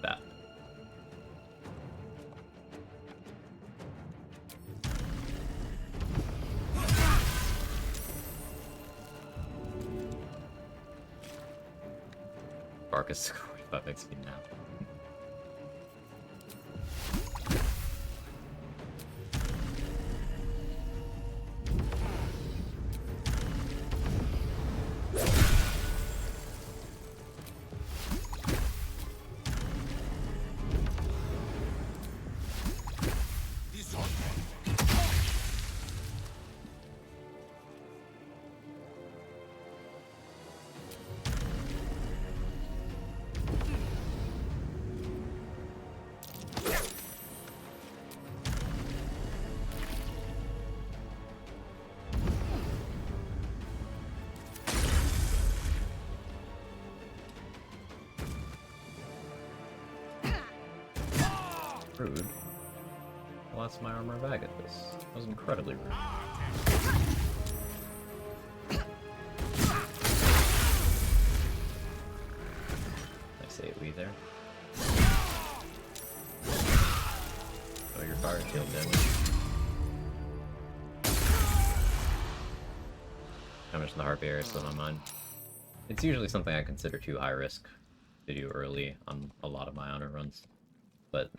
That. Barkus 45 XP now. Rude. I lost my armor bag at this. That was incredibly rude. Nice AoE there. Oh, your fire shield damage. How much in the Harpy area is still on mine? It's usually something I consider too high risk to do early on a lot of my honor runs, but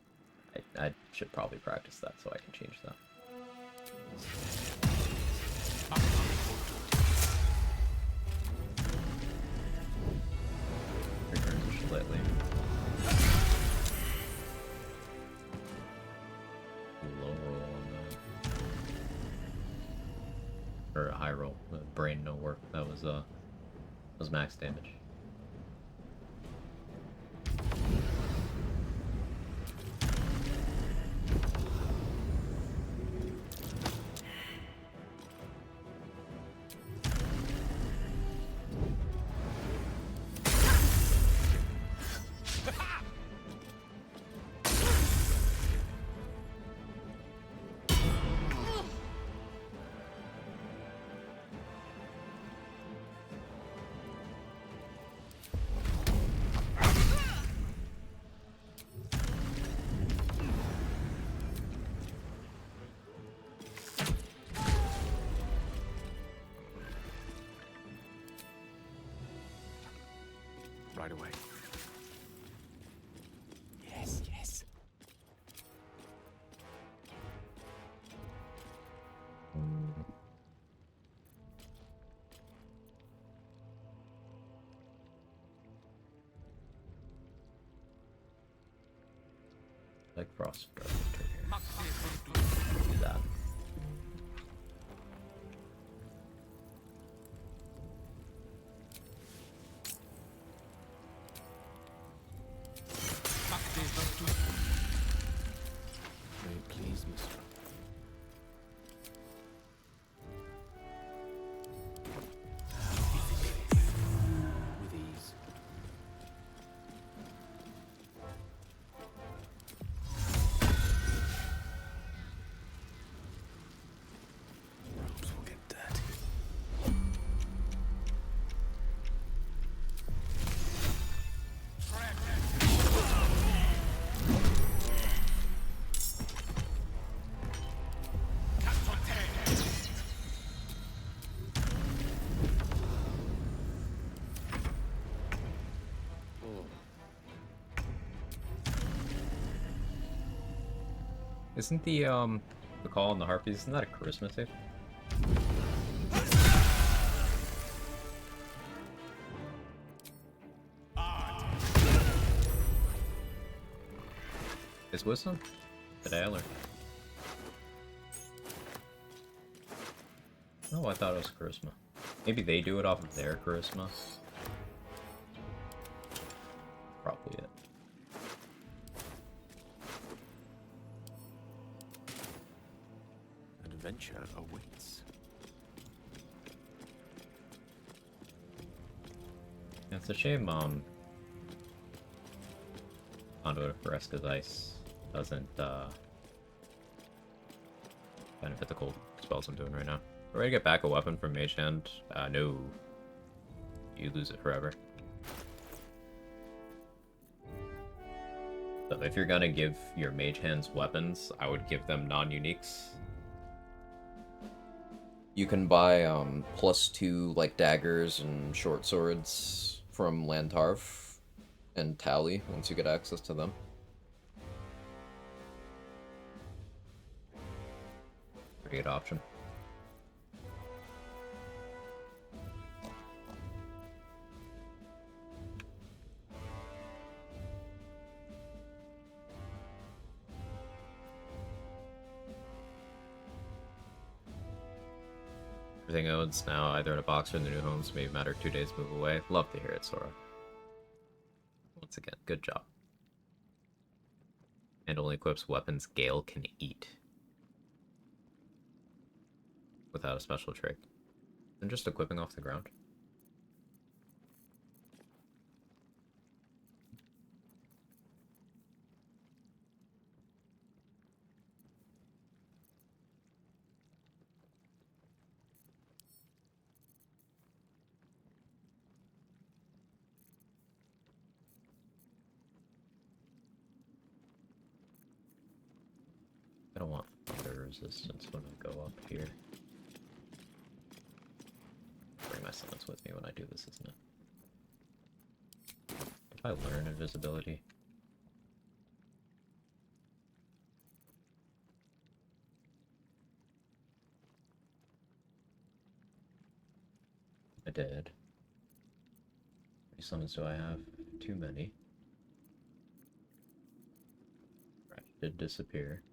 I should probably practice that so I can change that. Transition lightly. Low roll on the... or a high roll. The brain no work. That was max damage. right away. Yes, yes. Like frost do that. May it please, mistress. With ease. Robes will get dirty. Isn't the call on the harpies, isn't that a charisma save? Is wisdom? Today I learned. Oh, I thought it was charisma. Maybe they do it off of their charisma. Probably it. Adventure awaits. It's a shame, Conduit of Fresca's Ice doesn't, benefit the cold spells I'm doing right now. We're ready to get back a weapon from Mage Hand. No. You lose it forever. So if you're gonna give your Mage Hands weapons, I would give them non-uniques. You can buy, +2, like, daggers and short swords from Lantarv and Tally once you get access to them. Pretty good option. Everything owns now either in a box or in the new homes. Maybe matter 2 days move away. Love to hear it, Sora. Once again, good job. And only equips weapons Gale can eat. Without a special trait. And just equipping off the ground. I don't want thunder resistance when I go up here. Bring my summons with me when I do this, isn't it? If I learn invisibility. I did. How many summons do I have? Too many. Right, did disappear.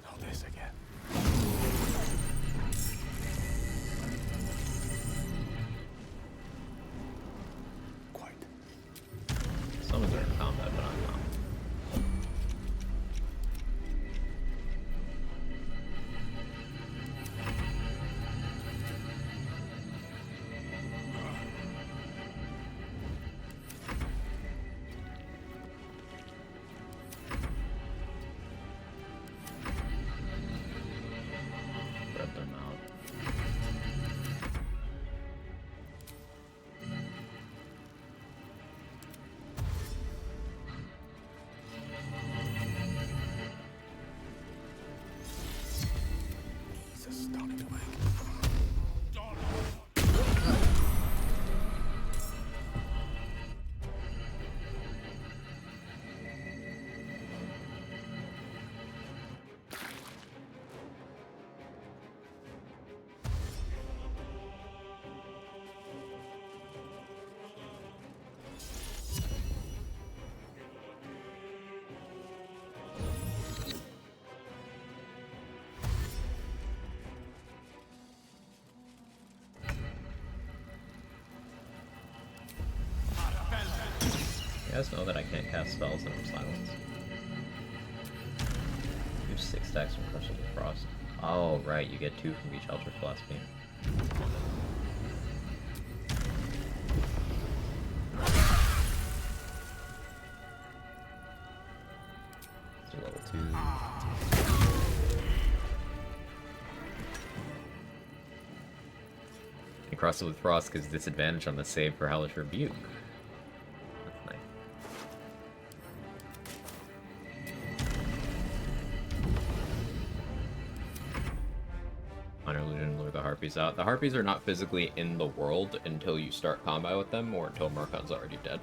Not this again. Quite You guys know that I can't cast spells under silence. You have 6 stacks from Crystal of Frost. Oh, right, you get 2 from each Eldritch Blast Beam. It's a level 2. You cross it with Frost because disadvantage on the save for Hellish Rebuke. That's nice. Honor Illusion, lure the Harpies out. The Harpies are not physically in the world until you start combat with them or until Murkon's already dead.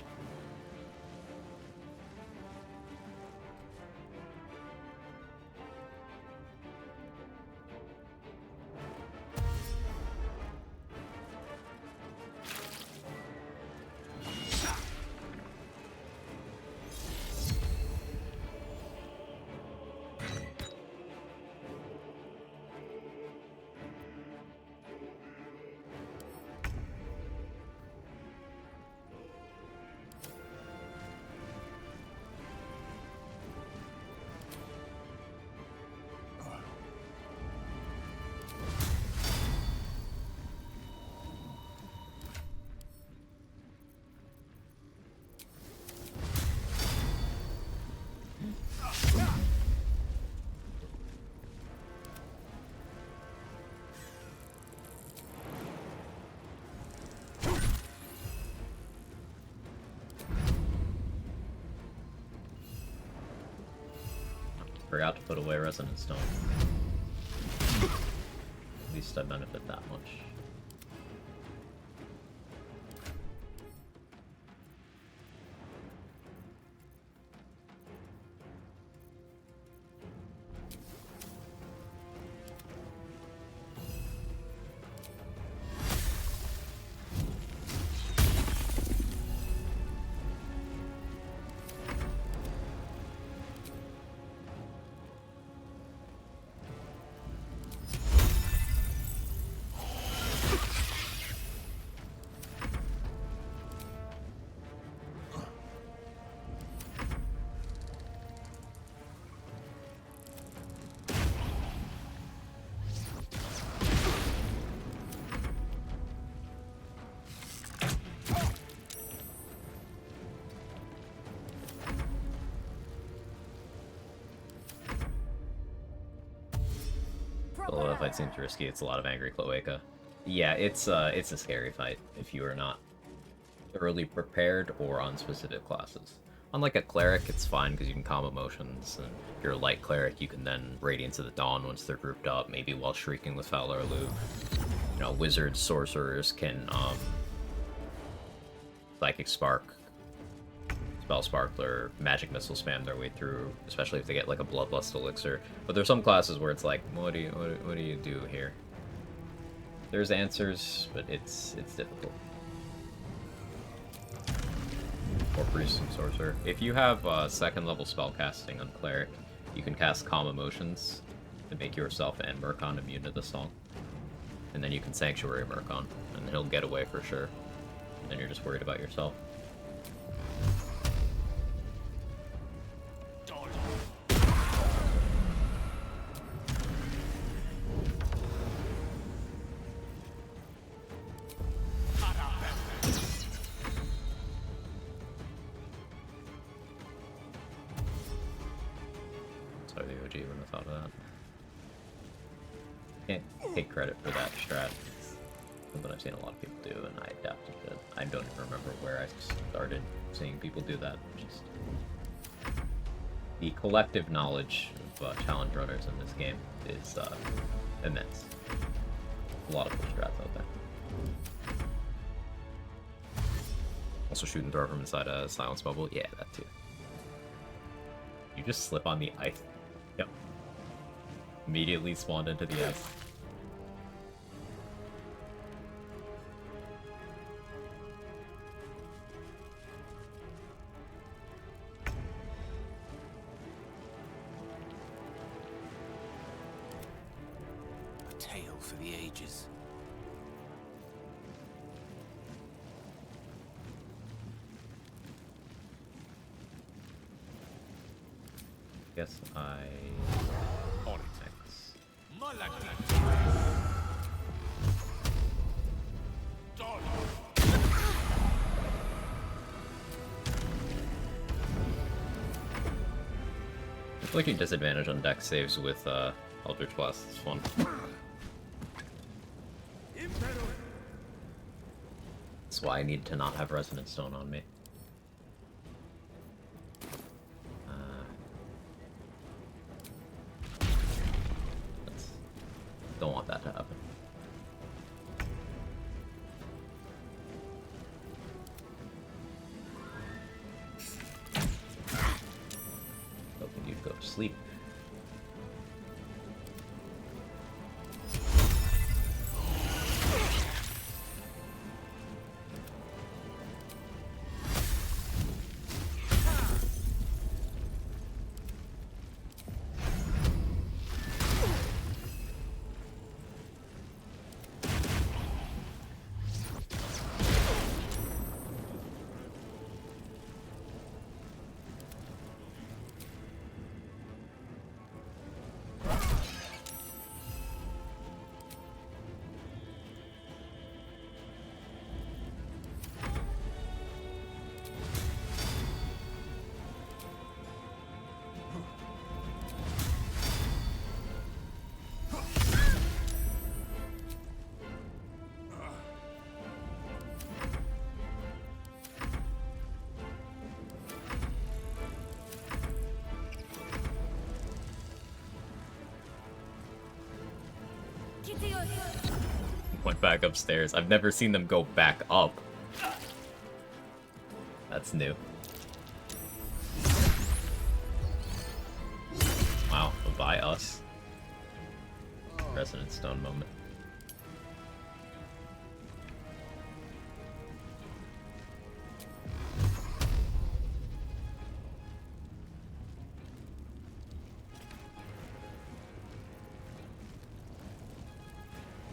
Forgot to put away Resonant Stone. At least I benefit that much. Although the fight seems risky, it's a lot of angry Cloaca. Yeah, it's a scary fight if you are not early prepared or on specific classes. Unlike a cleric, it's fine because you can calm emotions, and if you're a light cleric, you can then Radiance of the Dawn once they're grouped up, maybe while shrieking with Fowler Loop. You know, wizards, sorcerers can Psychic Spark, Spell Sparkler, Magic Missile spam their way through, especially if they get like a Bloodlust Elixir. But there's some classes where it's like, what do you do here? There's answers, but it's difficult. Or Priest and Sorcerer. If you have second level spellcasting on Cleric, you can cast Calm Emotions to make yourself and Murkon immune to the song. And then you can Sanctuary Murkon, and he'll get away for sure. And then you're just worried about yourself. Sorry, the OG wouldn't have thought of that. Can't take credit for that strat. It's something I've seen a lot of people do, and I adapted it. I don't even remember where I started seeing people do that. Just the collective knowledge of challenge runners in this game is immense. A lot of cool strats out there. Also shoot and throw from inside a silence bubble. Yeah, that too. You just slip on the ice. Yep. Immediately spawned into the ice. A tale for the ages. guess I... On it. I feel like you disadvantage on deck saves with Eldritch Blast. It's fun. That's why I need to not have Resonant Stone on me. Don't want that to happen. Hoping you'd go to sleep. Went back upstairs. I've never seen them go back up. That's new. Wow, by us. Resonant Stone moment.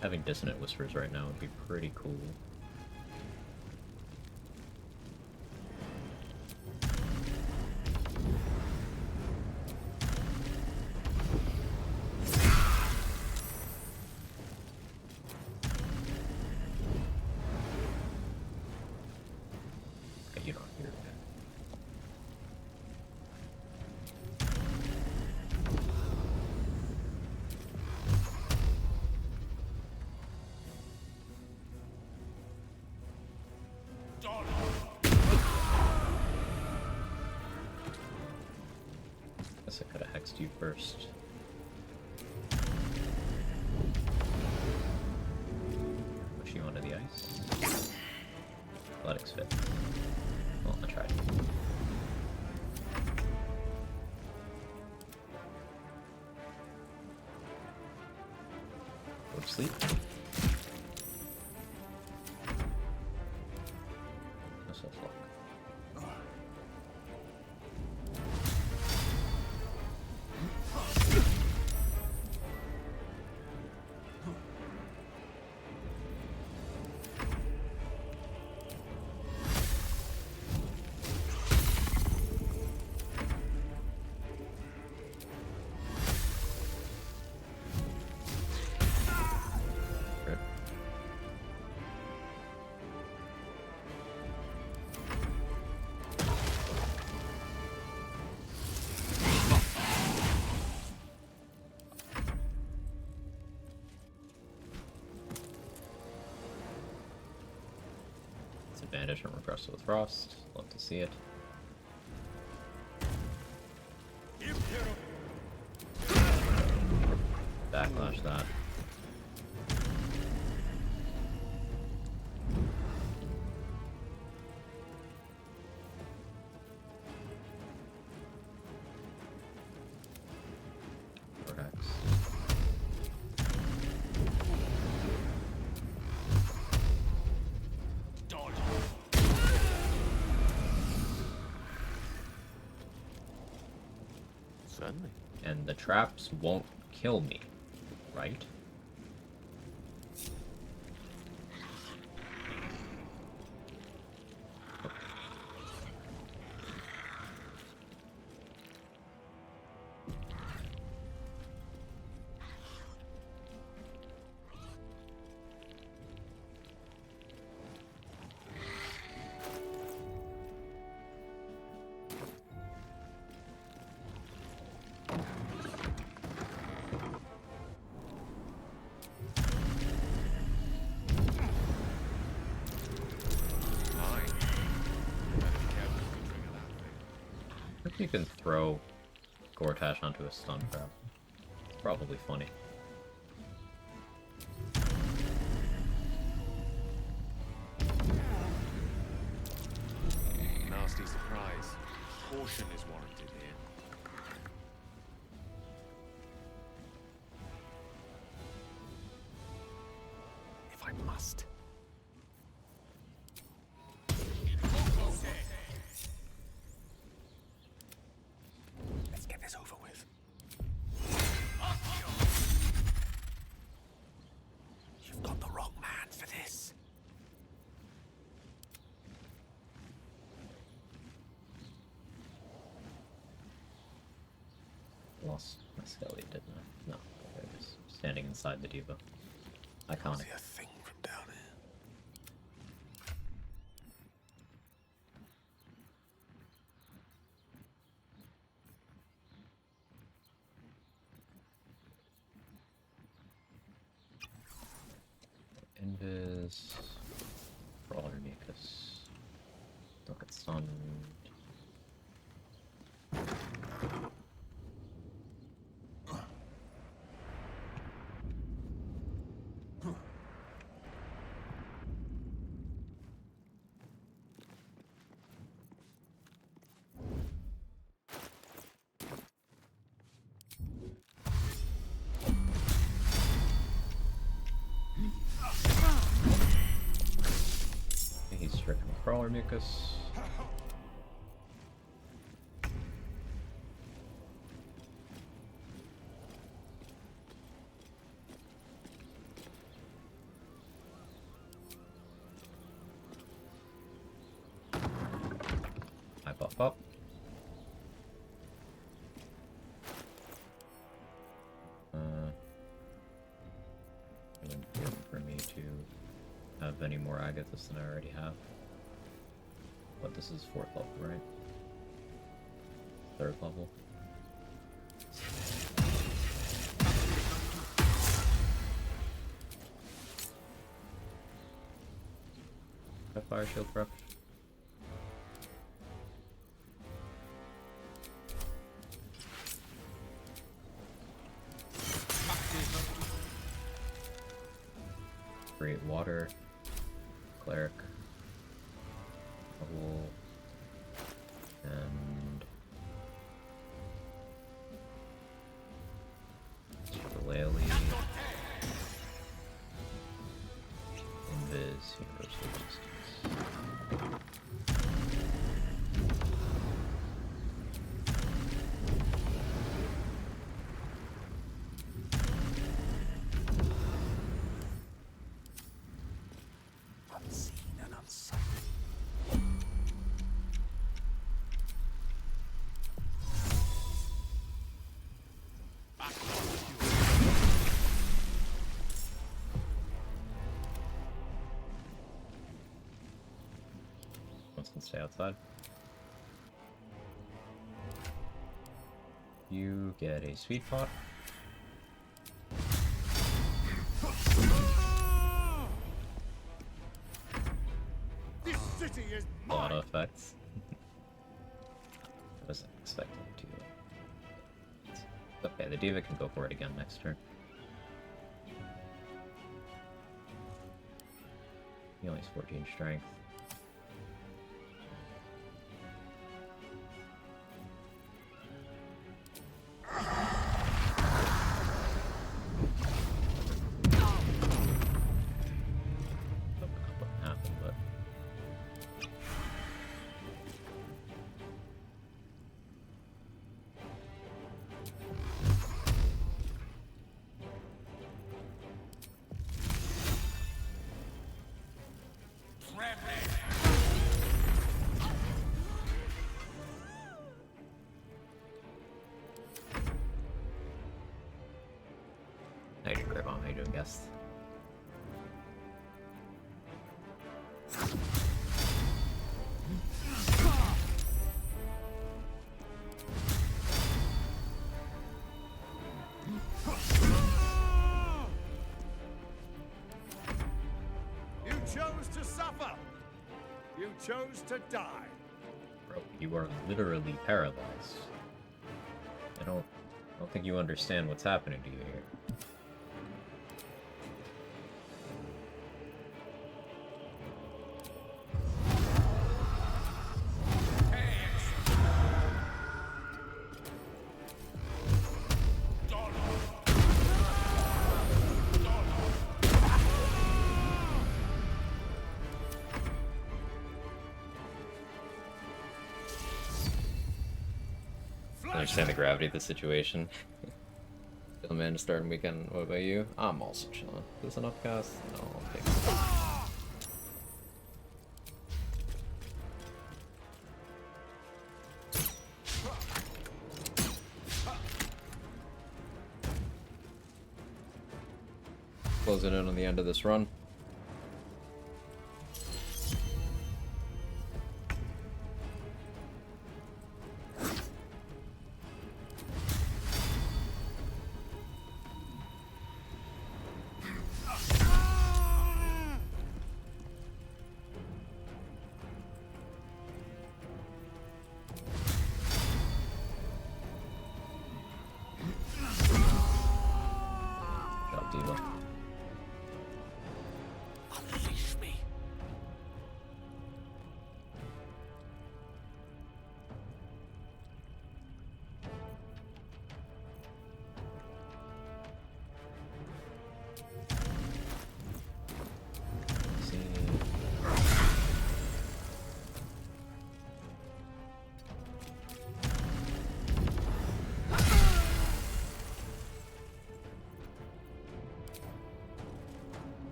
Having Dissonant Whispers right now would be pretty cool. Okay, you don't hear that. Guess I could have hexed you first. Push you onto the ice. Athletics fit. Well, I tried. Go to sleep. That's so fuck. Advantage from Regressive with Frost. Love to see it. Backlash that. Vortex. Certainly. And the traps won't kill me, right? You can throw Gortash onto a stun crab. It's probably funny. Nasty surprise. Caution is warranted here. If I must. Let's get this over with. You've got the wrong man for this. Lost my Skelly, didn't I? No, I was standing inside the diva. Iconic. See a thing from down here. Invis. Brawler Nikus. Don't get stunned. He's stricken with Brawler Mucus. I buff up. Really important for me to have any more agathis than I already have. But this is 4th level, right? 3rd level. Got fire shield prep. Create water. Cleric. Level. And Shillelagh. Invis, universal resistance. Unseen and unsighted. Wants to stay outside. You get a sweet pot. This city is A lot of effects. I wasn't expecting to. Okay, the diva can go for it again next turn. He only has 14 strength. What happened, but how you doing, Grey Bomb? How you doing, guest? You chose to suffer. You chose to die. Bro, you are literally paralyzed. I don't think you understand what's happening to you here. Understand the gravity of the situation. Kill man to start weekend. What about you? I'm also chilling. Is this an upcast? No, I'll take it. Closing in on the end of this run.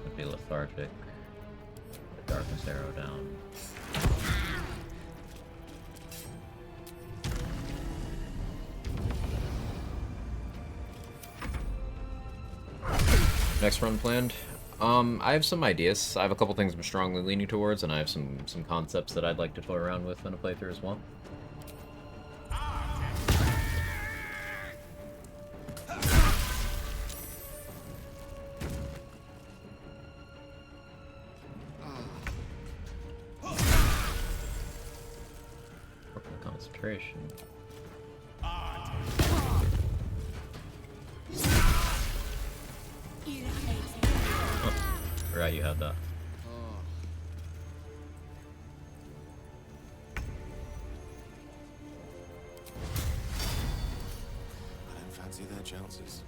Could be lethargic. The darkness arrow down. Next run planned. I have some ideas. I have a couple things I'm strongly leaning towards, and I have some concepts that I'd like to toy around with in a playthrough as well. Concentration. Oh, right, you had that. I don't fancy their chances.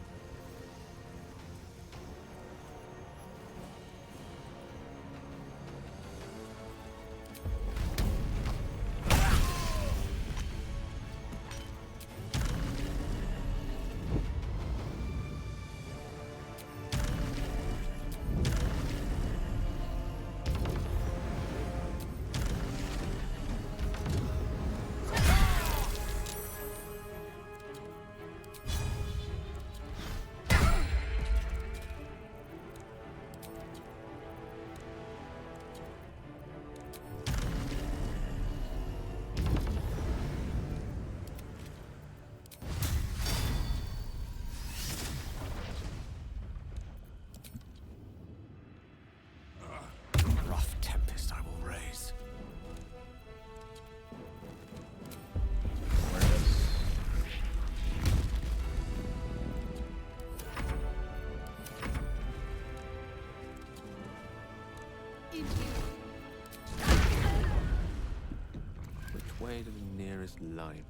Rough tempest I will raise. Which way to the nearest library?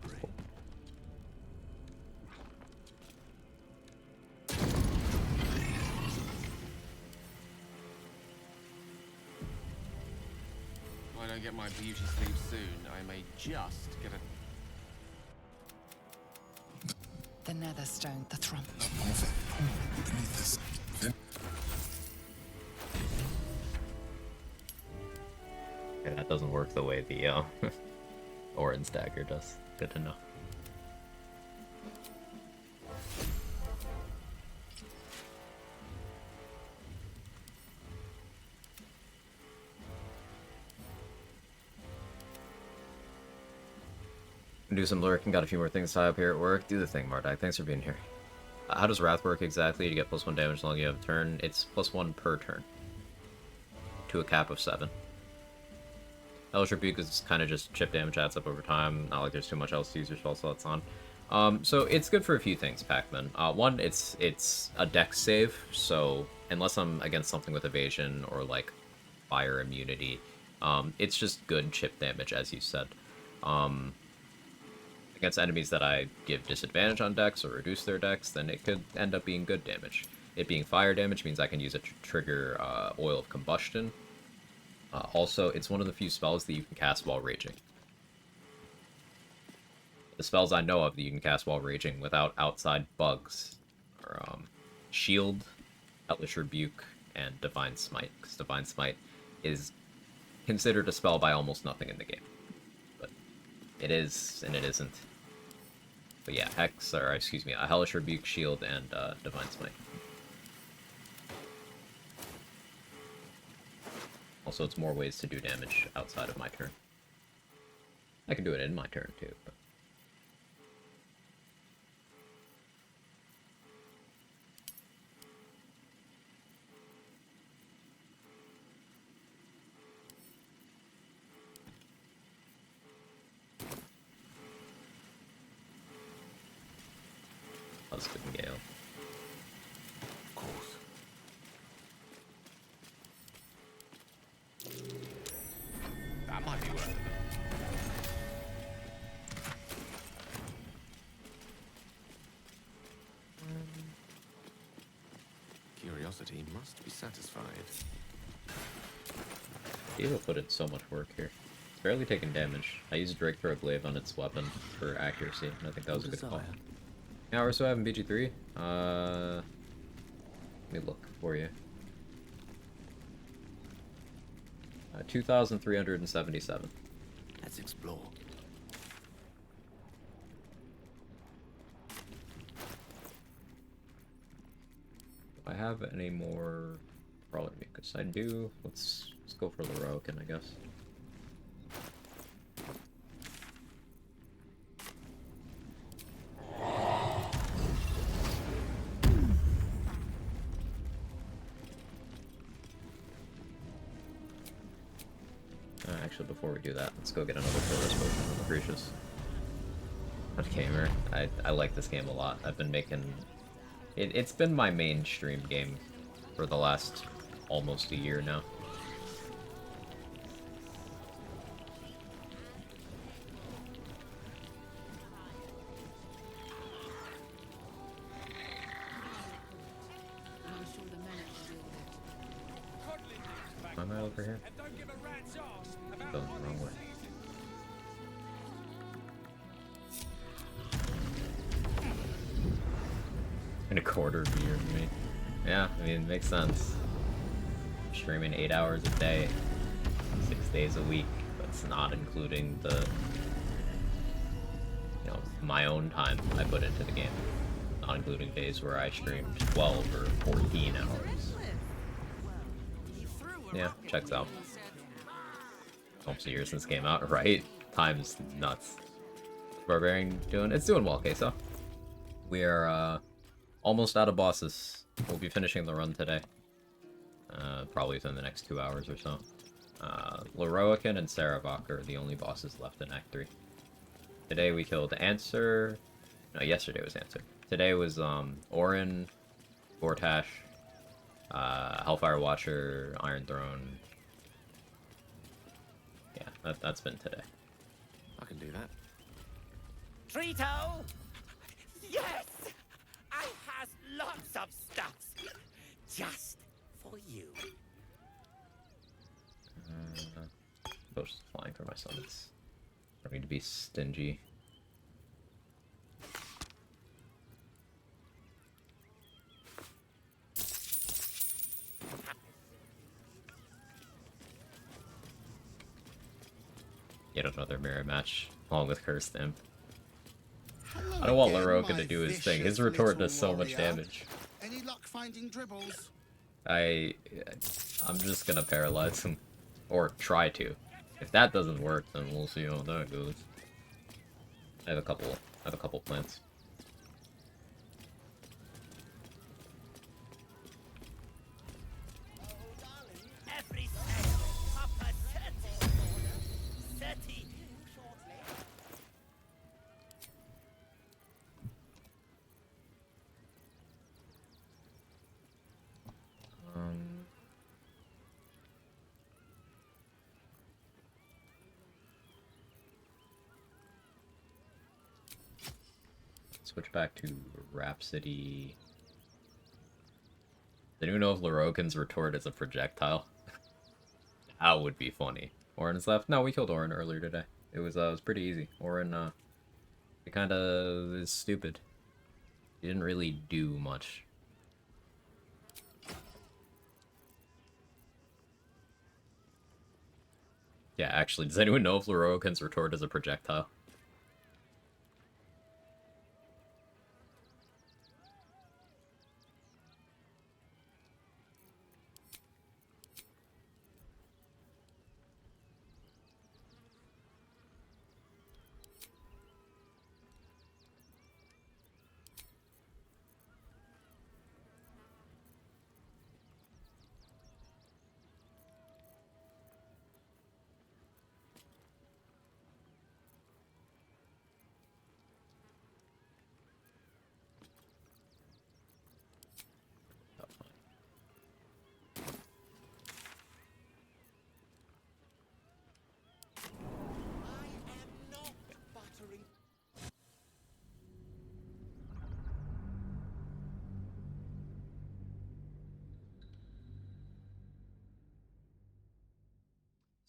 If I don't get my beauty sleep soon, I may just get a... The Netherstone, the Thrum. Beneath this. Yeah, that doesn't work the way the Orin's dagger does. Good to know. Do some lurking, got a few more things tied up here at work. Do the thing, Mardak. Thanks for being here. How does Wrath work exactly? You get +1 damage as long as you have a turn. It's +1 per turn. To a cap of 7. Hellish Rebuke is kind of just chip damage adds up over time. Not like there's too much else to use your spell slots on. So it's good for a few things, Pac-Man. One, it's a dex save, so unless I'm against something with evasion or like fire immunity, it's just good chip damage, as you said. Against enemies that I give disadvantage on dex or reduce their dex, then it could end up being good damage. It being fire damage means I can use it to trigger Oil of Combustion. Also, it's one of the few spells that you can cast while raging. The spells I know of that you can cast while raging without outside bugs are Shield, Hellish Rebuke, and Divine Smite. Because Divine Smite is considered a spell by almost nothing in the game. But it is, and it isn't. But yeah, a Hellish Rebuke, Shield, and Divine Smite. Also, it's more ways to do damage outside of my turn. I can do it in my turn, too, but... Husband Gale. Of course. That might be worth it. Curiosity must be satisfied. Diva put in so much work here. It's barely taking damage. I used Drake Throw Glaive on its weapon for accuracy, and I think that was a good call. Now we're still having BG3. Let me look for you. 2,377. Let's explore. Do I have any more Brawler Mucus? I do. Let's go for the Roken, I guess. Actually, before we do that, let's go get another Forest Potion of Lucretius. Gamer, I like this game a lot. I've been making... It's been my mainstream game for the last almost a year now. Am I over here? Going the wrong way. In a quarter of a year for me. Yeah, I mean, it makes sense. Streaming 8 hours a day, 6 days a week. That's not including the, you know, my own time I put into the game. Not including days where I streamed 12 or 14 hours. Yeah, checks out. Almost a year since it came out, right? Time's nuts. Barbarian doing? It's doing well, Queso. We are almost out of bosses. We'll be finishing the run today. Probably within the next 2 hours or so. Leroican and Saravok are the only bosses left in Act 3. Today we killed Answer. No, yesterday was Answer. Today was Orin, Vortash, Hellfire Watcher, Iron Throne. Yeah, that's been today. I can do that. Trito! Yes! I has lots of stuff just for you. Both flying for my summons. Don't need to be stingy. get another mirror match along with Cursed Imp. I don't want Loroka to do his thing. His retort does so much damage. Any luck finding dribbles? I'm just gonna paralyze him. Or try to. If that doesn't work, then we'll see how that goes. I have a couple plants. Every sale, Papa Seti. Switch back to Rhapsody. Did anyone know if Lorokan's retort is a projectile? That would be funny. Orin's left? No, we killed Orin earlier today. It was pretty easy. Orin, it kinda is stupid. He didn't really do much. Yeah, actually, does anyone know if Lorokan's retort is a projectile?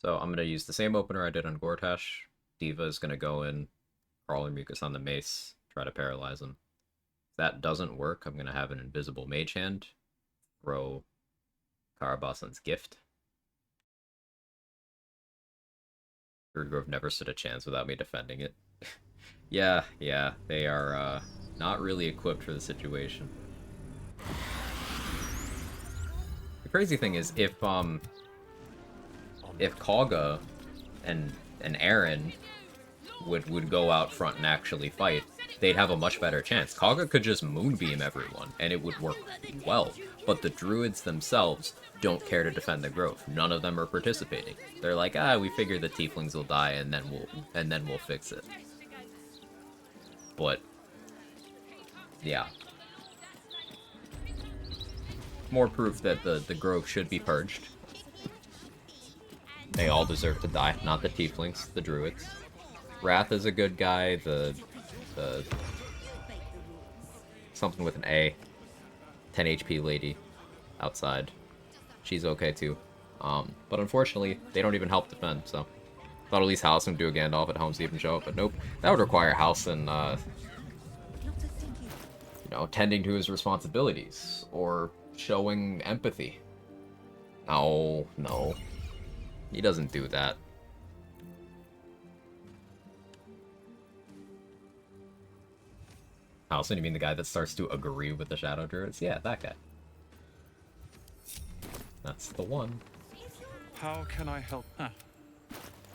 So I'm going to use the same opener I did on Gortash. Diva is going to go in, Crawler Mucus on the mace, try to paralyze him. If that doesn't work, I'm going to have an invisible mage hand, throw Karabasan's gift. Grove never stood a chance without me defending it. yeah, they are not really equipped for the situation. The crazy thing is, if Kaga and Aaron would go out front and actually fight, they'd have a much better chance. Kaga could just moonbeam everyone, and it would work well. But the druids themselves don't care to defend the grove. None of them are participating. They're like, we figure the tieflings will die, and then we'll fix it. But yeah, more proof that the grove should be purged. They all deserve to die, not the tieflings, the druids. Wrath is a good guy, the something with an A, 10 HP lady outside. She's okay too. But unfortunately, they don't even help defend, so. Thought at least House would do a Gandalf at Helm's Deep and show up, but nope. That would require House and, tending to his responsibilities, or showing empathy. No. He doesn't do that. Halson, you mean the guy that starts to agree with the Shadow Druids? Yeah, that guy. That's the one. How can I help? Huh.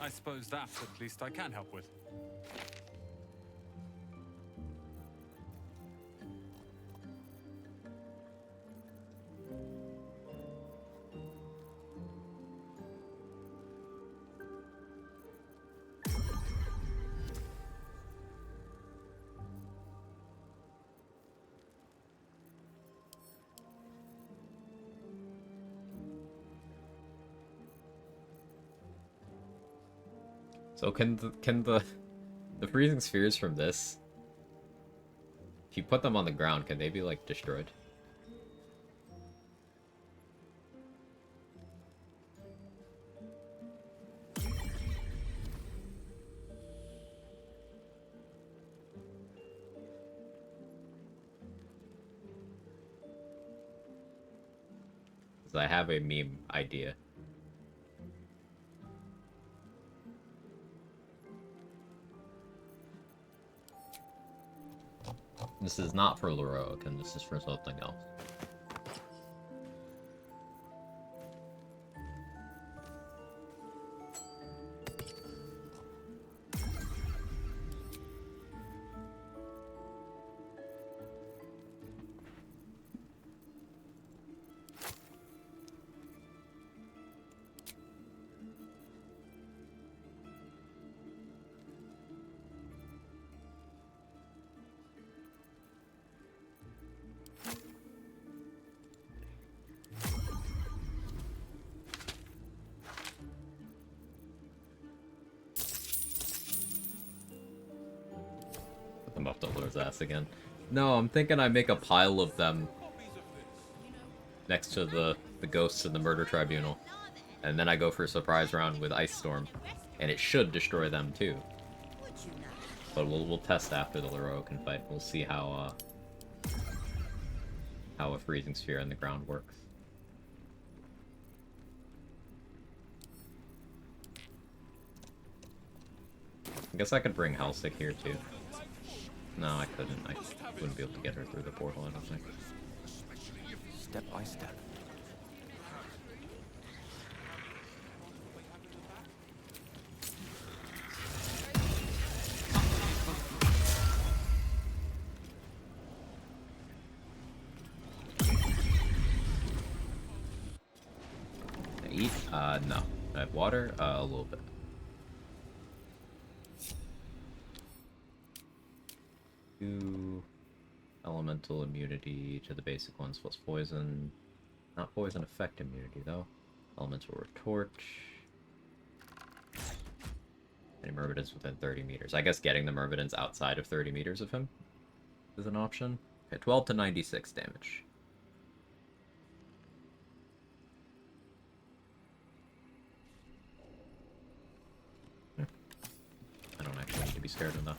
I suppose that at least I can help with. So can the freezing spheres from this, if you put them on the ground, can they be like destroyed? Because I have a meme idea. This is not for Leroic, and this is for something else. I'm off Dolor's ass again. No, I'm thinking I make a pile of them next to the ghosts in the murder tribunal. And then I go for a surprise round with Ice Storm. And it should destroy them too. But we'll test after the Leroican fight. We'll see how a freezing sphere in the ground works. I guess I could bring Halsik here too. No, I couldn't. I wouldn't be able to get her through the portal, I don't think. Step by step. Eat? No. I have water? A little bit. Two elemental immunity to the basic ones plus poison. Not poison effect immunity though. Elemental retort. Any Myrmidons within 30 meters. I guess getting the Myrmidons outside of 30 meters of him is an option. Okay, 12 to 96 damage. I don't actually need to be scared of that.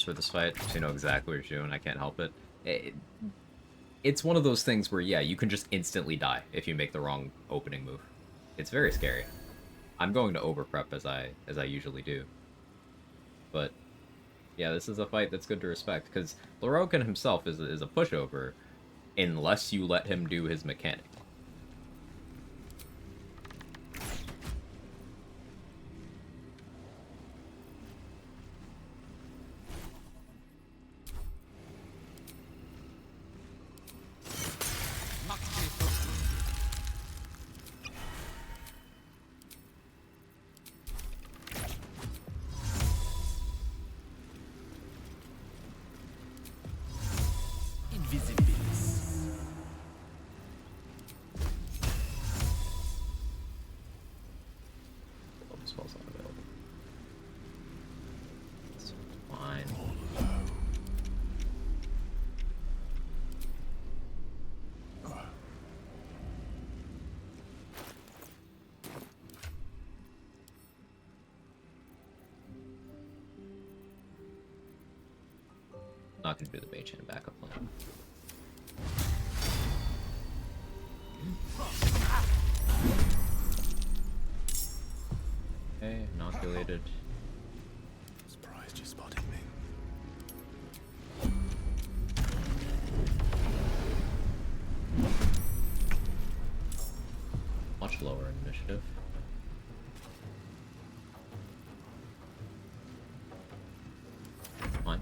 For this fight, so you know exactly what you're doing. I can't help it. It's one of those things where, yeah, you can just instantly die if you make the wrong opening move. It's very scary. I'm going to over prep as I usually do. But yeah, this is a fight that's good to respect because Leroican himself is a pushover unless you let him do his mechanic. Not gonna do the mage hand backup plan. Okay, inoculated. Surprised you spotted me. Much lower in initiative. Fine.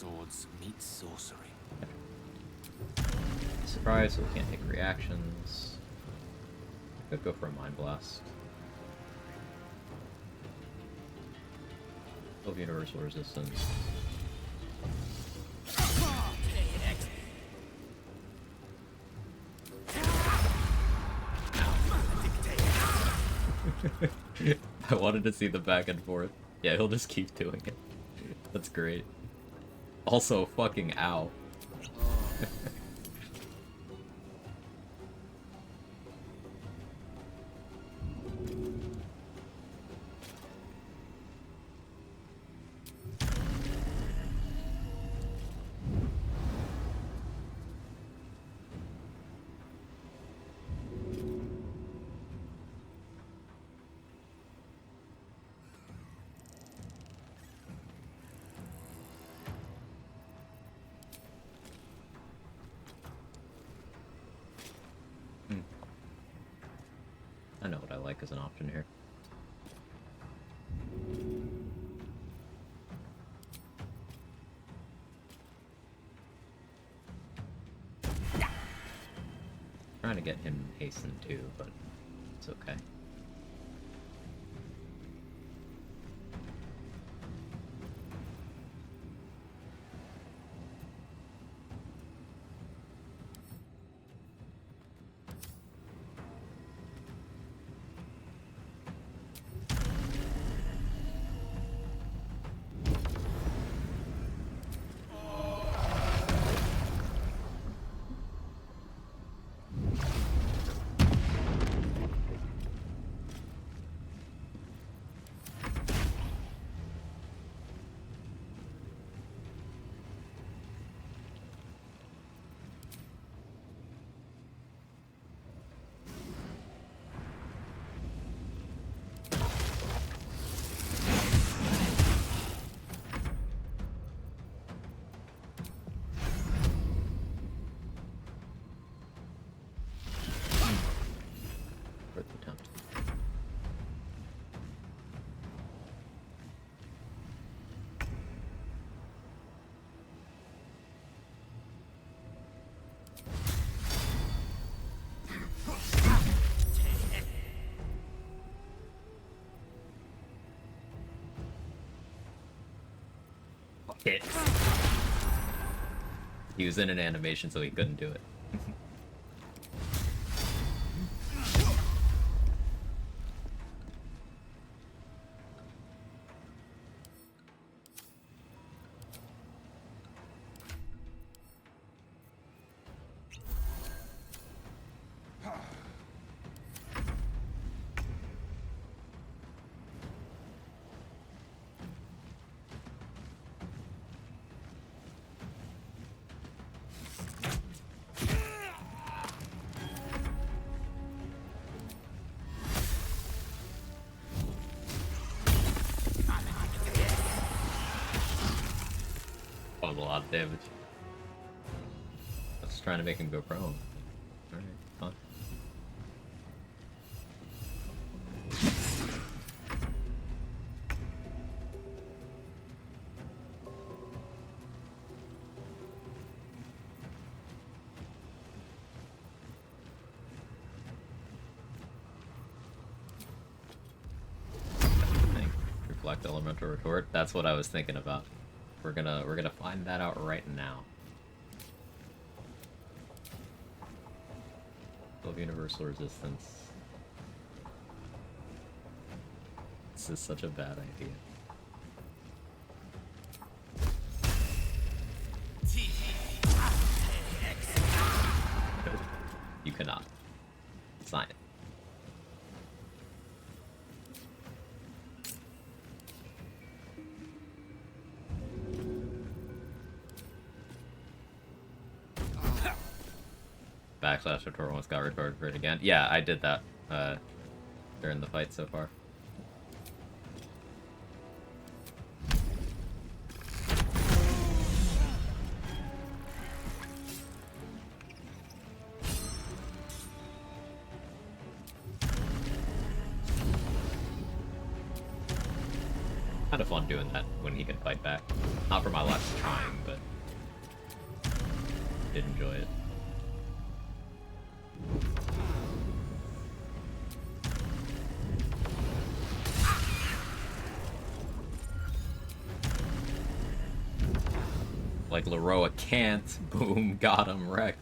swords meet sorcery. Surprise, so we can't take reactions. Could go for a Mind Blast. Of universal resistance. I wanted to see the back and forth. Yeah, he'll just keep doing it. That's great. Also, fucking ow. I know what I like as an option here. Trying to get him hastened too, but it's okay. It. He was in an animation, so he couldn't do it. A lot of damage. I was trying to make him go prone. Alright, fine. Reflect elemental retort. That's what I was thinking about. We're gonna find that out right now. Love universal resistance. This is such a bad idea. You cannot. Sign it. Backslash retort once got retorted for it again. Yeah, I did that during the fight so far. Kind of fun doing that when he can fight back. Not for my last trying, but did enjoy it. Like Leroa can't. Boom, got him wrecked.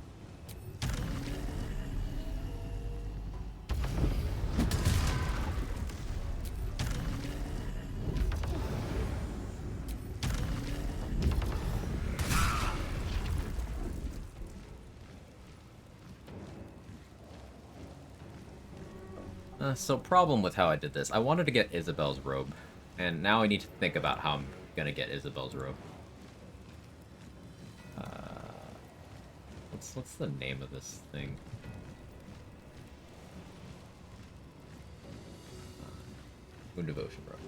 So problem with how I did this. I wanted to get Isabel's robe, and now I need to think about how I'm gonna get Isabel's robe. What's the name of this thing? Moon Devotion robe.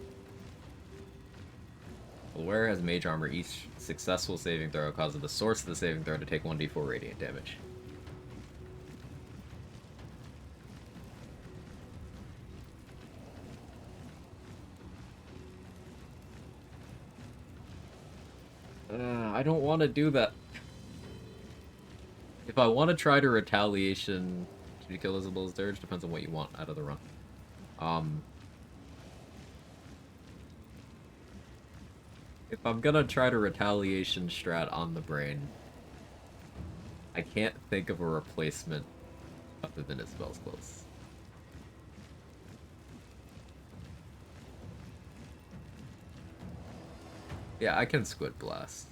The wearer has mage armor. Each successful saving throw causes the source of the saving throw to take 1d4 radiant damage. I don't want to do that. If I want to try to retaliation to kill Isabel's Dirge, depends on what you want out of the run. If I'm gonna try to retaliation strat on the brain, I can't think of a replacement other than Isabel's clothes. Yeah, I can Squid Blast.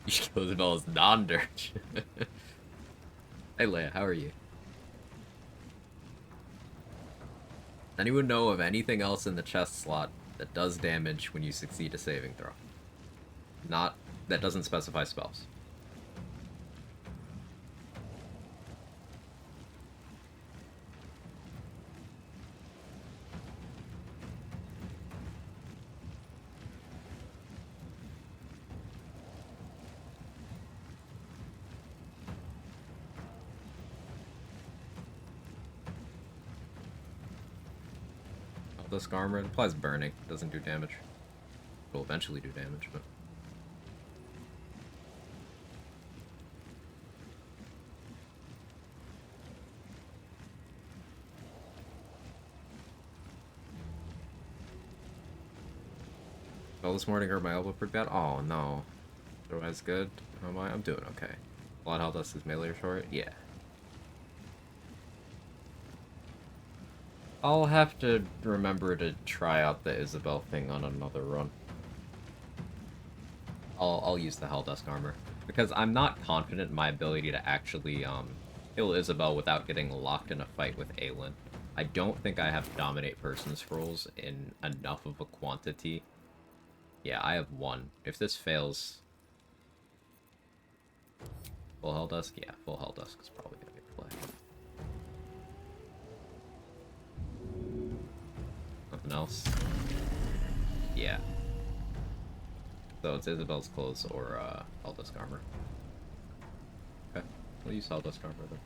You should kill Isabel's non-dirge. Hey Leia, how are you? Does anyone know of anything else in the chest slot that does damage when you succeed a saving throw? Not, that doesn't specify spells. This armor, it applies burning, doesn't do damage. It'll eventually do damage, but... Well, this morning hurt my elbow pretty bad. Oh no. Otherwise good. How am I? I'm doing okay. Blood Hell Dust is melee short? Yeah. I'll have to remember to try out the Isabel thing on another run. I'll use the Helldusk armor. Because I'm not confident in my ability to actually kill Isabel without getting locked in a fight with Aelin. I don't think I have Dominate Person scrolls in enough of a quantity. Yeah, I have one. If this fails... Full Helldusk? Yeah, full Helldusk is probably going to be the play. Nothing else? Yeah. So it's Isabel's clothes or Helldusk armor. Okay, we'll use Helldusk armor then.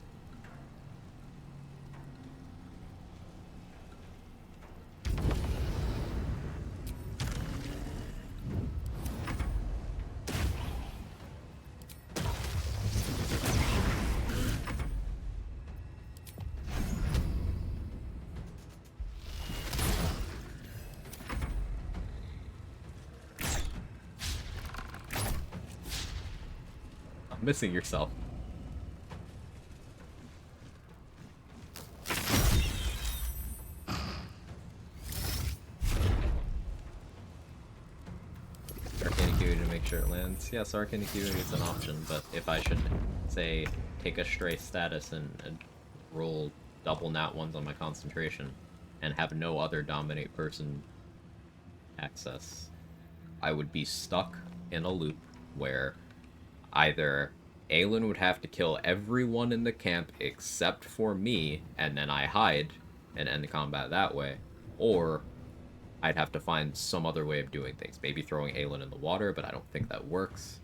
Missing yourself. Arcane Acuity to make sure it lands. Yes, Arcane Acuity is an option, but if I should, say, take a stray status and roll double nat ones on my concentration and have no other Dominate Person access, I would be stuck in a loop where either Aelin would have to kill everyone in the camp except for me, and then I hide and end the combat that way, or I'd have to find some other way of doing things. Maybe throwing Aelin in the water, but I don't think that works.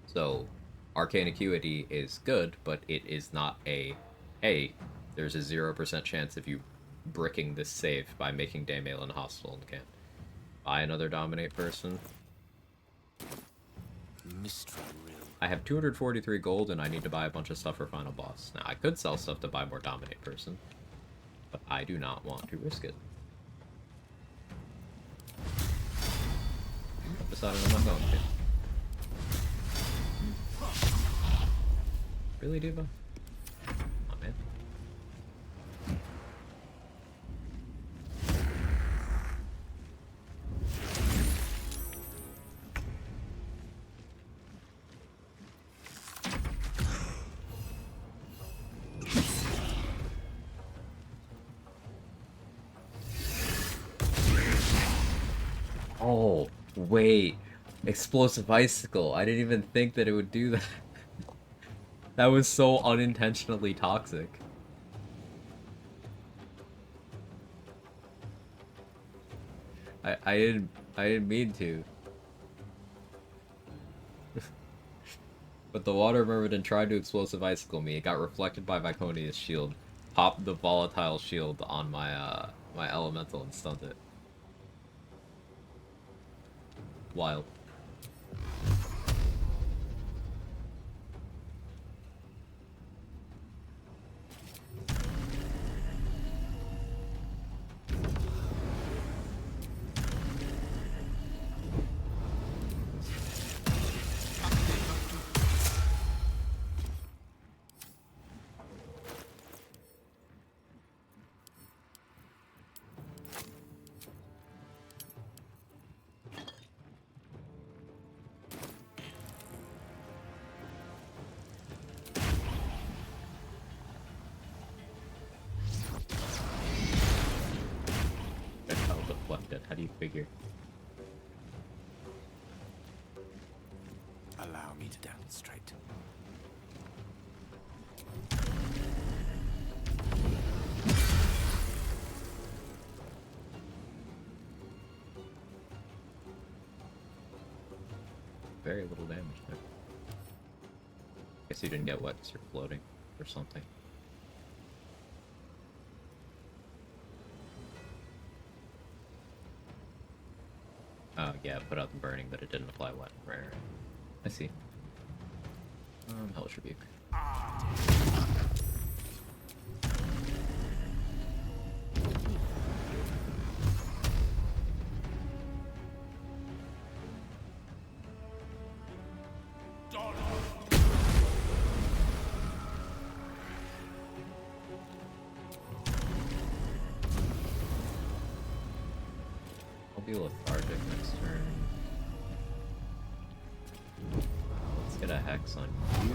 So, Arcane Acuity is good, but it is not a, hey, there's a 0% chance of you bricking this save by making Dame Aelin hostile in the camp. Buy another Dominate Person. mystery riddle. I have 243 gold and I need to buy a bunch of stuff for final boss. Now, I could sell stuff to buy more dominate person, but I do not want to risk it. I've decided I'm not going to. Really, Diva? Come on, man. Oh, wait. Explosive icicle. I didn't even think that it would do that. That was so unintentionally toxic. I didn't mean to. But the water mermaid tried to explosive icicle me. It got reflected by Viconia's shield. Popped the volatile shield on my my elemental and stunned it. Wild. How do you figure? Allow me to demonstrate. Very little damage there. Guess you didn't get wet because you're floating or something. Oh yeah, put out the burning, but it didn't apply wet. Right. I see. Hellish Rebuke. I'll be lethargic next turn. Let's get a hex on you.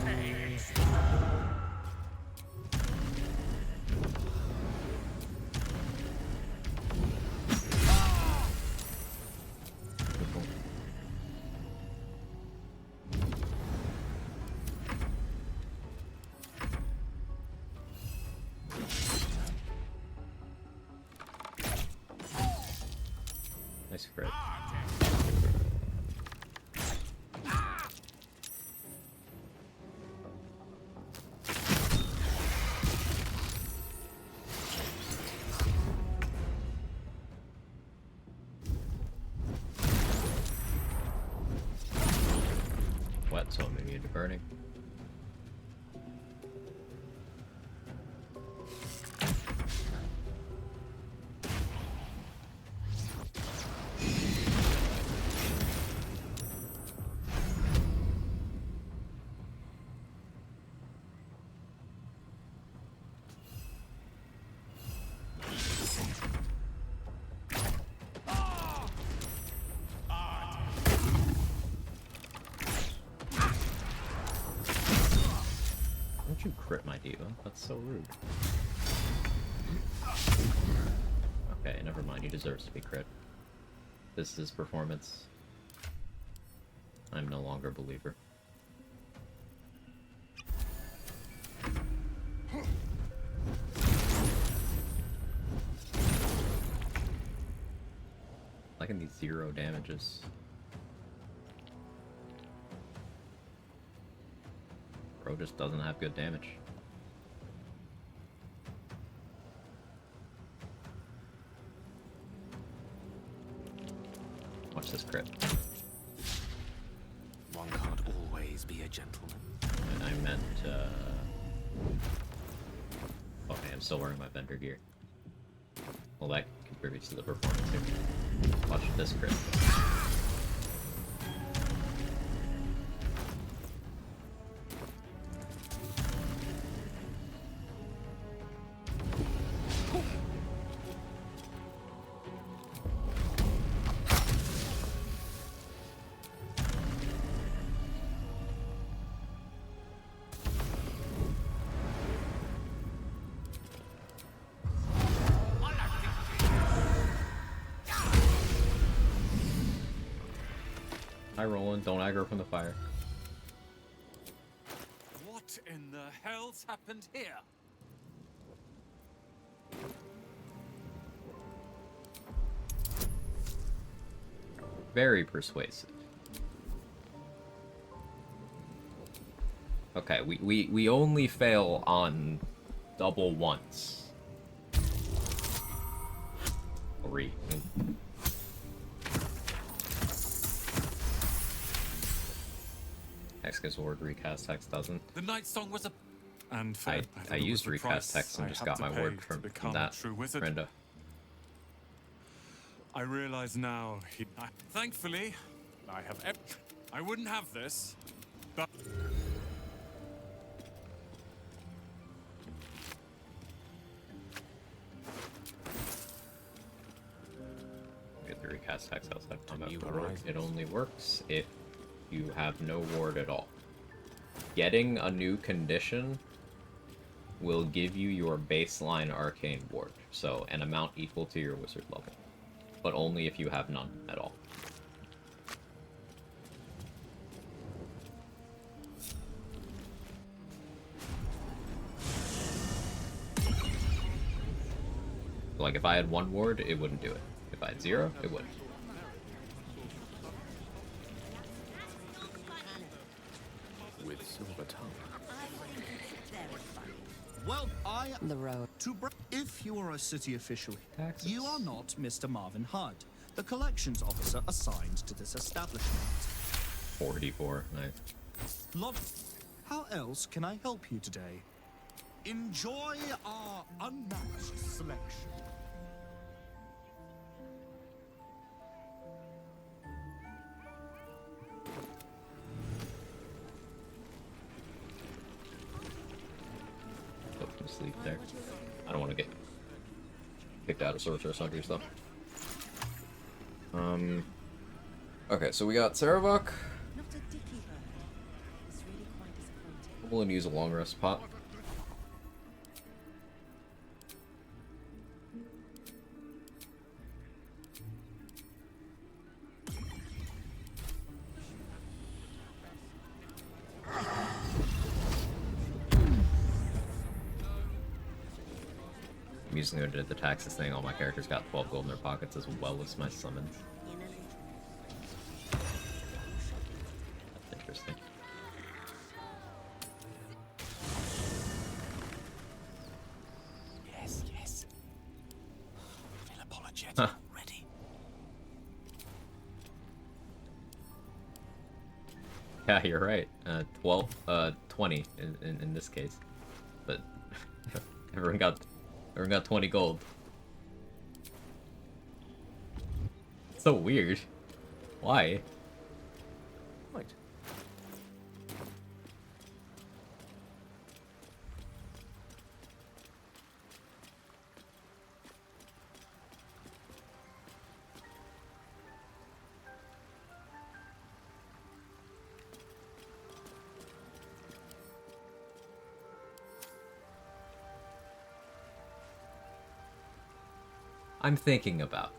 Nice crit. Wet, so I'm immune to burning. Don't you crit my diva? That's so rude. Okay, never mind. He deserves to be crit. This is performance. I'm no longer a believer. Liking these 0 damages. Bro just doesn't have good damage. Watch this crit. One card always be a gentleman. I meant, okay, I'm still wearing my vendor gear. Well, that contributes to the performance here. Watch this crit. Hi, Roland. Don't aggro from the fire. What in the hell's happened here? Very persuasive. Okay, we only fail on double once. 3. Hex gives ward, recast hex doesn't. The night song was a... And I used recast hex and just got my ward from that, Brenda. I realize now thankfully, I wouldn't have this, but... Get the recast hex outside combat. It only works if you have no ward at all. Getting a new condition will give you your baseline arcane ward, so an amount equal to your wizard level, but only if you have none at all. Like if I had 1 ward, it wouldn't do it. If I had 0, it would. With silver tongue. Well, The road. If you are a city official, Taxes. you are not Mr. Marvin Hudd, the collections officer assigned to this establishment. 44, nice. How else can I help you today? Enjoy our unmatched selection. Put some sleep there. I don't want to get kicked out of Sorcerer Sundry stuff. Okay, so we got Saravok. We'll use a long rest pot. I'm using the taxes thing. All my characters got 12 gold in their pockets as well as my summons. That's interesting. Yes. I feel apologetic already. Yeah, you're right. 20 in this case, but everyone got 20 gold. So weird. Why? Right. I'm thinking about.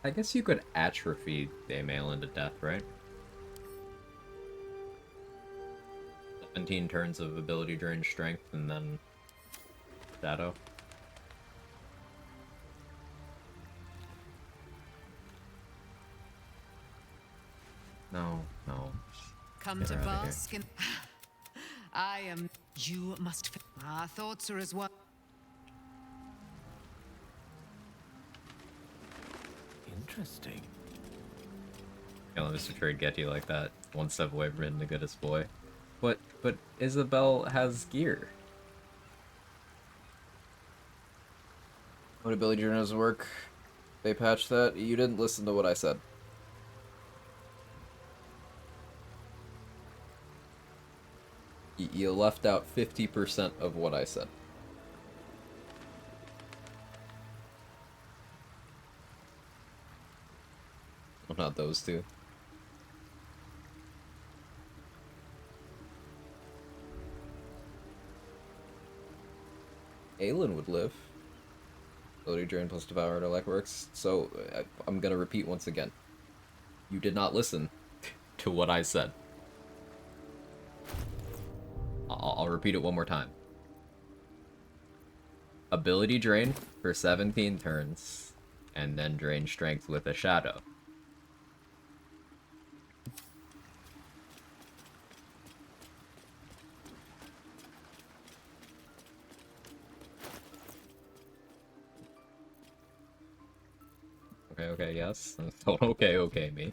I guess you could atrophy Daymale into death, right? 17 turns of ability drain strength and then shadow. No. Come Get to her outta here. bask in... I am... You must... Our thoughts are as one. Interesting. Can't let Mr. Trade get you like that. One step away from being the goodest boy. But Isabel has gear. What ability doesn't work? They patched that? You didn't listen to what I said. You left out 50% of what I said. Well, not those two. Aelin would live. Ability drain plus devour to like works. So I'm gonna repeat once again. You did not listen to what I said. I'll repeat it one more time. Ability drain for 17 turns, and then drain strength with a shadow. Okay, yes. Don't okay me.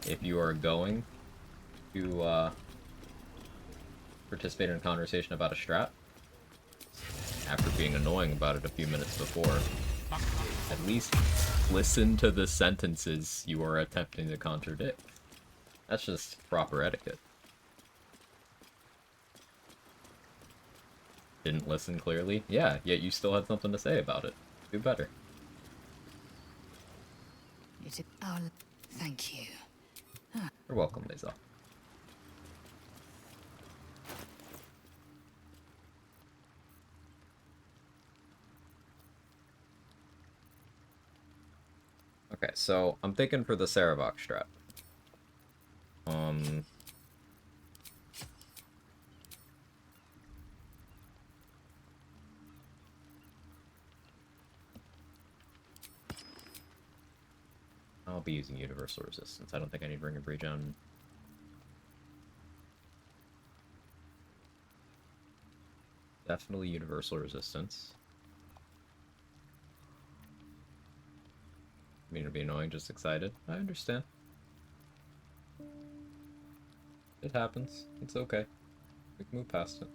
If you are going to participate in a conversation about a strat, after being annoying about it a few minutes before, at least listen to the sentences you are attempting to contradict. That's just proper etiquette. Didn't listen clearly? Yeah, yet you still had something to say about it. Do better. Oh, thank you. You're welcome, Lisa. Okay, so I'm thinking for the Saravok strat. I'll be using Universal Resistance. I don't think I need Ring of Breach on. Definitely Universal Resistance. I mean, it'd be annoying, just excited. I understand. It happens. It's okay. We can move past it.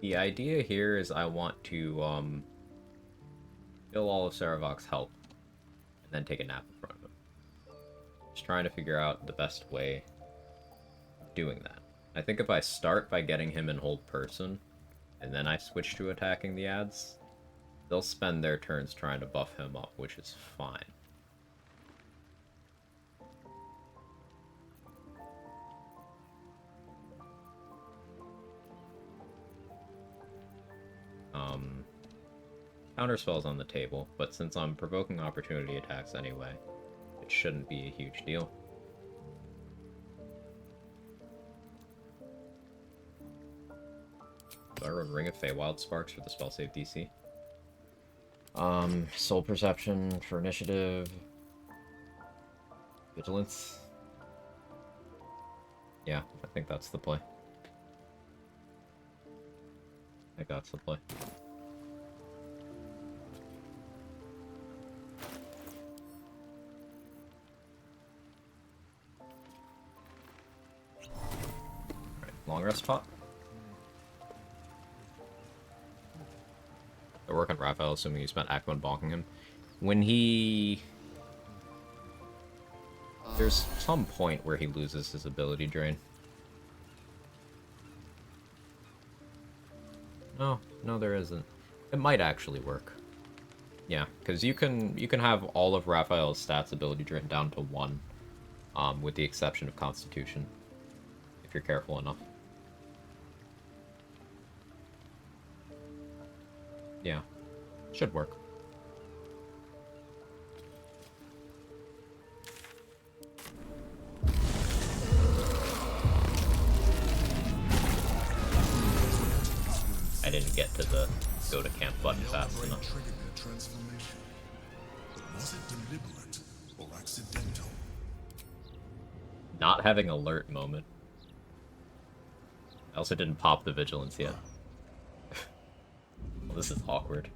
The idea here is I want to, kill all of Saravok's health, and then take a nap in front of him. Just trying to figure out the best way of doing that. I think if I start by getting him in hold person, and then I switch to attacking the ads, they'll spend their turns trying to buff him up, which is fine. Counterspell's on the table, but since I'm provoking opportunity attacks anyway, it shouldn't be a huge deal. Do I run Ring of Feywild Sparks for the spell save DC? Soul Perception for initiative. Vigilance. Yeah, I think that's the play. I think that's the play. Long rest pot. I work on Raphael, assuming you spent Act 1 bonking him. When he... There's some point where he loses his ability drain. No, there isn't. It might actually work. Yeah, because you can have all of Raphael's stats ability drain down to 1, with the exception of Constitution, if you're careful enough. Yeah, should work. didn't get to the go to camp button fast enough. Triggered their transformation. But was it deliberate or accidental? Not having alert moment. I also didn't pop the vigilance yet. Well, this is awkward.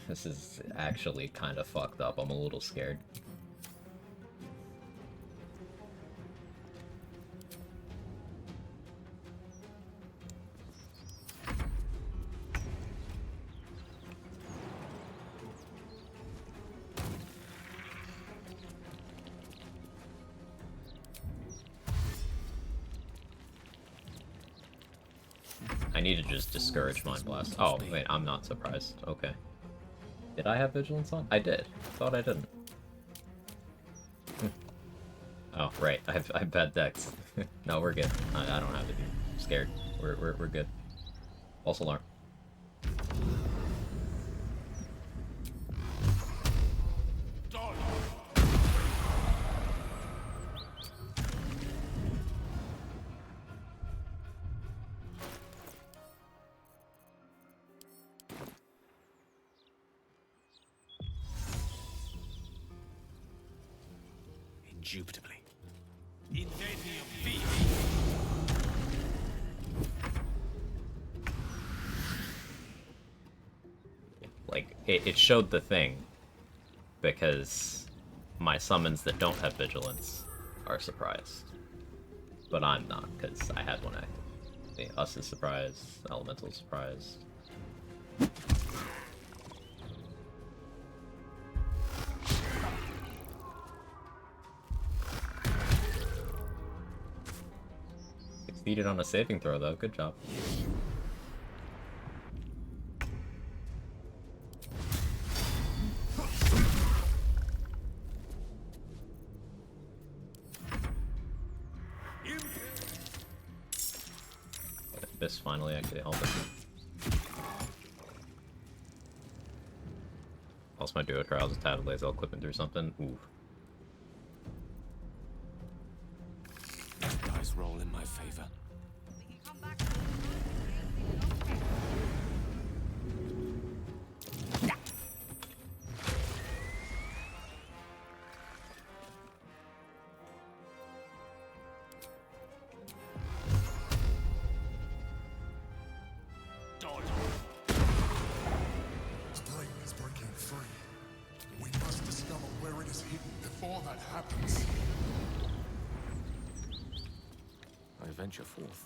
This is actually kind of fucked up. I'm a little scared. I need to just discourage Mind Blast. Oh, wait, I'm not surprised. Okay. Did I have Vigilance on? I did. Thought I didn't. Oh, right. I have bad decks. No, we're good. I don't have it. I'm scared. We're good. False alarm. Indubitably. Like, it showed the thing, because my summons that don't have Vigilance are surprised. But I'm not, because I had one active. The Us is surprised, Elemental is surprised. Succeeded on a saving throw, though. Good job. This finally actually helped us. Lost my duo trials, a tad of laser, I'll clip him through something. Ooh. Dice roll in my favor. Spring is breaking free. We must discover where it is hidden before that happens. I venture forth.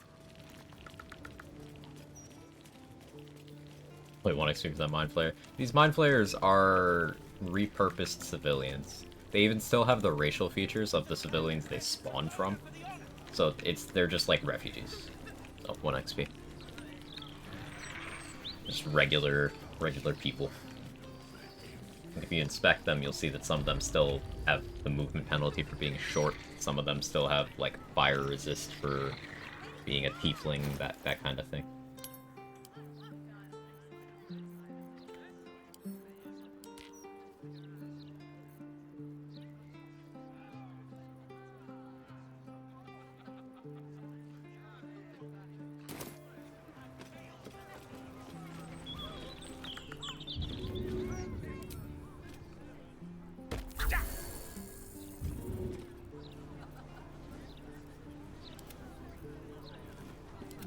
Play 1 XP because I'm Mind Flayer. These Mind Flayers are repurposed civilians. They even still have the racial features of the civilians they spawned from. So they're just like refugees. Oh, 1 XP. Just regular people. If you inspect them, you'll see that some of them still have the movement penalty for being short. Some of them still have, like, fire resist for being a tiefling, that kind of thing.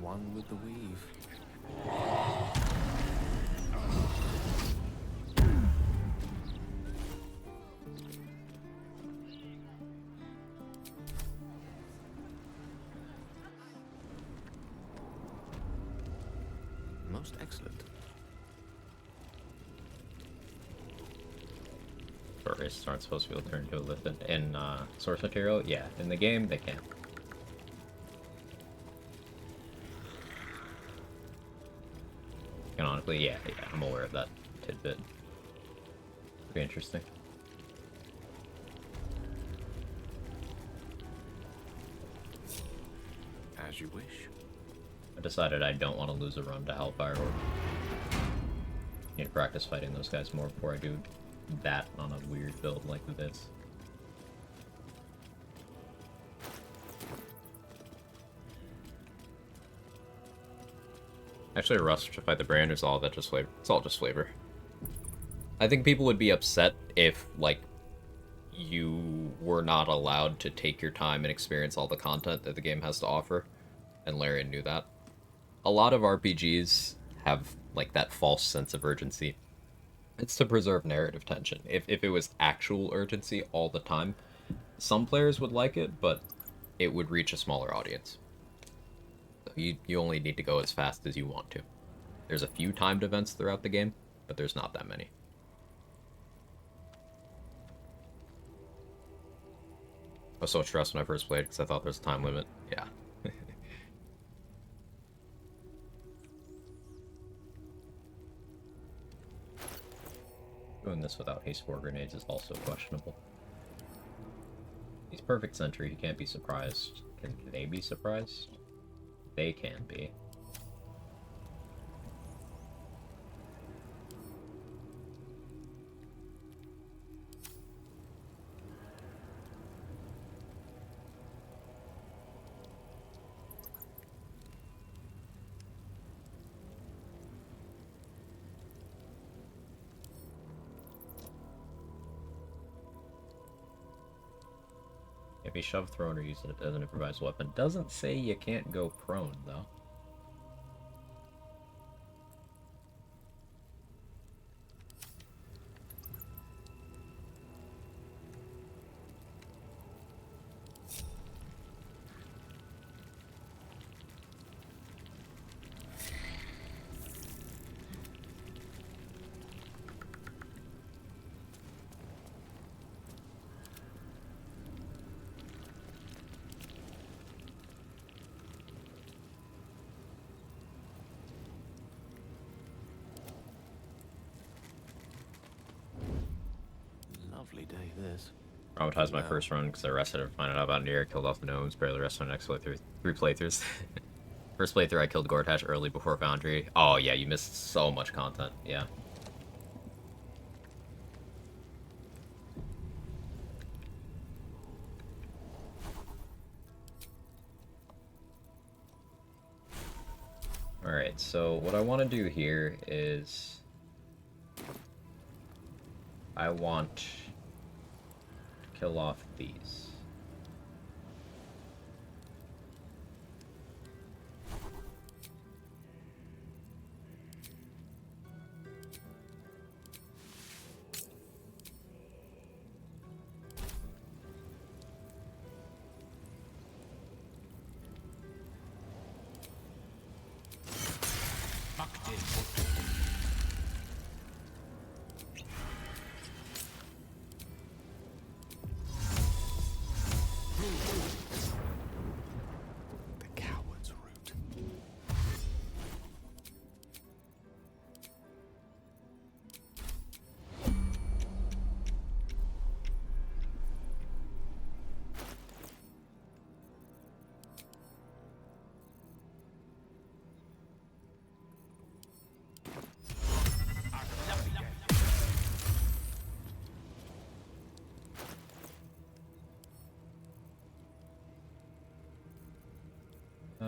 One with the weave. Most excellent. Short races aren't supposed to be able to turn into a lift in source material. Yeah, in the game they can. Canonically, yeah, I'm aware of that tidbit. Pretty interesting. As you wish. I decided I don't want to lose a run to Hellfire Orb. Need to practice fighting those guys more before I do that on a weird build like this. Actually, rush to fight the brand is all that just flavor. It's all just flavor. I think people would be upset if, like, you were not allowed to take your time and experience all the content that the game has to offer, and Larian knew that. A lot of RPGs have, like, that false sense of urgency. It's to preserve narrative tension. If it was actual urgency all the time, some players would like it, but it would reach a smaller audience. You only need to go as fast as you want to. There's a few timed events throughout the game, but there's not that many. I was so stressed when I first played because I thought there was a time limit. Yeah. Doing this withaut haste 4 grenades is also questionable. He's perfect sentry, he can't be surprised. Can they be surprised? They can be. If you shove, thrown, or use it as an improvised weapon. Doesn't say you can't go prone, though. Lovely day, this. Traumatized my first run because I rested and finding out about Nier, killed off the gnomes, barely rested on the next playthrough. 3 playthroughs. First playthrough I killed Gortash early before Foundry. Oh yeah, you missed so much content, yeah. Alright, so what I want to do here is I want to kill off these.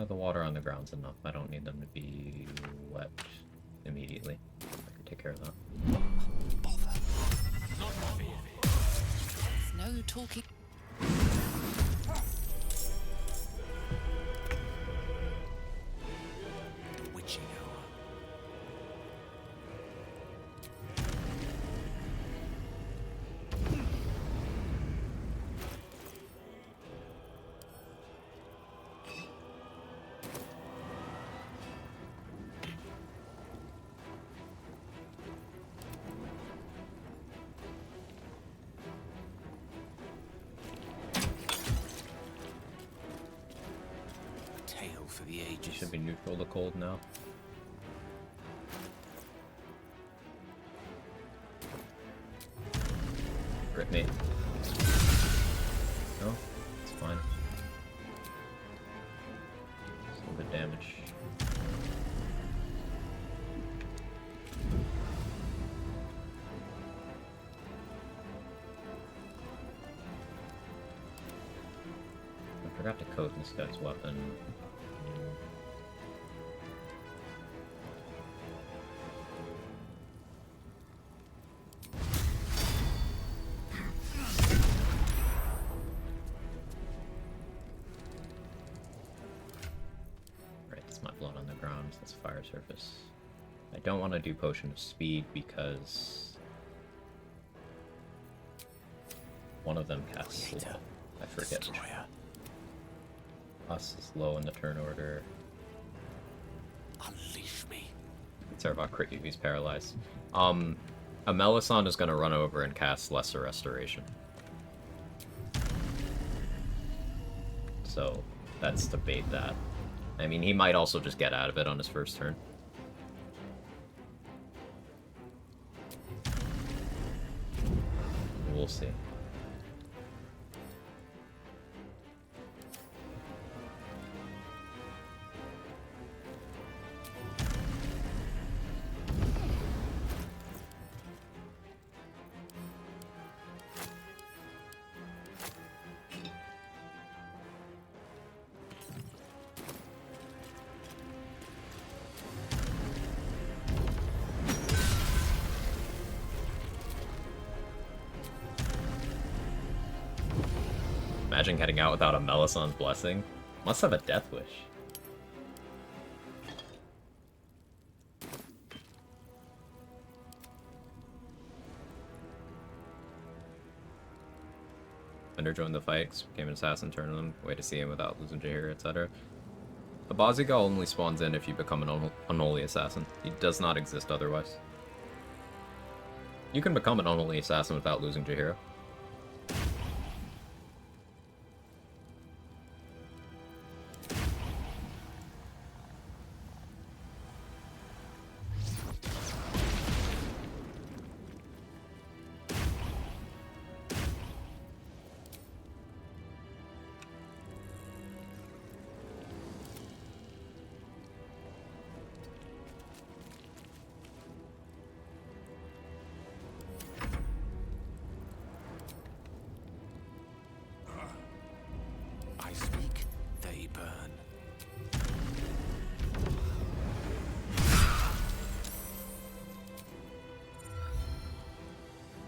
The water on the ground's enough. I don't need them to be wet immediately. I can take care of that. No talking. The witching hour. For the ages. You should be neutral to cold now. Rip me. No, it's fine. It's a little bit damage. I forgot to coat this guy's weapon. Charms, that's fire surface. I don't want to do Potion of Speed because one of them casts slow. I forget. Destroyer. Us is low in the turn order. Unleash me. Servok crit you, he's paralyzed. A Melisande is going to run over and cast Lesser Restoration. So that's to bait that. I mean, he might also just get out of it on his first turn. We'll see. Imagine getting out without a Melisand's Blessing. Must have a Death Wish. Thunder joined the fight, became an assassin, turned him, way to see him without losing Jaheira, etc. The Bazigal only spawns in if you become an unholy assassin. He does not exist otherwise. You can become an unholy assassin without losing Jaheira. I speak, they burn.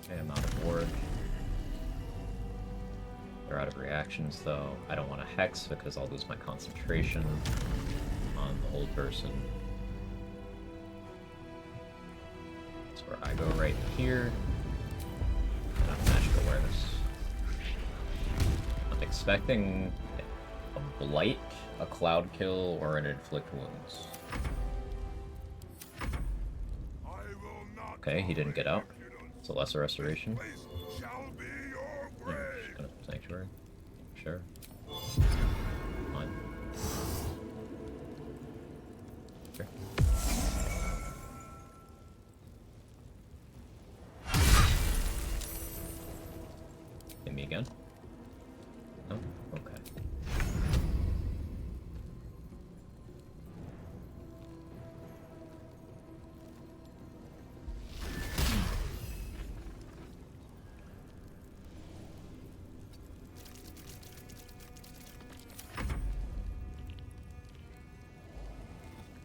Okay, I'm out of ward. They're out of reactions though. I don't want to hex because I'll lose my concentration on the whole person. That's where I go right here. And I have magic awareness. I'm expecting a blight, a cloud kill, or an inflict wounds. Okay, he didn't get out. It's a lesser restoration. Yeah, just gonna sanctuary. Sure. Fine. Sure. Hit me again? No? Okay.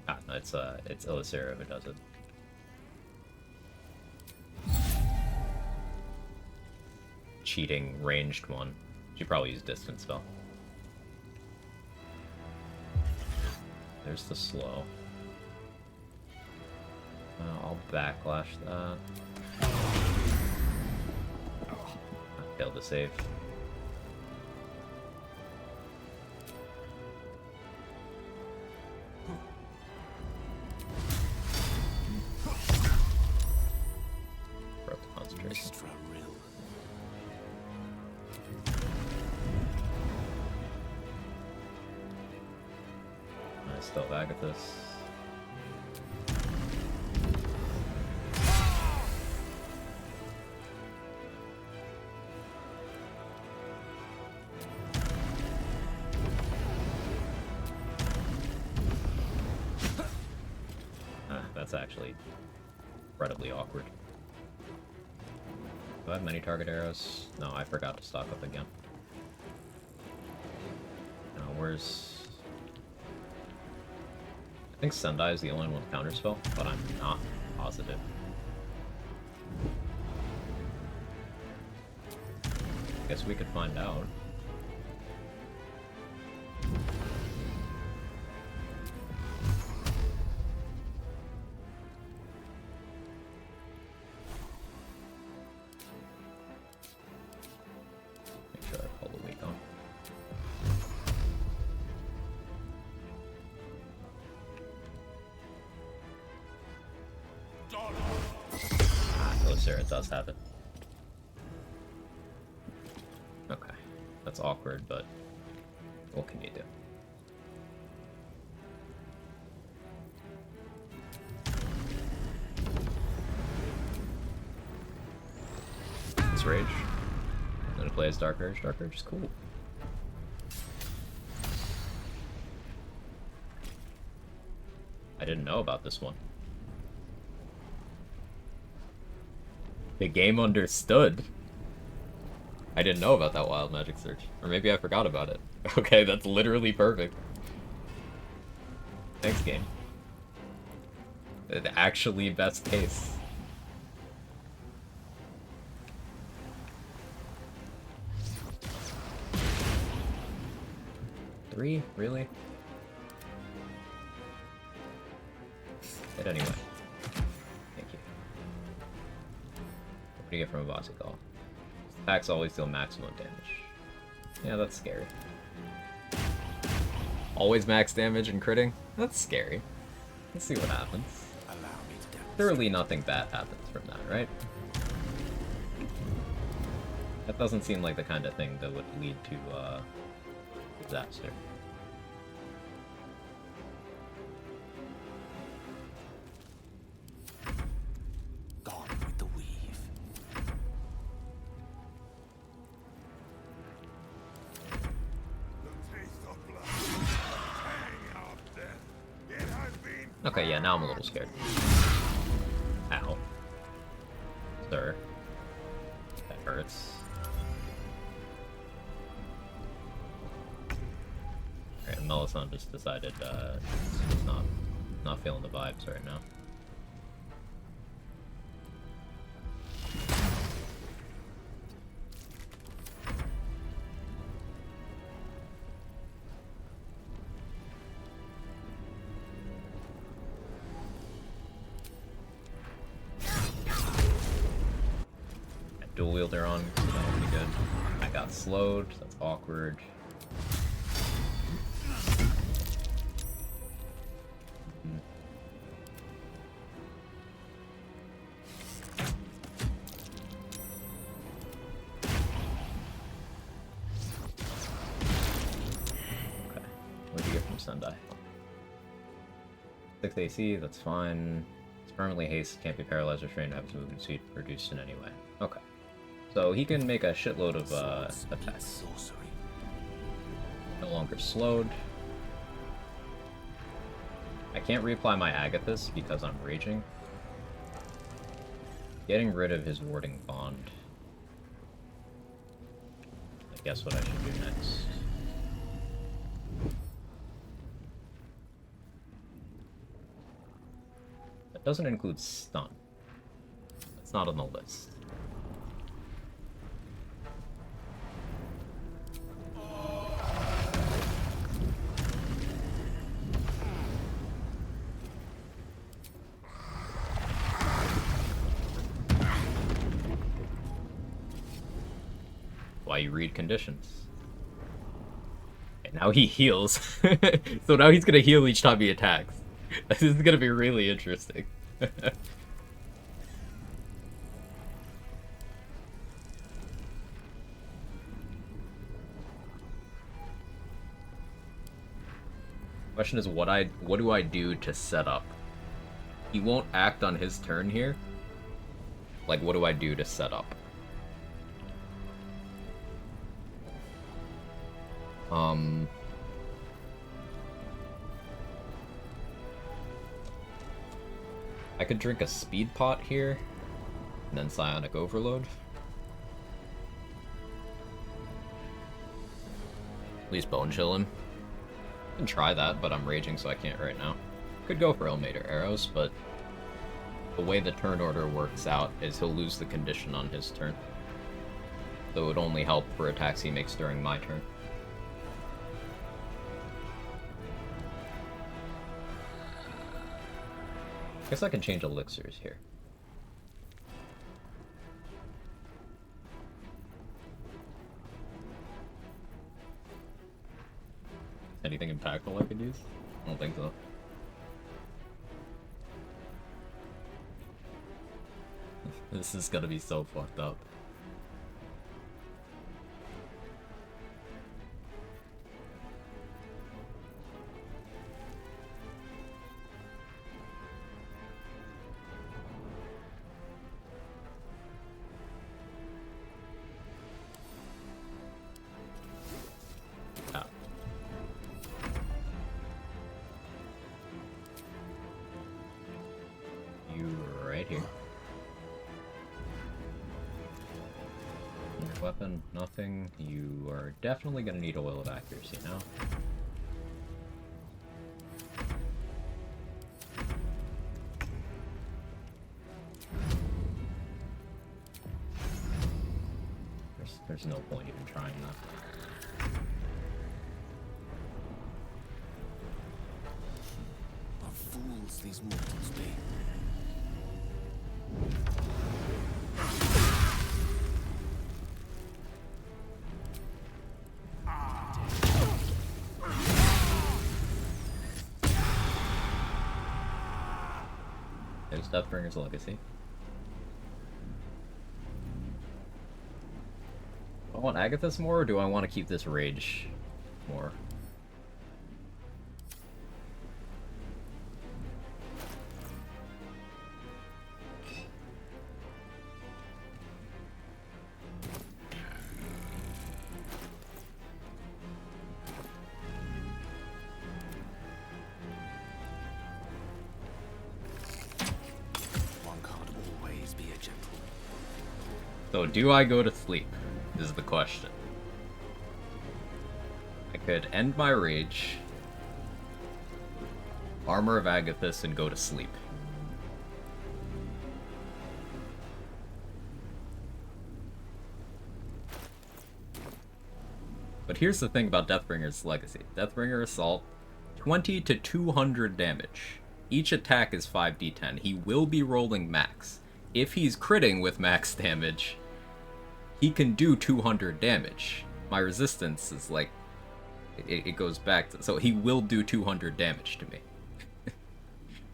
Ah, no, it's Illicera who does it. Cheating ranged one. She probably used distance spell. There's the slow. I'll backlash that. I failed to save. Broke the concentration. Still Agathis. That's actually incredibly awkward. Do I have many target arrows? No, I forgot to stock up again. Where's... I think Sendai is the only one with counterspell, but I'm not positive. Guess we could find out. sir, it does have it. Okay. That's awkward, but what can you do? It's Rage. I'm gonna play as Dark Urge. Dark Urge is cool. I didn't know about this one. The game understood. I didn't know about that wild magic search. Or maybe I forgot about it. Okay, that's literally perfect. Thanks, game. The actually best case. Three? Really? But anyway. Thank you. What do you get from a bossy call? Attacks always deal maximum damage. Yeah, that's scary. Always max damage and critting? That's scary. Let's see what happens. Surely nothing bad happens from that, right? That doesn't seem like the kind of thing that would lead to, disaster. Gone with the weave. Okay, yeah, now I'm a little scared. Ow. Sir. That hurts. Alright, Melisande just decided, he's not feeling the vibes right now. Dual wielder on, that would be good. I got slowed, that's awkward. Okay, what'd you get from Sendai? 6 AC, that's fine. It's permanently haste, can't be paralyzed or strained, have its movement speed reduced in any way. Okay. So he can make a shitload of attacks. No longer slowed. I can't reapply my Agathis because I'm raging. Getting rid of his warding bond. I guess what I should do next. That doesn't include stun. It's not on the list. Why you read conditions. Okay, now he heals. So now he's gonna heal each time he attacks. This is gonna be really interesting. Question is what do I do to set up? He won't act on his turn here. Like, what do I do to set up? I could drink a speed pot here, and then psionic overload. At least bone chill him. I can try that, but I'm raging, so I can't right now. Could go for Ilmater arrows, but the way the turn order works out is he'll lose the condition on his turn. So it would only help for attacks he makes during my turn. I guess I can change elixirs here. Anything impactful I could use? I don't think so. This is gonna be so fucked up. Right here. Your weapon, nothing. You are definitely gonna need oil of accuracy now. There's no point even trying that. What fools these mortals be. There's Deathbringer's Legacy. Do I want Agathis more, or do I want to keep this Rage more? So do I go to sleep, is the question. I could end my rage, Armor of Agathis, and go to sleep. But here's the thing about Deathbringer's Legacy. Deathbringer Assault, 20 to 200 damage. Each attack is 5d10. He will be rolling max. If he's critting with max damage, he can do 200 damage. My resistance is like, it goes back to, so he will do 200 damage to me.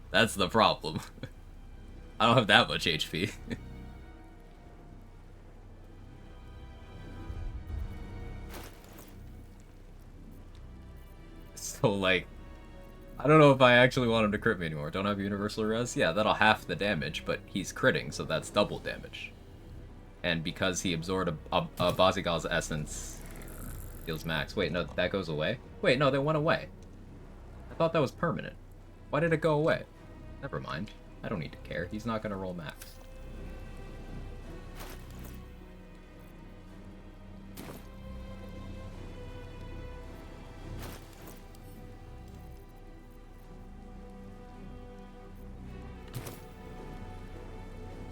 That's the problem. I don't have that much HP. So like, I don't know if I actually want him to crit me anymore. Don't have universal res? Yeah, that'll half the damage, but he's critting, so that's double damage. And because he absorbed a Bazigal's essence, deals max. Wait, no, that goes away? Wait, no, that went away. I thought that was permanent. Why did it go away? Never mind. I don't need to care. He's not gonna roll max.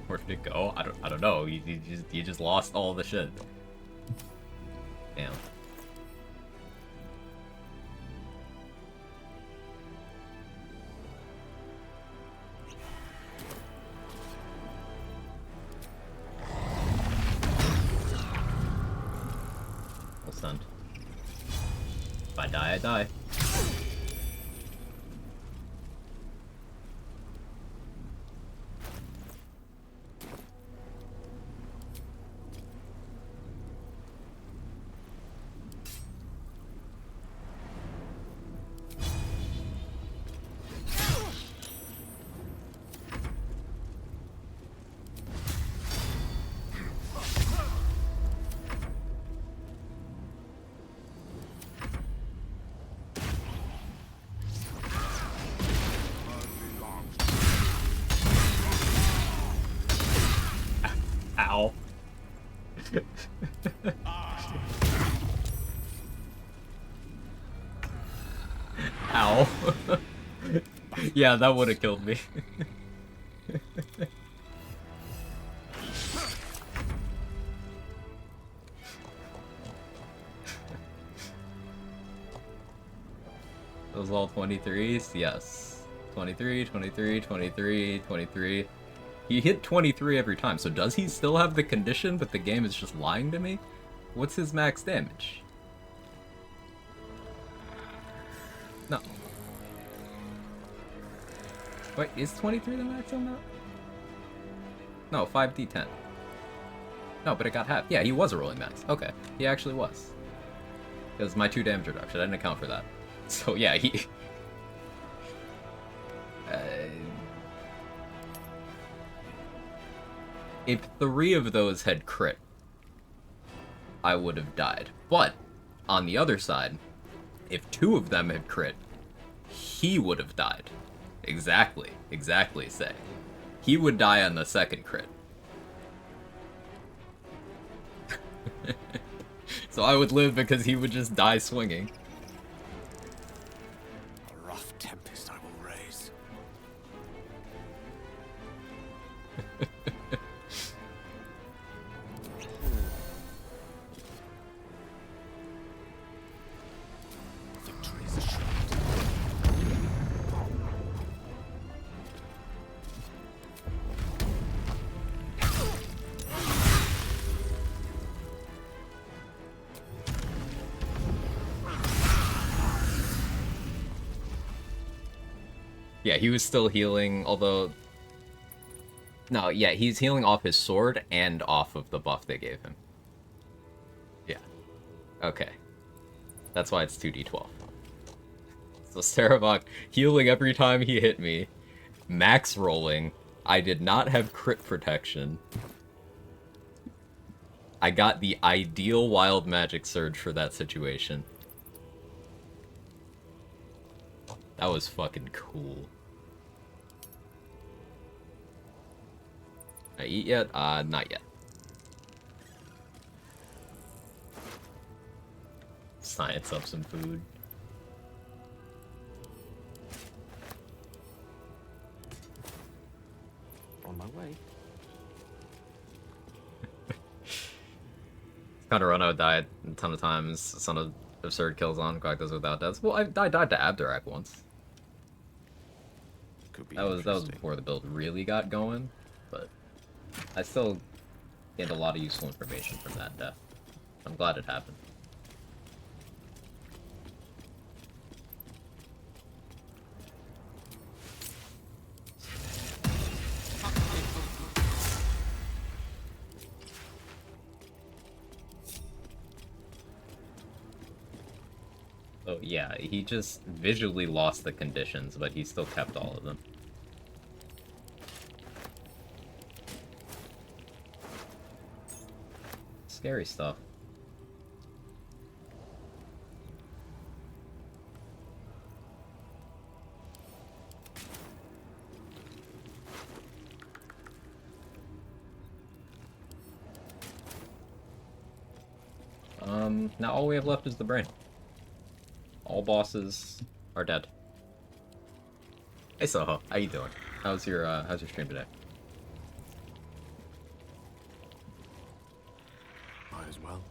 Where did it go? I don't know. You just lost all the shit. Damn. Well stunned. If I die, I die. Ow. Ow. Yeah, that would have killed me. Those all 23s? Yes. 23, 23, 23, 23. He hit 23 every time, so does he still have the condition, but the game is just lying to me? What's his max damage? No. Wait, is 23 the max on that? No, 5d10. No, but it got half. Yeah, he was a rolling max. Okay, he actually was. It was my 2 damage reduction. I didn't account for that. So yeah, he... if 3 of those had crit, I would have died. But, on the other side, if 2 of them had crit, he would have died. Exactly, say. He would die on the second crit. So I would live because he would just die swinging. A rough tempest I will raise. Victory's assured. Yeah, he was still healing, although... No, yeah, he's healing off his sword and off of the buff they gave him. Yeah. Okay. That's why it's 2d12. So Sarevok healing every time he hit me. Max rolling. I did not have crit protection. I got the ideal wild magic surge for that situation. That was fucking cool. I eat yet? Not yet. Science up some food. On my way. Kind of run out died a ton of times. Son of absurd kills on Quag does without deaths. Well, I died to Abdurak once. That was before the build really got going, but I still gained a lot of useful information from that death. I'm glad it happened. So yeah, he just visually lost the conditions, but he still kept all of them. Scary stuff. Now all we have left is the brain. All bosses are dead. Hey Soho, how you doing? How's your stream today? Might as well.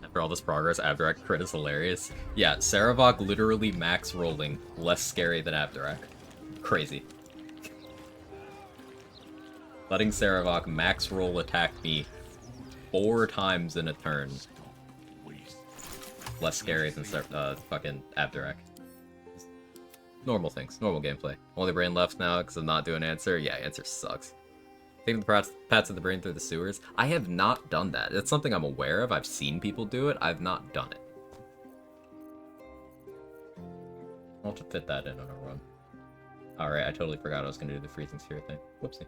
After all this progress, Abdurak crit is hilarious. Yeah, Sarevok literally max rolling, less scary than Abdurak. Crazy. Letting Sarevok max roll attack me 4 times in a turn. Less scary than fucking Abdurak. Normal things, normal gameplay. Only brain left now because I'm not doing answer. Yeah, answer sucks. Taking the pats of the brain through the sewers. I have not done that. It's something I'm aware of. I've seen people do it. I've not done it. I'll have to fit that in on a run. Alright, I totally forgot I was going to do the freezing sphere thing. Whoopsie.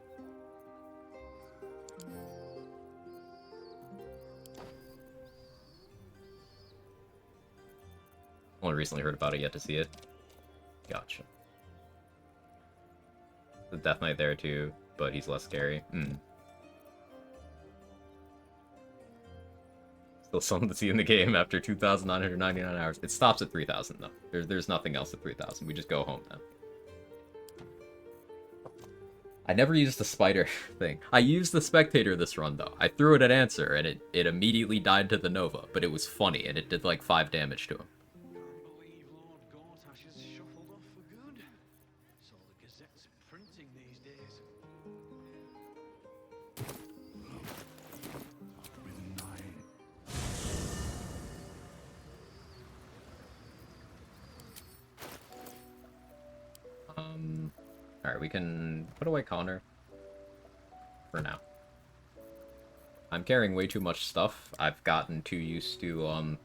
Only recently heard about it, yet to see it. Gotcha. The Death Knight there too, but he's less scary. Still something to see in the game after 2,999 hours. It stops at 3,000 though. There's nothing else at 3,000. We just go home then. I never used the spider thing. I used the spectator this run though. I threw it at answer and it immediately died to the Nova, but it was funny and it did like 5 damage to him. Alright, we can put away Connor. For now. I'm carrying way too much stuff. I've gotten too used to,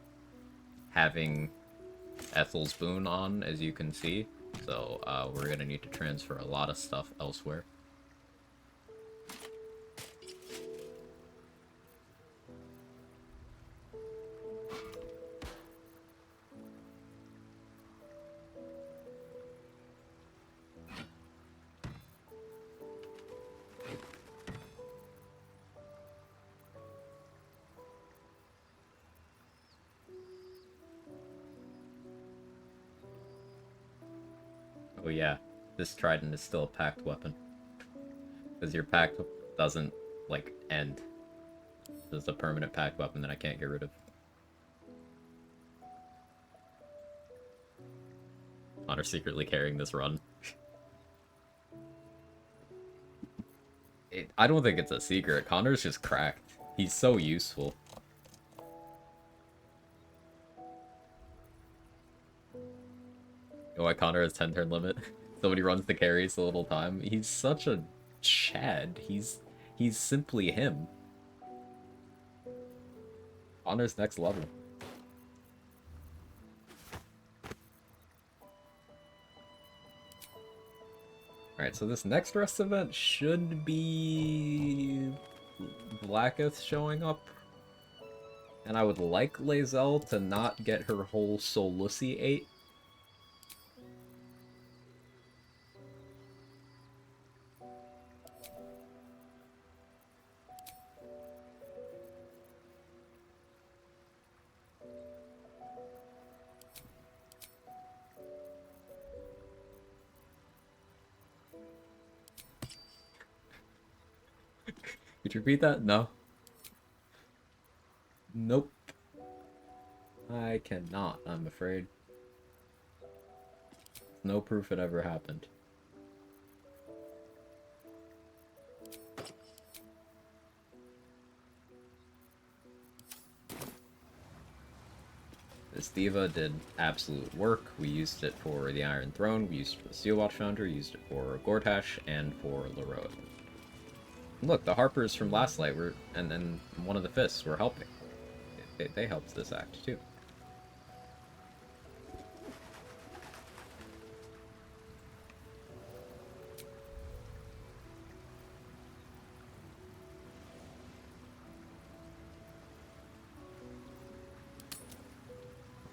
having Ethel's boon on, as you can see. So, we're gonna need to transfer a lot of stuff elsewhere. Oh yeah, this trident is still a packed weapon. Because your packed doesn't, like, end. This is a permanent packed weapon that I can't get rid of. Connor's secretly carrying this run. I don't think it's a secret. Connor's just cracked. He's so useful. You know why Connor has 10 turn limit? So when he runs the carries a little time, he's such a Chad. He's simply him. Connor's next level. Alright, so this next rest event should be Blacketh showing up. And I would like Lae'zel to not get her whole Solusi 8. Could you repeat that? No. Nope. I cannot, I'm afraid. No proof it ever happened. This diva did absolute work. We used it for the Iron Throne, we used it for the Steel Watch Foundry, used it for Gortash, and for Leroy. Look, the Harpers from Last Light were, and then one of the Fists were helping. They helped this act too.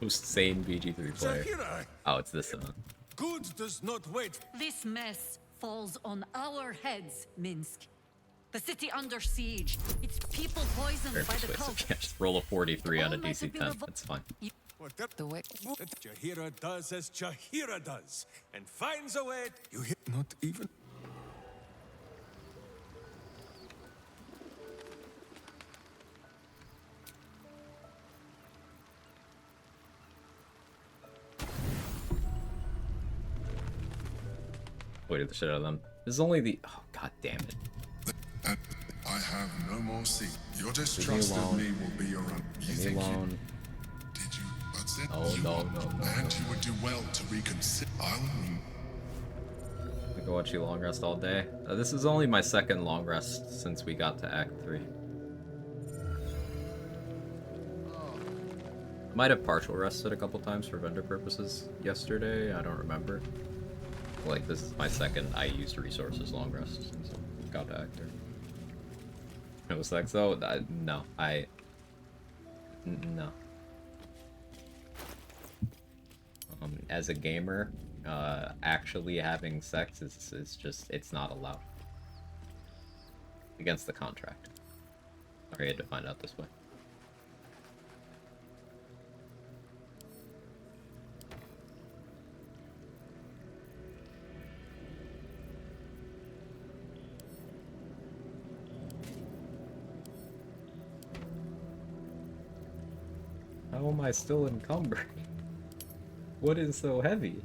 Most sane BG3 player. Oh, it's this one. Good does not wait. This mess falls on our heads, Minsk. The city under siege. Its people poisoned Very by the persuasive. cult. Yeah, just roll a 43 on a DC 10. That's fine. The way Jahira does as Jahira does, and finds a way. You hit not even. Waited the shit out of them. This is only the. Oh, god damn it. I have no more seat. Your Leave distrust me of alone. me will be your own. You Leave me think alone. Did you? That's it. Oh, You no, are- no, no, And you would do well to reconsider. I could watch you long rest all day. This is only my second long rest since we got to Act 3. Might have partial rested a couple times for vendor purposes yesterday, I don't remember. Like, this is my second I used resources long rest since I got to Act 3. It was like, so, no, no. As a gamer, actually having sex is just, it's not allowed. Against the contract. I had to find out this way. How am I still encumbered? What is so heavy?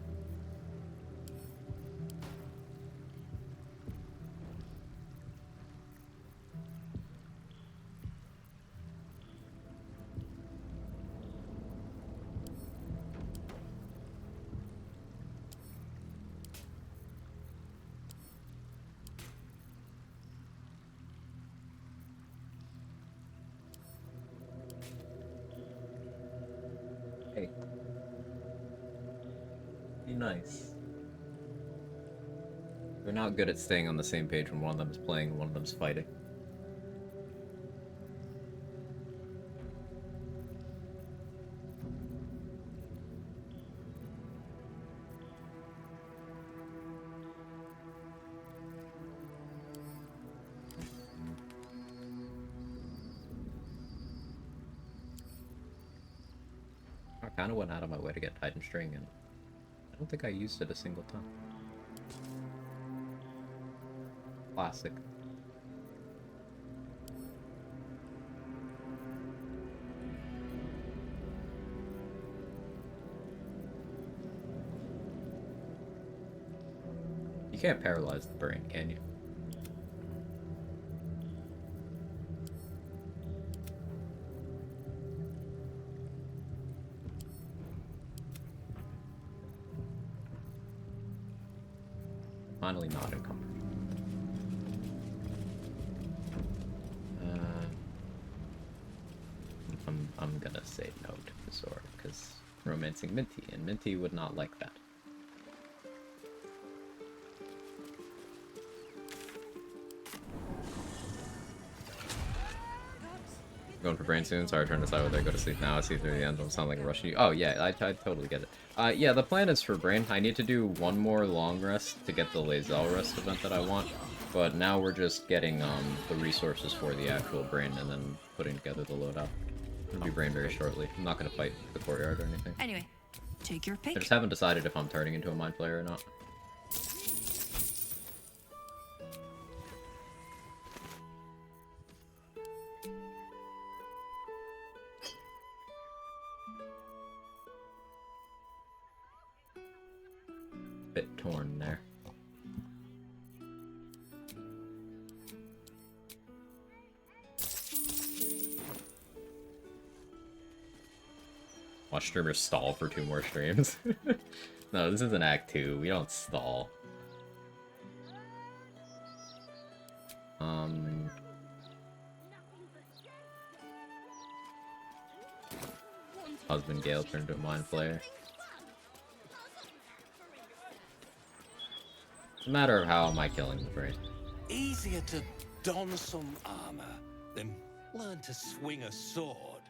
nice. They're not good at staying on the same page when one of them is playing and one of them is fighting. I kind of went out of my way to get Titan String, and I don't think I used it a single time. Classic. You can't paralyze the brain, can you? Finally not encumbered. I'm gonna say no to Visor, because romancing Minty, and Minty would not like that. Going for brain soon. Sorry, turn to side whether I go to sleep now. I see through the end. Don't sound like a rushing you. Oh yeah, I totally get it. Yeah, the plan is for brain. I need to do one more long rest to get the Lae'zel rest event that I want. But now we're just getting the resources for the actual brain and then putting together the loadout. It'll be brain very shortly. I'm not gonna fight the courtyard or anything. Anyway, take your pick. I just haven't decided if I'm turning into a mind flayer or not. Bit torn there. Watch streamers stall for 2 more streams. No, this isn't Act 2. We don't stall. Husband Gale turned into a mind flayer. It's a matter of how am I killing the brain. Easier to don some armor than learn to swing a sword.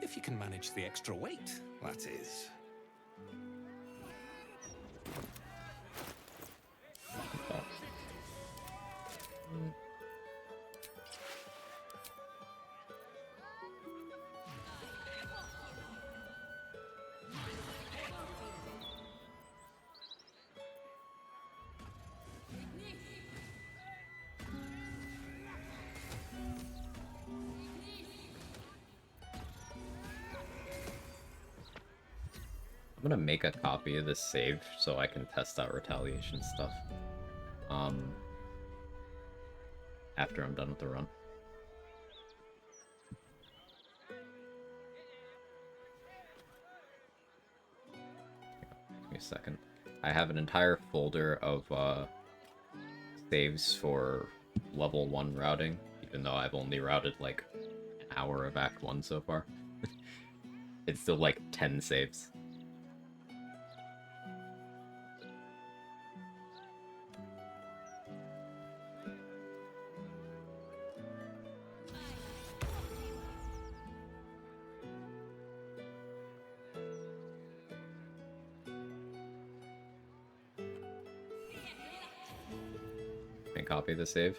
If you can manage the extra weight, that is. I'm gonna make a copy of this save so I can test out retaliation stuff. After I'm done with the run. Give me a second. I have an entire folder of saves for level 1 routing, even though I've only routed like an hour of Act 1 so far. It's still like 10 saves. Copy the save.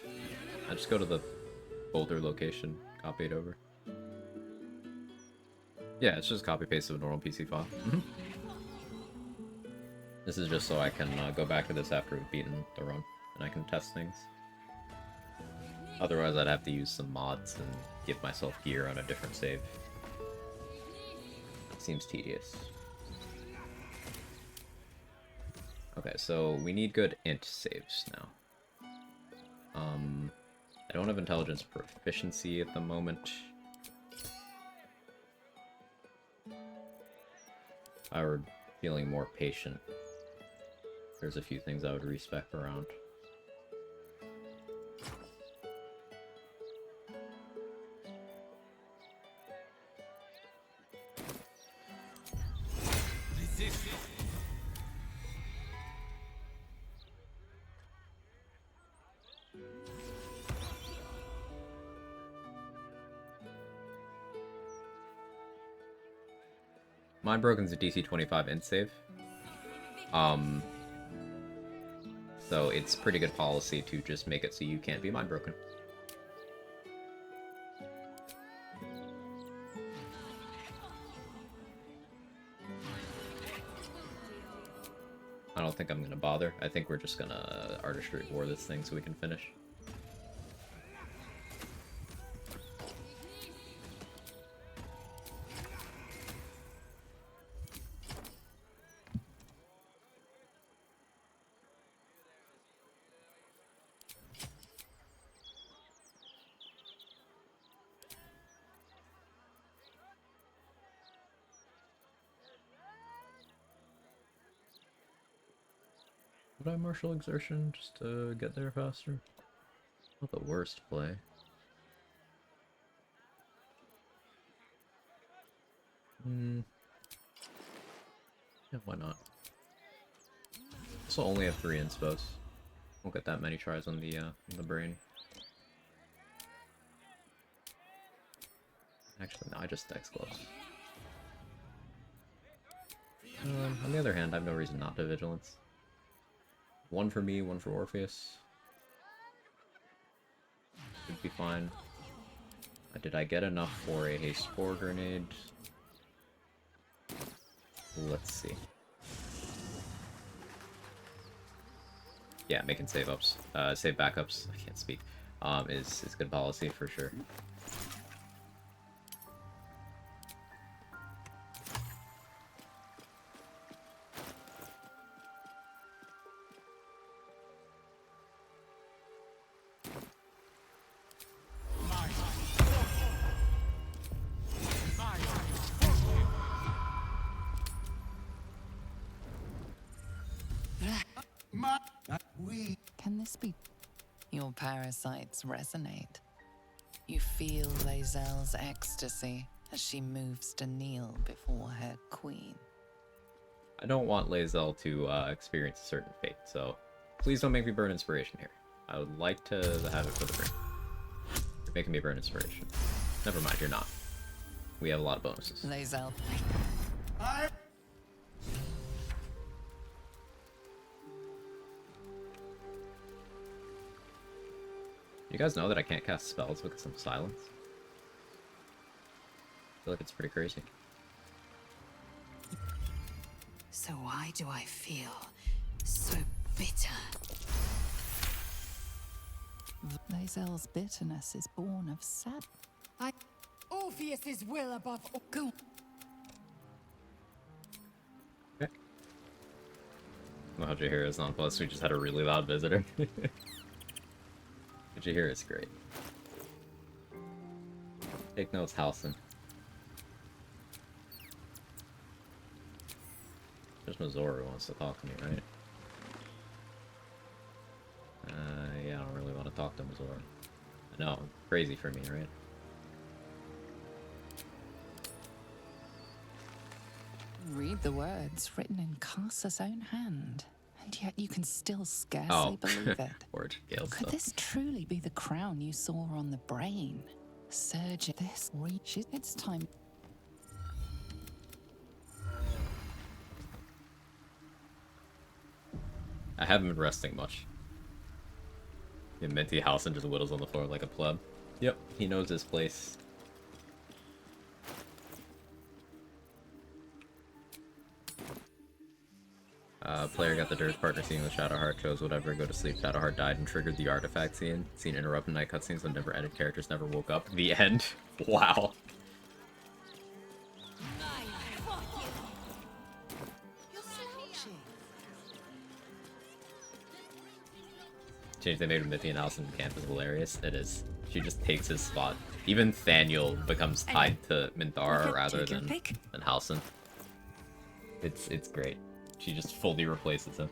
I just go to the folder location, copy it over. Yeah, it's just copy paste of a normal PC file. This is just so I can go back to this after we've beaten the run, and I can test things. Otherwise, I'd have to use some mods and give myself gear on a different save. It seems tedious. Okay, so we need good int saves now. I don't have intelligence proficiency at the moment. If I were feeling more patient, there's a few things I would respec around. Mind Broken's a DC 25 int save. So it's pretty good policy to just make it so you can't be Mind Broken. I don't think I'm gonna bother. I think we're just gonna Artistry War this thing so we can finish. Would I Martial Exertion just to get there faster? Not the worst play. Yeah, why not? Also only have 3 inspos. Won't get that many tries on the brain. Actually, no, I just Dex Gloves. On the other hand, I have no reason not to Vigilance. 1 for me, 1 for Orpheus. Should be fine. Did I get enough for a Haste 4 grenade? Let's see. Yeah, making save backups, I can't speak, is good policy for sure. Can this be? Your parasites resonate. You feel Lae'zel's ecstasy as she moves to kneel before her queen. I don't want Lae'zel to experience a certain fate, so please don't make me burn inspiration here. I would like to have it for the brain. You're making me burn inspiration. Never mind, you're not. We have a lot of bonuses. Lae'zel. You guys know that I can't cast spells because I'm silence? I feel like it's pretty crazy. So why do I feel so bitter? Lae'zel's bitterness is born of sad. Orpheus's will above all. Go. Okay. Well, Jaheira's nonplussed. We just had a really loud visitor. Jaheira's great. Take notes, Halson. There's Mazora who wants to talk to me, right? Yeah, I don't really want to talk to Mazora. I know, crazy for me, right? Read the words written in Karsa's own hand, and yet you can still scarcely believe it. Could stuff. This truly be the crown you saw on the brain? Surge this reach. It's time. I haven't been resting much. Yeah, Minty Halson just whittles on the floor like a pleb. Yep, he knows his place. Player got the Dirge partner scene with Shadowheart, chose whatever, go to sleep. Shadowheart died and triggered the artifact scene. Scene interrupted night cutscenes that never ended, characters never woke up. The end. Wow. Change they made with Mithy and Halson in camp is hilarious. It is. She just takes his spot. Even Thaniel becomes tied to Minthara rather than Halson. It's great. She just fully replaces him.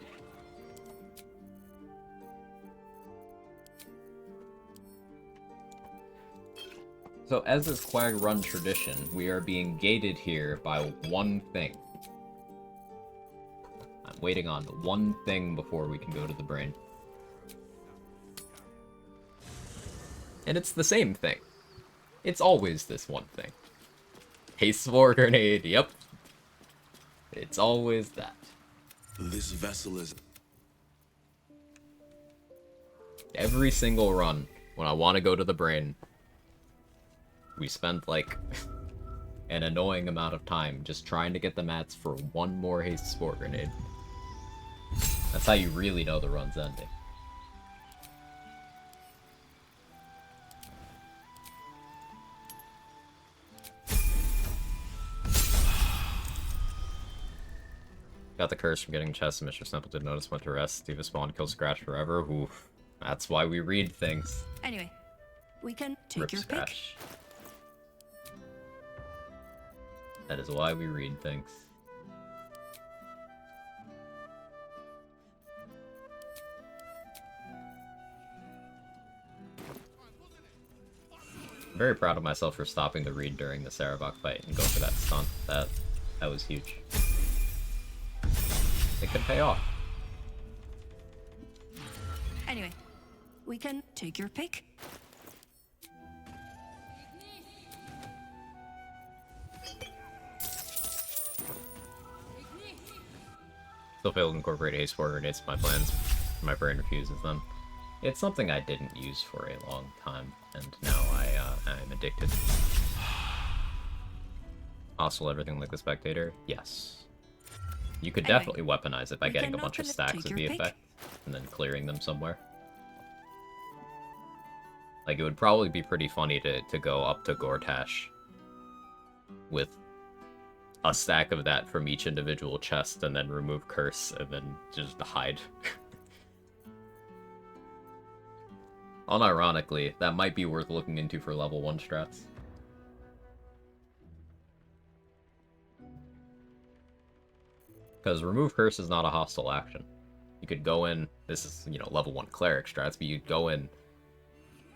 So as is Quag Run tradition, we are being gated here by one thing. I'm waiting on one thing before we can go to the brain. And it's the same thing. It's always this one thing. Haste 4 grenade, yep. It's always that. This vessel is... Every single run, when I want to go to the brain, we spend, like, an annoying amount of time just trying to get the mats for one more haste spore grenade. That's how you really know the run's ending. Got the curse from getting chest, and Mr. Simple did notice, went to rest. Steve spawn, kill Scratch forever. Oof. That's why we read things. Anyway, we can take Rip your Scratch. That is why we read things. I'm very proud of myself for stopping the read during the Sarabok fight and going for that stunt. That was huge. It could pay off. Anyway, we can take your pick. Still failed to incorporate haste spore grenades in my plans. My brain refuses them. It's something I didn't use for a long time, and now I'm addicted. Hostile everything like the spectator? Yes. You could Anyway, definitely weaponize it by we getting a can bunch of knock stacks take of your the pick. effect, and then clearing them somewhere. Like, it would probably be pretty funny to go up to Gortash with a stack of that from each individual chest, and then remove Curse, and then just hide. Unironically, that might be worth looking into for level 1 strats. Because remove Curse is not a hostile action. You could go in, this is, you know, level 1 cleric strats, but you'd go in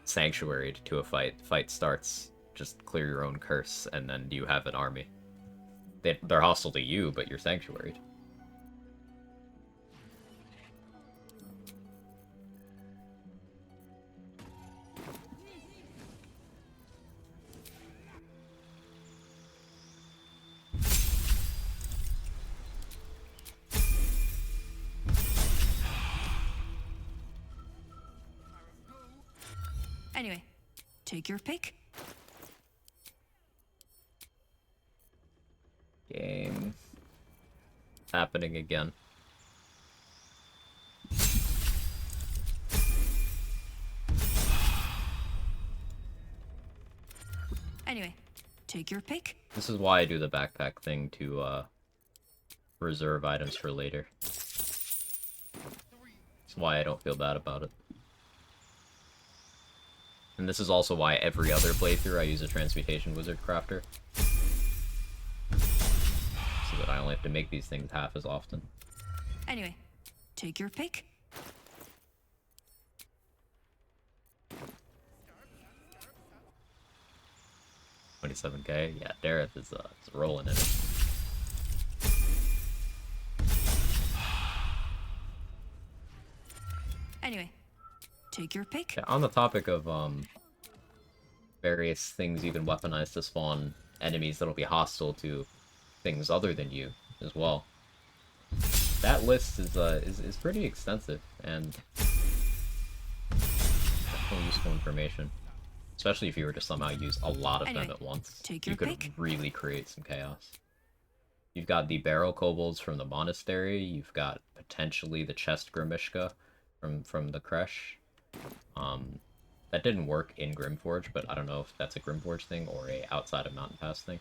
sanctuaried to a fight. Fight starts, just clear your own curse, and then you have an army. They're hostile to you, but you're sanctuaried. Anyway, take your pick. Game. Happening again. Anyway, take your pick. This is why I do the backpack thing to reserve items for later. That's why I don't feel bad about it. And this is also why every other playthrough I use a Transmutation Wizard Crafter. So that I only have to make these things half as often. Anyway, take your pick. $27K? Yeah, Dareth is rolling in it. Anyway, take your pick. Yeah, on the topic of various things you can weaponize to spawn enemies that'll be hostile to things other than you as well. That list is pretty extensive and definitely useful information. Especially if you were to somehow use a lot of them at once. Take you your could pick. really create some chaos. You've got the barrel kobolds from the monastery, you've got potentially the chest Grimishka from the Kresh. That didn't work in Grimforge, but I don't know if that's a Grimforge thing or a outside of Mountain Pass thing.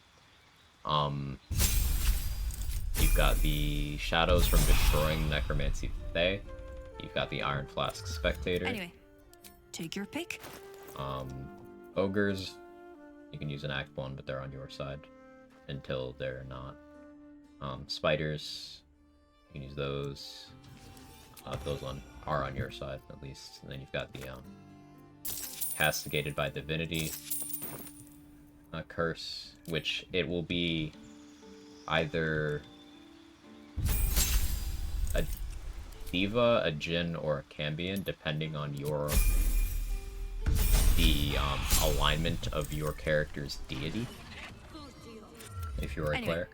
You've got the shadows from destroying Necromancy Thay. You've got the Iron Flask Spectator. Anyway, take your pick. Ogres, you can use an Act 1, but they're on your side until they're not. Spiders, you can use those. Those are on your side, at least. And then you've got the Castigated by Divinity Curse, which it will be either a Diva, a Djinn, or a Cambion, depending on the alignment of your character's deity, if you're a cleric.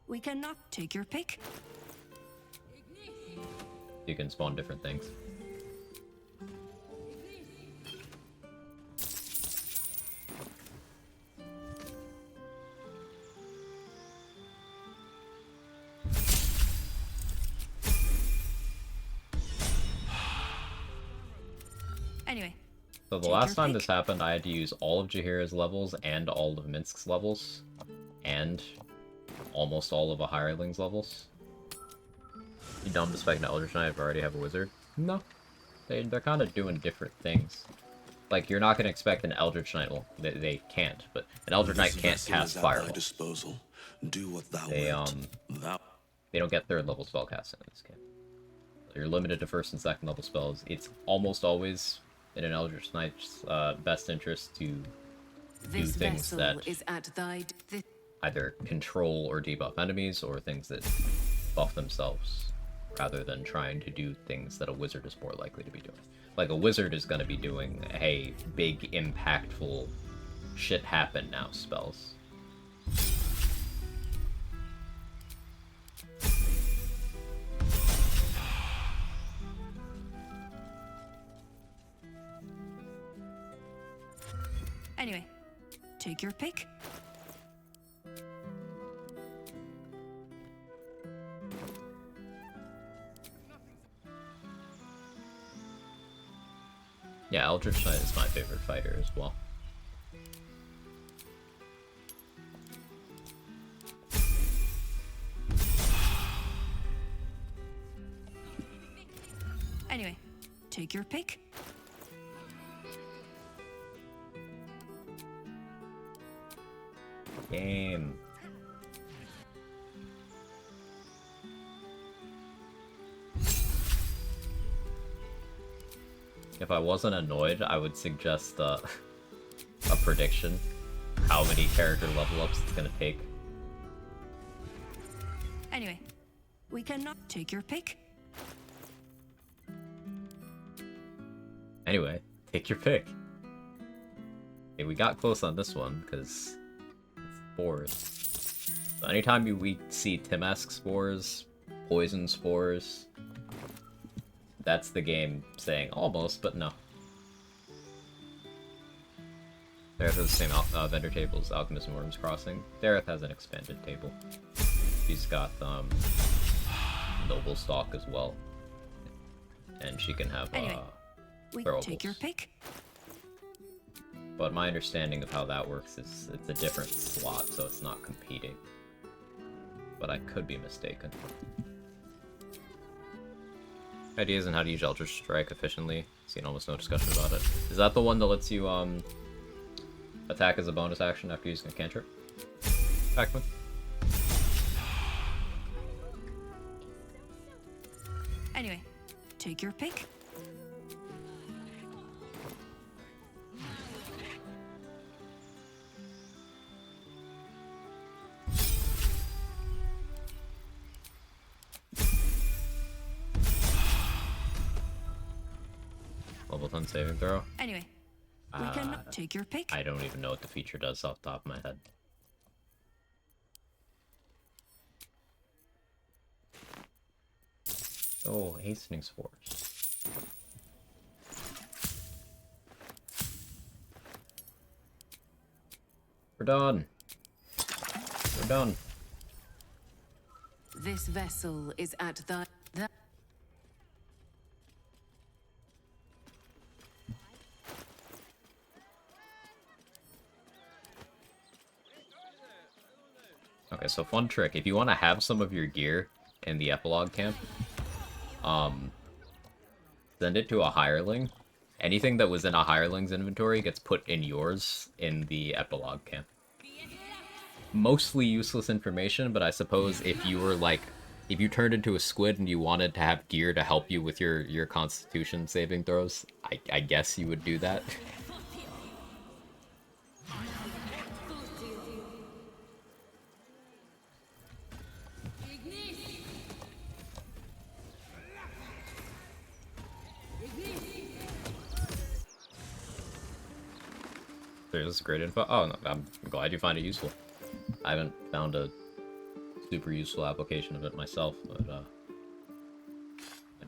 We cannot take your pick. You can spawn different things. Anyway. So the last time this happened, I had to use all of Jaheira's levels and all of Minsk's levels, and almost all of a hireling's levels. You dumb to spec an Eldritch Knight if I already have a wizard? No. They're kind of doing different things. Like, you're not going to expect an Eldritch Knight, well, they can't, but an Eldritch Knight can't cast Firewall. Disposal. Do what thou They, wilt. they don't get 3rd level spellcasting in this game. You're limited to 1st and 2nd level spells. It's almost always in an Eldritch Knight's best interest to do things that is at thy either control or debuff enemies, or things that buff themselves, rather than trying to do things that a wizard is more likely to be doing. Like, a wizard is going to be doing, hey, big, impactful, shit happen now spells. Anyway, take your pick. Yeah, Eldritch Knight is my favorite fighter as well. Anyway, take your pick. Game. If I wasn't annoyed, I would suggest a prediction. How many character level ups it's gonna take. Anyway, we cannot take your pick. Anyway, take your pick. Okay, we got close on this one, because it's spores. So anytime we see Timesque spores, poison spores, that's the game saying almost, but no. Dareth has the same vendor table as Alchemist and Worms Crossing. Dareth has an expanded table. She's got Noble Stalk as well. And she can have anyway, we throwables. take your pick. But my understanding of how that works is it's a different slot, so it's not competing. But I could be mistaken. Ideas on how to use Eldritch Strike efficiently. Seen almost no discussion about it. Is that the one that lets you attack as a bonus action after using a cantrip? Pac-Man? Anyway, take your pick. Level 10 saving throw? Anyway, we cannot take your pick. I don't even know what the feature does off the top of my head. Oh, hastening spores. We're done. We're done. This vessel is at the Okay, so fun trick. If you want to have some of your gear in the epilogue camp, send it to a hireling. Anything that was in a hireling's inventory gets put in yours in the epilogue camp. Mostly useless information, but I suppose if you were like, if you turned into a squid and you wanted to have gear to help you with your constitution saving throws, I guess you would do that. There's great info. Oh, no, I'm glad you find it useful. I haven't found a super useful application of it myself, but I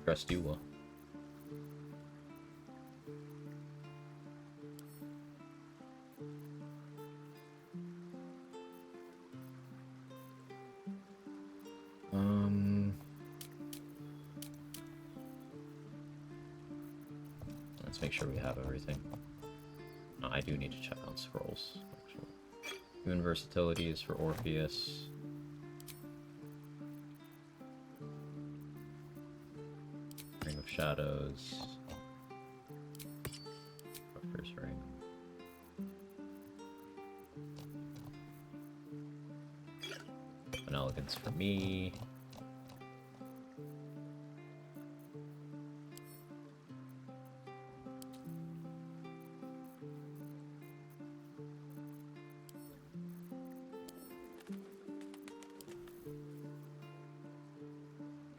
trust you will. Let's make sure we have everything. No, I do need to check on scrolls, actually. Human versatility is for Orpheus. Ring of Shadows. First ring. An elegance for me.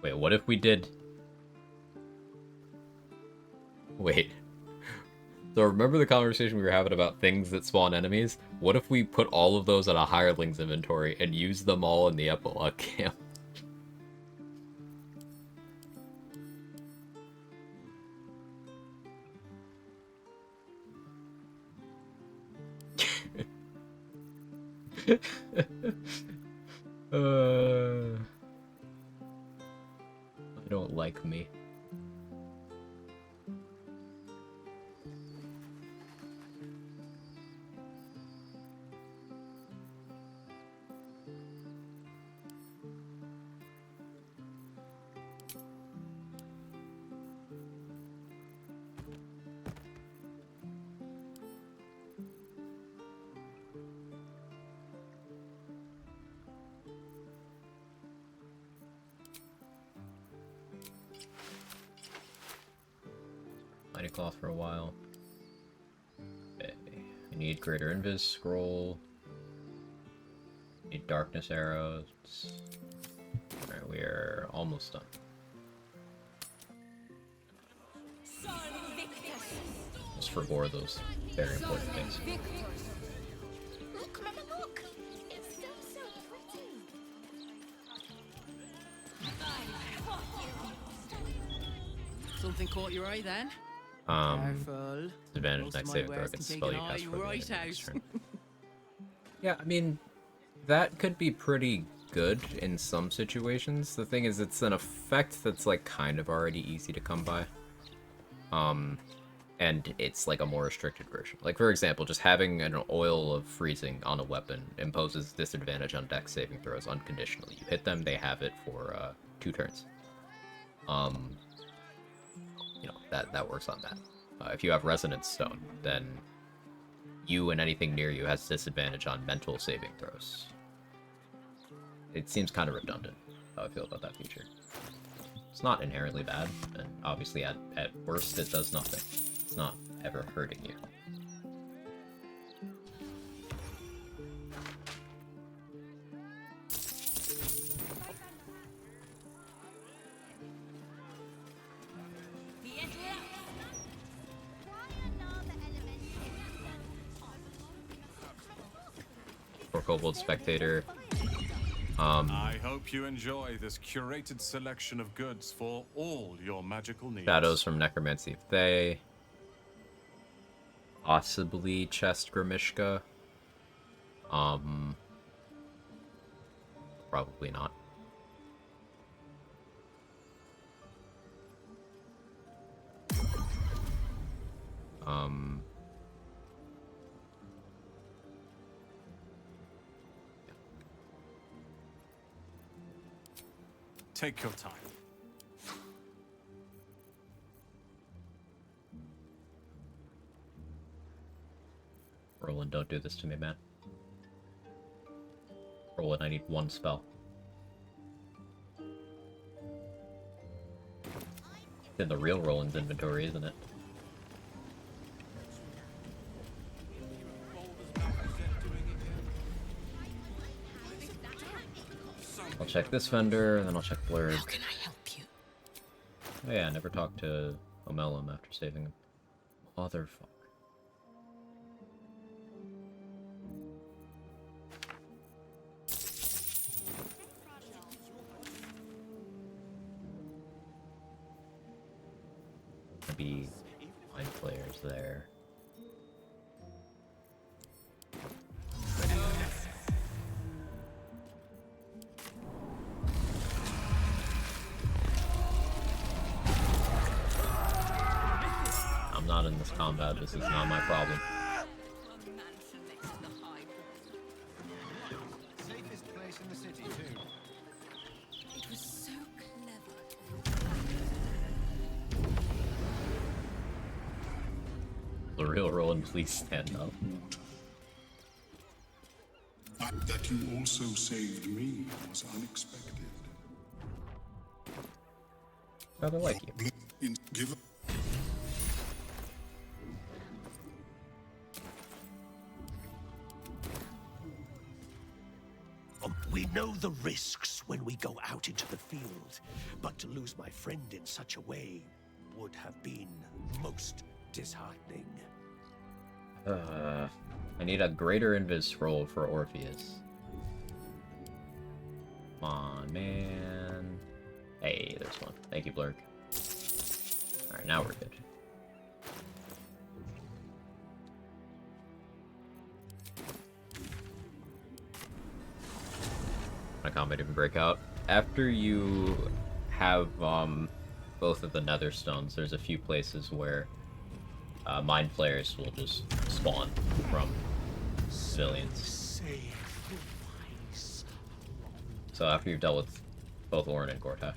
Wait, what if we did... Wait. So remember the conversation we were having about things that spawn enemies? What if we put all of those on a hireling's inventory and use them all in the epilogue camp? I don't like me. Mighty Cloth for a while. Okay. We need Greater Invis Scroll. Need Darkness Arrows. Alright, we are almost done. Just forgo those very important things. Look, Mama, look! It's so pretty. Something caught your eye then? Careful. Advantage Most next of my saving throw wares against can spell take you an cast eye for the right enemy next out. turn. Yeah, I mean, that could be pretty good in some situations. The thing is, it's an effect that's like kind of already easy to come by. And it's like a more restricted version. Like, for example, just having an oil of freezing on a weapon imposes disadvantage on dex saving throws unconditionally. You hit them, they have it for 2 turns. You know, that works on that. If you have Resonance Stone, then you and anything near you has disadvantage on mental saving throws. It seems kind of redundant, how I feel about that feature. It's not inherently bad, and obviously at worst it does nothing. It's not ever hurting you. For Kobold Spectator. I hope you enjoy this curated selection of goods for all your magical needs. Shadows from Necromancy of Thay. Possibly Chest Grimishka. Probably not. Take your time. Roland, don't do this to me, man. Roland, I need 1 spell. It's in the real Roland's inventory, isn't it? I'll check this vendor, and then I'll check Blurred. How can I help you? Oh yeah, I never talked to Omelum after saving him. Motherfucker. be mind players there. I'm not in this combat, this is not my problem. Safest place in the city, too. It was so The real Roland, please stand up. That you also saved me was unexpected. Rather like you. Give We know the risks when we go out into the field, but to lose my friend in such a way would have been most disheartening. I need a greater invis roll for Orpheus. Come on, man. Hey, there's one. Thank you, Blurk. Alright, now we're good. My combat even break out. After you have both of the nether stones, there's a few places where mind flayers will just spawn from civilians. So after you've dealt with both Orin and Gortash.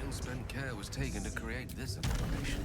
Unspent care was taken to create this abomination.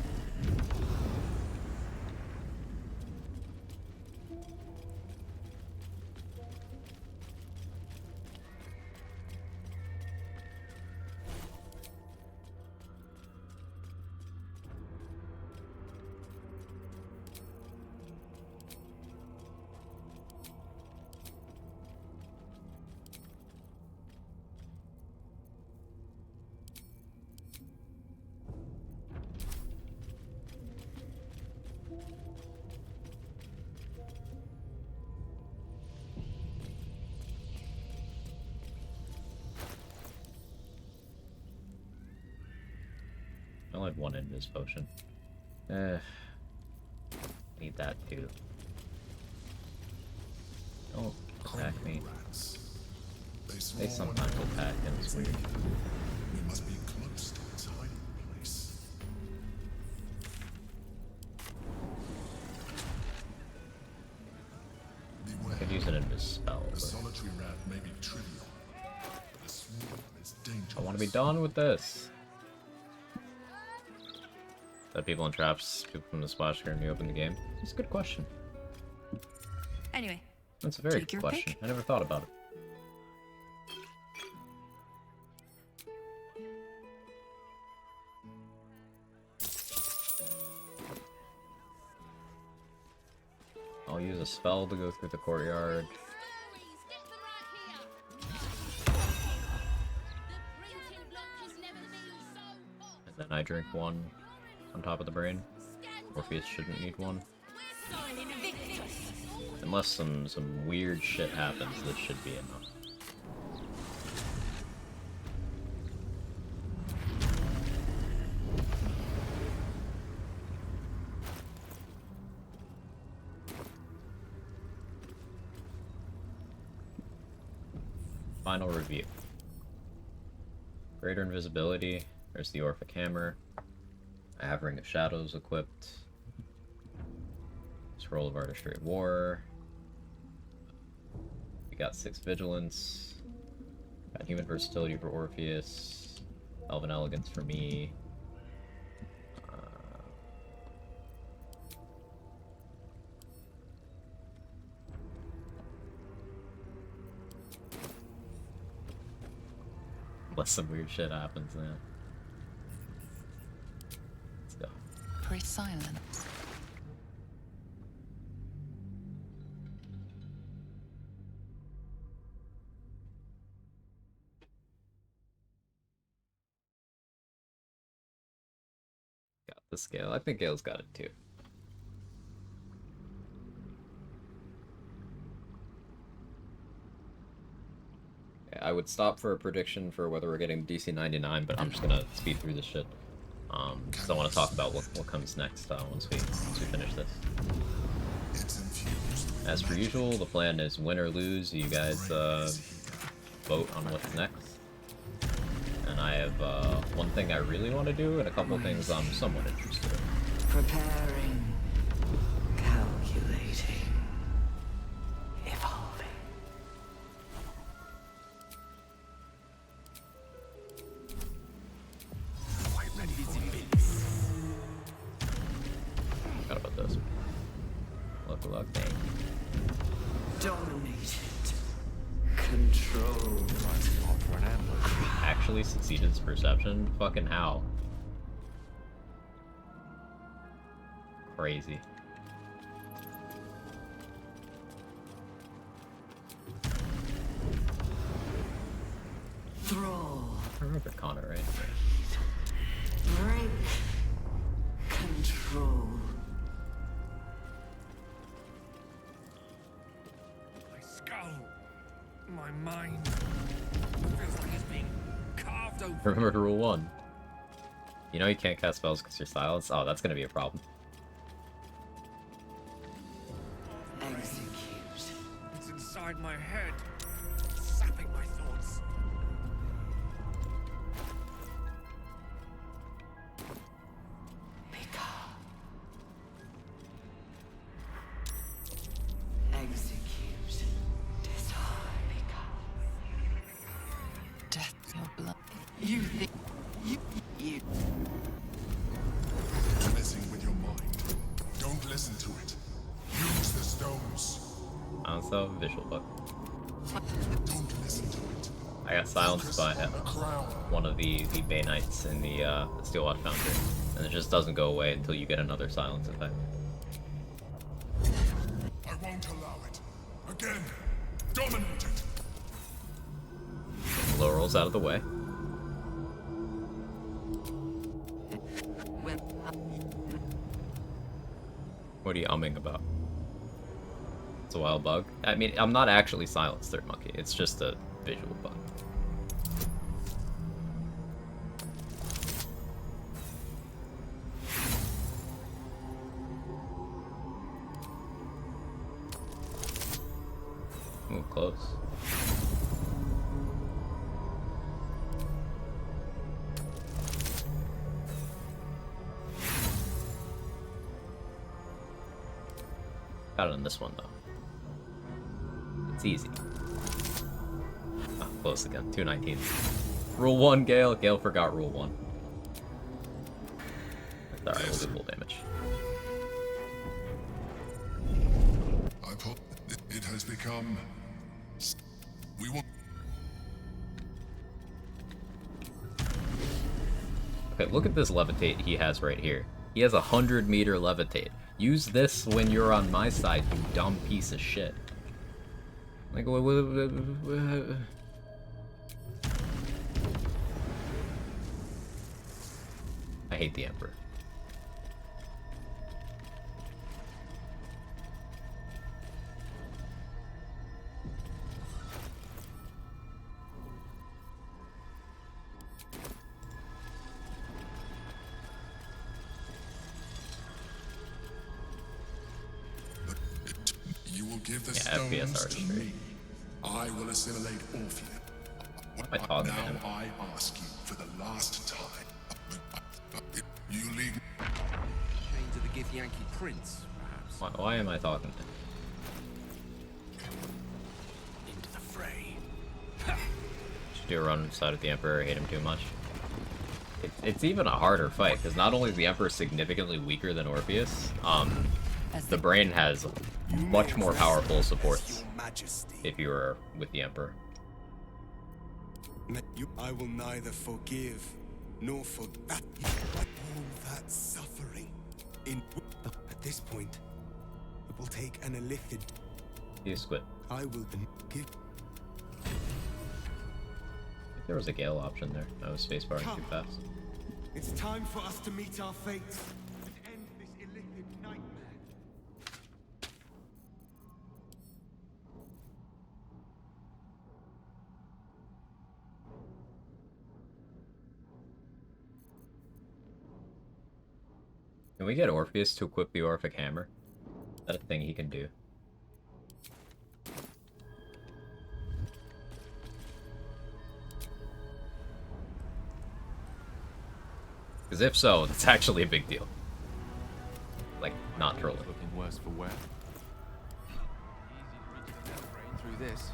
I only have one invis potion. Need that too. Don't attack me. They sometimes attack and it's weird. We must be close to its hiding place. I could use an invis spell. A solitary rat may be trivial, but a swarm is dangerous. I want to be done with this. That people in traps, people from the splash screen reopen the game? It's a good question. Anyway, That's a very take good your question. pick. I never thought about it. I'll use a spell to go through the courtyard. And then I drink one on top of the brain. Orpheus shouldn't need one. Unless some weird shit happens, this should be enough. Final review. Greater invisibility. There's the Orphic Hammer. I have Ring of Shadows equipped. Scroll of Artistry of War. We got 6 Vigilance. Got Human Versatility for Orpheus. Elven Elegance for me. Unless some weird shit happens then. Let's go. Pre-silence. Got the scale. I think Gale's got it too. I would stop for a prediction for whether we're getting DC 99, but I'm just gonna speed through this shit. Because I want to talk about what comes next once we finish this. As per usual, the plan is win or lose. You guys vote on what's next. And I have one thing I really want to do and a couple things I'm somewhat interested in. Preparing. Calculating. Evolving. Quite ready for it. Forgot about this. Look, thank you. Dominated. Control. For an ambush. Actually succeeded its perception? Fucking how? Crazy. Thrall. I remember Connor, right? Break. Control. My skull. My mind. Feels like it's being carved open. Remember rule 1. You know you can't cast spells because you're silenced? Oh, that's gonna be a problem. Execute. It's inside my head. Sapping my thoughts. Execute. Disarm. Death, your blood. You think you You're messing with your mind. Don't listen to it. Use the stones. I also have a visual book. Don't listen to it. I got silenced by one of the Bay Knights in the Steelwatch Foundry, and it just doesn't go away until you get another silence effect. I won't allow it. Again. Dominate it. Laurel's out of the way. What are you umming about? It's a wild bug. I mean, I'm not actually silenced, Third Monkey. It's just a visual bug. Ooh, close. Got it on this one, though. It's easy. Oh, close again. 219. Rule 1, Gale. Gale forgot Rule 1. Alright, we'll do full damage. It has become... We will... Okay, look at this levitate he has right here. He has 100-meter levitate. Use this when you're on my side, you dumb piece of shit. Like, I hate the Emperor. You will give the FPS stones art to is great. me. I will assimilate Orpheus. Am I talking to Now him? I ask you for the last time. You leave. Chain to the Githyanki prince, perhaps. Why am I talking to him? Into the fray. Should do a run inside of the Emperor, I hate him too much. It's even a harder fight, because not only is the Emperor significantly weaker than Orpheus, the Brain has much more powerful supports if you were with the Emperor. I will neither forgive nor forget all that suffering. At this point, it will take an illithid. You squid. I will give. If there was a Gale option there, I was spacebarring too fast. It's time for us to meet our fates and end this illithid nightmare. Can we get Orpheus to equip the Orphic Hammer? Is that a thing he can do? Because if so, it's actually a big deal. Like, not trolling. Looking worse for wear. Easy to reach the membrane through this.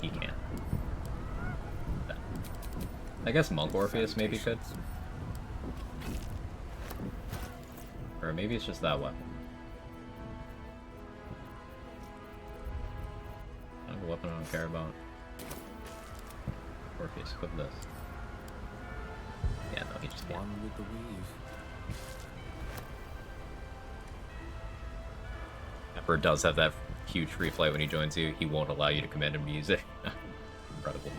He can't. I guess Monk Orpheus maybe could. Or maybe it's just that weapon. I have a weapon I don't care about. Orpheus, equip this. Yeah, no, he just can't. One with the weave. Emperor does have that huge free flight when he joins you. He won't allow you to command him to use it. Incredible.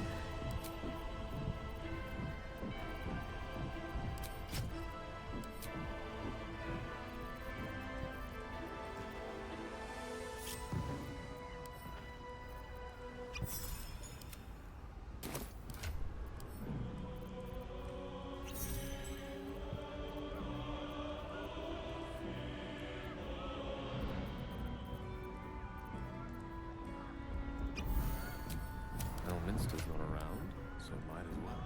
Elminster's not around, so might as well.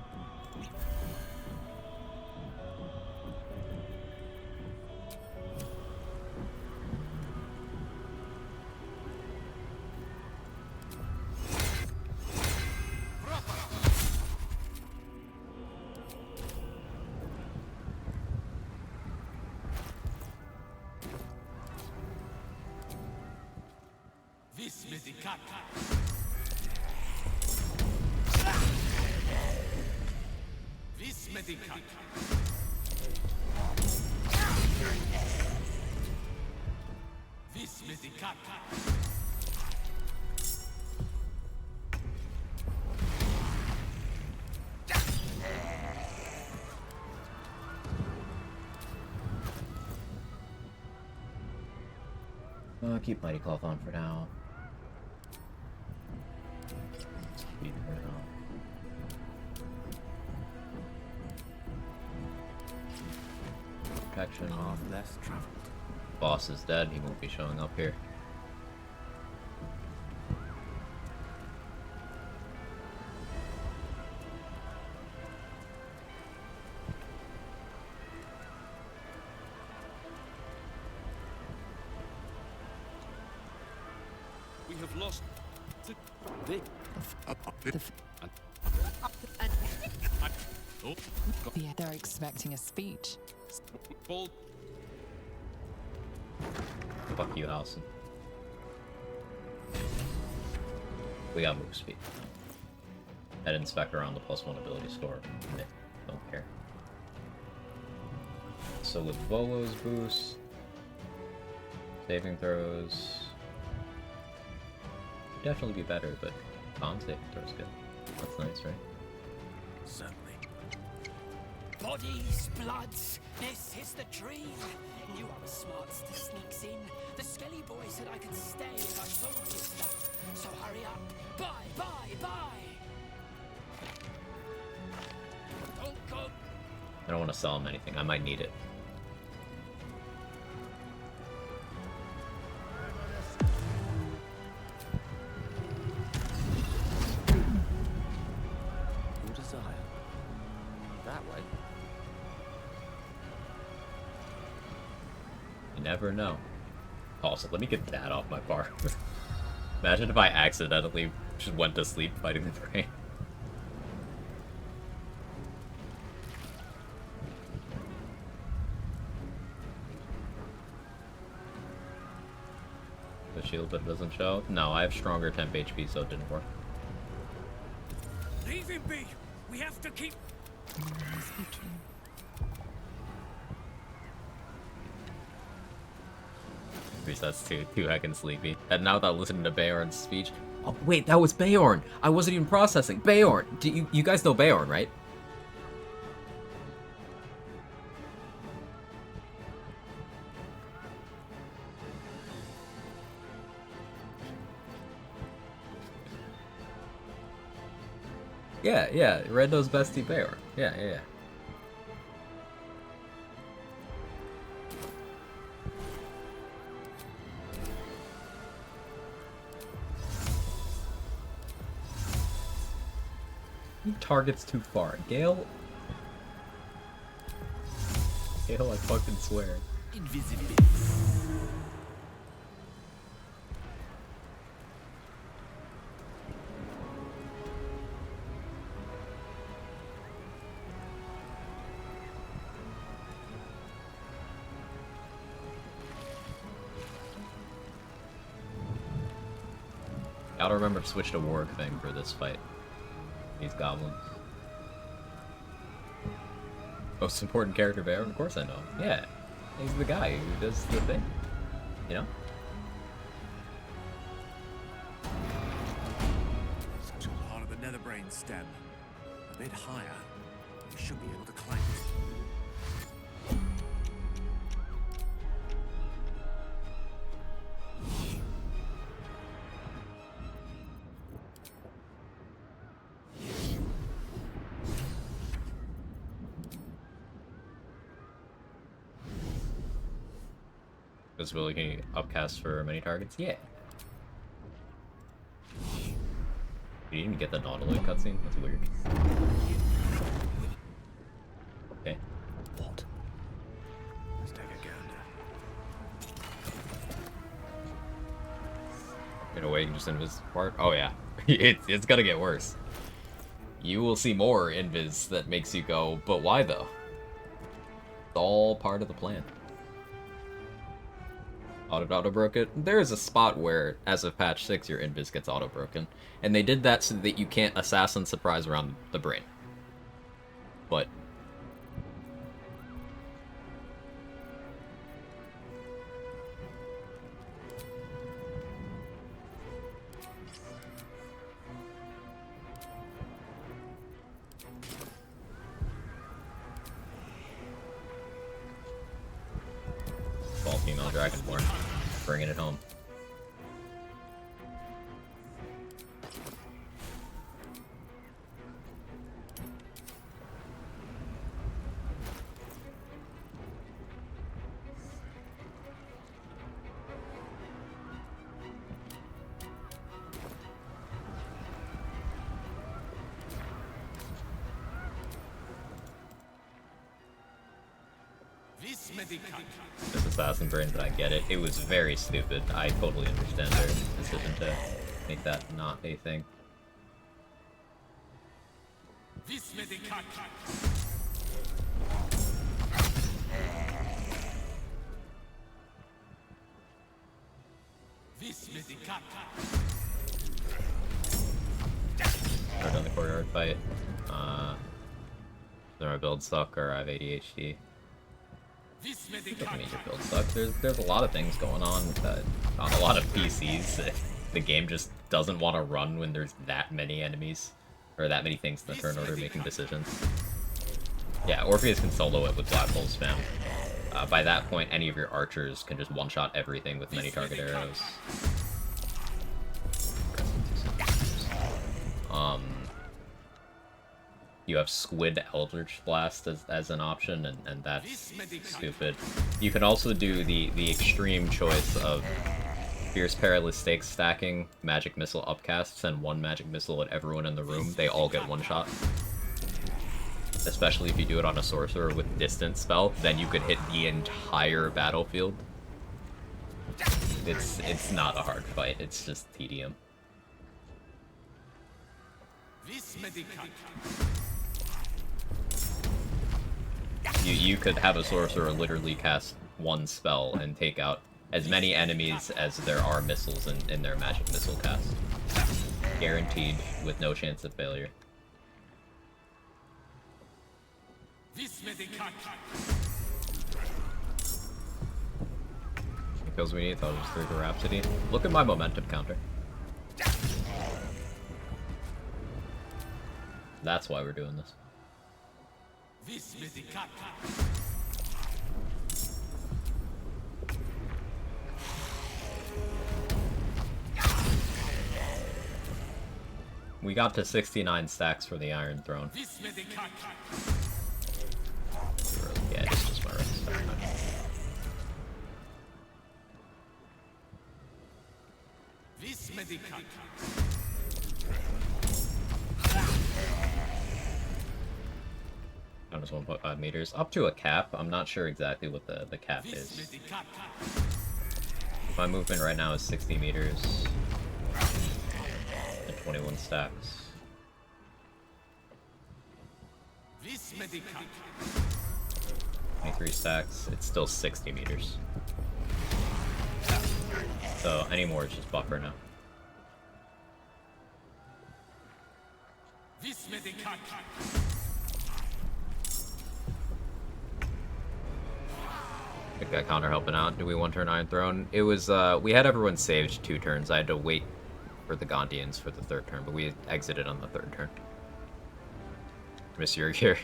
Vis medicata. Vis medicata. Vis medicata. Keep Mighty Cloth on for now. Speed for now. Protection. Path less traveled. Boss is dead. He won't be showing up here. We have lost Yeah, they're expecting a speech. Bold. Fuck you, Allison. We got move speed. Head inspect around the +1 ability store. Yeah, don't care. So with Volo's boost, saving throws definitely be better, but con saving throws good. That's nice, right? Certainly. Bodies, bloods, this is the dream. You are the smarts that sneaks in. The Skelly boy said I could stay if I sold you stuff. So hurry up. Buy, buy, buy. Don't go. I don't want to sell him anything. I might need it. Your desire. That way. You never know. Also, let me get that off my bar. Imagine if I accidentally just went to sleep fighting the brain. The shield but it doesn't show? No, I have stronger temp HP, so it didn't work. Leave him be. We have to keep. Because that's too heckin' sleepy. And now without listening to Beorn's speech. Oh wait, that was Beorn! I wasn't even processing. Beorn! Do you guys know Beorn, right? Yeah, Red Nose Bestie Beorn. Yeah. moving targets too far. Gale, I fucking swear. Invisibility. Gotta remember to switch to Warg thing for this fight. These goblins. Most important character Baron? Of course I know. Yeah. He's the guy who does the thing. You know? Such a lot of the Netherbrain stem. A bit higher. We should be able to climb it. Visibility can you upcast for many targets? Yeah. You didn't even get the Nautiloid cutscene? That's weird. Okay. What? Let's take a gander. In a way, you can just invis part. Oh yeah, it's gonna get worse. You will see more invis that makes you go, but why though? It's all part of the plan. Auto broke it. There is a spot where, as of patch 6, your invis gets auto broken, and they did that so that you can't assassin surprise around the brain. But small female dragonborn, bringing it home. This assassin brain, but I get it. It was very stupid. I totally understand their decision to make that not a thing. I've done the courtyard fight. My build suck or I have ADHD. Doesn't mean your build sucks. There's a lot of things going on a lot of PCs. The game just doesn't want to run when there's that many enemies or that many things in the turn order making decisions. Yeah, Orpheus can solo it with Black Hole spam. By that point, any of your archers can just one-shot everything with many target arrows. You have Squid Eldritch Blast as an option, and that's stupid. You can also do the extreme choice of Fierce Perilous Stakes stacking, Magic Missile upcast, send one Magic Missile at everyone in the room, they all get one shot. Especially if you do it on a Sorcerer with Distance spell, then you could hit the entire battlefield. It's not a hard fight, it's just tedium. You could have a Sorcerer literally cast one spell and take out as many enemies as there are missiles in their Magic Missile cast. Guaranteed, with no chance of failure. Kills we need, thought it was through the Rhapsody. Look at my momentum counter. That's why we're doing this. We got to 69 stacks for the Iron Throne. Yeah, it's just my right. is 1.5 meters. Up to a cap. I'm not sure exactly what the cap is. My movement right now is 60 meters. And 21 stacks. 23 stacks. It's still 60 meters. So any more is just buffer now. Big guy counter helping out. Do we want turn Iron Throne? It was, we had everyone saved 2 turns. I had to wait for the Gondians for the 3rd turn, but we exited on the 3rd turn. Miss Yurgir,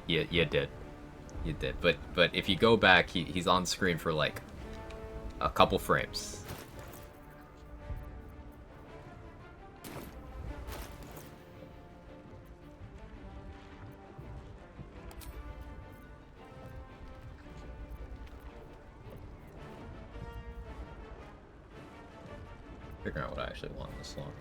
you did. You did. But if you go back, he's on screen for like a couple frames. Figuring out what I actually want this long.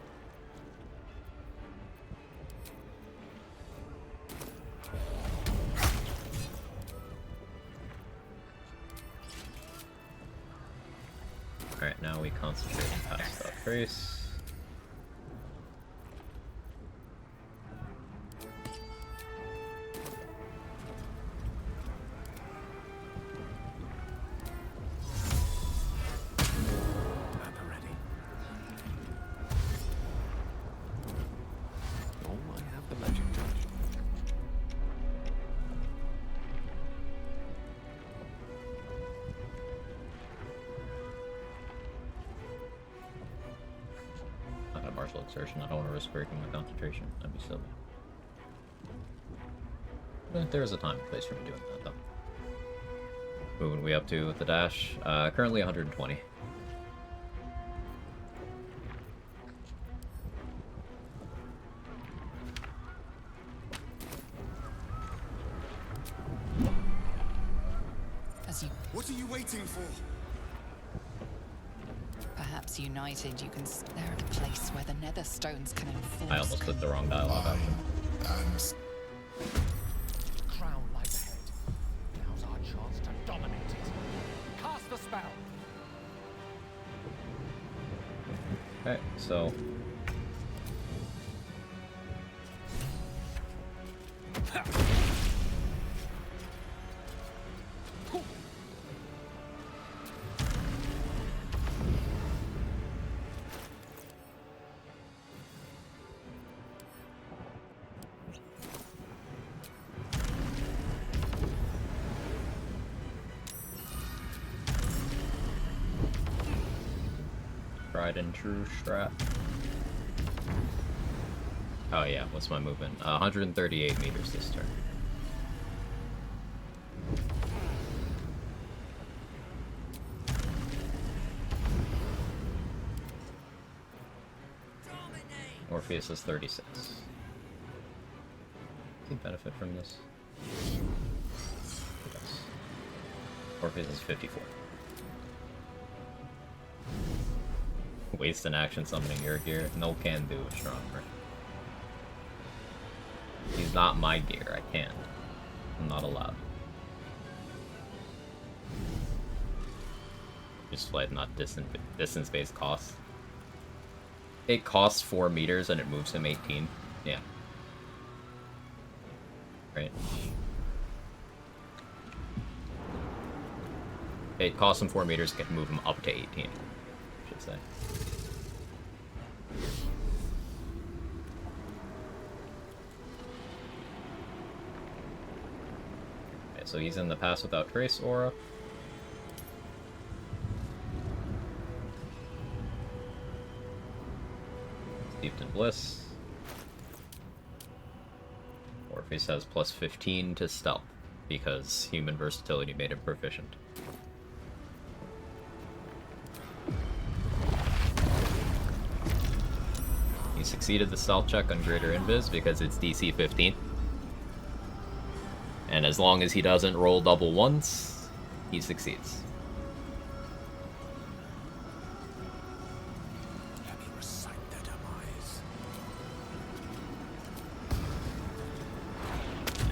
Alright, now we concentrate on past that trace. Exertion. I don't want to risk breaking my concentration. That'd be silly. But there is a time and place for me doing that, though. Moving way up to with the dash. Currently 120. What are you waiting for? Perhaps united, you can stare at a place where the nether stones can enforce. I almost put the wrong dialogue up. Crown lies ahead. Now's our chance to dominate it. Cast the spell. Okay, so tried and true strat. Oh yeah, what's my movement? 138 meters this turn. Orpheus is 36. Can benefit from this? Yes. Orpheus is 54. Waste an action summoning your gear. No can do is stronger. He's not my gear. I can't. I'm not allowed. Just like not distance-based costs. It costs 4 meters and it moves him 18. Yeah. Right. It costs him 4 meters to move him up to 18. I should say. Okay, so he's in the Pass Without Trace aura. Steeped in Bliss. Orpheus has plus 15 to stealth because human versatility made him proficient. He succeeded the stealth check on Greater Invis because it's DC 15. And as long as he doesn't roll double once, he succeeds.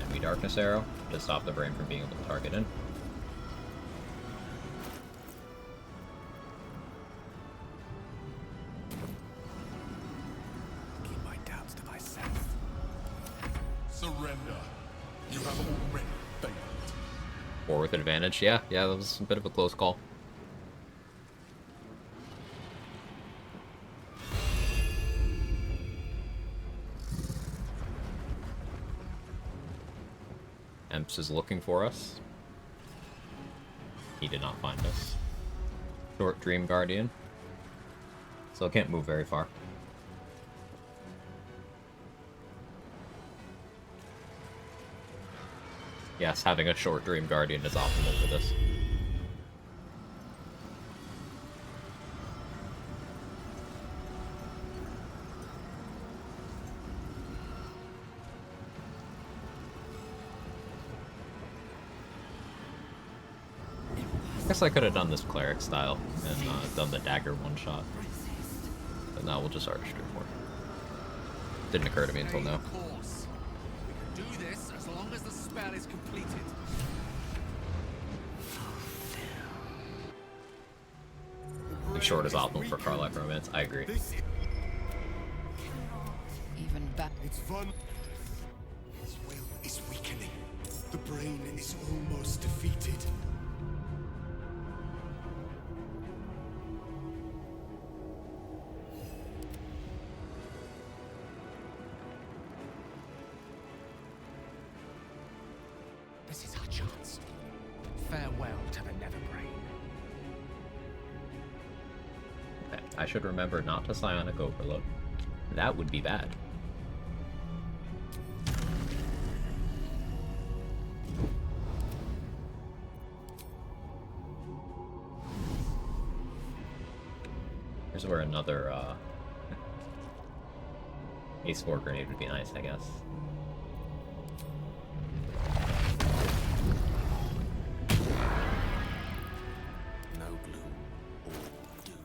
Enemy Darkness Arrow. to stop the brain from being able to target in. Keep my doubts to myself. Surrender. You have already failed. Or with advantage, yeah, that was a bit of a close call. Emps is looking for us. He did not find us. Short Dream Guardian. So I can't move very far. Yes, having a short Dream Guardian is optimal for this. Guess I could have done this cleric style and done the dagger one shot. But now we'll just artistry more. Didn't occur to me until now. We can do this as long as the spell is completed. I think short is optimal for Carlac Romance. I agree. Even back. Its will is weakening. The brain is almost defeated. This is our chance. Farewell to the Netherbrain. Okay, I should remember not to psionic overload. That would be bad. Here's where another Ace 4 grenade would be nice, I guess. No gloom, all doom.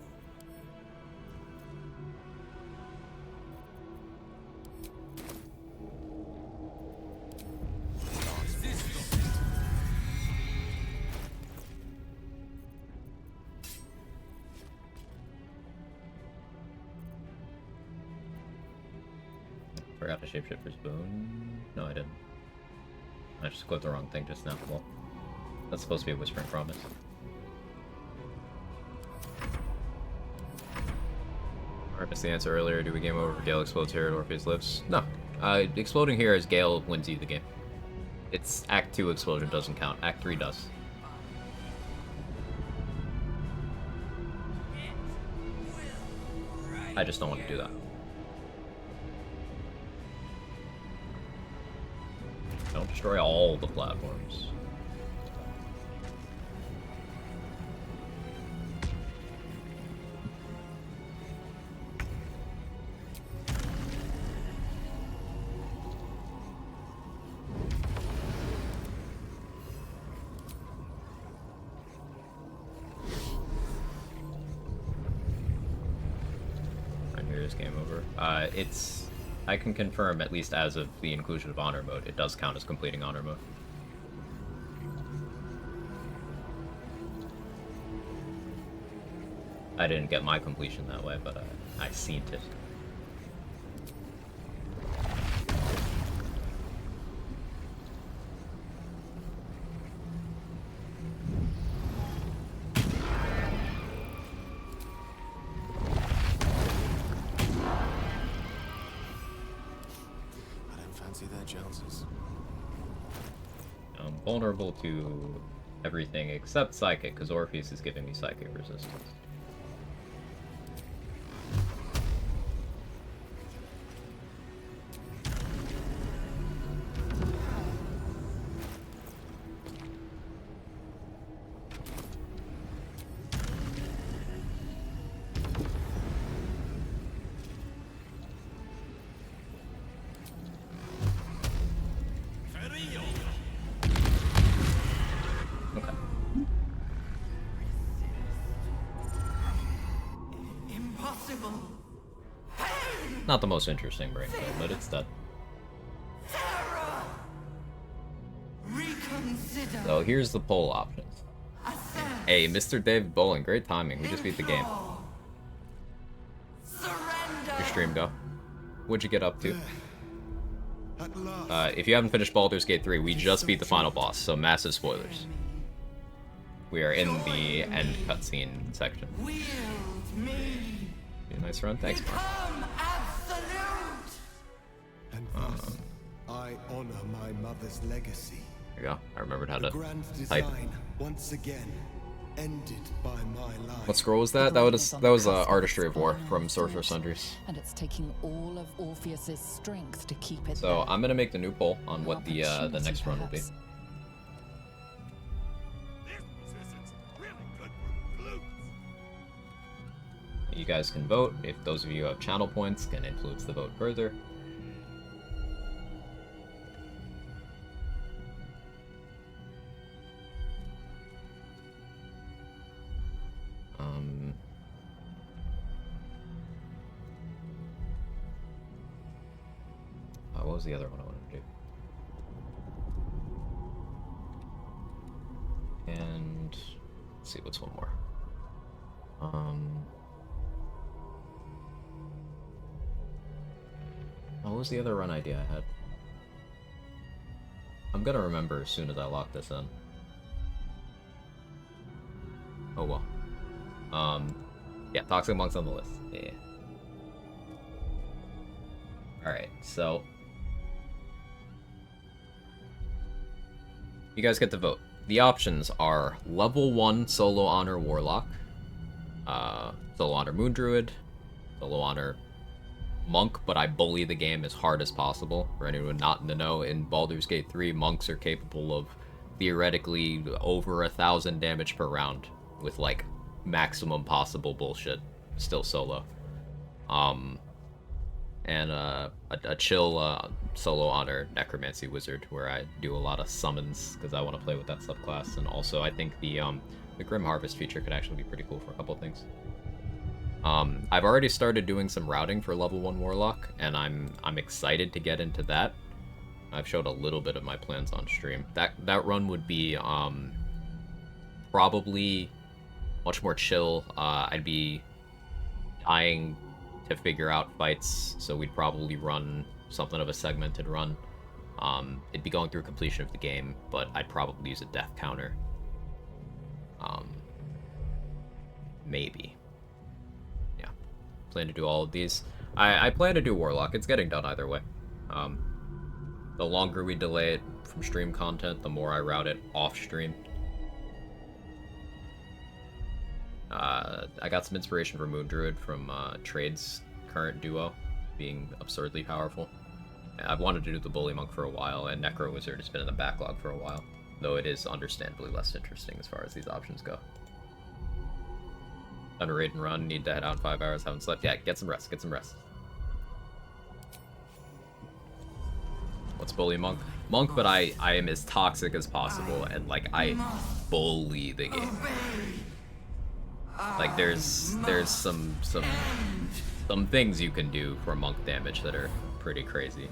Forgot to shapeshifter's boon. No, I didn't. I just clicked the wrong thing just now. Well, that's supposed to be a Whispering Promise. Alright, missed the answer earlier. Do we game over if Gale explodes here and Orpheus lives? No. Exploding here as Gale wins you the game. It's Act 2 explosion doesn't count. Act 3 does. I just don't want to do that. Don't destroy all the platforms. And here is game over. I can confirm, at least as of the inclusion of Honor Mode, it does count as completing Honor Mode. I didn't get my completion that way, but I seen it. I'm vulnerable to everything except Psychic, because Orpheus is giving me Psychic resistance. Not the most interesting brain kill, but it's dead. Reek So here's the poll options. Hey, Mr. David Bowling, great timing. We just beat the game. Your stream go. What'd you get up to? If you haven't finished Baldur's Gate 3, we just beat the final boss, so massive spoilers. We are in the end cutscene section. Be a nice run, thanks, Mark. And thus, I honor my mother's legacy. There you go. I remembered how to Grand type. design once again ended by my life. What scroll was that? That was Artistry of War from Sorcerer Sundries. And it's taking all of Orpheus's strength to keep it. So I'm gonna make the new poll on what the next run will be. You guys can vote. If those of you who have channel points can influence the vote further. What was the other one I wanted to do? And let's see, what's one more? What was the other run idea I had? I'm gonna remember as soon as I lock this in. Oh well. Yeah, Toxic Monk's on the list. Yeah. Alright, so you guys get to vote. The options are level 1 solo honor Warlock, solo honor Moon Druid, solo honor Monk, but I bully the game as hard as possible. For anyone not in the know, in Baldur's Gate 3, monks are capable of theoretically over 1,000 damage per round with like maximum possible bullshit, still solo. And a chill solo honor Necromancy Wizard, where I do a lot of summons because I want to play with that subclass, and also I think the Grim Harvest feature could actually be pretty cool for a couple of things. I've already started doing some routing for level 1 Warlock, and I'm excited to get into that. I've showed a little bit of my plans on stream. That run would be probably much more chill. I'd be dying to figure out fights, so we'd probably run something of a segmented run. It'd be going through completion of the game, but I'd probably use a death counter. Maybe. Yeah. Plan to do all of these. I plan to do Warlock. It's getting done either way. The longer we delay it from stream content, the more I route it off stream. I got some inspiration for Moon Druid from Trade's current duo being absurdly powerful. I've wanted to do the Bully Monk for a while, and Necro Wizard has been in the backlog for a while, though it is understandably less interesting as far as these options go. Done a raid and run, need to head out in 5 hours, haven't slept. Yeah, get some rest, get some rest. What's Bully Monk? Monk, but I am as toxic as possible, and like I bully the game. Like there's some things you can do for monk damage that are pretty crazy.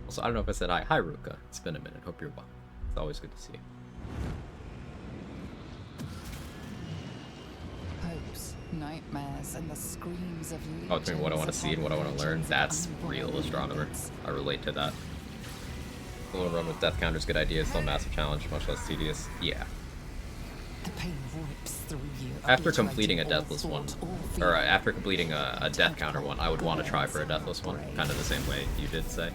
Also, I don't know if I said hi. Hi, Ruka. It's been a minute. Hope you're well. It's always good to see you. Hopes, nightmares, and the screams of Oh, between what I want to see and what I want to learn, that's real astronomer. I relate to that. A little run with death counter is a good idea. Still a massive challenge, much less tedious. Yeah. The pain rips through you. After completing a deathless one, or after completing a death counter one, I would want to try for a deathless one, kind of the same way you did say.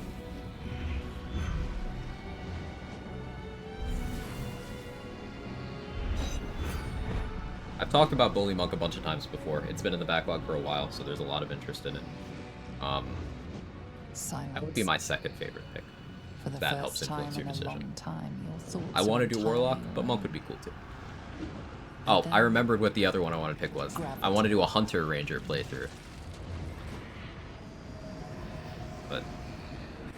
I've talked about Bully Monk a bunch of times before. It's been in the backlog for a while, so there's a lot of interest in it. That would be my second favorite pick. That helps influence your decision. I want to do Warlock, but Monk would be cool too. Oh, I remembered what the other one I wanted to pick was. I want to do a Hunter Ranger playthrough. But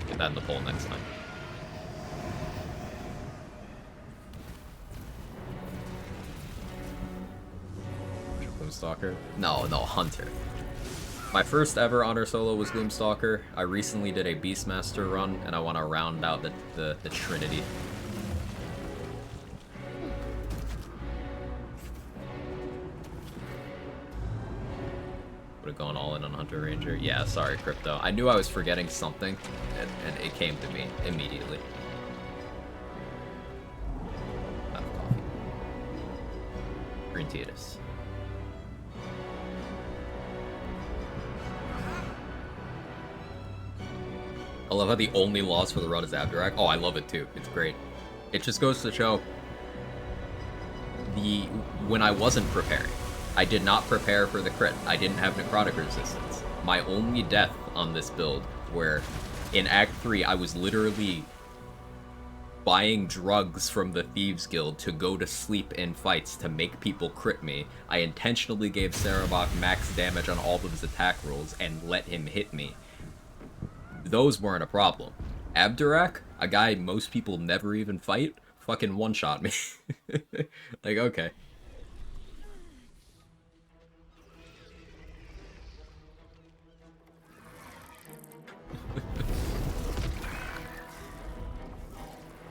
get that in the poll next time. Moonstalker? No, Hunter. My first ever honor solo was Gloomstalker. I recently did a Beastmaster run, and I want to round out the Trinity. Would have gone all in on Hunter Ranger. Yeah, sorry, Crypto. I knew I was forgetting something, and it came to me immediately. Out of coffee. Green tea it is. I love how the only loss for the run is Abdurak. Oh, I love it too. It's great. It just goes to show when I wasn't preparing. I did not prepare for the crit. I didn't have necrotic resistance. My only death on this build, where in Act 3 I was literally buying drugs from the Thieves Guild to go to sleep in fights to make people crit me. I intentionally gave Sarabok max damage on all of his attack rolls and let him hit me. Those weren't a problem. Abdurak, a guy most people never even fight, fucking one-shot me. Like, okay.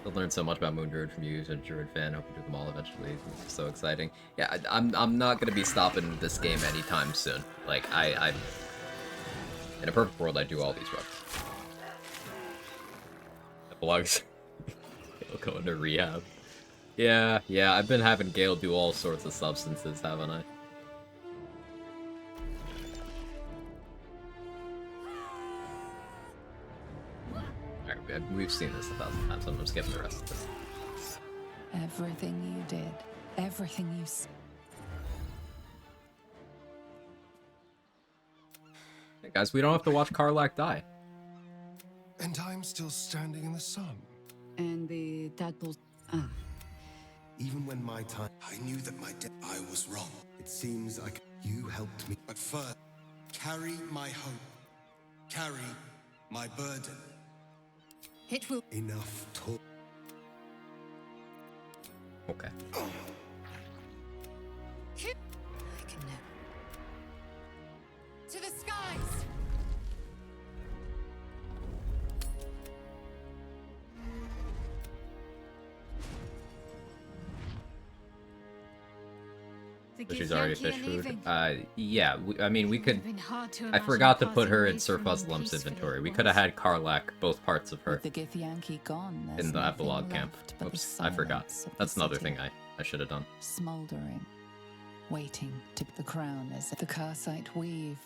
I've learned so much about Moon Druid from you as a Druid fan. Hope you do them all eventually. It's so exciting. Yeah, I'm not gonna be stopping this game anytime soon. Like, I'm in a perfect world, I do all these runs. It belongs. He'll go into rehab. Yeah, I've been having Gale do all sorts of substances, haven't I? Alright, we've seen this 1,000 times, so I'm skipping the rest of this. Everything you did, everything you said. Hey guys, we don't have to watch Karlach die. And I'm still standing in the sun. And the tadpoles. Even when my time, I knew that I was wrong. It seems like you helped me. But first, carry my hope. Carry my burden. It will. Enough talk. Okay. I can never. To the skies! So she's already fish food. Yeah, I mean, we could. I I forgot to put her in Surplus Lumps inventory. We could have had Karlach, both parts of her, The Githyanki gone, in the epilogue camp. Oops, I forgot. That's another thing I should have done. Smoldering, waiting to the crown as the Karsite weave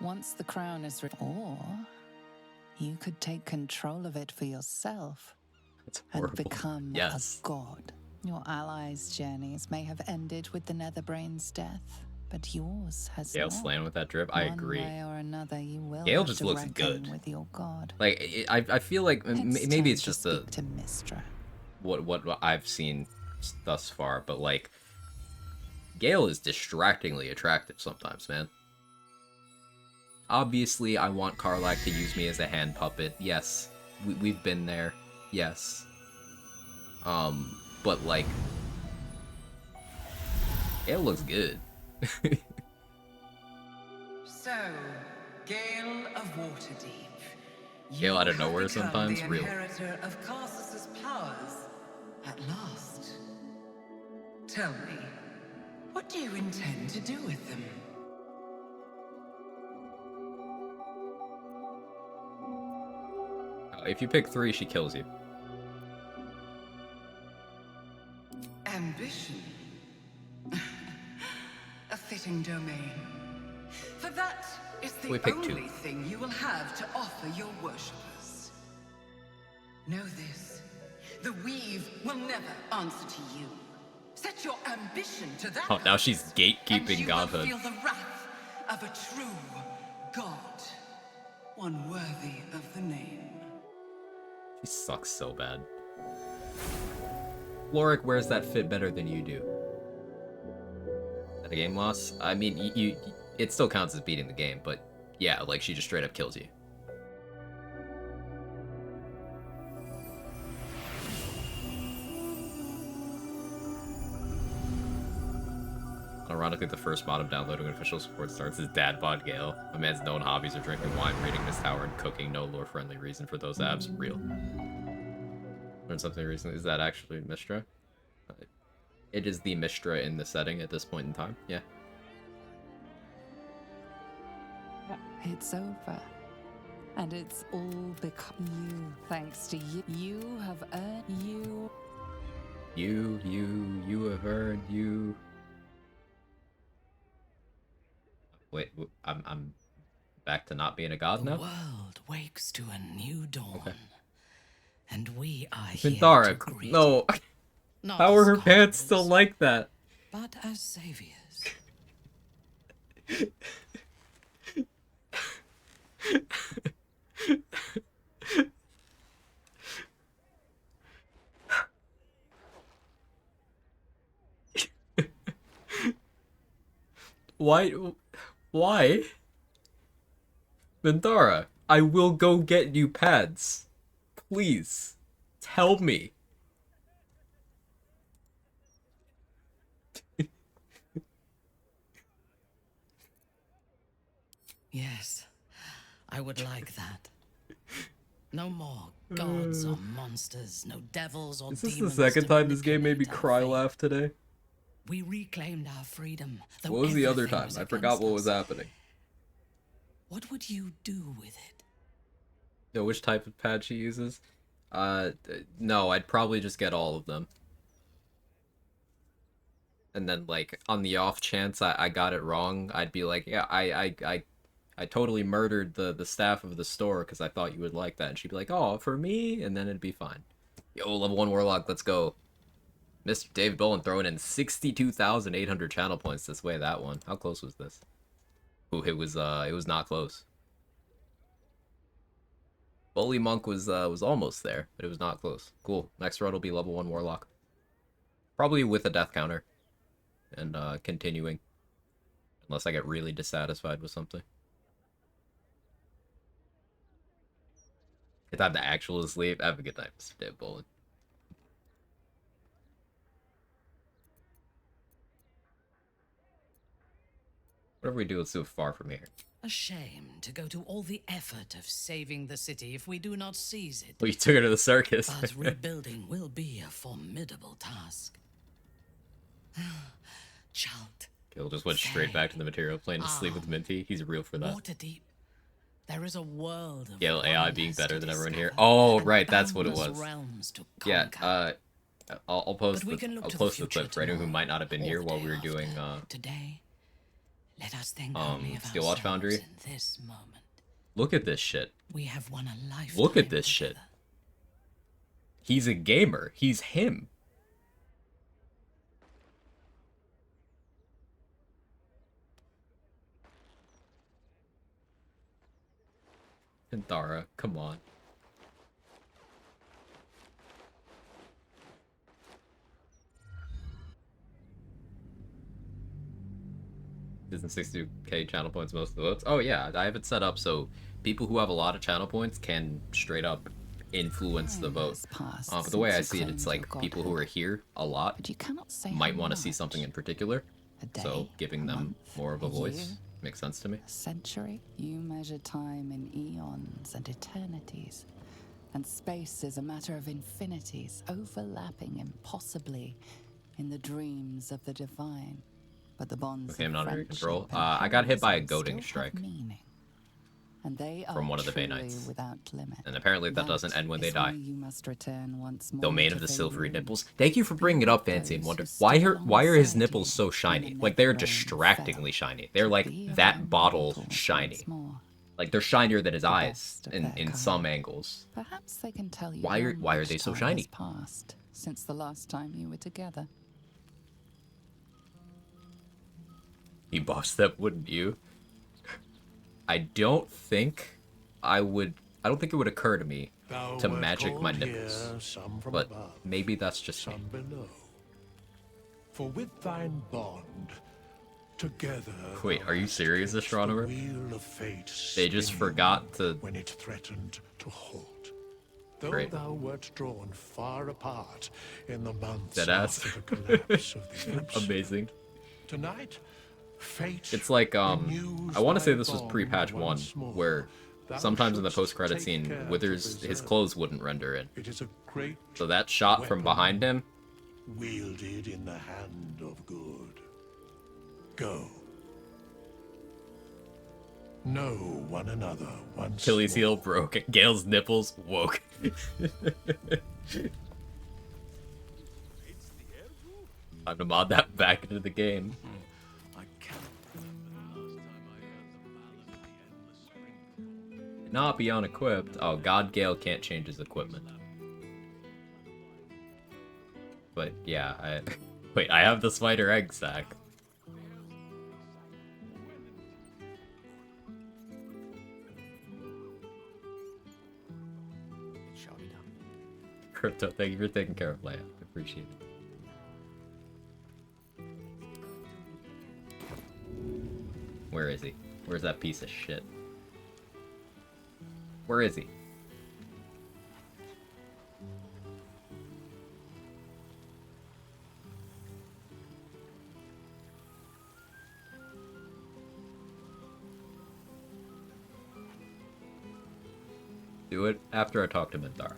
once the crown is or you could take control of it for yourself and become a god. Your allies' journeys may have ended with the Netherbrain's death, but yours has Gale not. slaying with that drip, I agree. One way or another, you will Gale have just to looks reckon good. with your god. Like, I feel like maybe it's just to Mistra. what I've seen thus far, but like, Gale is distractingly attractive sometimes, man. Obviously, I want Karlach to use me as a hand puppet. Yes, we've been there. Yes. But like, Gale looks good. So, Gale of Waterdeep. Gale out of nowhere sometimes, the real. inheritor of Karsus's powers at last. Tell me, what do you intend to do with them? If you pick 3, she kills you. Ambition. A fitting domain. For that is the We pick 2. only thing you will have to offer your worshippers. Know this. The Weave will never answer to you. Set your ambition to that. Oh, now she's gatekeeping and you godhood. will feel the wrath of a true god. One worthy of the name. She sucks so bad. Lorik wears that fit better than you do. Is that a game loss? I mean, it still counts as beating the game, but yeah, like she just straight up kills you. I Ironically, the first mod I'm downloading when official support starts is Dad Bod Gale. A man's known hobbies are drinking wine, raiding this tower, and cooking. No lore-friendly reason for those abs. Real. Learned something recently. Is that actually Mistra? It is the Mistra in the setting at this point in time. Yeah. It's over. And it's all because you, thanks to you. You have earned you. You have earned you. Wait, I'm back to not being a god now? The world wakes to a new dawn. Okay. And we are Minthara, here to greet no. Not How are as her pants conquerors, still like that? but as saviors. Why? Minthara, I will go get you pads. Please, tell me. Yes, I would like that. No more gods or monsters, no devils or Is this the demons. second time this game made me cry laugh today? We reclaimed our freedom. What was the other time? I forgot what was happening. What would you do with it? Know which type of pad she uses? No, I'd probably just get all of them. And then, like, on the off chance I got it wrong, I'd be like, yeah, I totally murdered the staff of the store because I thought you would like that. And she'd be like, oh, for me? And then it'd be fine. Yo, level 1 Warlock, let's go. Mr. David Bowen throwing in 62,800 channel points this way, that one. How close was this? Ooh, it was not close. Bully Monk was almost there, but it was not close. Cool. Next run will be level 1 Warlock. Probably with a death counter. And continuing. Unless I get really dissatisfied with something. Good time to actually sleep. Have a good night, Mr. Dave Bolin. Whatever we do, it's so far from here. A shame to go to all the effort of saving the city if we do not seize it. Well, you took her to the circus. But rebuilding will be a formidable task. Child. Gil just went straight back to the material plane to sleep with Minty. He's real for that. Waterdeep. There is a world of Gale AI being better than everyone here. Oh, right, that's what it was. Yeah, I'll post the clip for anyone who might not have been here while we were doing today. Let us think only of Steel Watch Foundry. in this moment. Look at this shit. We have won a lifetime. Look at this shit. He's a gamer. He's him. Minthara, come on. Isn't 62k channel points most of the votes? Oh yeah, I have it set up so people who have a lot of channel points can straight up influence the vote. But the way I see it, it's like people who are here a lot might want to see something in particular, so giving them more of a voice makes sense to me. A century? You measure time in eons and eternities. And space is a matter of infinities, overlapping impossibly in the dreams of the divine. But the bonds okay, I'm not under control. I got hit by a goading strike and they from one of the Bay Knights. Without limit. And apparently that doesn't end when they die. You must return once more Domain of the silvery nipples. Thank you for bringing it up, Fancy, and wonder why are his nipples so shiny? Like they're distractingly shiny. They're like that bottle shiny. Like they're shinier than his eyes in some angles. Perhaps they can tell you why are they so shiny? Passed since the last time you were together. You boss that, wouldn't you? I don't think it would occur to me to magic my nipples. But maybe that's just me. Below. For with thine bond, together. Wait, are you serious, astronomer? They just forgot to. When it threatened to halt. Though Great. thou wert drawn far apart in the months Deadass. after the collapse of the Absolute. Amazing. Tonight, fate. It's like, I want to say this was pre-patch 1, where sometimes in the post-credit scene, Withers, his clothes wouldn't render in. It is a great So that shot from behind him, wielded in the hand of good. Go. Know one another once Achilles heel broke, Gale's nipples woke. Time to mod that back into the game. Not be unequipped. Oh god, Gale can't change his equipment. But yeah, wait, I have the spider egg sack. Crypto, thank you for taking care of Leia. I appreciate it. Where is he? Where's that piece of shit? Where is he? Do it after I talk to Minthar.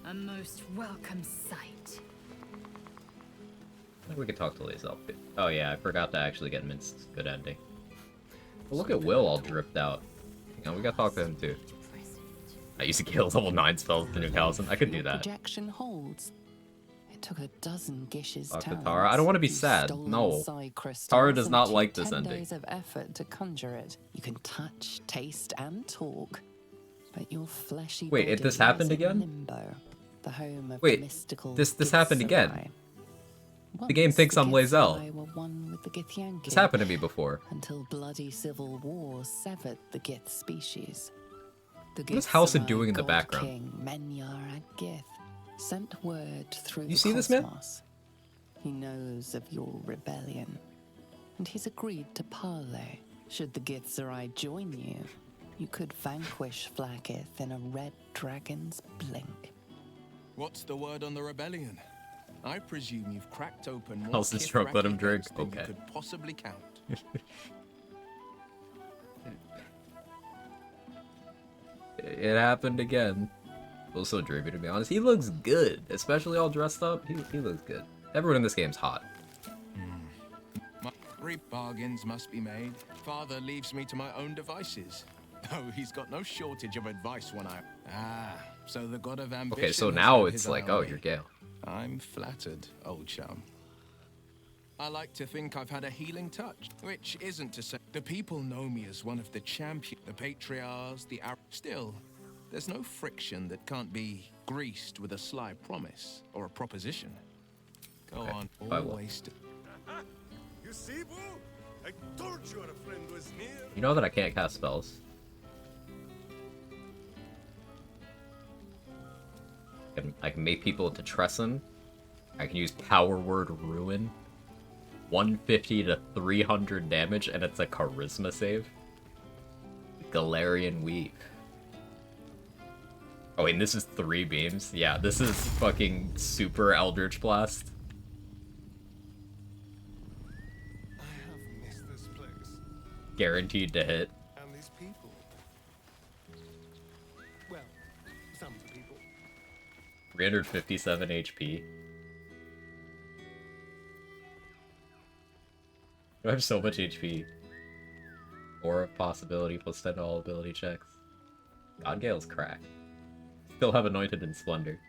A most welcome sight. I think we could talk to Lae'zel. Oh yeah, I forgot to actually get Minsk's good ending. But look at Will all dripped out. Hang on, we gotta talk to him too. I used to kill level 9 spells with the new Callison. I could do that. Projection holds. It took a dozen Gish's Talk to talents. Tara. I don't want to be sad. No. Tara does not like this 10 ending. days of effort to conjure it. You can touch, taste, and talk. But your fleshy Wait, body this happened lies in again? Limbo, the home of Wait, mystical this happened again. Once The game thinks I'm Lae'zel. Githzerai were one with the Githyanki, This happened to me before. until bloody civil war severed the Gith species. The What is Halcyon Githzerai doing in the God background? King Menyar Gith sent word through You the see this, man? cosmos. He knows of your rebellion, and he's agreed to parley. Should the Githzerai join you, you could vanquish Flakith in a red dragon's blink. What's the word on the rebellion? I presume you've cracked open more How's this drunk? Let him Kithraki drink. eggs than Okay. you could possibly count. It happened again. Also dreamy, to be honest. He looks good, especially all dressed up. He looks good. Everyone in this game's hot. Bargains must be made. Father leaves me to my own devices. Though he's got no shortage of advice when I... so the god of ambition... Okay, so has now had it's his like, eye oh, on me. you're Gale. I'm flattered, old chum. I like to think I've had a healing touch, which isn't to say the people know me as one of the champions, the patriarchs, the Still, there's no friction that can't be greased with a sly promise or a proposition. Go on, I will. always. You see, Boo? I told you our friend was near. You know that I can't cast spells. I can make people into Tresson. I can use Power Word Ruin. 150 to 300 damage, and it's a Charisma save. Galarian Weave. Oh, and this is 3 beams? Yeah, this is fucking super Eldritch Blast. I have missed this place. Guaranteed to hit. And these people. Well, some people. 357 HP. I have so much HP. Aura possibility plus 10 to all ability checks. God Gale's cracked. Still have Anointed and Splendor.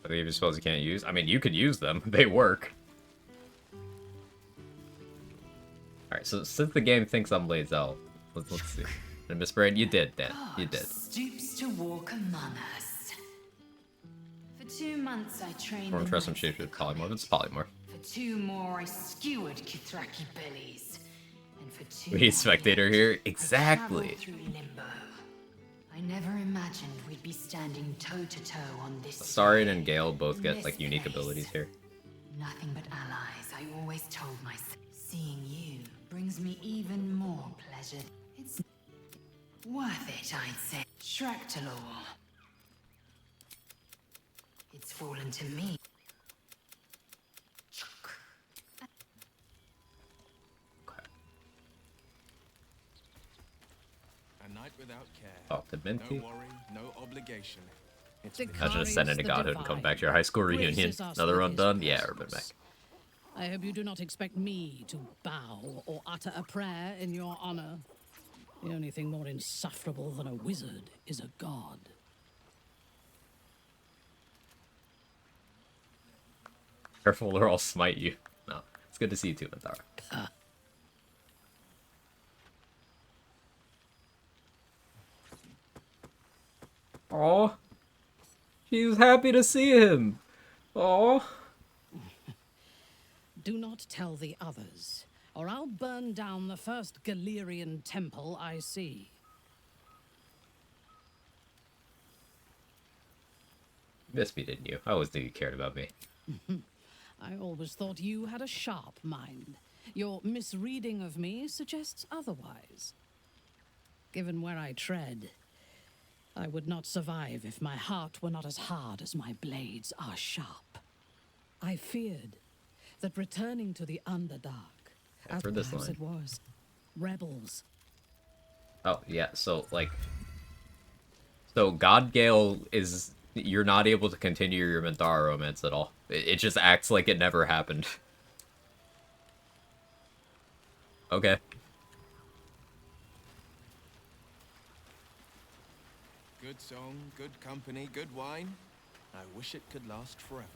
Are they even spells you can't use? I mean, you could use them. They work. Alright, so since the game thinks I'm Lae'zel, let's see. And Miss Brain, you did, Dan. You did. Stoops to walk among us. For 2 months I trained Or the trust some knights shapes with polymorph. It's polymorph. For 2 more I skewered Kithraki bellies. And for 2 We need spectator here. Exactly. traveled through limbo. I never imagined we'd be standing toe to toe on this. Astarion and Gale both get like unique abilities here. Nothing but allies, I always told myself. Seeing you brings me even more pleasure. It's worth it, I'd say. Shrek-to-law. It's fallen to me. A night without care. Talk to Minty. No worry, no obligation. It's I should ascend into godhood and come back to your high school reunion. Another run done? Yeah, Urban Mech. I hope you do not expect me to bow or utter a prayer in your honor. The only thing more insufferable than a wizard is a god. Careful or I'll smite you. No, it's good to see you too, Mantara. Aw. She's happy to see him. Aw. Do not tell the others, or I'll burn down the first Galerian temple I see. You missed me, didn't you? I always knew you cared about me. I always thought you had a sharp mind. Your misreading of me suggests otherwise. Given where I tread, I would not survive if my heart were not as hard as my blades are sharp. I feared that returning to the Underdark, as heard this perhaps line. it was, rebels. Oh, yeah, so, like... So, Godgale is... You're not able to continue your Mantara romance at all. It just acts like it never happened. Okay. Good song, good company, good wine. I wish it could last forever.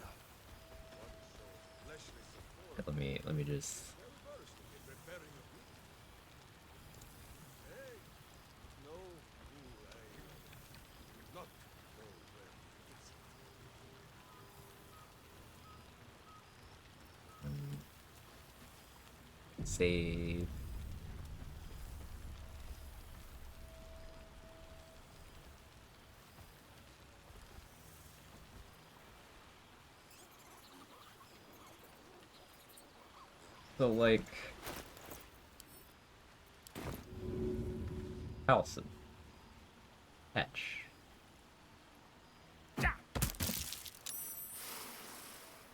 Let me just... Save. So, like... Halson. Etch.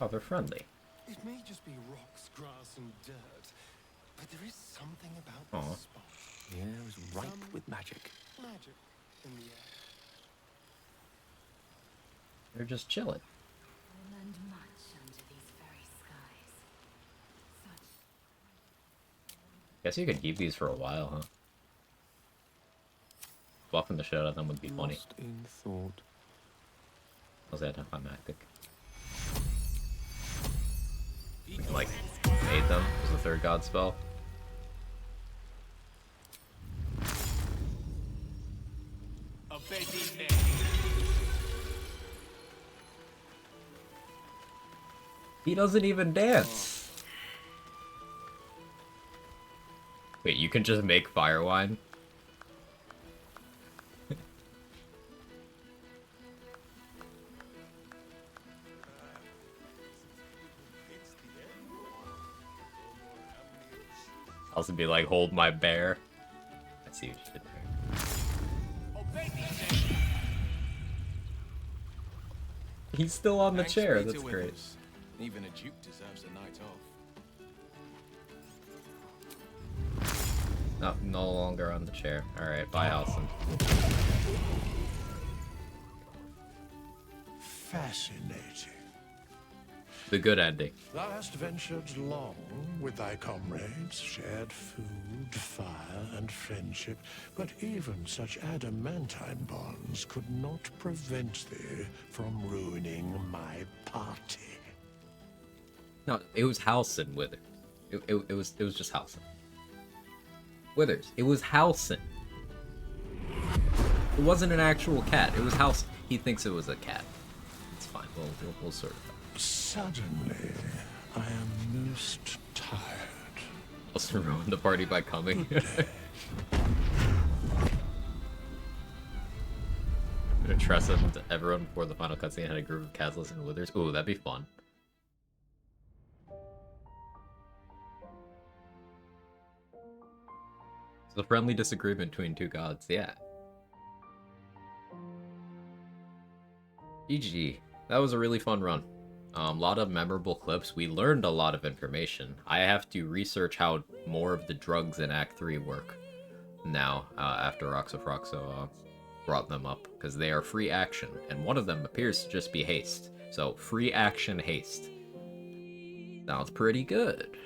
Oh, they're friendly. It may just be rocks, grass, and dirt, but there is something about Aw. this spot. The air is ripe with magic. Magic in the air. They're just chilling. I learned much under these very skies. Guess you could keep these for a while, huh? Buffing the shit out of them would be funny. Lost in thought. Was that anticlimactic? We can, like, made them as the third god spell. He doesn't even dance. Wait, you can just make fire wine? Also be like, hold my bear. I see what you did there. He's still on the Thanks chair, be to that's great. withers. Even a duke deserves a night off. No, no longer on the chair. Alright, bye, Alison. Fascinating. The good ending. Thou hast ventured long with thy comrades, shared food, fire, and friendship, but even such adamantine bonds could not prevent thee from ruining my party. No, it was Halson, Withers. It was just Halson. Withers, it was Halson. It wasn't an actual cat. It was Halson. He thinks it was a cat. It's fine. We'll sort it out. Suddenly, I am most tired. Also ruined the party by coming. Tressa to everyone before the final cutscene had a group of cats listening to Withers. Ooh, that'd be fun. It's a friendly disagreement between two gods, yeah. GG. That was a really fun run. A lot of memorable clips. We learned a lot of information. I have to research how more of the drugs in Act 3 work now, after Roxafroxo brought them up, because they are free action, and one of them appears to just be haste. So, free action haste. Sounds pretty good.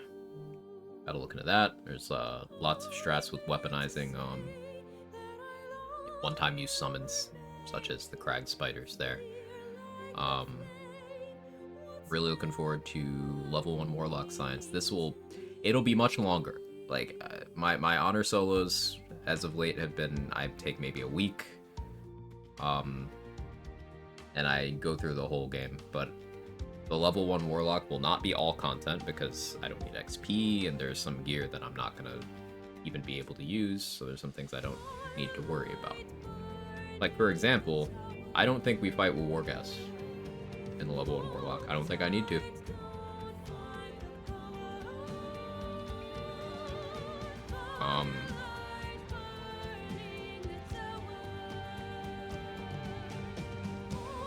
Gotta look into that. There's lots of strats with weaponizing one-time use summons, such as the Quag spiders there. Really looking forward to level 1 Warlock Science. It'll be much longer. Like, my honor solos, as of late, have been, I take maybe a week, and I go through the whole game, but the level 1 Warlock will not be all content, because I don't need XP, and there's some gear that I'm not gonna even be able to use, so there's some things I don't need to worry about. Like, for example, I don't think we fight with Wargas in the level 1 Warlock. I don't think I need to.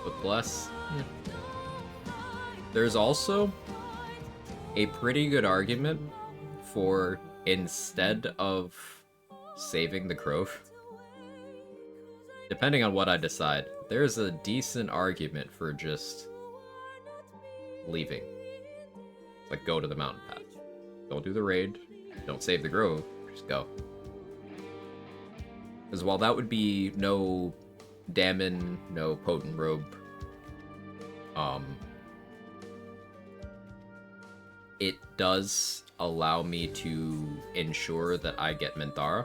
But bless. Yeah. There's also a pretty good argument for, instead of saving the Grove, depending on what I decide, there's a decent argument for just leaving. Like, go to the mountain path. Don't do the raid. Don't save the Grove. Just go. Because while that would be no Dammon, no Potent Robe, it does allow me to ensure that I get Minthara.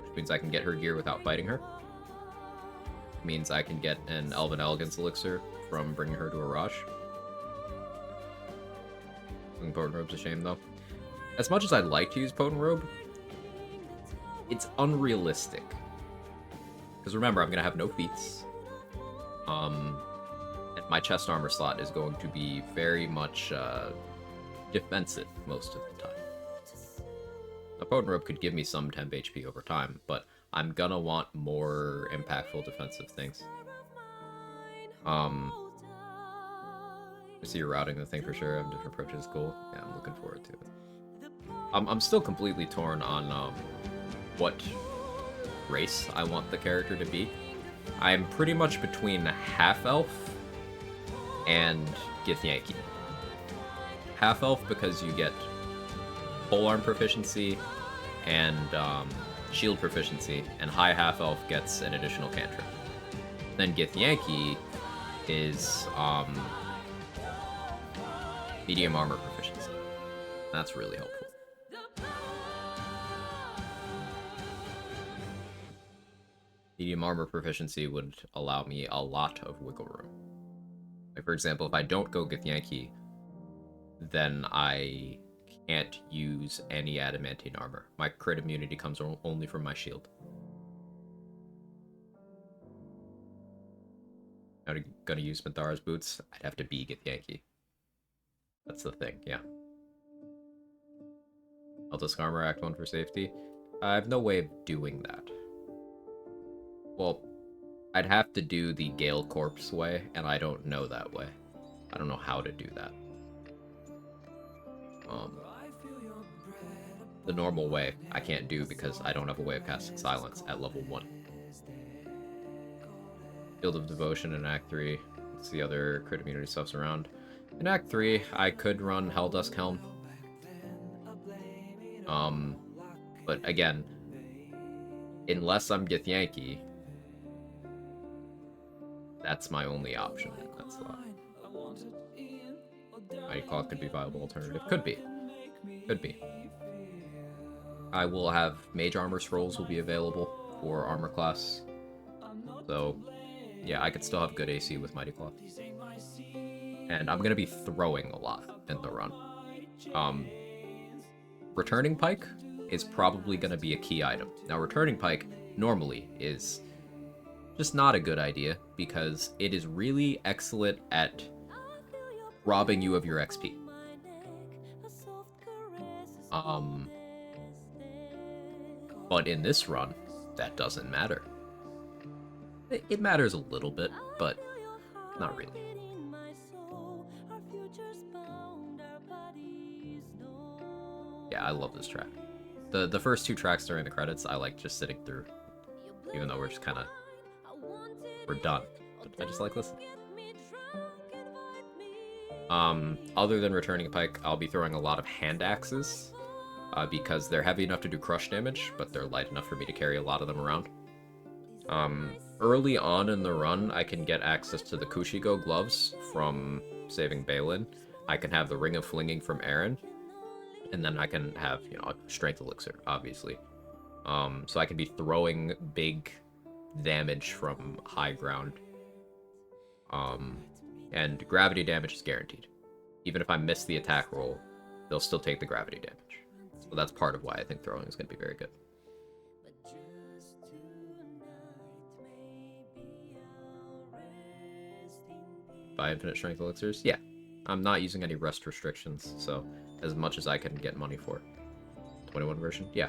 Which means I can get her gear without fighting her. Means I can get an Elven Elegance elixir from bringing her to Arash. Potent Robe's a shame, though. As much as I'd like to use Potent Robe, it's unrealistic. Because remember, I'm going to have no feats. And my chest armor slot is going to be very much defensive most of the time. A Potent Robe could give me some temp HP over time, but I'm gonna want more impactful defensive things. I see you're routing the thing for sure. I have different approaches. Cool. Yeah, I'm looking forward to it. I'm still completely torn on what race I want the character to be. I'm pretty much between half-elf and Githyanki. Half-elf because you get polearm proficiency and shield proficiency, and high half-elf gets an additional cantrip. Then Githyanki is medium armor proficiency. That's really helpful. Medium armor proficiency would allow me a lot of wiggle room. Like, for example, if I don't go Githyanki, then I can't use any adamantine armor. My crit immunity comes only from my shield. I'm gonna use Minthara's boots. I'd have to be Githyanki. That's the thing, yeah. Eldisk armor, act 1 for safety. I have no way of doing that. Well, I'd have to do the Gale Corpse way, and I don't know that way. I don't know how to do that. The normal way I can't do because I don't have a way of casting Silence at level 1. Field of Devotion in Act 3. Let's see other crit immunity stuffs around. In Act 3, I could run Helldusk Helm. But again, unless I'm Githyanki, that's my only option in that slot. Mighty Claw could be a viable alternative. Could be. Could be. I will have Mage Armor Scrolls will be available for armor class. So, yeah, I could still have good AC with Mighty Claw. And I'm going to be throwing a lot in the run. Returning Pike is probably going to be a key item. Now, Returning Pike normally is just not a good idea because it is really excellent at robbing you of your XP. But in this run, that doesn't matter. It matters a little bit, but not really. Yeah, I love this track. The first two tracks during the credits, I like just sitting through. Even though we're just kind of... we're done. But I just like listening. Other than returning pike, I'll be throwing a lot of hand axes. Because they're heavy enough to do crush damage, but they're light enough for me to carry a lot of them around. Early on in the run, I can get access to the Kushigo gloves from saving Balin. I can have the Ring of Flinging from Aaron. And then I can have, you know, a Strength Elixir, obviously. So I can be throwing big damage from high ground. And gravity damage is guaranteed. Even if I miss the attack roll, they'll still take the gravity damage. So that's part of why I think throwing is going to be very good. Buy infinite strength elixirs? Yeah. I'm not using any rest restrictions, so as much as I can get money for. 21 version? Yeah.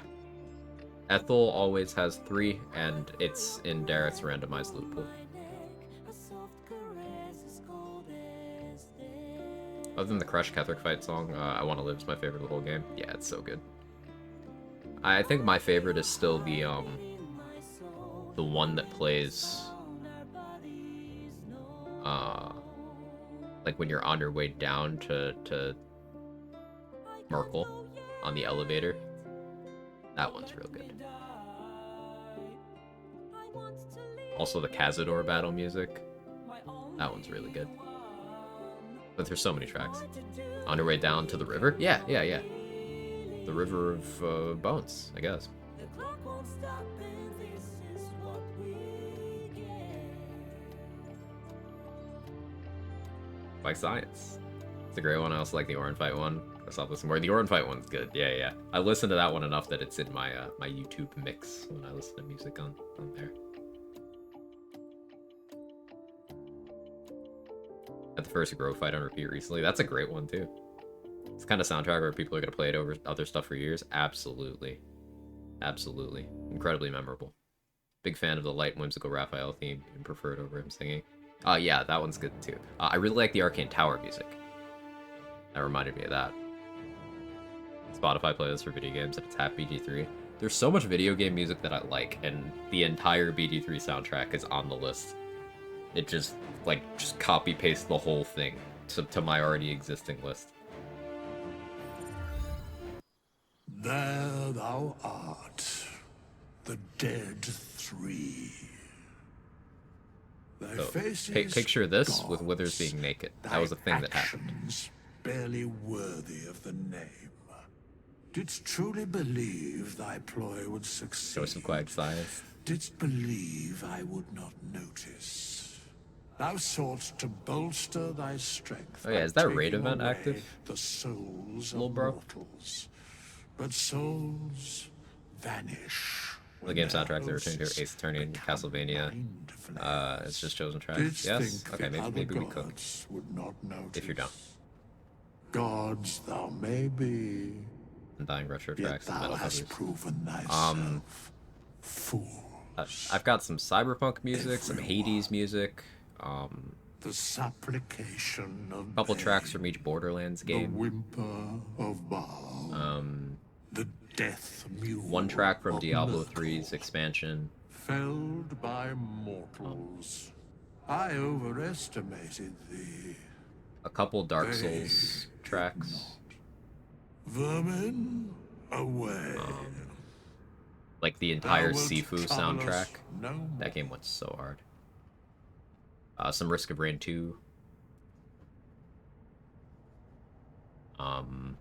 Ethel always has 3, and it's in Dareth's randomized loot pool. Other than the Crush Ketheric fight song, I Want to Live is my favorite of the whole game. Yeah, it's so good. I think my favorite is still the one that plays like when you're on your way down to Merkel on the elevator. That one's real good. Also the Cazador battle music. That one's really good. But there's so many tracks. On your way down to the river? Yeah. The River of Bones, I guess. Like Science. It's a great one. I also like the Orin Fight one. I saw this more. The Orin Fight one's good. Yeah. I listened to that one enough that it's in my my YouTube mix when I listen to music on there. At the first Grove fight on repeat recently. That's a great one too. It's kind of soundtrack where people are gonna play it over other stuff for years. Absolutely. Incredibly memorable. Big fan of the light whimsical Raphael theme and prefer it over him singing. Yeah, that one's good too. I really like the Arcane Tower music. That reminded me of that. Spotify playlist for video games, and it's half BG3. There's so much video game music that I like, and the entire BG3 soundtrack is on the list. It just copy paste the whole thing to my already existing list. There thou art, the dead 3. Thy So, faces picture this gods, with Withers being naked. That was a thing that happened. actions barely worthy of the name. Didst truly believe thy ploy would succeed? Show some Quag science. Didst believe I would not notice? Thou soughtst to bolster thy strength. Oh yeah, is that by raid taking event away active? The souls Little of bro. mortals. But souls vanish. The game soundtracks are returning to Ace Attorney and Castlevania. It's just chosen tracks. Didst Yes? think Okay, the other maybe we cook. gods would not notice? If you're down. Gods thou may be, Undying retro yet tracks and thou metal hast covers. proven thyself fool. I've got some cyberpunk music, some Hades music, The supplication of couple tracks from each Borderlands the game. whimper of Baal, the death mew One track from of Diablo Myrtle, 3's expansion. felled by mortals. I overestimated thee. A couple Dark They Souls tracks. Vermin, away. Like the entire Thou wilt Sifu trouble us soundtrack. no more. That game went so hard. Some Risk of Rain 2. Some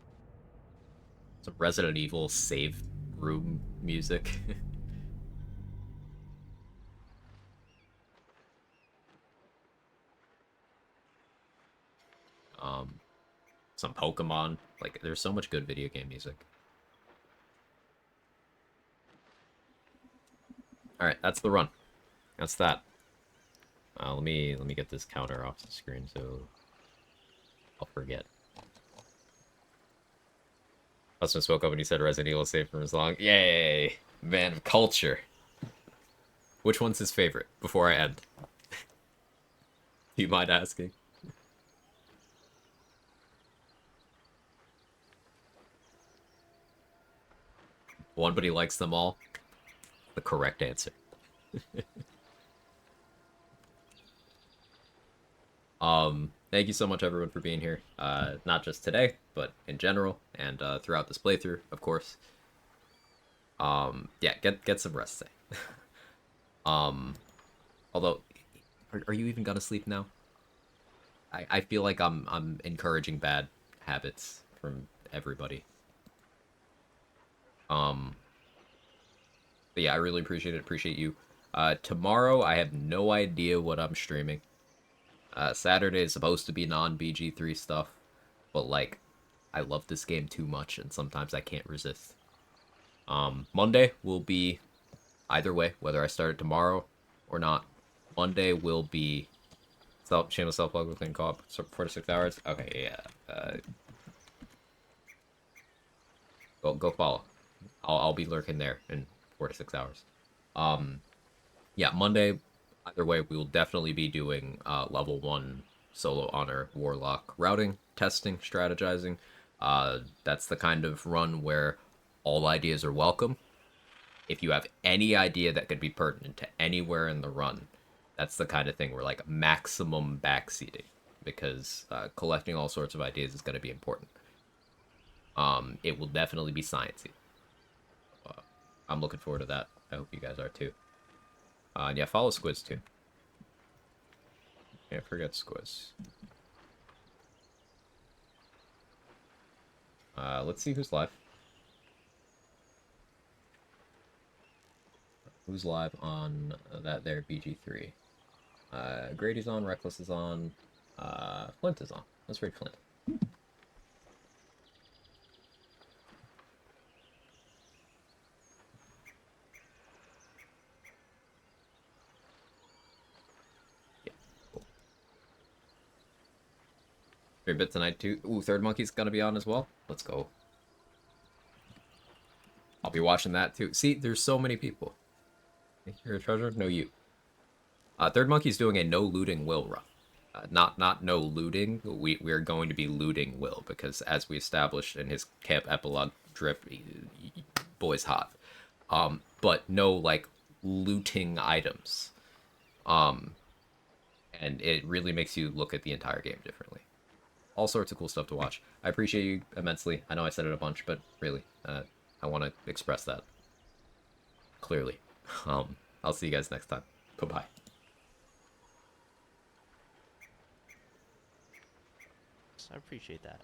Resident Evil save room music. Some Pokemon. Like, there's so much good video game music. Alright, that's the run. That's that. Let me get this counter off the screen so I'll forget. Husband spoke up and he said Resident Evil saved from his long. Yay! Man of culture. Which one's his favorite? Before I end. Do you mind asking? One, but he likes them all. The correct answer. Thank you so much everyone for being here. Not just today, but in general, and throughout this playthrough, of course. Yeah, get some rest today. Although, are you even gonna sleep now? I feel like I'm encouraging bad habits from everybody. But yeah, I really appreciate it. Appreciate you. Tomorrow, I have no idea what I'm streaming. Saturday is supposed to be non-BG3 stuff, but like, I love this game too much, and sometimes I can't resist. Monday will be either way, whether I start it tomorrow or not. Monday will be shameless self-plug within co-op 4 to 6 hours. Okay, yeah. Go follow. I'll be lurking there in 4 to 6 hours. Yeah, Monday, either way, we will definitely be doing level 1 solo honor warlock routing, testing, strategizing. That's the kind of run where all ideas are welcome. If you have any idea that could be pertinent to anywhere in the run, that's the kind of thing where like maximum backseating, because collecting all sorts of ideas is going to be important. It will definitely be sciencey. I'm looking forward to that. I hope you guys are too. And yeah, follow Squids too. Can't forget Squids. Let's see who's live. Who's live on that there BG3? Grady's on, Reckless is on, Flint is on. Let's read Flint. Yeah, cool. 3-bit tonight too. Ooh, Third Monkey's gonna be on as well. Let's go. I'll be watching that too. See, there's so many people. Think you're a treasure? No, you. Third Monkey's doing a no looting Will run. Not no looting. We're going to be looting Will, because as we established in his camp epilogue drip, boy's hot. But no like looting items. And it really makes you look at the entire game differently. All sorts of cool stuff to watch. I appreciate you immensely. I know I said it a bunch, but really, I want to express that clearly. I'll see you guys next time. Bye-bye. I appreciate that.